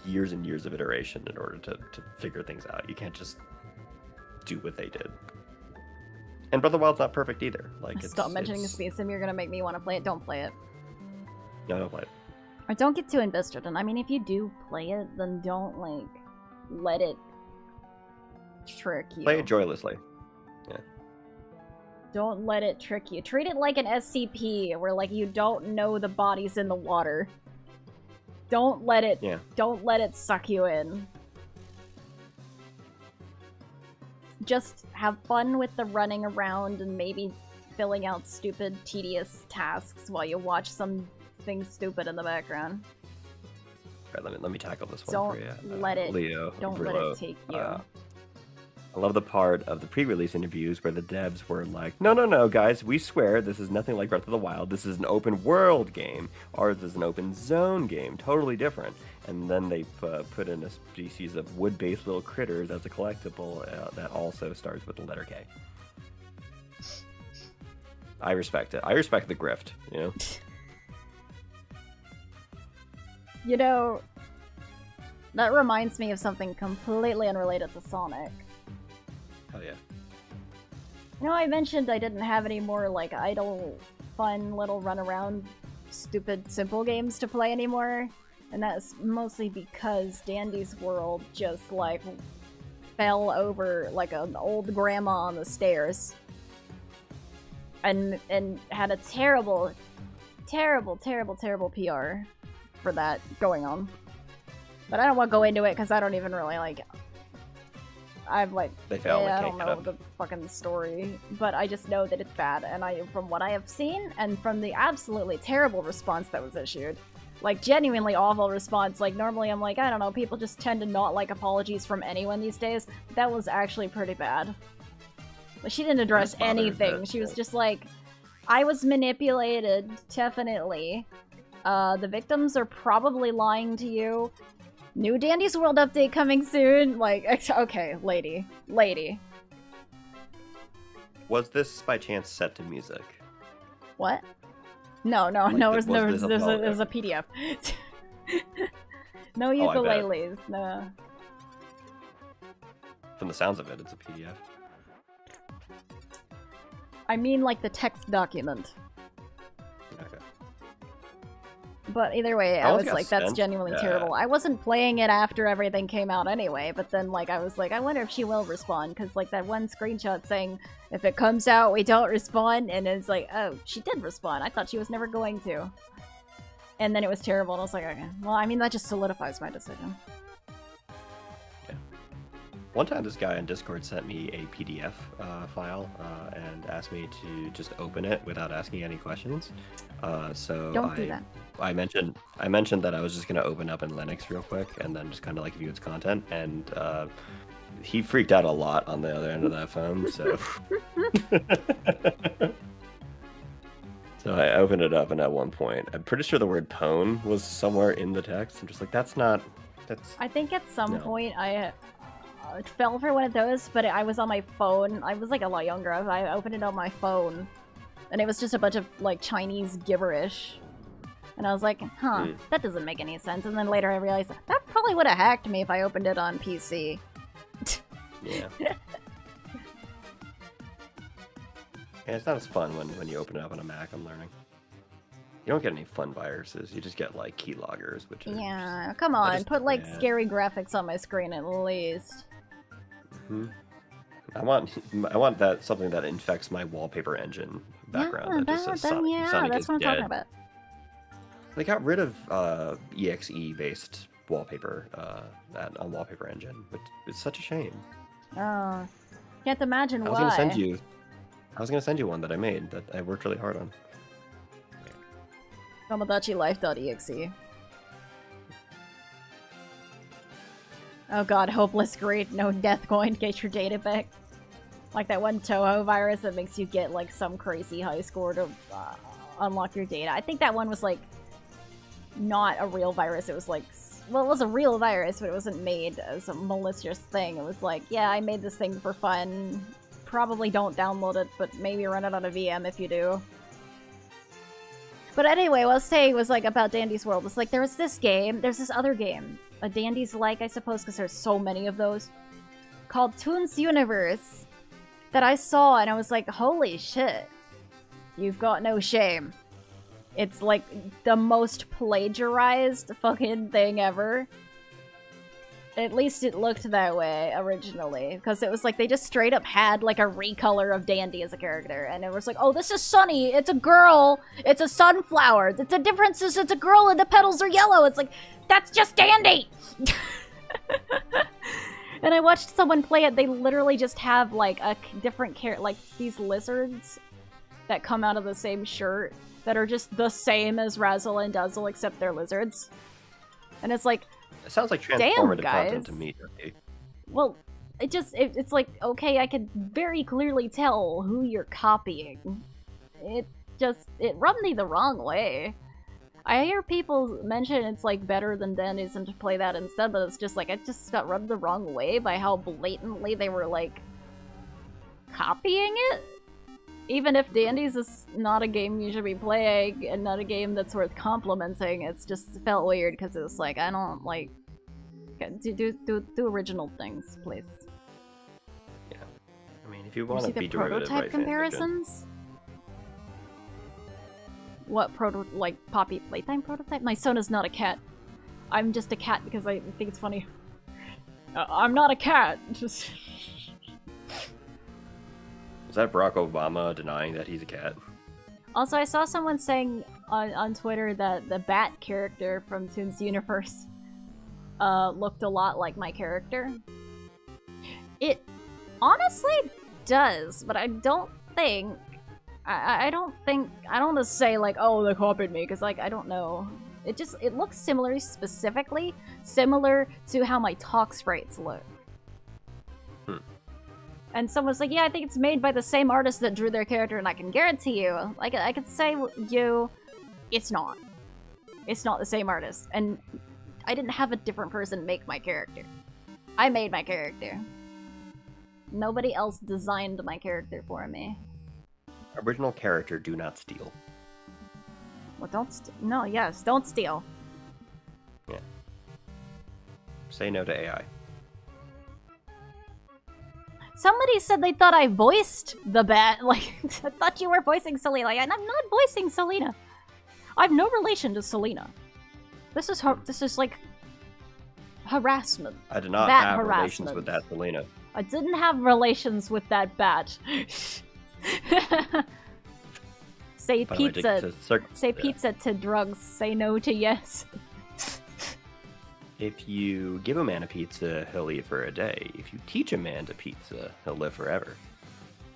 years and years of iteration in order to figure things out. You can't just do what they did. And Breath of the Wild's not perfect either. Like, stop mentioning the Speed Sim. You're gonna make me want to play it. Don't play it. No, don't play it. Or don't get too invested. And I mean, if you do play it, then don't like let it trick you. Play it joylessly. Yeah. Don't let it trick you. Treat it like an SCP, where like you don't know the bodies in the water. Don't let it. Yeah. Don't let it suck you in. Just have fun with the running around and maybe filling out stupid, tedious tasks while you watch something stupid in the background. All right, let me tackle this one don't for you. Let it. Leo, don't let it take you. I love the part of the pre-release interviews where the devs were like, no, guys, we swear this is nothing like Breath of the Wild. This is an open world game. Ours is an open zone game. Totally different. And then they put in a species of wood-based little critters as a collectible that also starts with the letter K. I respect it. I respect the grift, you know? You know, that reminds me of something completely unrelated to Sonic. Oh yeah. You know, I mentioned I didn't have any more, like, idle, fun, little run-around, stupid, simple games to play anymore. And that's mostly because Dandy's World just, like, fell over like an old grandma on the stairs. And had a terrible PR for that going on. But I don't want to go into it because I don't even really like I'm like, They fail and I can't don't get know up. the fucking story, but I just know that it's bad, and from what I have seen, and from the absolutely terrible response that was issued, like, genuinely awful response, like, normally I'm like, I don't know, people just tend to not like apologies from anyone these days. That was actually pretty bad. But she didn't address Just bothered anything. that- She was just like, I was manipulated, definitely. The victims are probably lying to you. New Dandy's World update coming soon. Like, okay, lady. Was this by chance set to music? What? No, Like, it was was, this a it was a PDF. No Oh, I bet. ukuleles, no. From the sounds of it, it's a PDF. I mean, like, the text document. Okay. But either way, How I long was got like, that's spent? genuinely Yeah. terrible. I wasn't playing it after everything came out anyway, but then, like, I was like, I wonder if she will respond, because, like, that one screenshot saying, if it comes out, we don't respond, and it's like, oh, she did respond. I thought she was never going to. And then it was terrible, and I was like, okay. Well, I mean, that just solidifies my decision. One time, this guy on Discord sent me a PDF file and asked me to just open it without asking any questions. So Don't do that. I mentioned that I was just gonna open up in Linux real quick and then just kind of like view its content, and he freaked out a lot on the other end of that phone. So, so I opened it up, and at one point, I'm pretty sure the word "pwn" was somewhere in the text. I'm just like, that's. I think at some No. point I fell for one of those, but I was on my phone. I was like a lot younger. I opened it on my phone, and it was just a bunch of like Chinese gibberish. And I was like, huh, that doesn't make any sense. And then later I realized that probably would have hacked me if I opened it on PC. Yeah. Yeah, it's not as fun when you open it up on a Mac, I'm learning. You don't get any fun viruses, you just get like keyloggers, which is... Yeah, come on, just- put like yeah. scary graphics on my screen at least. I want that something that infects my wallpaper engine background that just says Sonic, Sonic that's is what I'm dead. talking about. They got rid of EXE-based wallpaper on Wallpaper Engine, which is such a shame. Oh, can't imagine I why. was gonna send you one that I made that I worked really hard on. TomodachiLife.exe. Oh god, hopeless greed, no death coin, get your data back. Like that one Toho virus that makes you get like some crazy high score to unlock your data. I think that one was like not a real virus. It was like, well, it was a real virus, but it wasn't made as a malicious thing. It was like, yeah, I made this thing for fun. Probably don't download it, but maybe run it on a VM if you do. But anyway, what I was saying was like about Dandy's World. It's like there was this game, there's this other game, a Dandy's like, I suppose, because there's so many of those, called Toon's Universe, that I saw and I was like, holy shit, you've got no shame. It's like the most plagiarized fucking thing ever. At least it looked that way originally, because it was like they just straight up had like a recolor of Dandy as a character, and it was like, oh, this is Sunny, it's a girl, it's a sunflower, the difference is it's a girl and the petals are yellow. It's like, that's just Dandy! And I watched someone play it, they literally just have like a different character, like these lizards that come out of the same shirt that are just the same as Razzle and Dazzle, except they're lizards. And it's like, It sounds like Damn, transformative guys. content to me. Jackie. well, it's like, okay, I could very clearly tell who you're copying. It rubbed me the wrong way. I hear people mention it's like better than Dandy's and to play that instead, but it's just like, it just got rubbed the wrong way by how blatantly they were like copying it. Even if Dandy's is not a game you should be playing and not a game that's worth complimenting, it's just felt weird because it was like, I don't like, do original things, please. I mean, if you You want see to be the derivative prototype right fan fiction, comparisons? What like Poppy Playtime prototype? My Sona's not a cat. I'm just a cat because I think it's funny. I'm not a cat. Just is that Barack Obama denying that he's a cat? also, I saw someone saying on Twitter that the Bat character from Toon's Universe looked a lot like my character. It honestly does, but I don't think. I don't want to say like, oh, they copied me, because like I don't know. It looks similar, specifically similar to how my talk sprites look. And someone's like, yeah, I think it's made by the same artist that drew their character, and I can guarantee you, like, I could say it's not. It's not the same artist, and I didn't have a different person make my character. I made my character. Nobody else designed my character for me. Original character, do not steal. Well, no, yes, don't steal. Yeah. Say no to AI. Somebody said they thought I voiced the bat. Like, I thought you were voicing Selena. Like, I'm not voicing Selena. I have no relation to Selena. This is like harassment. I did not Bat have harassment. relations with that Selena. I didn't have relations with that bat. Say By the way, pizza. Say yeah. pizza to drugs. Say no to yes. If you give a man a pizza, he'll eat for a day. If you teach a man to pizza, he'll live forever.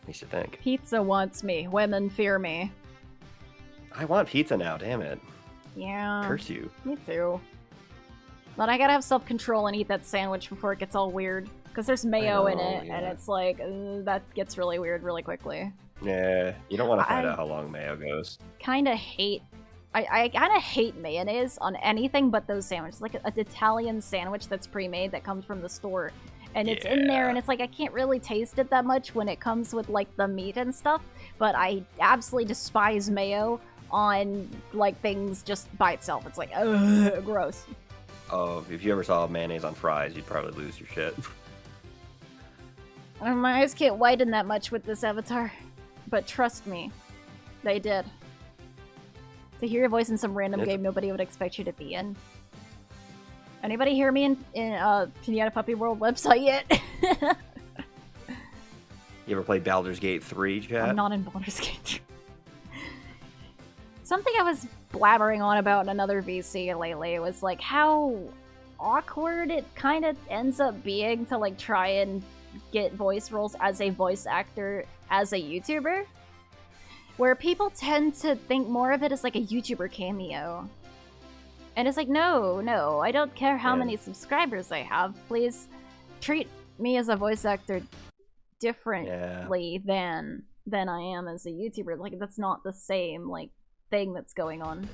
You should think. Pizza wants me. Women fear me. I want pizza now, damn it. Yeah. Curse you. Me too. But I gotta have self-control and eat that sandwich before it gets all weird. Because there's mayo in it, yeah. and it's like, that gets really weird really quickly. Yeah, you don't want to find out how long mayo goes. Kinda hate... I kinda hate mayonnaise on anything but those sandwiches. Like an Italian sandwich that's pre-made that comes from the store. And it's in there, and it's like, I can't really taste it that much when it comes with, like, the meat and stuff. But I absolutely despise mayo on, like, things just by itself. It's like, ugh, gross. Oh, if you ever saw mayonnaise on fries, you'd probably lose your shit. My eyes can't widen that much with this avatar. But trust me, they did. To hear your voice in some random game nobody would expect you to be in. Anybody hear me in Pinata Puppy World website yet? You ever played Baldur's Gate 3, chat? I'm not in Baldur's Gate 3. Something I was blabbering on about in another VC lately was like how awkward it kind of ends up being to like try and get voice roles as a voice actor as a YouTuber. Where people tend to think more of it as like a YouTuber cameo. And it's like, no, I don't care how many subscribers I have. Please treat me as a voice actor differently than I am as a YouTuber. Like, that's not the same, like, thing that's going on.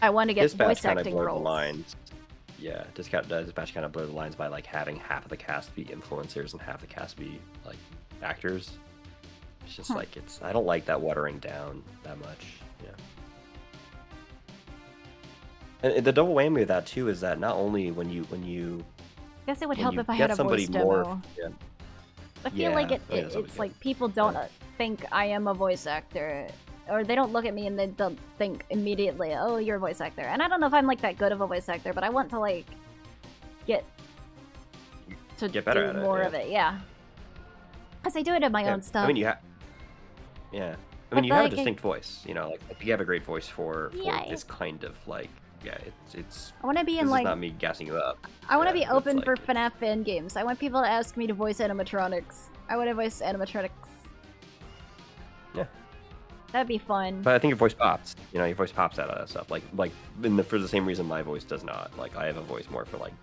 I want to get voice acting roles. Lines. Yeah, Dispatch kind of blur the lines by, like, having half of the cast be influencers and half the cast be, like, actors. It's just like, I don't like that watering down that much. Yeah. And the double whammy of that too is that not only when you I guess it would help if I had a voice demo. I feel like it's like people don't think I am a voice actor, or they don't look at me and they don't think immediately, oh, you're a voice actor. And I don't know if I'm like that good of a voice actor, but I want to like get better at more of it. Yeah, because I do it in my own stuff. I mean, you have a distinct voice, you know, like you have a great voice for this kind of like, it's. I want to be in this like. Is not me gassing you up. I want to be open for FNAF fan games. I want people to ask me to voice animatronics. I want to voice animatronics. Yeah. That'd be fun. But I think your voice pops. You know, your voice pops out of that stuff. Like for the same reason my voice does not. Like I have a voice more for like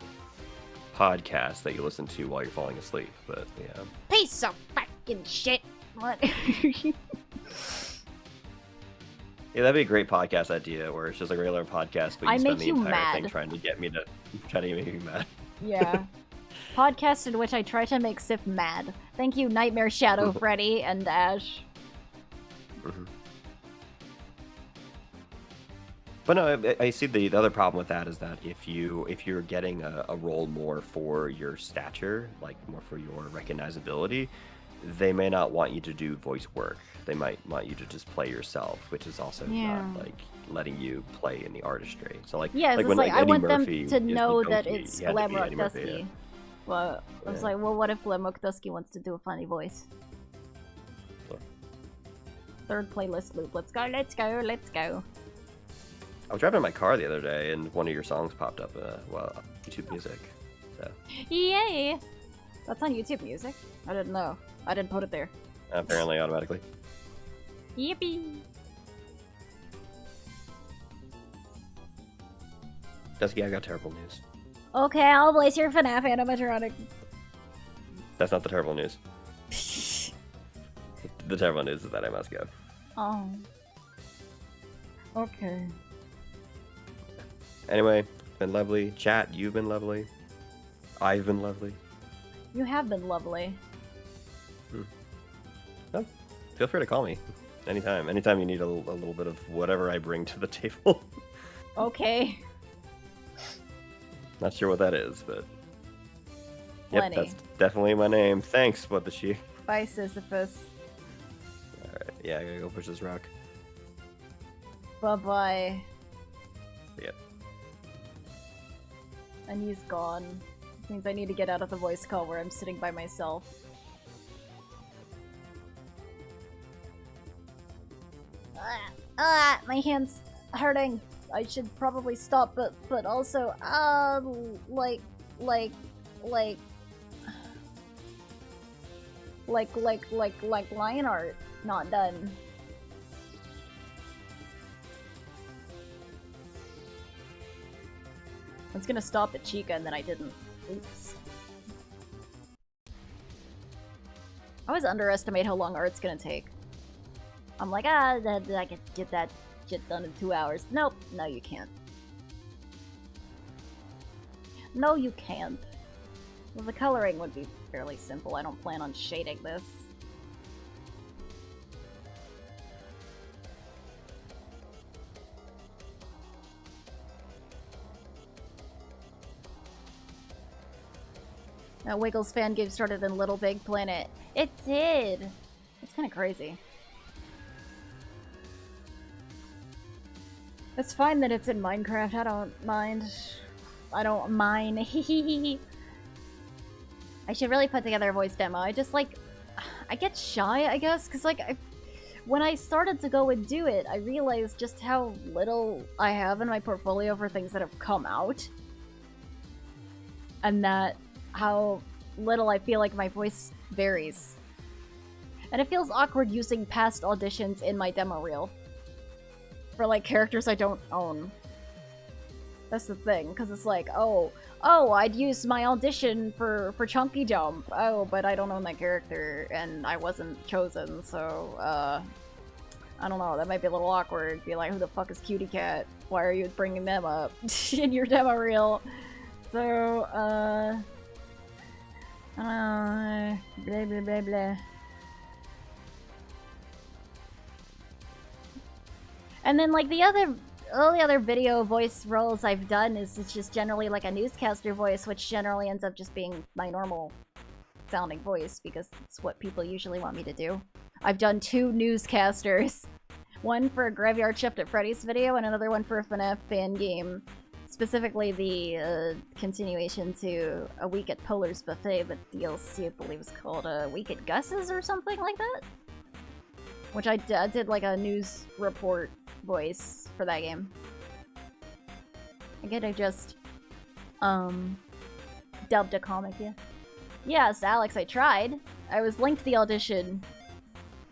podcasts that you listen to while you're falling asleep. But yeah. Piece of fucking shit. What? Yeah, that'd be a great podcast idea where it's just like a regular podcast, but you spend the entire thing trying to get me mad. Yeah. Podcast in which I try to make Sif mad. Thank you, Nightmare Shadow Freddy and Ash. Mm-hmm. But no, I see the other problem with that is that if you're getting a role more for your stature, like more for your recognizability, they may not want you to do voice work. They might want you to just play yourself, which is also not like letting you play in the artistry. So like, yeah, like when like, I Eddie want Murphy them to know that Donkey, it's Glamrock Dusky. Murphy, Well, I was like, well, what if Glamrock Dusky wants to do a funny voice? Sure. Third playlist loop. Let's go, let's go, let's go. I was driving my car the other day, and one of your songs popped up. YouTube Music. So. Yay! That's on YouTube Music? I didn't know. I didn't put it there. Apparently, automatically. Yippee! Dusky, I got terrible news. Okay, I'll place your FNAF animatronic. That's not the terrible news. The terrible news is that I must go. Oh. Okay. Anyway, it's been lovely. Chat, you've been lovely. I've been lovely. You have been lovely. Oh, feel free to call me anytime. Anytime you need a little bit of whatever I bring to the table. Okay. Not sure what that is, but yep, Plenty. that's definitely my name. Thanks, what the she. Bye, Sisyphus. Alright, yeah, I gotta go push this rock. Bye-bye. Yep. And he's gone. Which means I need to get out of the voice call where I'm sitting by myself. My hand's hurting. I should probably stop, but also, like line art not done. I was gonna stop at Chica and then I didn't. Oops. I always underestimate how long art's gonna take. I'm like, I can get that shit done in 2 hours. Nope, no you can't. No you can't. Well, the coloring would be fairly simple. I don't plan on shading this. Wiggles fan game started in Little Big Planet. It did! It's kind of crazy. It's fine that it's in Minecraft, I don't mind. I don't mind. I should really put together a voice demo. I just, like... I get shy, I guess, because, like, when I started to go and do it, I realized just how little I have in my portfolio for things that have come out. And that how little I feel like my voice varies. And it feels awkward using past auditions in my demo reel. For, like, characters I don't own. That's the thing, because it's like, oh, I'd use my audition for Chunky Jump. Oh, but I don't own that character, and I wasn't chosen, so, I don't know, that might be a little awkward. Be like, who the fuck is Cutie Cat? Why are you bringing them up in your demo reel? So, blah blah blah blah. And then, like, all the other video voice roles I've done is it's just generally like a newscaster voice, which generally ends up just being my normal sounding voice because it's what people usually want me to do. I've done 2 newscasters. One for a Graveyard Shift at Freddy's video and another one for a FNAF fan game. Specifically the continuation to A Week at Polar's Buffet, but DLC I believe is called A Week at Gus's or something like that. Which I did like a news report voice for that game. I get I just dubbed a comic, yeah. Yes, Alex, I tried. I was linked the audition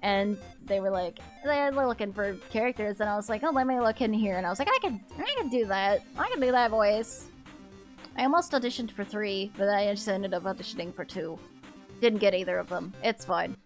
and they were like, they're looking for characters, and I was like, oh, let me look in here, and I was like, I can do that. I can do that voice. I almost auditioned for 3, but I just ended up auditioning for 2. Didn't get either of them. It's fine.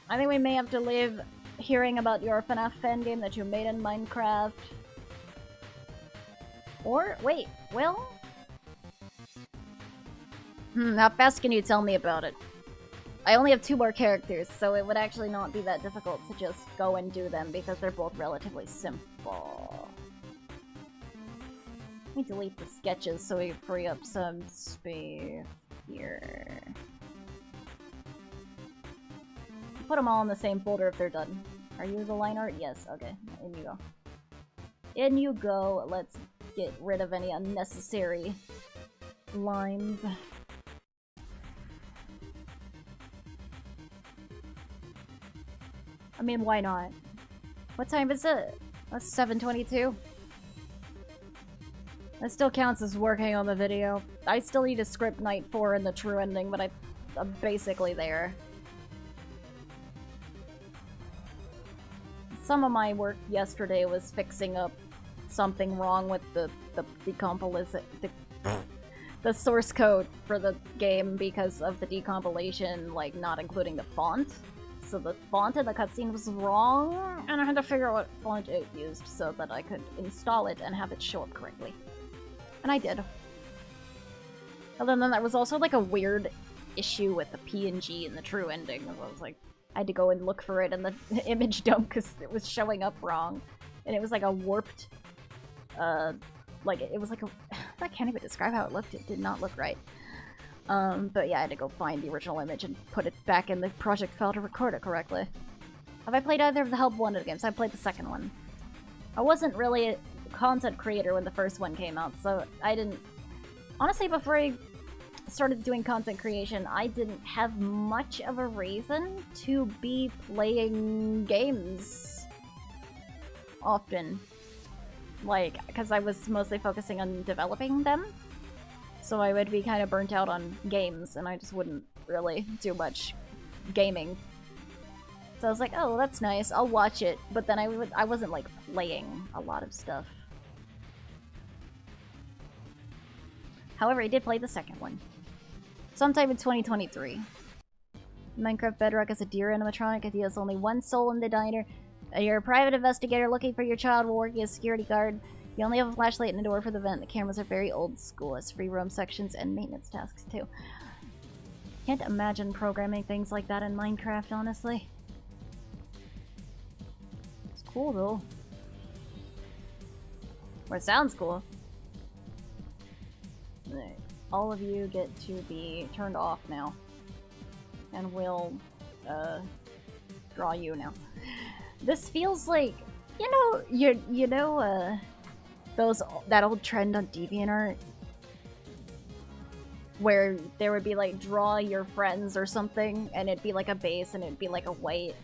I think we may have to leave hearing about your FNAF fan game that you made in Minecraft. Or, wait, well? How fast can you tell me about it? I only have 2 more characters, so it would actually not be that difficult to just go and do them because they're both relatively simple. Let me delete the sketches so we free up some space here. Put them all in the same folder if they're done. Are you the line art? Yes, okay. In you go. In you go. Let's get rid of any unnecessary lines. I mean, why not? What time is it? That's 7:22. That still counts as working on the video. I still need to script Night 4 and the true ending, but I'm basically there. Some of my work yesterday was fixing up something wrong with the source code for the game because of the decompilation, like, not including the font. So the font in the cutscene was wrong, and I had to figure out what font it used so that I could install it and have it show up correctly. And I did. Other than that, there was also, like, a weird issue with the PNG in the true ending. I was like, I had to go and look for it in the image dump because it was showing up wrong. And it was like a warped, like, it was like a... I can't even describe how it looked. It did not look right. But yeah, I had to go find the original image and put it back in the project file to record it correctly. Have I played either of the Help Wanted games? I played the second one. I wasn't really a content creator when the first one came out, so I didn't... Honestly, before I started doing content creation, I didn't have much of a reason to be playing games often. Like, because I was mostly focusing on developing them. So I would be kind of burnt out on games, and I just wouldn't really do much gaming. So I was like, oh, that's nice, I'll watch it. But then I wasn't, like, playing a lot of stuff. However, I did play the second one. Sometime in 2023. Minecraft Bedrock is a deer animatronic. If he has only one soul in the diner. You're a private investigator looking for your child while working as a security guard. You only have a flashlight and a door for the vent. The cameras are very old school, as free roam sections and maintenance tasks too. Can't imagine programming things like that in Minecraft, honestly. It's cool though. Or it sounds cool. All of you get to be turned off now. And we'll, draw you now. This feels like, you know, that old trend on DeviantArt? Where there would be like, draw your friends or something, and it'd be like a base and it'd be like a white,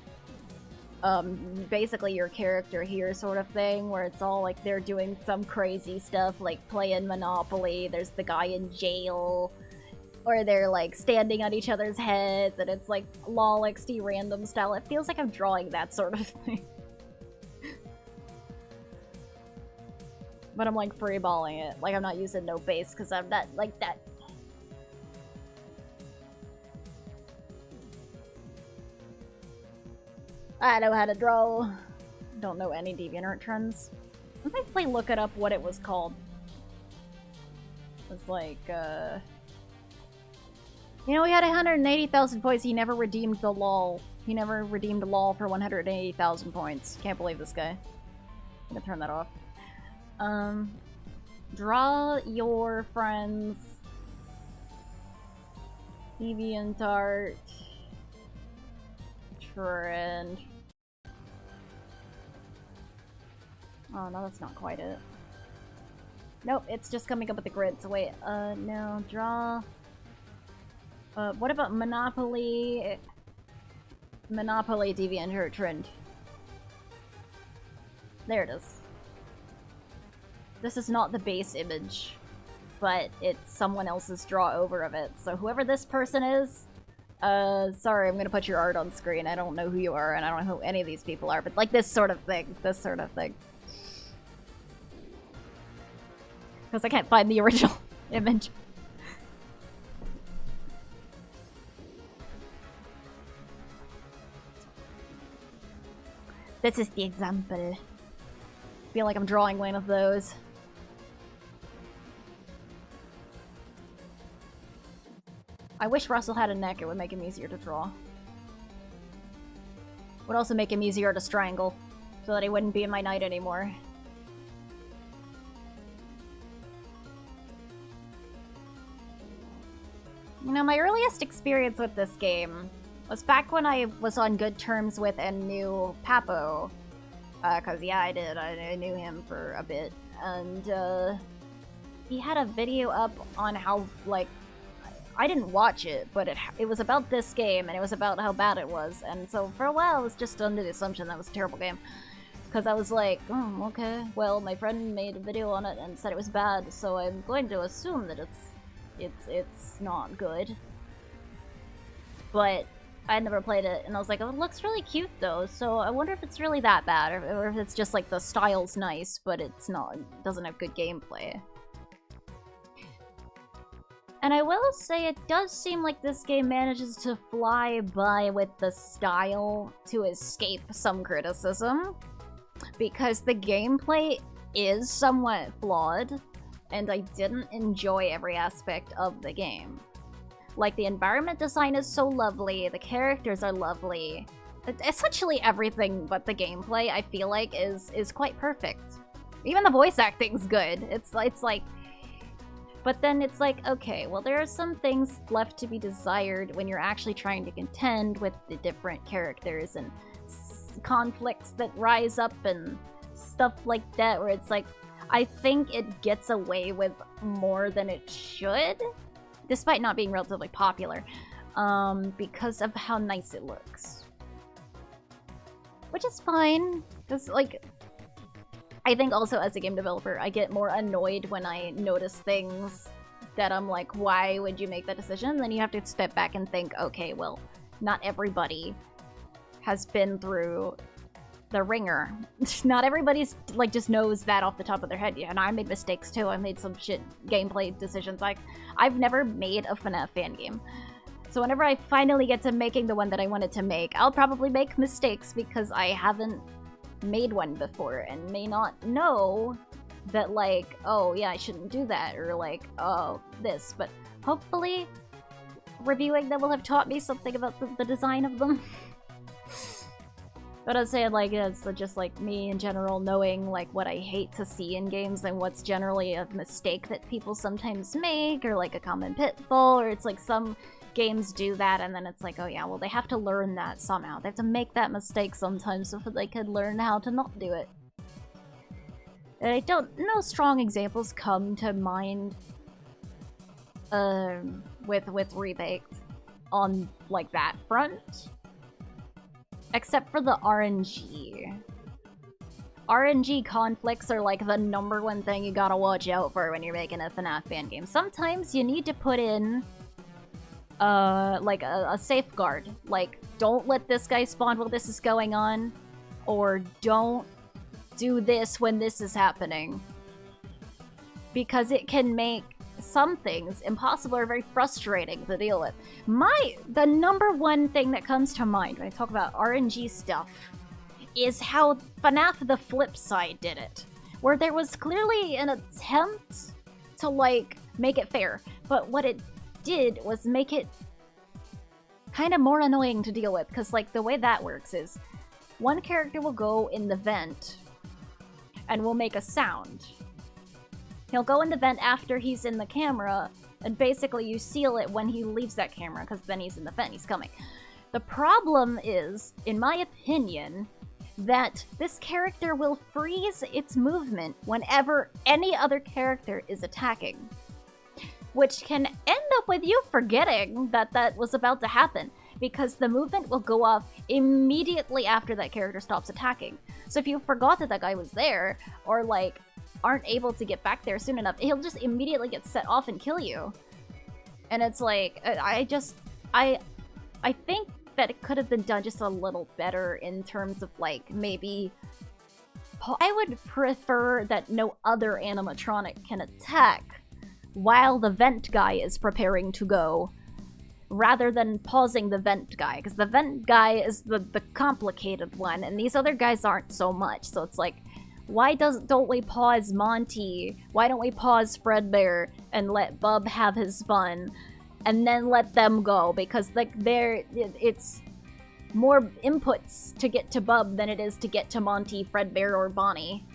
basically your character here sort of thing, where it's all like they're doing some crazy stuff, like playing Monopoly, there's the guy in jail, or they're like standing on each other's heads, and it's like lol XD random style. It feels like I'm drawing that sort of thing. But I'm like freeballing it, like I'm not using no base because I'm not like that. I know how to draw. Don't know any DeviantArt trends. I think they look it up what it was called. It was like, you know, he had 180,000 points, he never redeemed the LOL. He never redeemed LOL for 180,000 points. Can't believe this guy. I'm gonna turn that off. Draw your friends. DeviantArt. Trend. Oh, no, that's not quite it. Nope, it's just coming up with the grid, so wait, no, draw... what about Monopoly? Monopoly DeviantArt trend. There it is. This is not the base image, but it's someone else's draw over of it, so whoever this person is, sorry, I'm gonna put your art on screen. I don't know who you are, and I don't know who any of these people are, but like this sort of thing. This sort of thing. Because I can't find the original image. This is the example. I feel like I'm drawing one of those. I wish Russell had a neck, it would make him easier to draw. Would also make him easier to strangle, so that he wouldn't be in my night anymore. You know, my earliest experience with this game was back when I was on good terms with and knew Papo. Cause yeah, I did. I knew him for a bit. And, he had a video up on how, like, I didn't watch it, but it was about this game, and it was about how bad it was, and so for a while I was just under the assumption that it was a terrible game. Because I was like, oh, okay, well, my friend made a video on it and said it was bad, so I'm going to assume that it's not good. But I never played it, and I was like, oh, it looks really cute though, so I wonder if it's really that bad, or if it's just like the style's nice, but it doesn't have good gameplay. And I will say it does seem like this game manages to fly by with the style to escape some criticism. Because the gameplay is somewhat flawed, and I didn't enjoy every aspect of the game. Like, the environment design is so lovely, the characters are lovely. Essentially everything but the gameplay, I feel like, is quite perfect. Even the voice acting's good. It's like... But then it's like, okay, well there are some things left to be desired when you're actually trying to contend with the different characters and conflicts that rise up and stuff like that, where it's like, I think it gets away with more than it should, despite not being relatively popular, because of how nice it looks. Which is fine, because, like, I think also as a game developer, I get more annoyed when I notice things that I'm like, why would you make that decision? Then you have to step back and think, okay, well, not everybody has been through the ringer. Not everybody's like just knows that off the top of their head. Yeah, and I made mistakes too. I made some shit gameplay decisions. Like, I've never made a FNAF fan game. So whenever I finally get to making the one that I wanted to make, I'll probably make mistakes because I haven't made one before and may not know that, like, oh yeah, I shouldn't do that, or like, oh, this. But hopefully reviewing them will have taught me something about the design of them. But I'd say, like, it's just like me in general knowing like what I hate to see in games and what's generally a mistake that people sometimes make, or like a common pitfall, or it's like some games do that and then it's like, oh yeah, well they have to learn that somehow. They have to make that mistake sometimes so that they could learn how to not do it. And no strong examples come to mind with Rebaked on like that front. Except for the RNG. RNG conflicts are like the #1 thing you gotta watch out for when you're making a FNAF fan game. Sometimes you need to put in like a safeguard. Like, don't let this guy spawn while this is going on, or don't do this when this is happening. Because it can make some things impossible or very frustrating to deal with. The #1 thing that comes to mind when I talk about RNG stuff is how FNAF The Flip Side did it. Where there was clearly an attempt to, like, make it fair, but what it did was make it kind of more annoying to deal with, because, like, the way that works is one character will go in the vent and will make a sound. He'll go in the vent after he's in the camera, and basically you seal it when he leaves that camera, because then he's in the vent, he's coming. The problem is, in my opinion, that this character will freeze its movement whenever any other character is attacking. Which can end up with you forgetting that that was about to happen, because the movement will go off immediately after that character stops attacking. So if you forgot that that guy was there, or like, aren't able to get back there soon enough, he'll just immediately get set off and kill you. And it's like, I think that it could have been done just a little better in terms of, like, maybe... I would prefer that no other animatronic can attack while the vent guy is preparing to go, rather than pausing the vent guy, because the vent guy is the complicated one, and these other guys aren't so much, so it's like, why don't we pause Monty? Why don't we pause Fredbear and let Bub have his fun, and then let them go? Because like it's more inputs to get to Bub than it is to get to Monty, Fredbear, or Bonnie.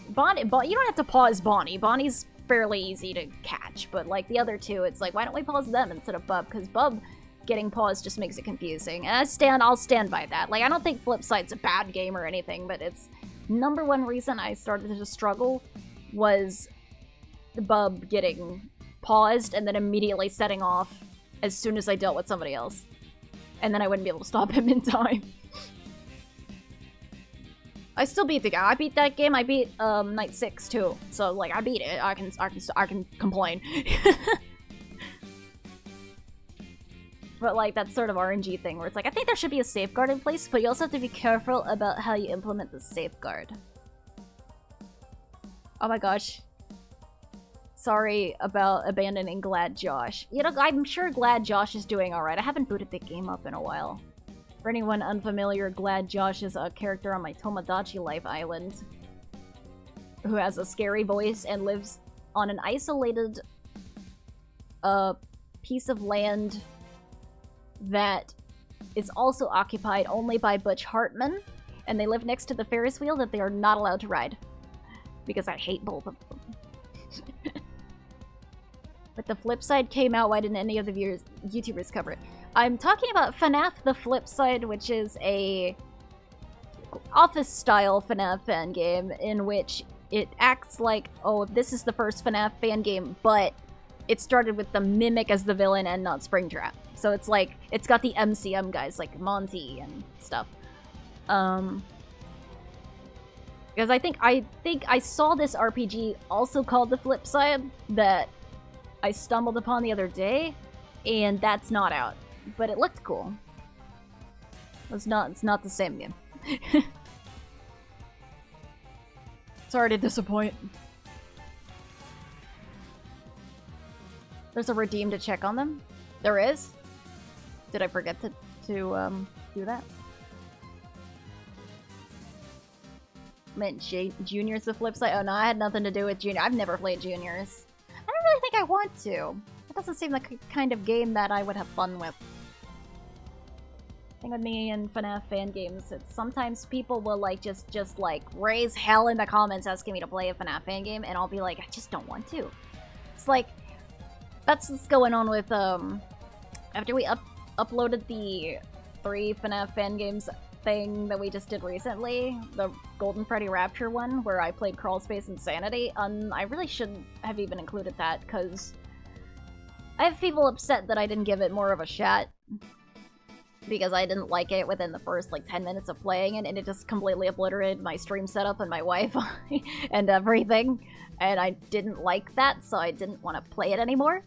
You don't have to pause Bonnie. Bonnie's fairly easy to catch, but like the other two, it's like, why don't we pause them instead of Bub? Because Bub getting paused just makes it confusing. And I'll stand by that. Like, I don't think Flipside's a bad game or anything, but it's #1 reason I started to struggle was the Bub getting paused and then immediately setting off as soon as I dealt with somebody else. And then I wouldn't be able to stop him in time. I still beat the game. I beat that game. I beat Night 6 too. So like I beat it. I can complain. But like that's sort of RNG thing where it's like I think there should be a safeguard in place, but you also have to be careful about how you implement the safeguard. Oh my gosh. Sorry about abandoning Glad Josh. You know, I'm sure Glad Josh is doing alright. I haven't booted the game up in a while. For anyone unfamiliar, Glad Josh is a character on my Tomodachi Life island who has a scary voice and lives on an isolated piece of land that is also occupied only by Butch Hartman, and they live next to the Ferris wheel that they are not allowed to ride. Because I hate both of them. But the flip side came out, why didn't any of the YouTubers cover it? I'm talking about FNAF The Flip Side, which is a office-style FNAF fan game in which it acts like, oh, this is the first FNAF fan game, but it started with the Mimic as the villain and not Springtrap. So it's like, it's got the MCM guys like Monty and stuff. Because I think I saw this RPG also called The Flip Side that I stumbled upon the other day, and that's not out. But it looked cool. It's not the same game. Sorry to disappoint. There's a redeem to check on them? There is? Did I forget to do that? Meant Junior's The Flip Side? Oh no, I had nothing to do with Junior. I've never played Juniors. I don't really think I want to. It doesn't seem like the kind of game that I would have fun with. Thing with me and FNAF fan games, it's sometimes people will like just like raise hell in the comments asking me to play a FNAF fan game, and I'll be like, I just don't want to. It's like, that's what's going on with, after we uploaded the 3 FNAF fan games thing that we just did recently, the Golden Freddy Rapture one, where I played Crawl Space Insanity, I really shouldn't have even included that, because I have people upset that I didn't give it more of a shot, because I didn't like it within the first, like, 10 minutes of playing it, and it just completely obliterated my stream setup and my Wi-Fi and everything, and I didn't like that, so I didn't want to play it anymore.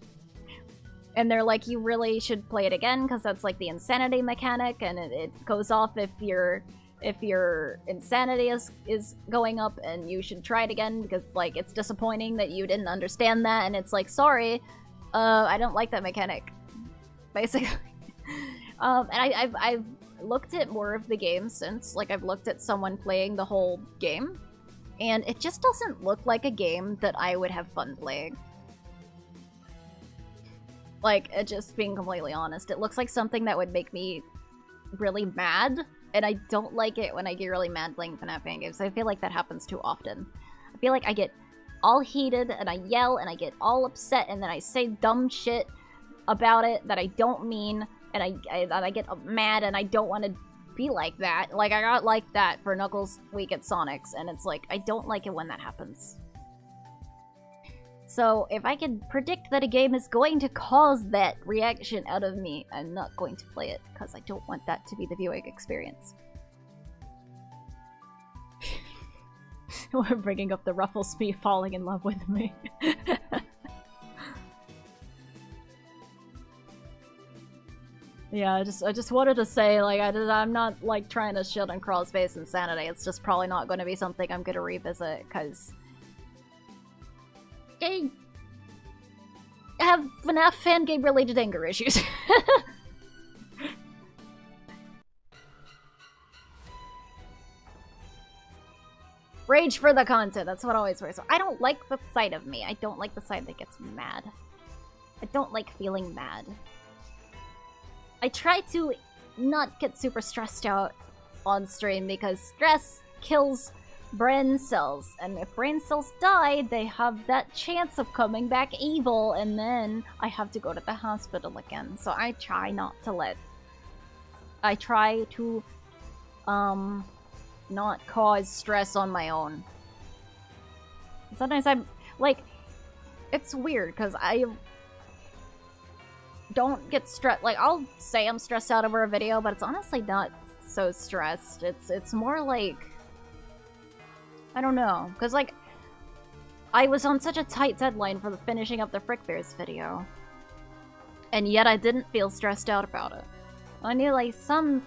And they're like, you really should play it again, because that's like the insanity mechanic, and it goes off if your insanity is going up, and you should try it again, because like it's disappointing that you didn't understand that, and it's like, sorry, I don't like that mechanic, basically. And I've looked at more of the game since, like I've looked at someone playing the whole game, and it just doesn't look like a game that I would have fun playing. Like, just being completely honest, it looks like something that would make me really mad, and I don't like it when I get really mad playing FNAF fan games. I feel like that happens too often. I feel like I get all heated, and I yell, and I get all upset, and then I say dumb shit about it that I don't mean, and I get mad, and I don't want to be like that. Like, I got like that for Knuckles Week at Sonic's, and it's like, I don't like it when that happens. So, if I can predict that a game is going to cause that reaction out of me, I'm not going to play it, because I don't want that to be the viewing experience. We're bringing up the Ruffles me falling in love with me. Yeah, I just wanted to say, like, I'm not, like, trying to shit on Crawl Space Insanity. It's just probably not going to be something I'm going to revisit, because I have FNAF fan game related anger issues. Rage for the content, that's what always works. So I don't like the side of me. I don't like the side that gets mad. I don't like feeling mad. I try to not get super stressed out on stream because stress kills brain cells, and if brain cells die, they have that chance of coming back evil, and then I have to go to the hospital again. So I try not to I try to not cause stress on my own. Sometimes I'm like, it's weird because I don't get stressed. Like, I'll say I'm stressed out over a video, but it's honestly not so stressed. It's more like, I don't know, because like I was on such a tight deadline for the finishing up the Frick Bears video, and yet I didn't feel stressed out about it. I knew like some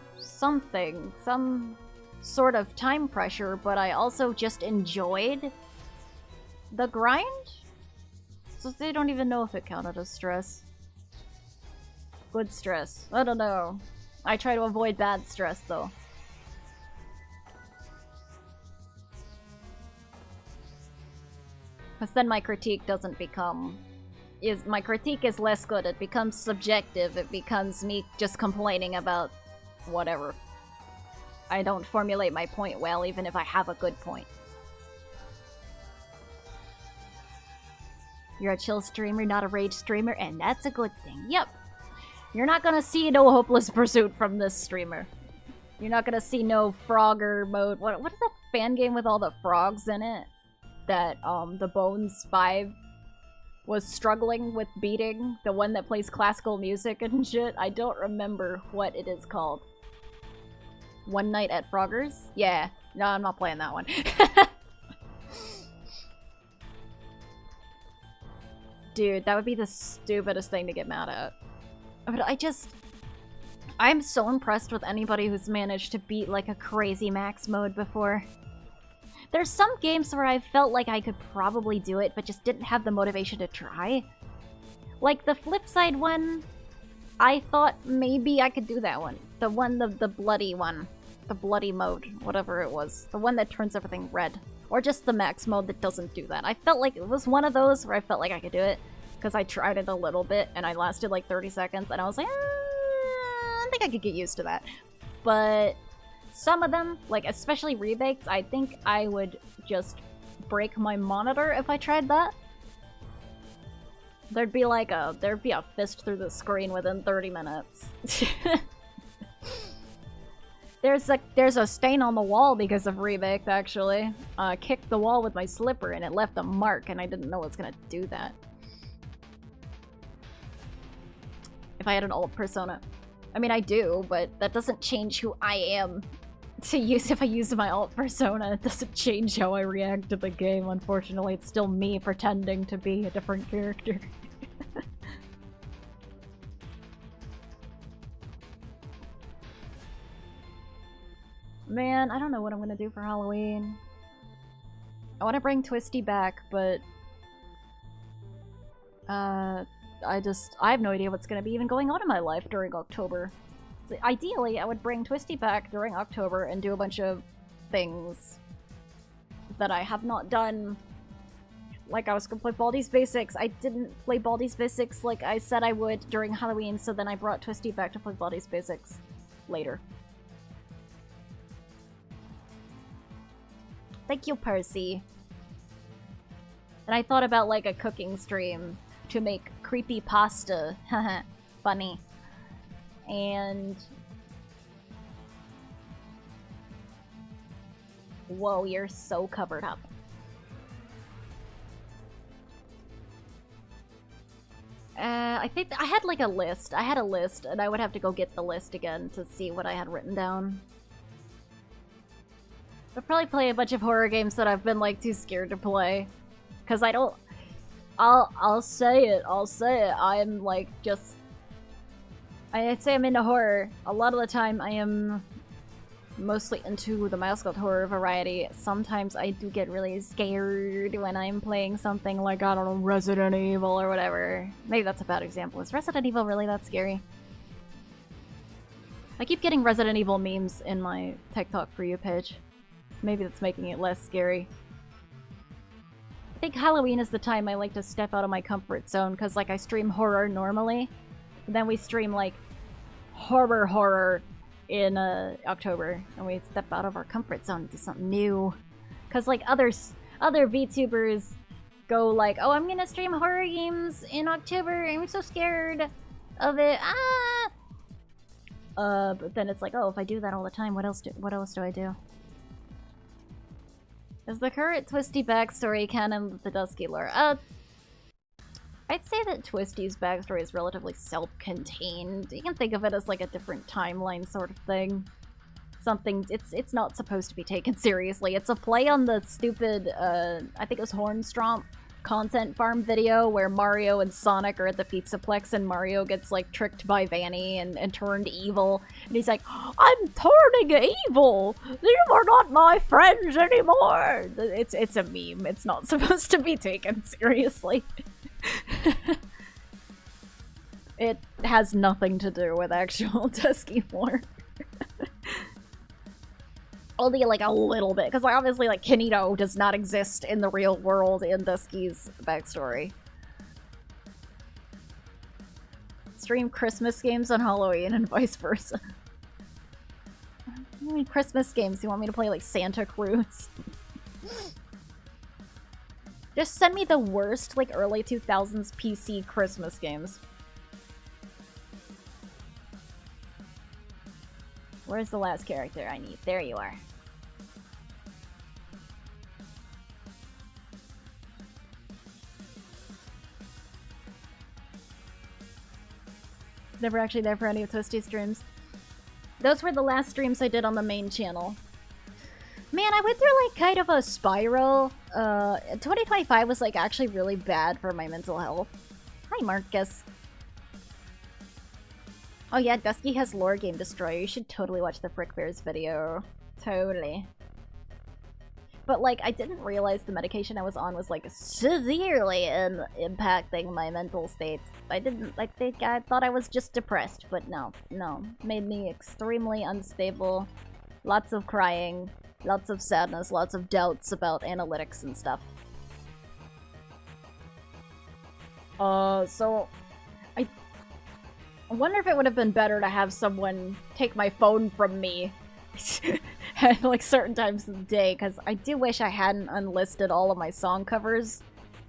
sort of time pressure, but I also just enjoyed the grind. So they don't even know if it counted as stress. Good stress. I don't know. I try to avoid bad stress though. Because then my critique doesn't become... my critique is less good. It becomes subjective. It becomes me just complaining about whatever. I don't formulate my point well, even if I have a good point. You're a chill streamer, not a rage streamer, and that's a good thing. Yep. You're not gonna see no Hopeless Pursuit from this streamer. You're not gonna see no Frogger mode. What is that fan game with all the frogs in it? That, the Bones 5 was struggling with beating? The one that plays classical music and shit? I don't remember what it is called. One Night at Froggers? Yeah. No, I'm not playing that one. Dude, that would be the stupidest thing to get mad at. But I'm so impressed with anybody who's managed to beat like a crazy max mode before. There's some games where I felt like I could probably do it, but just didn't have the motivation to try. Like the Flipside one, I thought maybe I could do that one. The bloody one. The bloody mode, whatever it was. The one that turns everything red. Or just the max mode that doesn't do that. I felt like it was one of those where I felt like I could do it. Because I tried it a little bit, and I lasted like 30 seconds, and I was like, I think I could get used to that. But some of them, like especially remakes, I think I would just break my monitor if I tried that. There'd be a fist through the screen within 30 minutes. There's a stain on the wall because of remakes, actually. Kicked the wall with my slipper and it left a mark, and I didn't know it was gonna do that. If I had an alt persona. I mean, I do, but that doesn't change who I am. If I use my alt persona, it doesn't change how I react to the game, unfortunately. It's still me pretending to be a different character. Man, I don't know what I'm gonna do for Halloween. I want to bring Twisty back, but... I have no idea what's gonna be even going on in my life during October. So ideally, I would bring Twisty back during October and do a bunch of things that I have not done. Like, I was gonna play Baldi's Basics. I didn't play Baldi's Basics like I said I would during Halloween, so then I brought Twisty back to play Baldi's Basics later. Thank you, Percy. And I thought about, like, a cooking stream to make creepy pasta. Haha, funny. And... Whoa, you're so covered up. I think I had, like, a list. I had a list, and I would have to go get the list again to see what I had written down. I'll probably play a bunch of horror games that I've been, like, too scared to play. Because I don't... I'll say it. I'm, like, just... I'd say I'm into horror. A lot of the time, I am mostly into the mascot horror variety. Sometimes I do get really scared when I'm playing something like, I don't know, Resident Evil or whatever. Maybe that's a bad example. Is Resident Evil really that scary? I keep getting Resident Evil memes in my TikTok For You page. Maybe that's making it less scary. I think Halloween is the time I like to step out of my comfort zone, because, like, I stream horror normally. And then we stream, like, horror in October. And we step out of our comfort zone to something new. Because, like, other VTubers go like, oh, I'm gonna stream horror games in October. I'm so scared of it. Ah! But then it's like, oh, if I do that all the time, what else do I do? Is the current Twisty backstory canon with the Dusky lore? I'd say that Twisty's backstory is relatively self-contained. You can think of it as like a different timeline sort of thing. Something, it's not supposed to be taken seriously. It's a play on the stupid, I think it was Hornstomp content farm video where Mario and Sonic are at the Pizzaplex and Mario gets like tricked by Vanny and turned evil. And he's like, I'm turning evil! You are not my friends anymore! It's a meme. It's not supposed to be taken seriously. It has nothing to do with actual Dusky lore. Only like a little bit, because like, obviously like Kinito does not exist in the real world in Dusky's backstory. Stream Christmas games on Halloween and vice versa. I mean, Christmas games, you want me to play like Santa Cruz? Just send me the worst, like, early 2000s PC Christmas games. Where's the last character I need? There you are. Never actually there for any of Twisty streams. Those were the last streams I did on the main channel. Man, I went through like kind of a spiral. 2025 was like actually really bad for my mental health. Hi, Marcus. Oh yeah, Dusky has Lore Game Destroyer. You should totally watch the Frick Bears video. Totally. But like, I didn't realize the medication I was on was like severely impacting my mental state. I thought I was just depressed, but no. Made me extremely unstable. Lots of crying. Lots of sadness, lots of doubts about analytics and stuff. So... I wonder if it would have been better to have someone take my phone from me at like certain times of the day, because I do wish I hadn't unlisted all of my song covers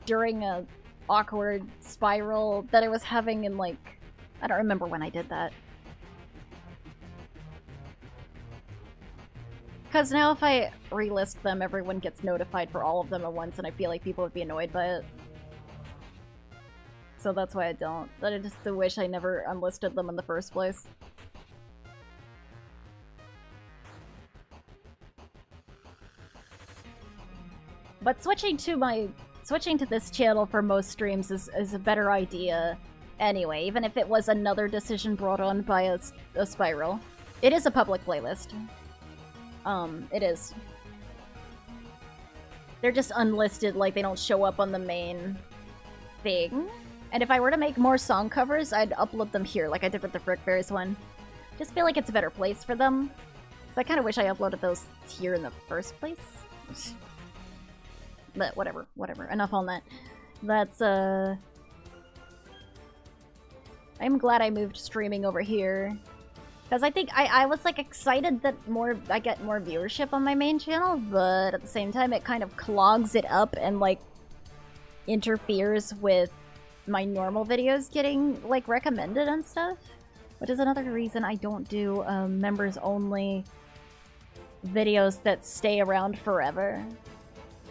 during a awkward spiral that I was having in like... I don't remember when I did that. Because now if I relist them, everyone gets notified for all of them at once, and I feel like people would be annoyed by it. So that's why I don't. But I just wish I never unlisted them in the first place. But switching to this channel for most streams is a better idea anyway, even if it was another decision brought on by a spiral. It is a public playlist. It is. They're just unlisted, like they don't show up on the main thing. And if I were to make more song covers, I'd upload them here, like I did with the Frick Bears one. Just feel like it's a better place for them. So I kind of wish I uploaded those here in the first place. But whatever. Enough on that. That's, I'm glad I moved streaming over here. Because I think I was like excited that I get more viewership on my main channel, but at the same time it kind of clogs it up and like interferes with my normal videos getting like recommended and stuff. Which is another reason I don't do members only videos that stay around forever.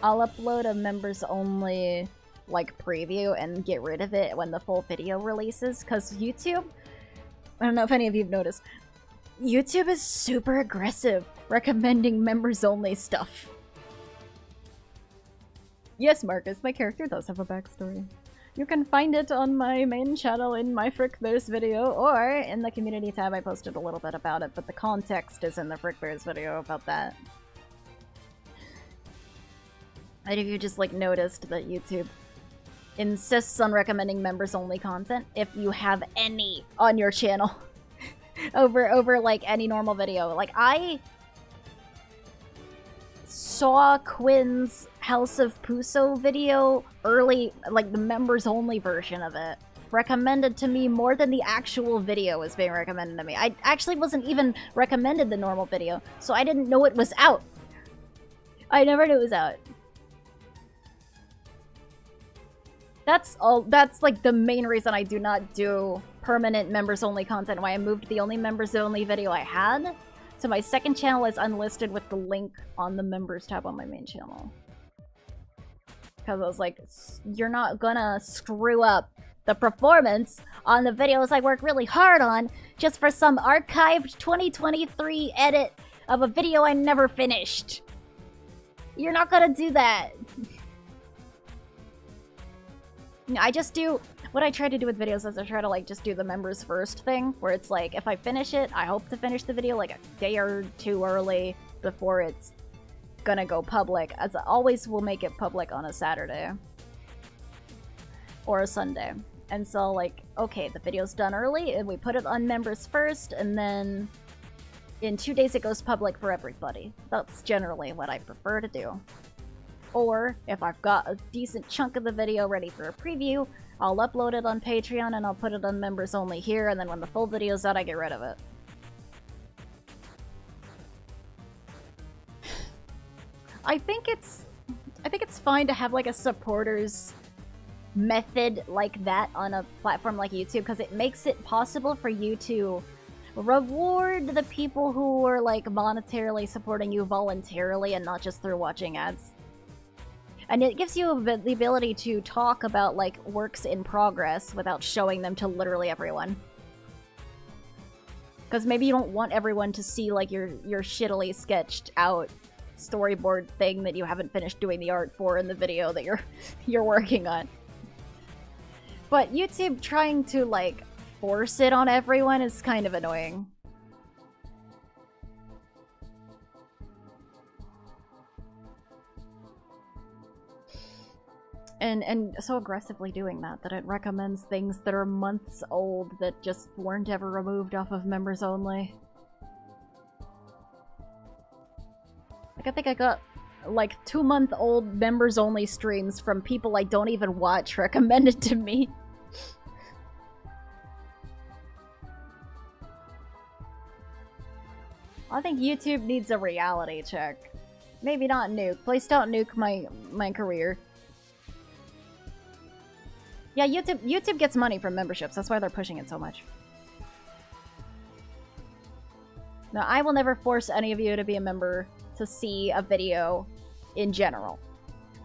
I'll upload a members only like preview and get rid of it when the full video releases, because YouTube, I don't know if any of you've noticed, YouTube is super aggressive recommending members-only stuff. Yes, Marcus, my character does have a backstory. You can find it on my main channel in my Frick Bears video, or in the community tab I posted a little bit about it, but the context is in the Frick Bears video about that. And if you just like noticed that YouTube insists on recommending members-only content if you have any on your channel. over like any normal video. Like I saw Quinn's House of Puso video early, like the members only version of it, recommended to me more than the actual video was being recommended to me. I actually wasn't even recommended the normal video, so I didn't know it was out. I never knew it was out. That's like the main reason I do not do permanent members only content, why I moved the only members only video I had. So my second channel is unlisted with the link on the members tab on my main channel. Because I was like, you're not gonna screw up the performance on the videos I work really hard on just for some archived 2023 edit of a video I never finished. You're not gonna do that. I just do... What I try to do with videos is I try to, like, just do the members first thing, where it's like, if I finish it, I hope to finish the video, like, a day or two early before it's gonna go public, as I always will make it public on a Saturday. Or a Sunday. And so, like, okay, the video's done early, and we put it on members first, and then in 2 days it goes public for everybody. That's generally what I prefer to do. Or, if I've got a decent chunk of the video ready for a preview, I'll upload it on Patreon and I'll put it on members only here, and then when the full video's out, I get rid of it. I think it's fine to have, like, a supporters method like that on a platform like YouTube, because it makes it possible for you to reward the people who are, like, monetarily supporting you voluntarily and not just through watching ads. And it gives you the ability to talk about, like, works in progress without showing them to literally everyone. Because maybe you don't want everyone to see, like, your shittily sketched out storyboard thing that you haven't finished doing the art for in the video that you're working on. But YouTube trying to, like, force it on everyone is kind of annoying. And so aggressively doing that it recommends things that are months old that just weren't ever removed off of members only. Like, I think I got, like, 2-month-old members only streams from people I don't even watch recommended to me. I think YouTube needs a reality check. Maybe not nuke. Please don't nuke my career. Yeah, YouTube gets money from memberships. That's why they're pushing it so much. No, I will never force any of you to be a member to see a video in general.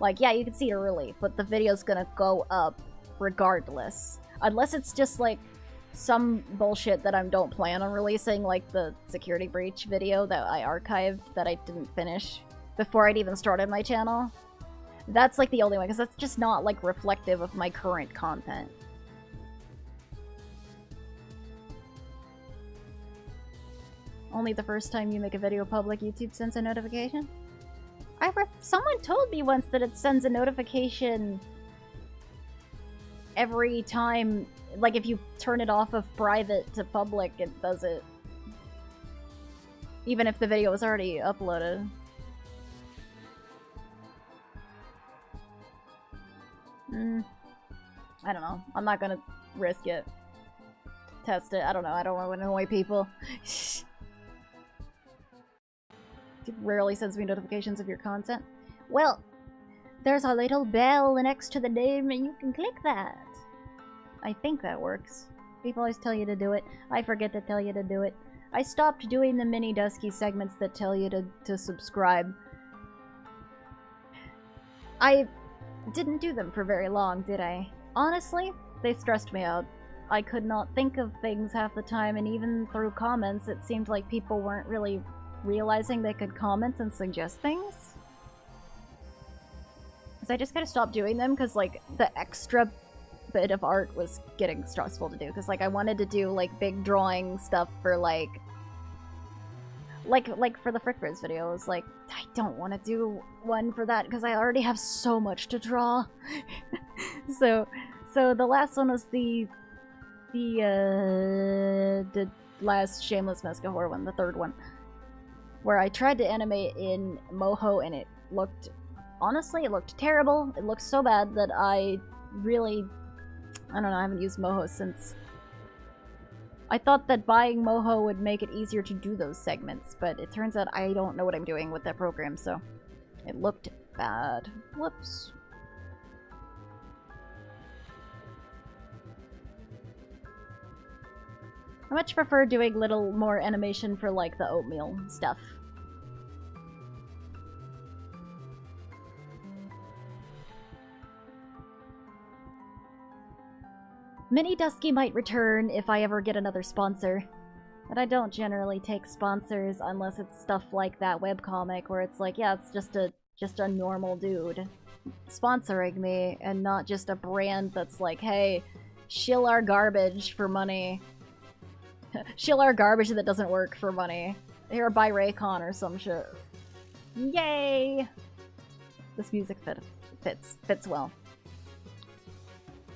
Like, yeah, you can see it early, but the video's gonna go up regardless. Unless it's just, like, some bullshit that I don't plan on releasing, like the security breach video that I archived that I didn't finish before I'd even started my channel. That's, like, the only way, because that's just not, like, reflective of my current content. Only the first time you make a video public, YouTube sends a notification? Someone told me once that it sends a notification every time, like, if you turn it off of private to public, it does it. Even if the video was already uploaded. I don't know. I'm not gonna risk it. Test it. I don't know. I don't want to annoy people. It rarely sends me notifications of your content. Well, there's a little bell next to the name and you can click that. I think that works. People always tell you to do it. I forget to tell you to do it. I stopped doing the mini Dusky segments that tell you to subscribe. I didn't do them for very long, did I? Honestly, they stressed me out. I could not think of things half the time, and even through comments, it seemed like people weren't really realizing they could comment and suggest things. So I just gotta stop doing them, because, like, the extra bit of art was getting stressful to do, because, like, I wanted to do, like, big drawing stuff for, like for the Frick Frizz videos. Like, I don't want to do one for that, because I already have so much to draw. So the last one was the last Shameless Mescahor one, the third one, where I tried to animate in Moho, and it looked, honestly, it looked terrible. It looked so bad that I don't know, I haven't used Moho since. I thought that buying Moho would make it easier to do those segments, but it turns out I don't know what I'm doing with that program, so it looked bad. Whoops. I much prefer doing little more animation for, like, the oatmeal stuff. Mini Dusky might return if I ever get another sponsor. But I don't generally take sponsors unless it's stuff like that webcomic where it's like, yeah, it's just a normal dude sponsoring me and not just a brand that's like, hey, shill our garbage for money. Shill our garbage that doesn't work for money. Here, buy Raycon or some shit. Yay! This music fits well.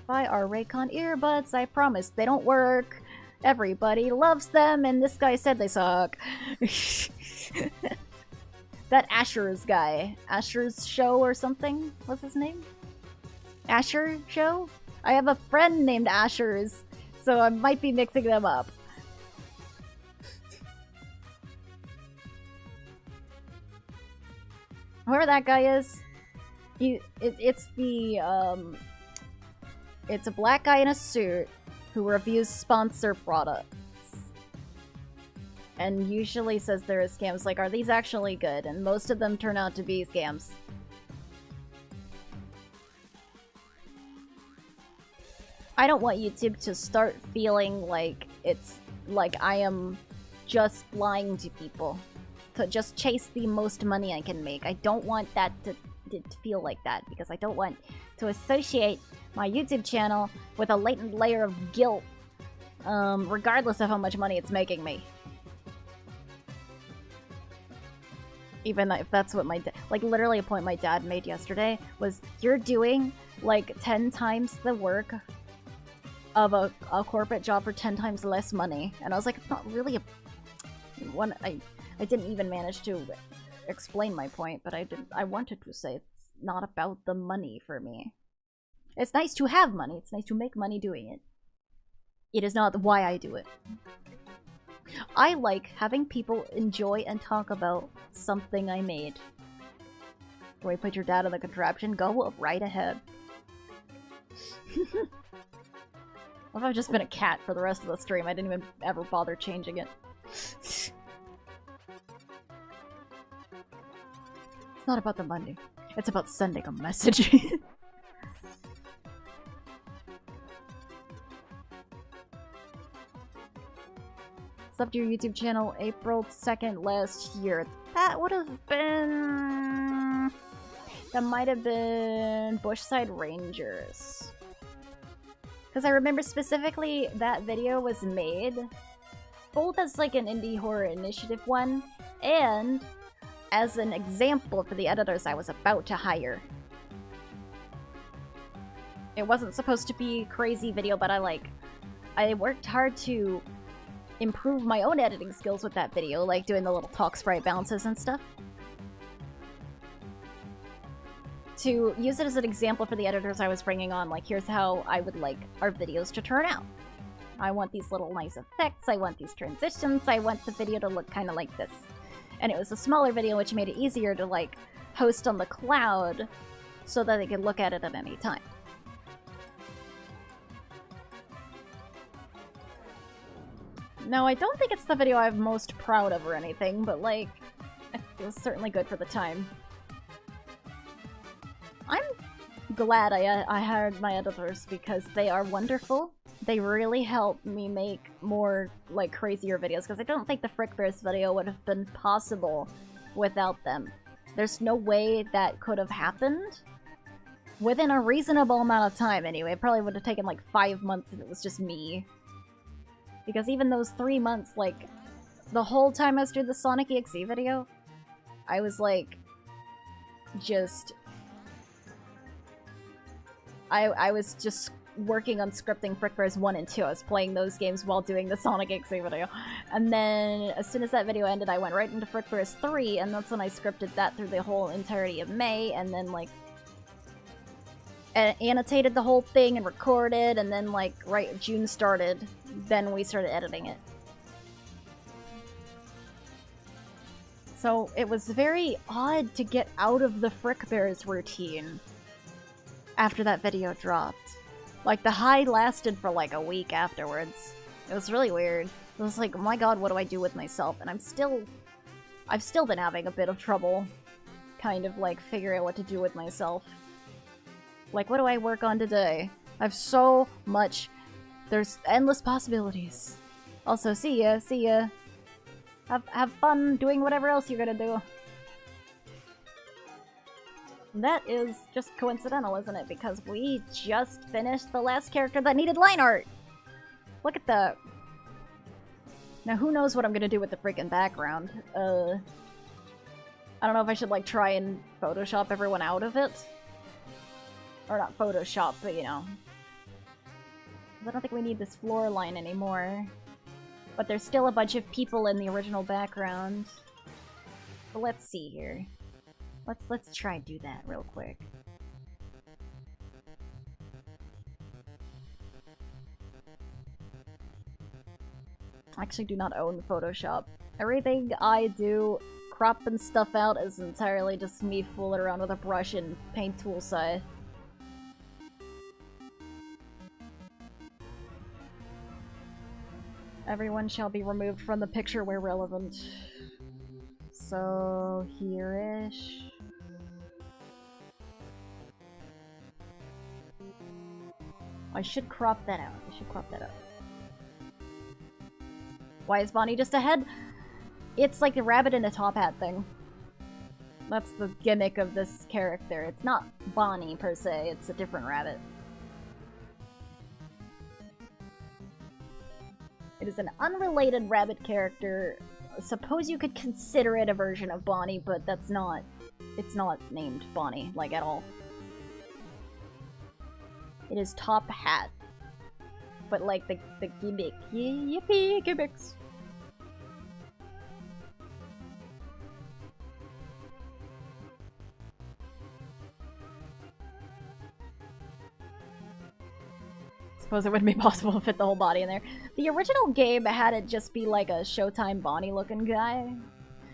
Buy our Raycon earbuds, I promise they don't work. Everybody loves them, and this guy said they suck. That Asher's guy. Asher's Show or something? What's his name? Asher Show? I have a friend named Asher's, so I might be mixing them up. Whoever that guy is, it's a black guy in a suit who reviews sponsor products. And usually says they're scams, like, are these actually good? And most of them turn out to be scams. I don't want YouTube to start feeling like it's like I am just lying to people. To just chase the most money I can make. I don't want that to feel like that, because I don't want to associate my YouTube channel with a latent layer of guilt, regardless of how much money it's making me. Even if that's what my like, literally a point my dad made yesterday was, you're doing like 10 times the work of a corporate job for 10 times less money. And I was like, it's not really a one. I didn't even manage to explain my point, but I wanted to say it's not about the money for me. It's nice to have money. It's nice to make money doing it. It is not why I do it. I like having people enjoy and talk about something I made. Do I put your dad on the contraption? Go right ahead. What if I've just been a cat for the rest of the stream? I didn't even ever bother changing it. It's not about the money. It's about sending a message. Subbed to your YouTube channel April 2nd last year. That would have been... That might have been Bushside Rangers. Because I remember specifically that video was made both as like an indie horror initiative one and as an example for the editors I was about to hire. It wasn't supposed to be a crazy video, but I worked hard to improve my own editing skills with that video, like doing the little talk sprite bounces and stuff. To use it as an example for the editors I was bringing on, like, here's how I would like our videos to turn out. I want these little nice effects, I want these transitions, I want the video to look kind of like this. And it was a smaller video, which made it easier to, like, host on the cloud so that they could look at it at any time. No, I don't think it's the video I'm most proud of or anything, but, like, it was certainly good for the time. I'm glad I hired my editors because they are wonderful. They really helped me make more, like, crazier videos, because I don't think the Frick Bears video would have been possible without them. There's no way that could have happened within a reasonable amount of time, anyway. It probably would have taken, like, 5 months if it was just me. Because even those 3 months, like, the whole time I was doing the Sonic EXE video, I was, like, just... I was just working on scripting Frick Bears 1 and 2. I was playing those games while doing the Sonic EXE video. And then, as soon as that video ended, I went right into Frick Bears 3, and that's when I scripted that through the whole entirety of May, and then, like, annotated the whole thing and recorded, and then, like, right June started, then we started editing it. So it was very odd to get out of the Frick Bears routine after that video dropped. Like, the high lasted for like a week afterwards. It was really weird. It was like, oh my god, what do I do with myself? And I've still been having a bit of trouble kind of like figuring out what to do with myself. Like, what do I work on today? I have so much There's endless possibilities. Also, see ya, see ya. Have fun doing whatever else you're gonna do. That is just coincidental, isn't it? Because we just finished the last character that needed line art! Look at that. Now who knows what I'm gonna do with the freaking background. I don't know if I should like try and Photoshop everyone out of it. Or not Photoshop, but you know. I don't think we need this floor line anymore. But there's still a bunch of people in the original background. But let's see here. Let's try and do that real quick. I actually do not own Photoshop. Everything I do, cropping stuff out, is entirely just me fooling around with a brush and paint tool side. Everyone shall be removed from the picture where relevant. So, here-ish. I should crop that out. I should crop that out. Why is Bonnie just ahead? It's like the rabbit in a top hat thing. That's the gimmick of this character. It's not Bonnie per se, it's a different rabbit. It is an unrelated rabbit character. Suppose you could consider it a version of Bonnie, but that's not... It's not named Bonnie, like, at all. It is Top Hat. But, like, the gimmick. Yippee, gimmicks! Suppose it wouldn't be possible to fit the whole body in there. The original game had it just be like a Showtime Bonnie looking guy.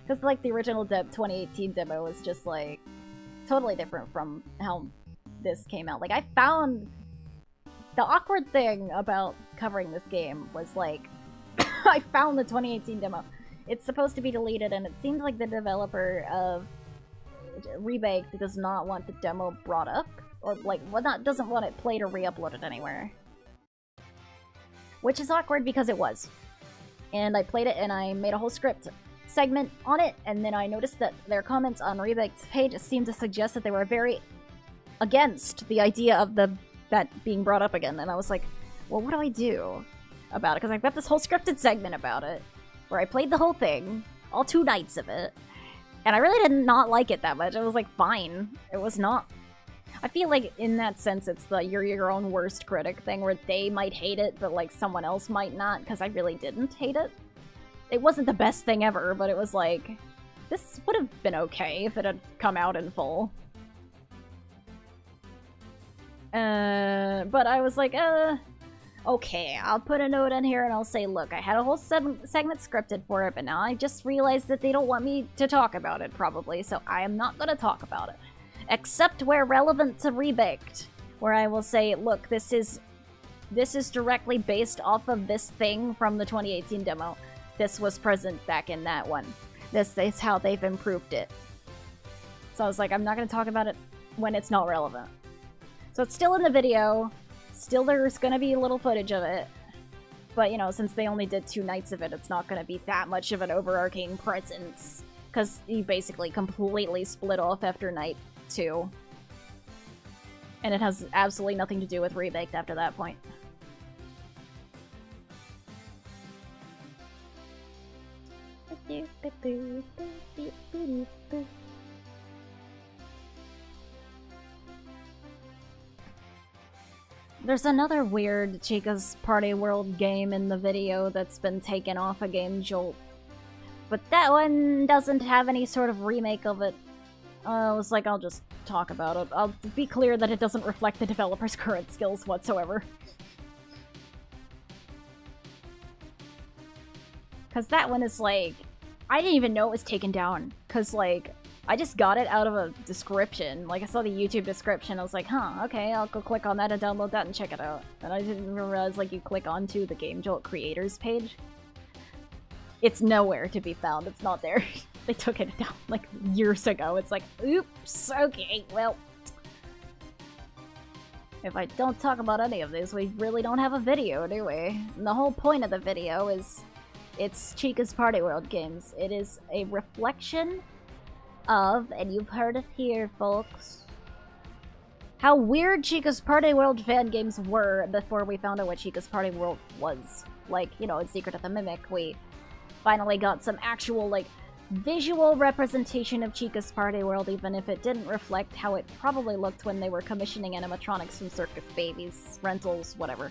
Because like the original 2018 demo was just like totally different from how this came out. Like I found the awkward thing about covering this game was like I found the 2018 demo. It's supposed to be deleted and it seems like the developer of Rebaked does not want the demo brought up. Or like, well, doesn't want it played or re-uploaded anywhere. Which is awkward because it was. And I played it and I made a whole script segment on it, and then I noticed that their comments on Rebaked's page seemed to suggest that they were very against the idea of that being brought up again. And I was like, well, what do I do about it? Because I've got this whole scripted segment about it, where I played the whole thing, all 2 nights of it, and I really did not like it that much. It was like, fine. It was not... I feel like in that sense it's the you're your own worst critic thing where they might hate it but like someone else might not, because I really didn't hate it. It wasn't the best thing ever, but it was like, this would have been okay if it had come out in full. But I was like, okay, I'll put a note in here and I'll say, look, I had a whole segment scripted for it, but now I just realized that they don't want me to talk about it probably, so I am not gonna talk about it. Except where relevant to Rebaked, where I will say, look, this is directly based off of this thing from the 2018 demo. This was present back in that one. This is how they've improved it. So I was like, I'm not going to talk about it when it's not relevant. So it's still in the video. Still there's going to be a little footage of it. But, you know, since they only did 2 nights of it, it's not going to be that much of an overarching presence. Because you basically completely split off after night 2. And it has absolutely nothing to do with Rebaked after that point. There's another weird Chica's Party World game in the video that's been taken off of Game Jolt. But that one doesn't have any sort of remake of it. I was like, I'll just talk about it. I'll be clear that it doesn't reflect the developer's current skills whatsoever. Because that one is like... I didn't even know it was taken down. Because, like, I just got it out of a description. Like, I saw the YouTube description. I was like, huh, okay, I'll go click on that and download that and check it out. And I didn't realize, like, you click onto the Game Jolt creators page. It's nowhere to be found. It's not there. They took it down, like, years ago. It's like, oops, okay, well. If I don't talk about any of this, we really don't have a video, do we? And the whole point of the video is it's Chica's Party World games. It is a reflection of, and you've heard it here, folks, how weird Chica's Party World fan games were before we found out what Chica's Party World was. Like, you know, in Secret of the Mimic, we finally got some actual, like, visual representation of Chica's Party World, even if it didn't reflect how it probably looked when they were commissioning animatronics from Circus Babies, rentals, whatever.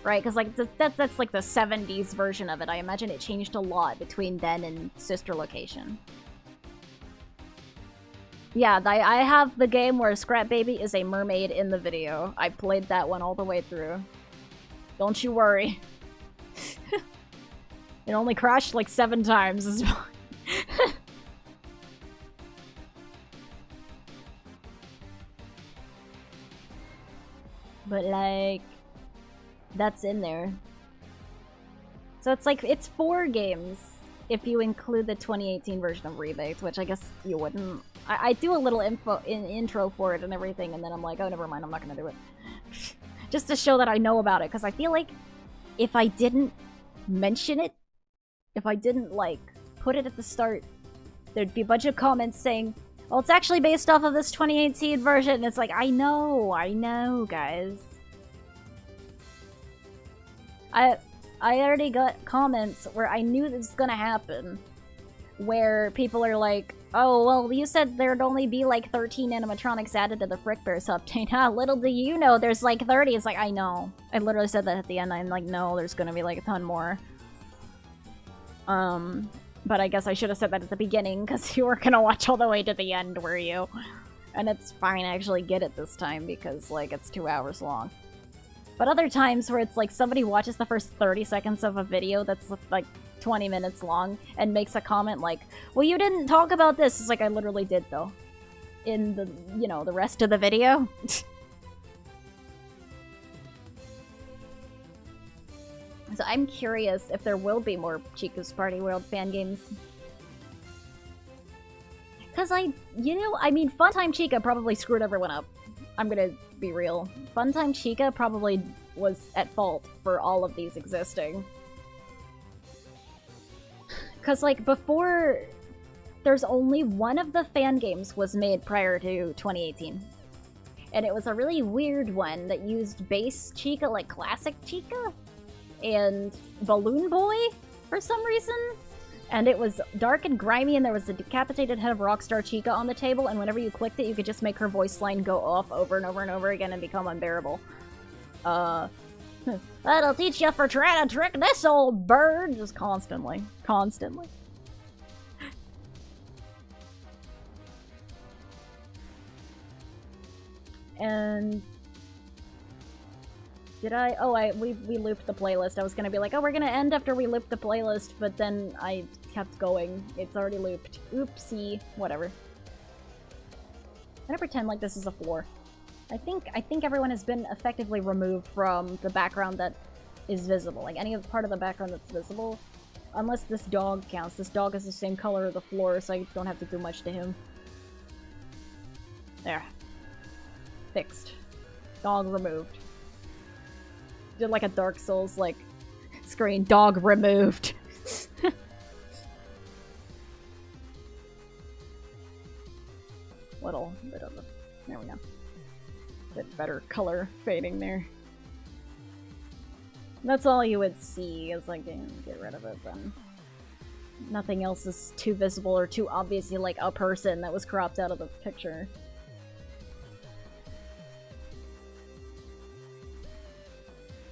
Right? Because, like, that's like the 70s version of it. I imagine it changed a lot between then and Sister Location. Yeah, I have the game where Scrap Baby is a mermaid in the video. I played that one all the way through. Don't you worry. It only crashed like 7 times. It's fine. But like, that's in there. So it's like, it's 4 games if you include the 2018 version of Rebaked, which I guess you wouldn't. I do a little intro for it and everything, and then I'm like, oh, never mind, I'm not gonna do it. Just to show that I know about it, because I feel like if I didn't mention it, if I didn't, like, put it at the start, there'd be a bunch of comments saying, well, it's actually based off of this 2018 version, and it's like, I know, guys. I already got comments where I knew this was gonna happen, where people are like, oh, well, you said there'd only be like 13 animatronics added to the Frickbears update. Ha, little do you know, there's like 30. It's like, I know. I literally said that at the end. I'm like, no, there's gonna be like a ton more. But I guess I should have said that at the beginning, because you weren't gonna watch all the way to the end, were you? And it's fine, I actually get it this time, because, like, it's 2 hours long. But other times where it's like somebody watches the first 30 seconds of a video that's like 20 minutes long and makes a comment like, well, you didn't talk about this. It's like, I literally did, though. In the, you know, the rest of the video. So I'm curious if there will be more Chica's Party World fan games. Because I mean, Funtime Chica probably screwed everyone up. I'm gonna be real. Funtime Chica probably was at fault for all of these existing. Because, like, before, there's only one of the fan games was made prior to 2018. And it was a really weird one that used base Chica, like classic Chica, and Balloon Boy for some reason. And it was dark and grimy, and there was a decapitated head of Rockstar Chica on the table, and whenever you clicked it, you could just make her voice line go off over and over and over again and become unbearable. That'll teach you for trying to trick this old bird! Just constantly. Constantly. And... did I? Oh, we looped the playlist. I was gonna be like, oh, we're gonna end after we loop the playlist, but then I kept going. It's already looped. Oopsie. Whatever. I'm gonna pretend like this is a floor. I think everyone has been effectively removed from the background that is visible. Like, any part of the background that's visible. Unless this dog counts. This dog is the same color of the floor, so I don't have to do much to him. There. Fixed. Dog removed. Did like a Dark Souls, like, screen. Dog removed. Little bit of a... there we go. Bit better color fading there. That's all you would see, is like, get rid of it then. Nothing else is too visible or too obviously like a person that was cropped out of the picture.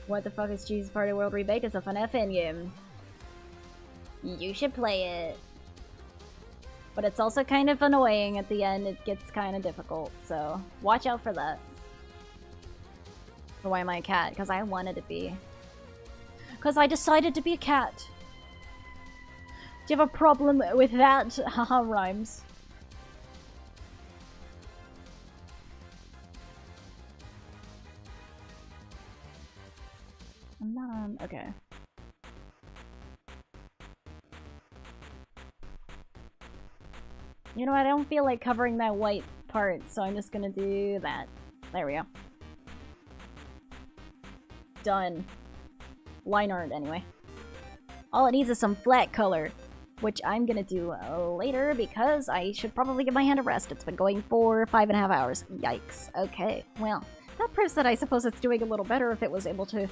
What the fuck is Chica's Party World Rebake? It's a fun FN game. You should play it. But it's also kind of annoying at the end. It gets kind of difficult, so watch out for that. Why am I a cat? Because I wanted to be. Because I decided to be a cat. Do you have a problem with that? Haha, rhymes. I'm not on... okay. You know, I don't feel like covering that white part, so I'm just gonna do that. There we go. done. Line art, anyway. All it needs is some flat color, which I'm gonna do later because I should probably give my hand a rest. It's been going for 5.5 hours. Yikes. Okay, well, that proves that I suppose it's doing a little better if it was able to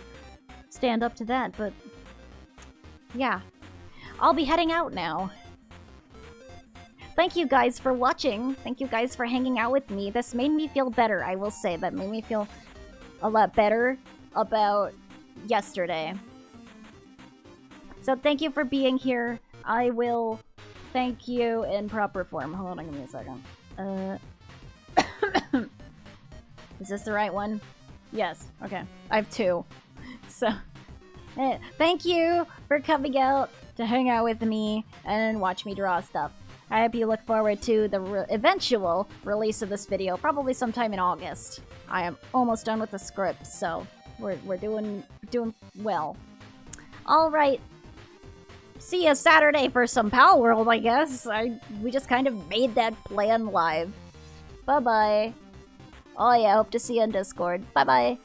stand up to that, but yeah. I'll be heading out now. Thank you guys for watching. Thank you guys for hanging out with me. This made me feel better, I will say. That made me feel a lot better about yesterday. So thank you for being here. I will thank you in proper form. Hold on, give me a second. Is this the right one? Yes. Okay. I have 2. So, thank you for coming out to hang out with me and watch me draw stuff. I hope you look forward to the eventual release of this video, probably sometime in August. I am almost done with the script, so we're doing well. All right. See you Saturday for some Pal World, I guess. We just kind of made that plan live. Bye-bye. Oh yeah, hope to see you on Discord. Bye-bye.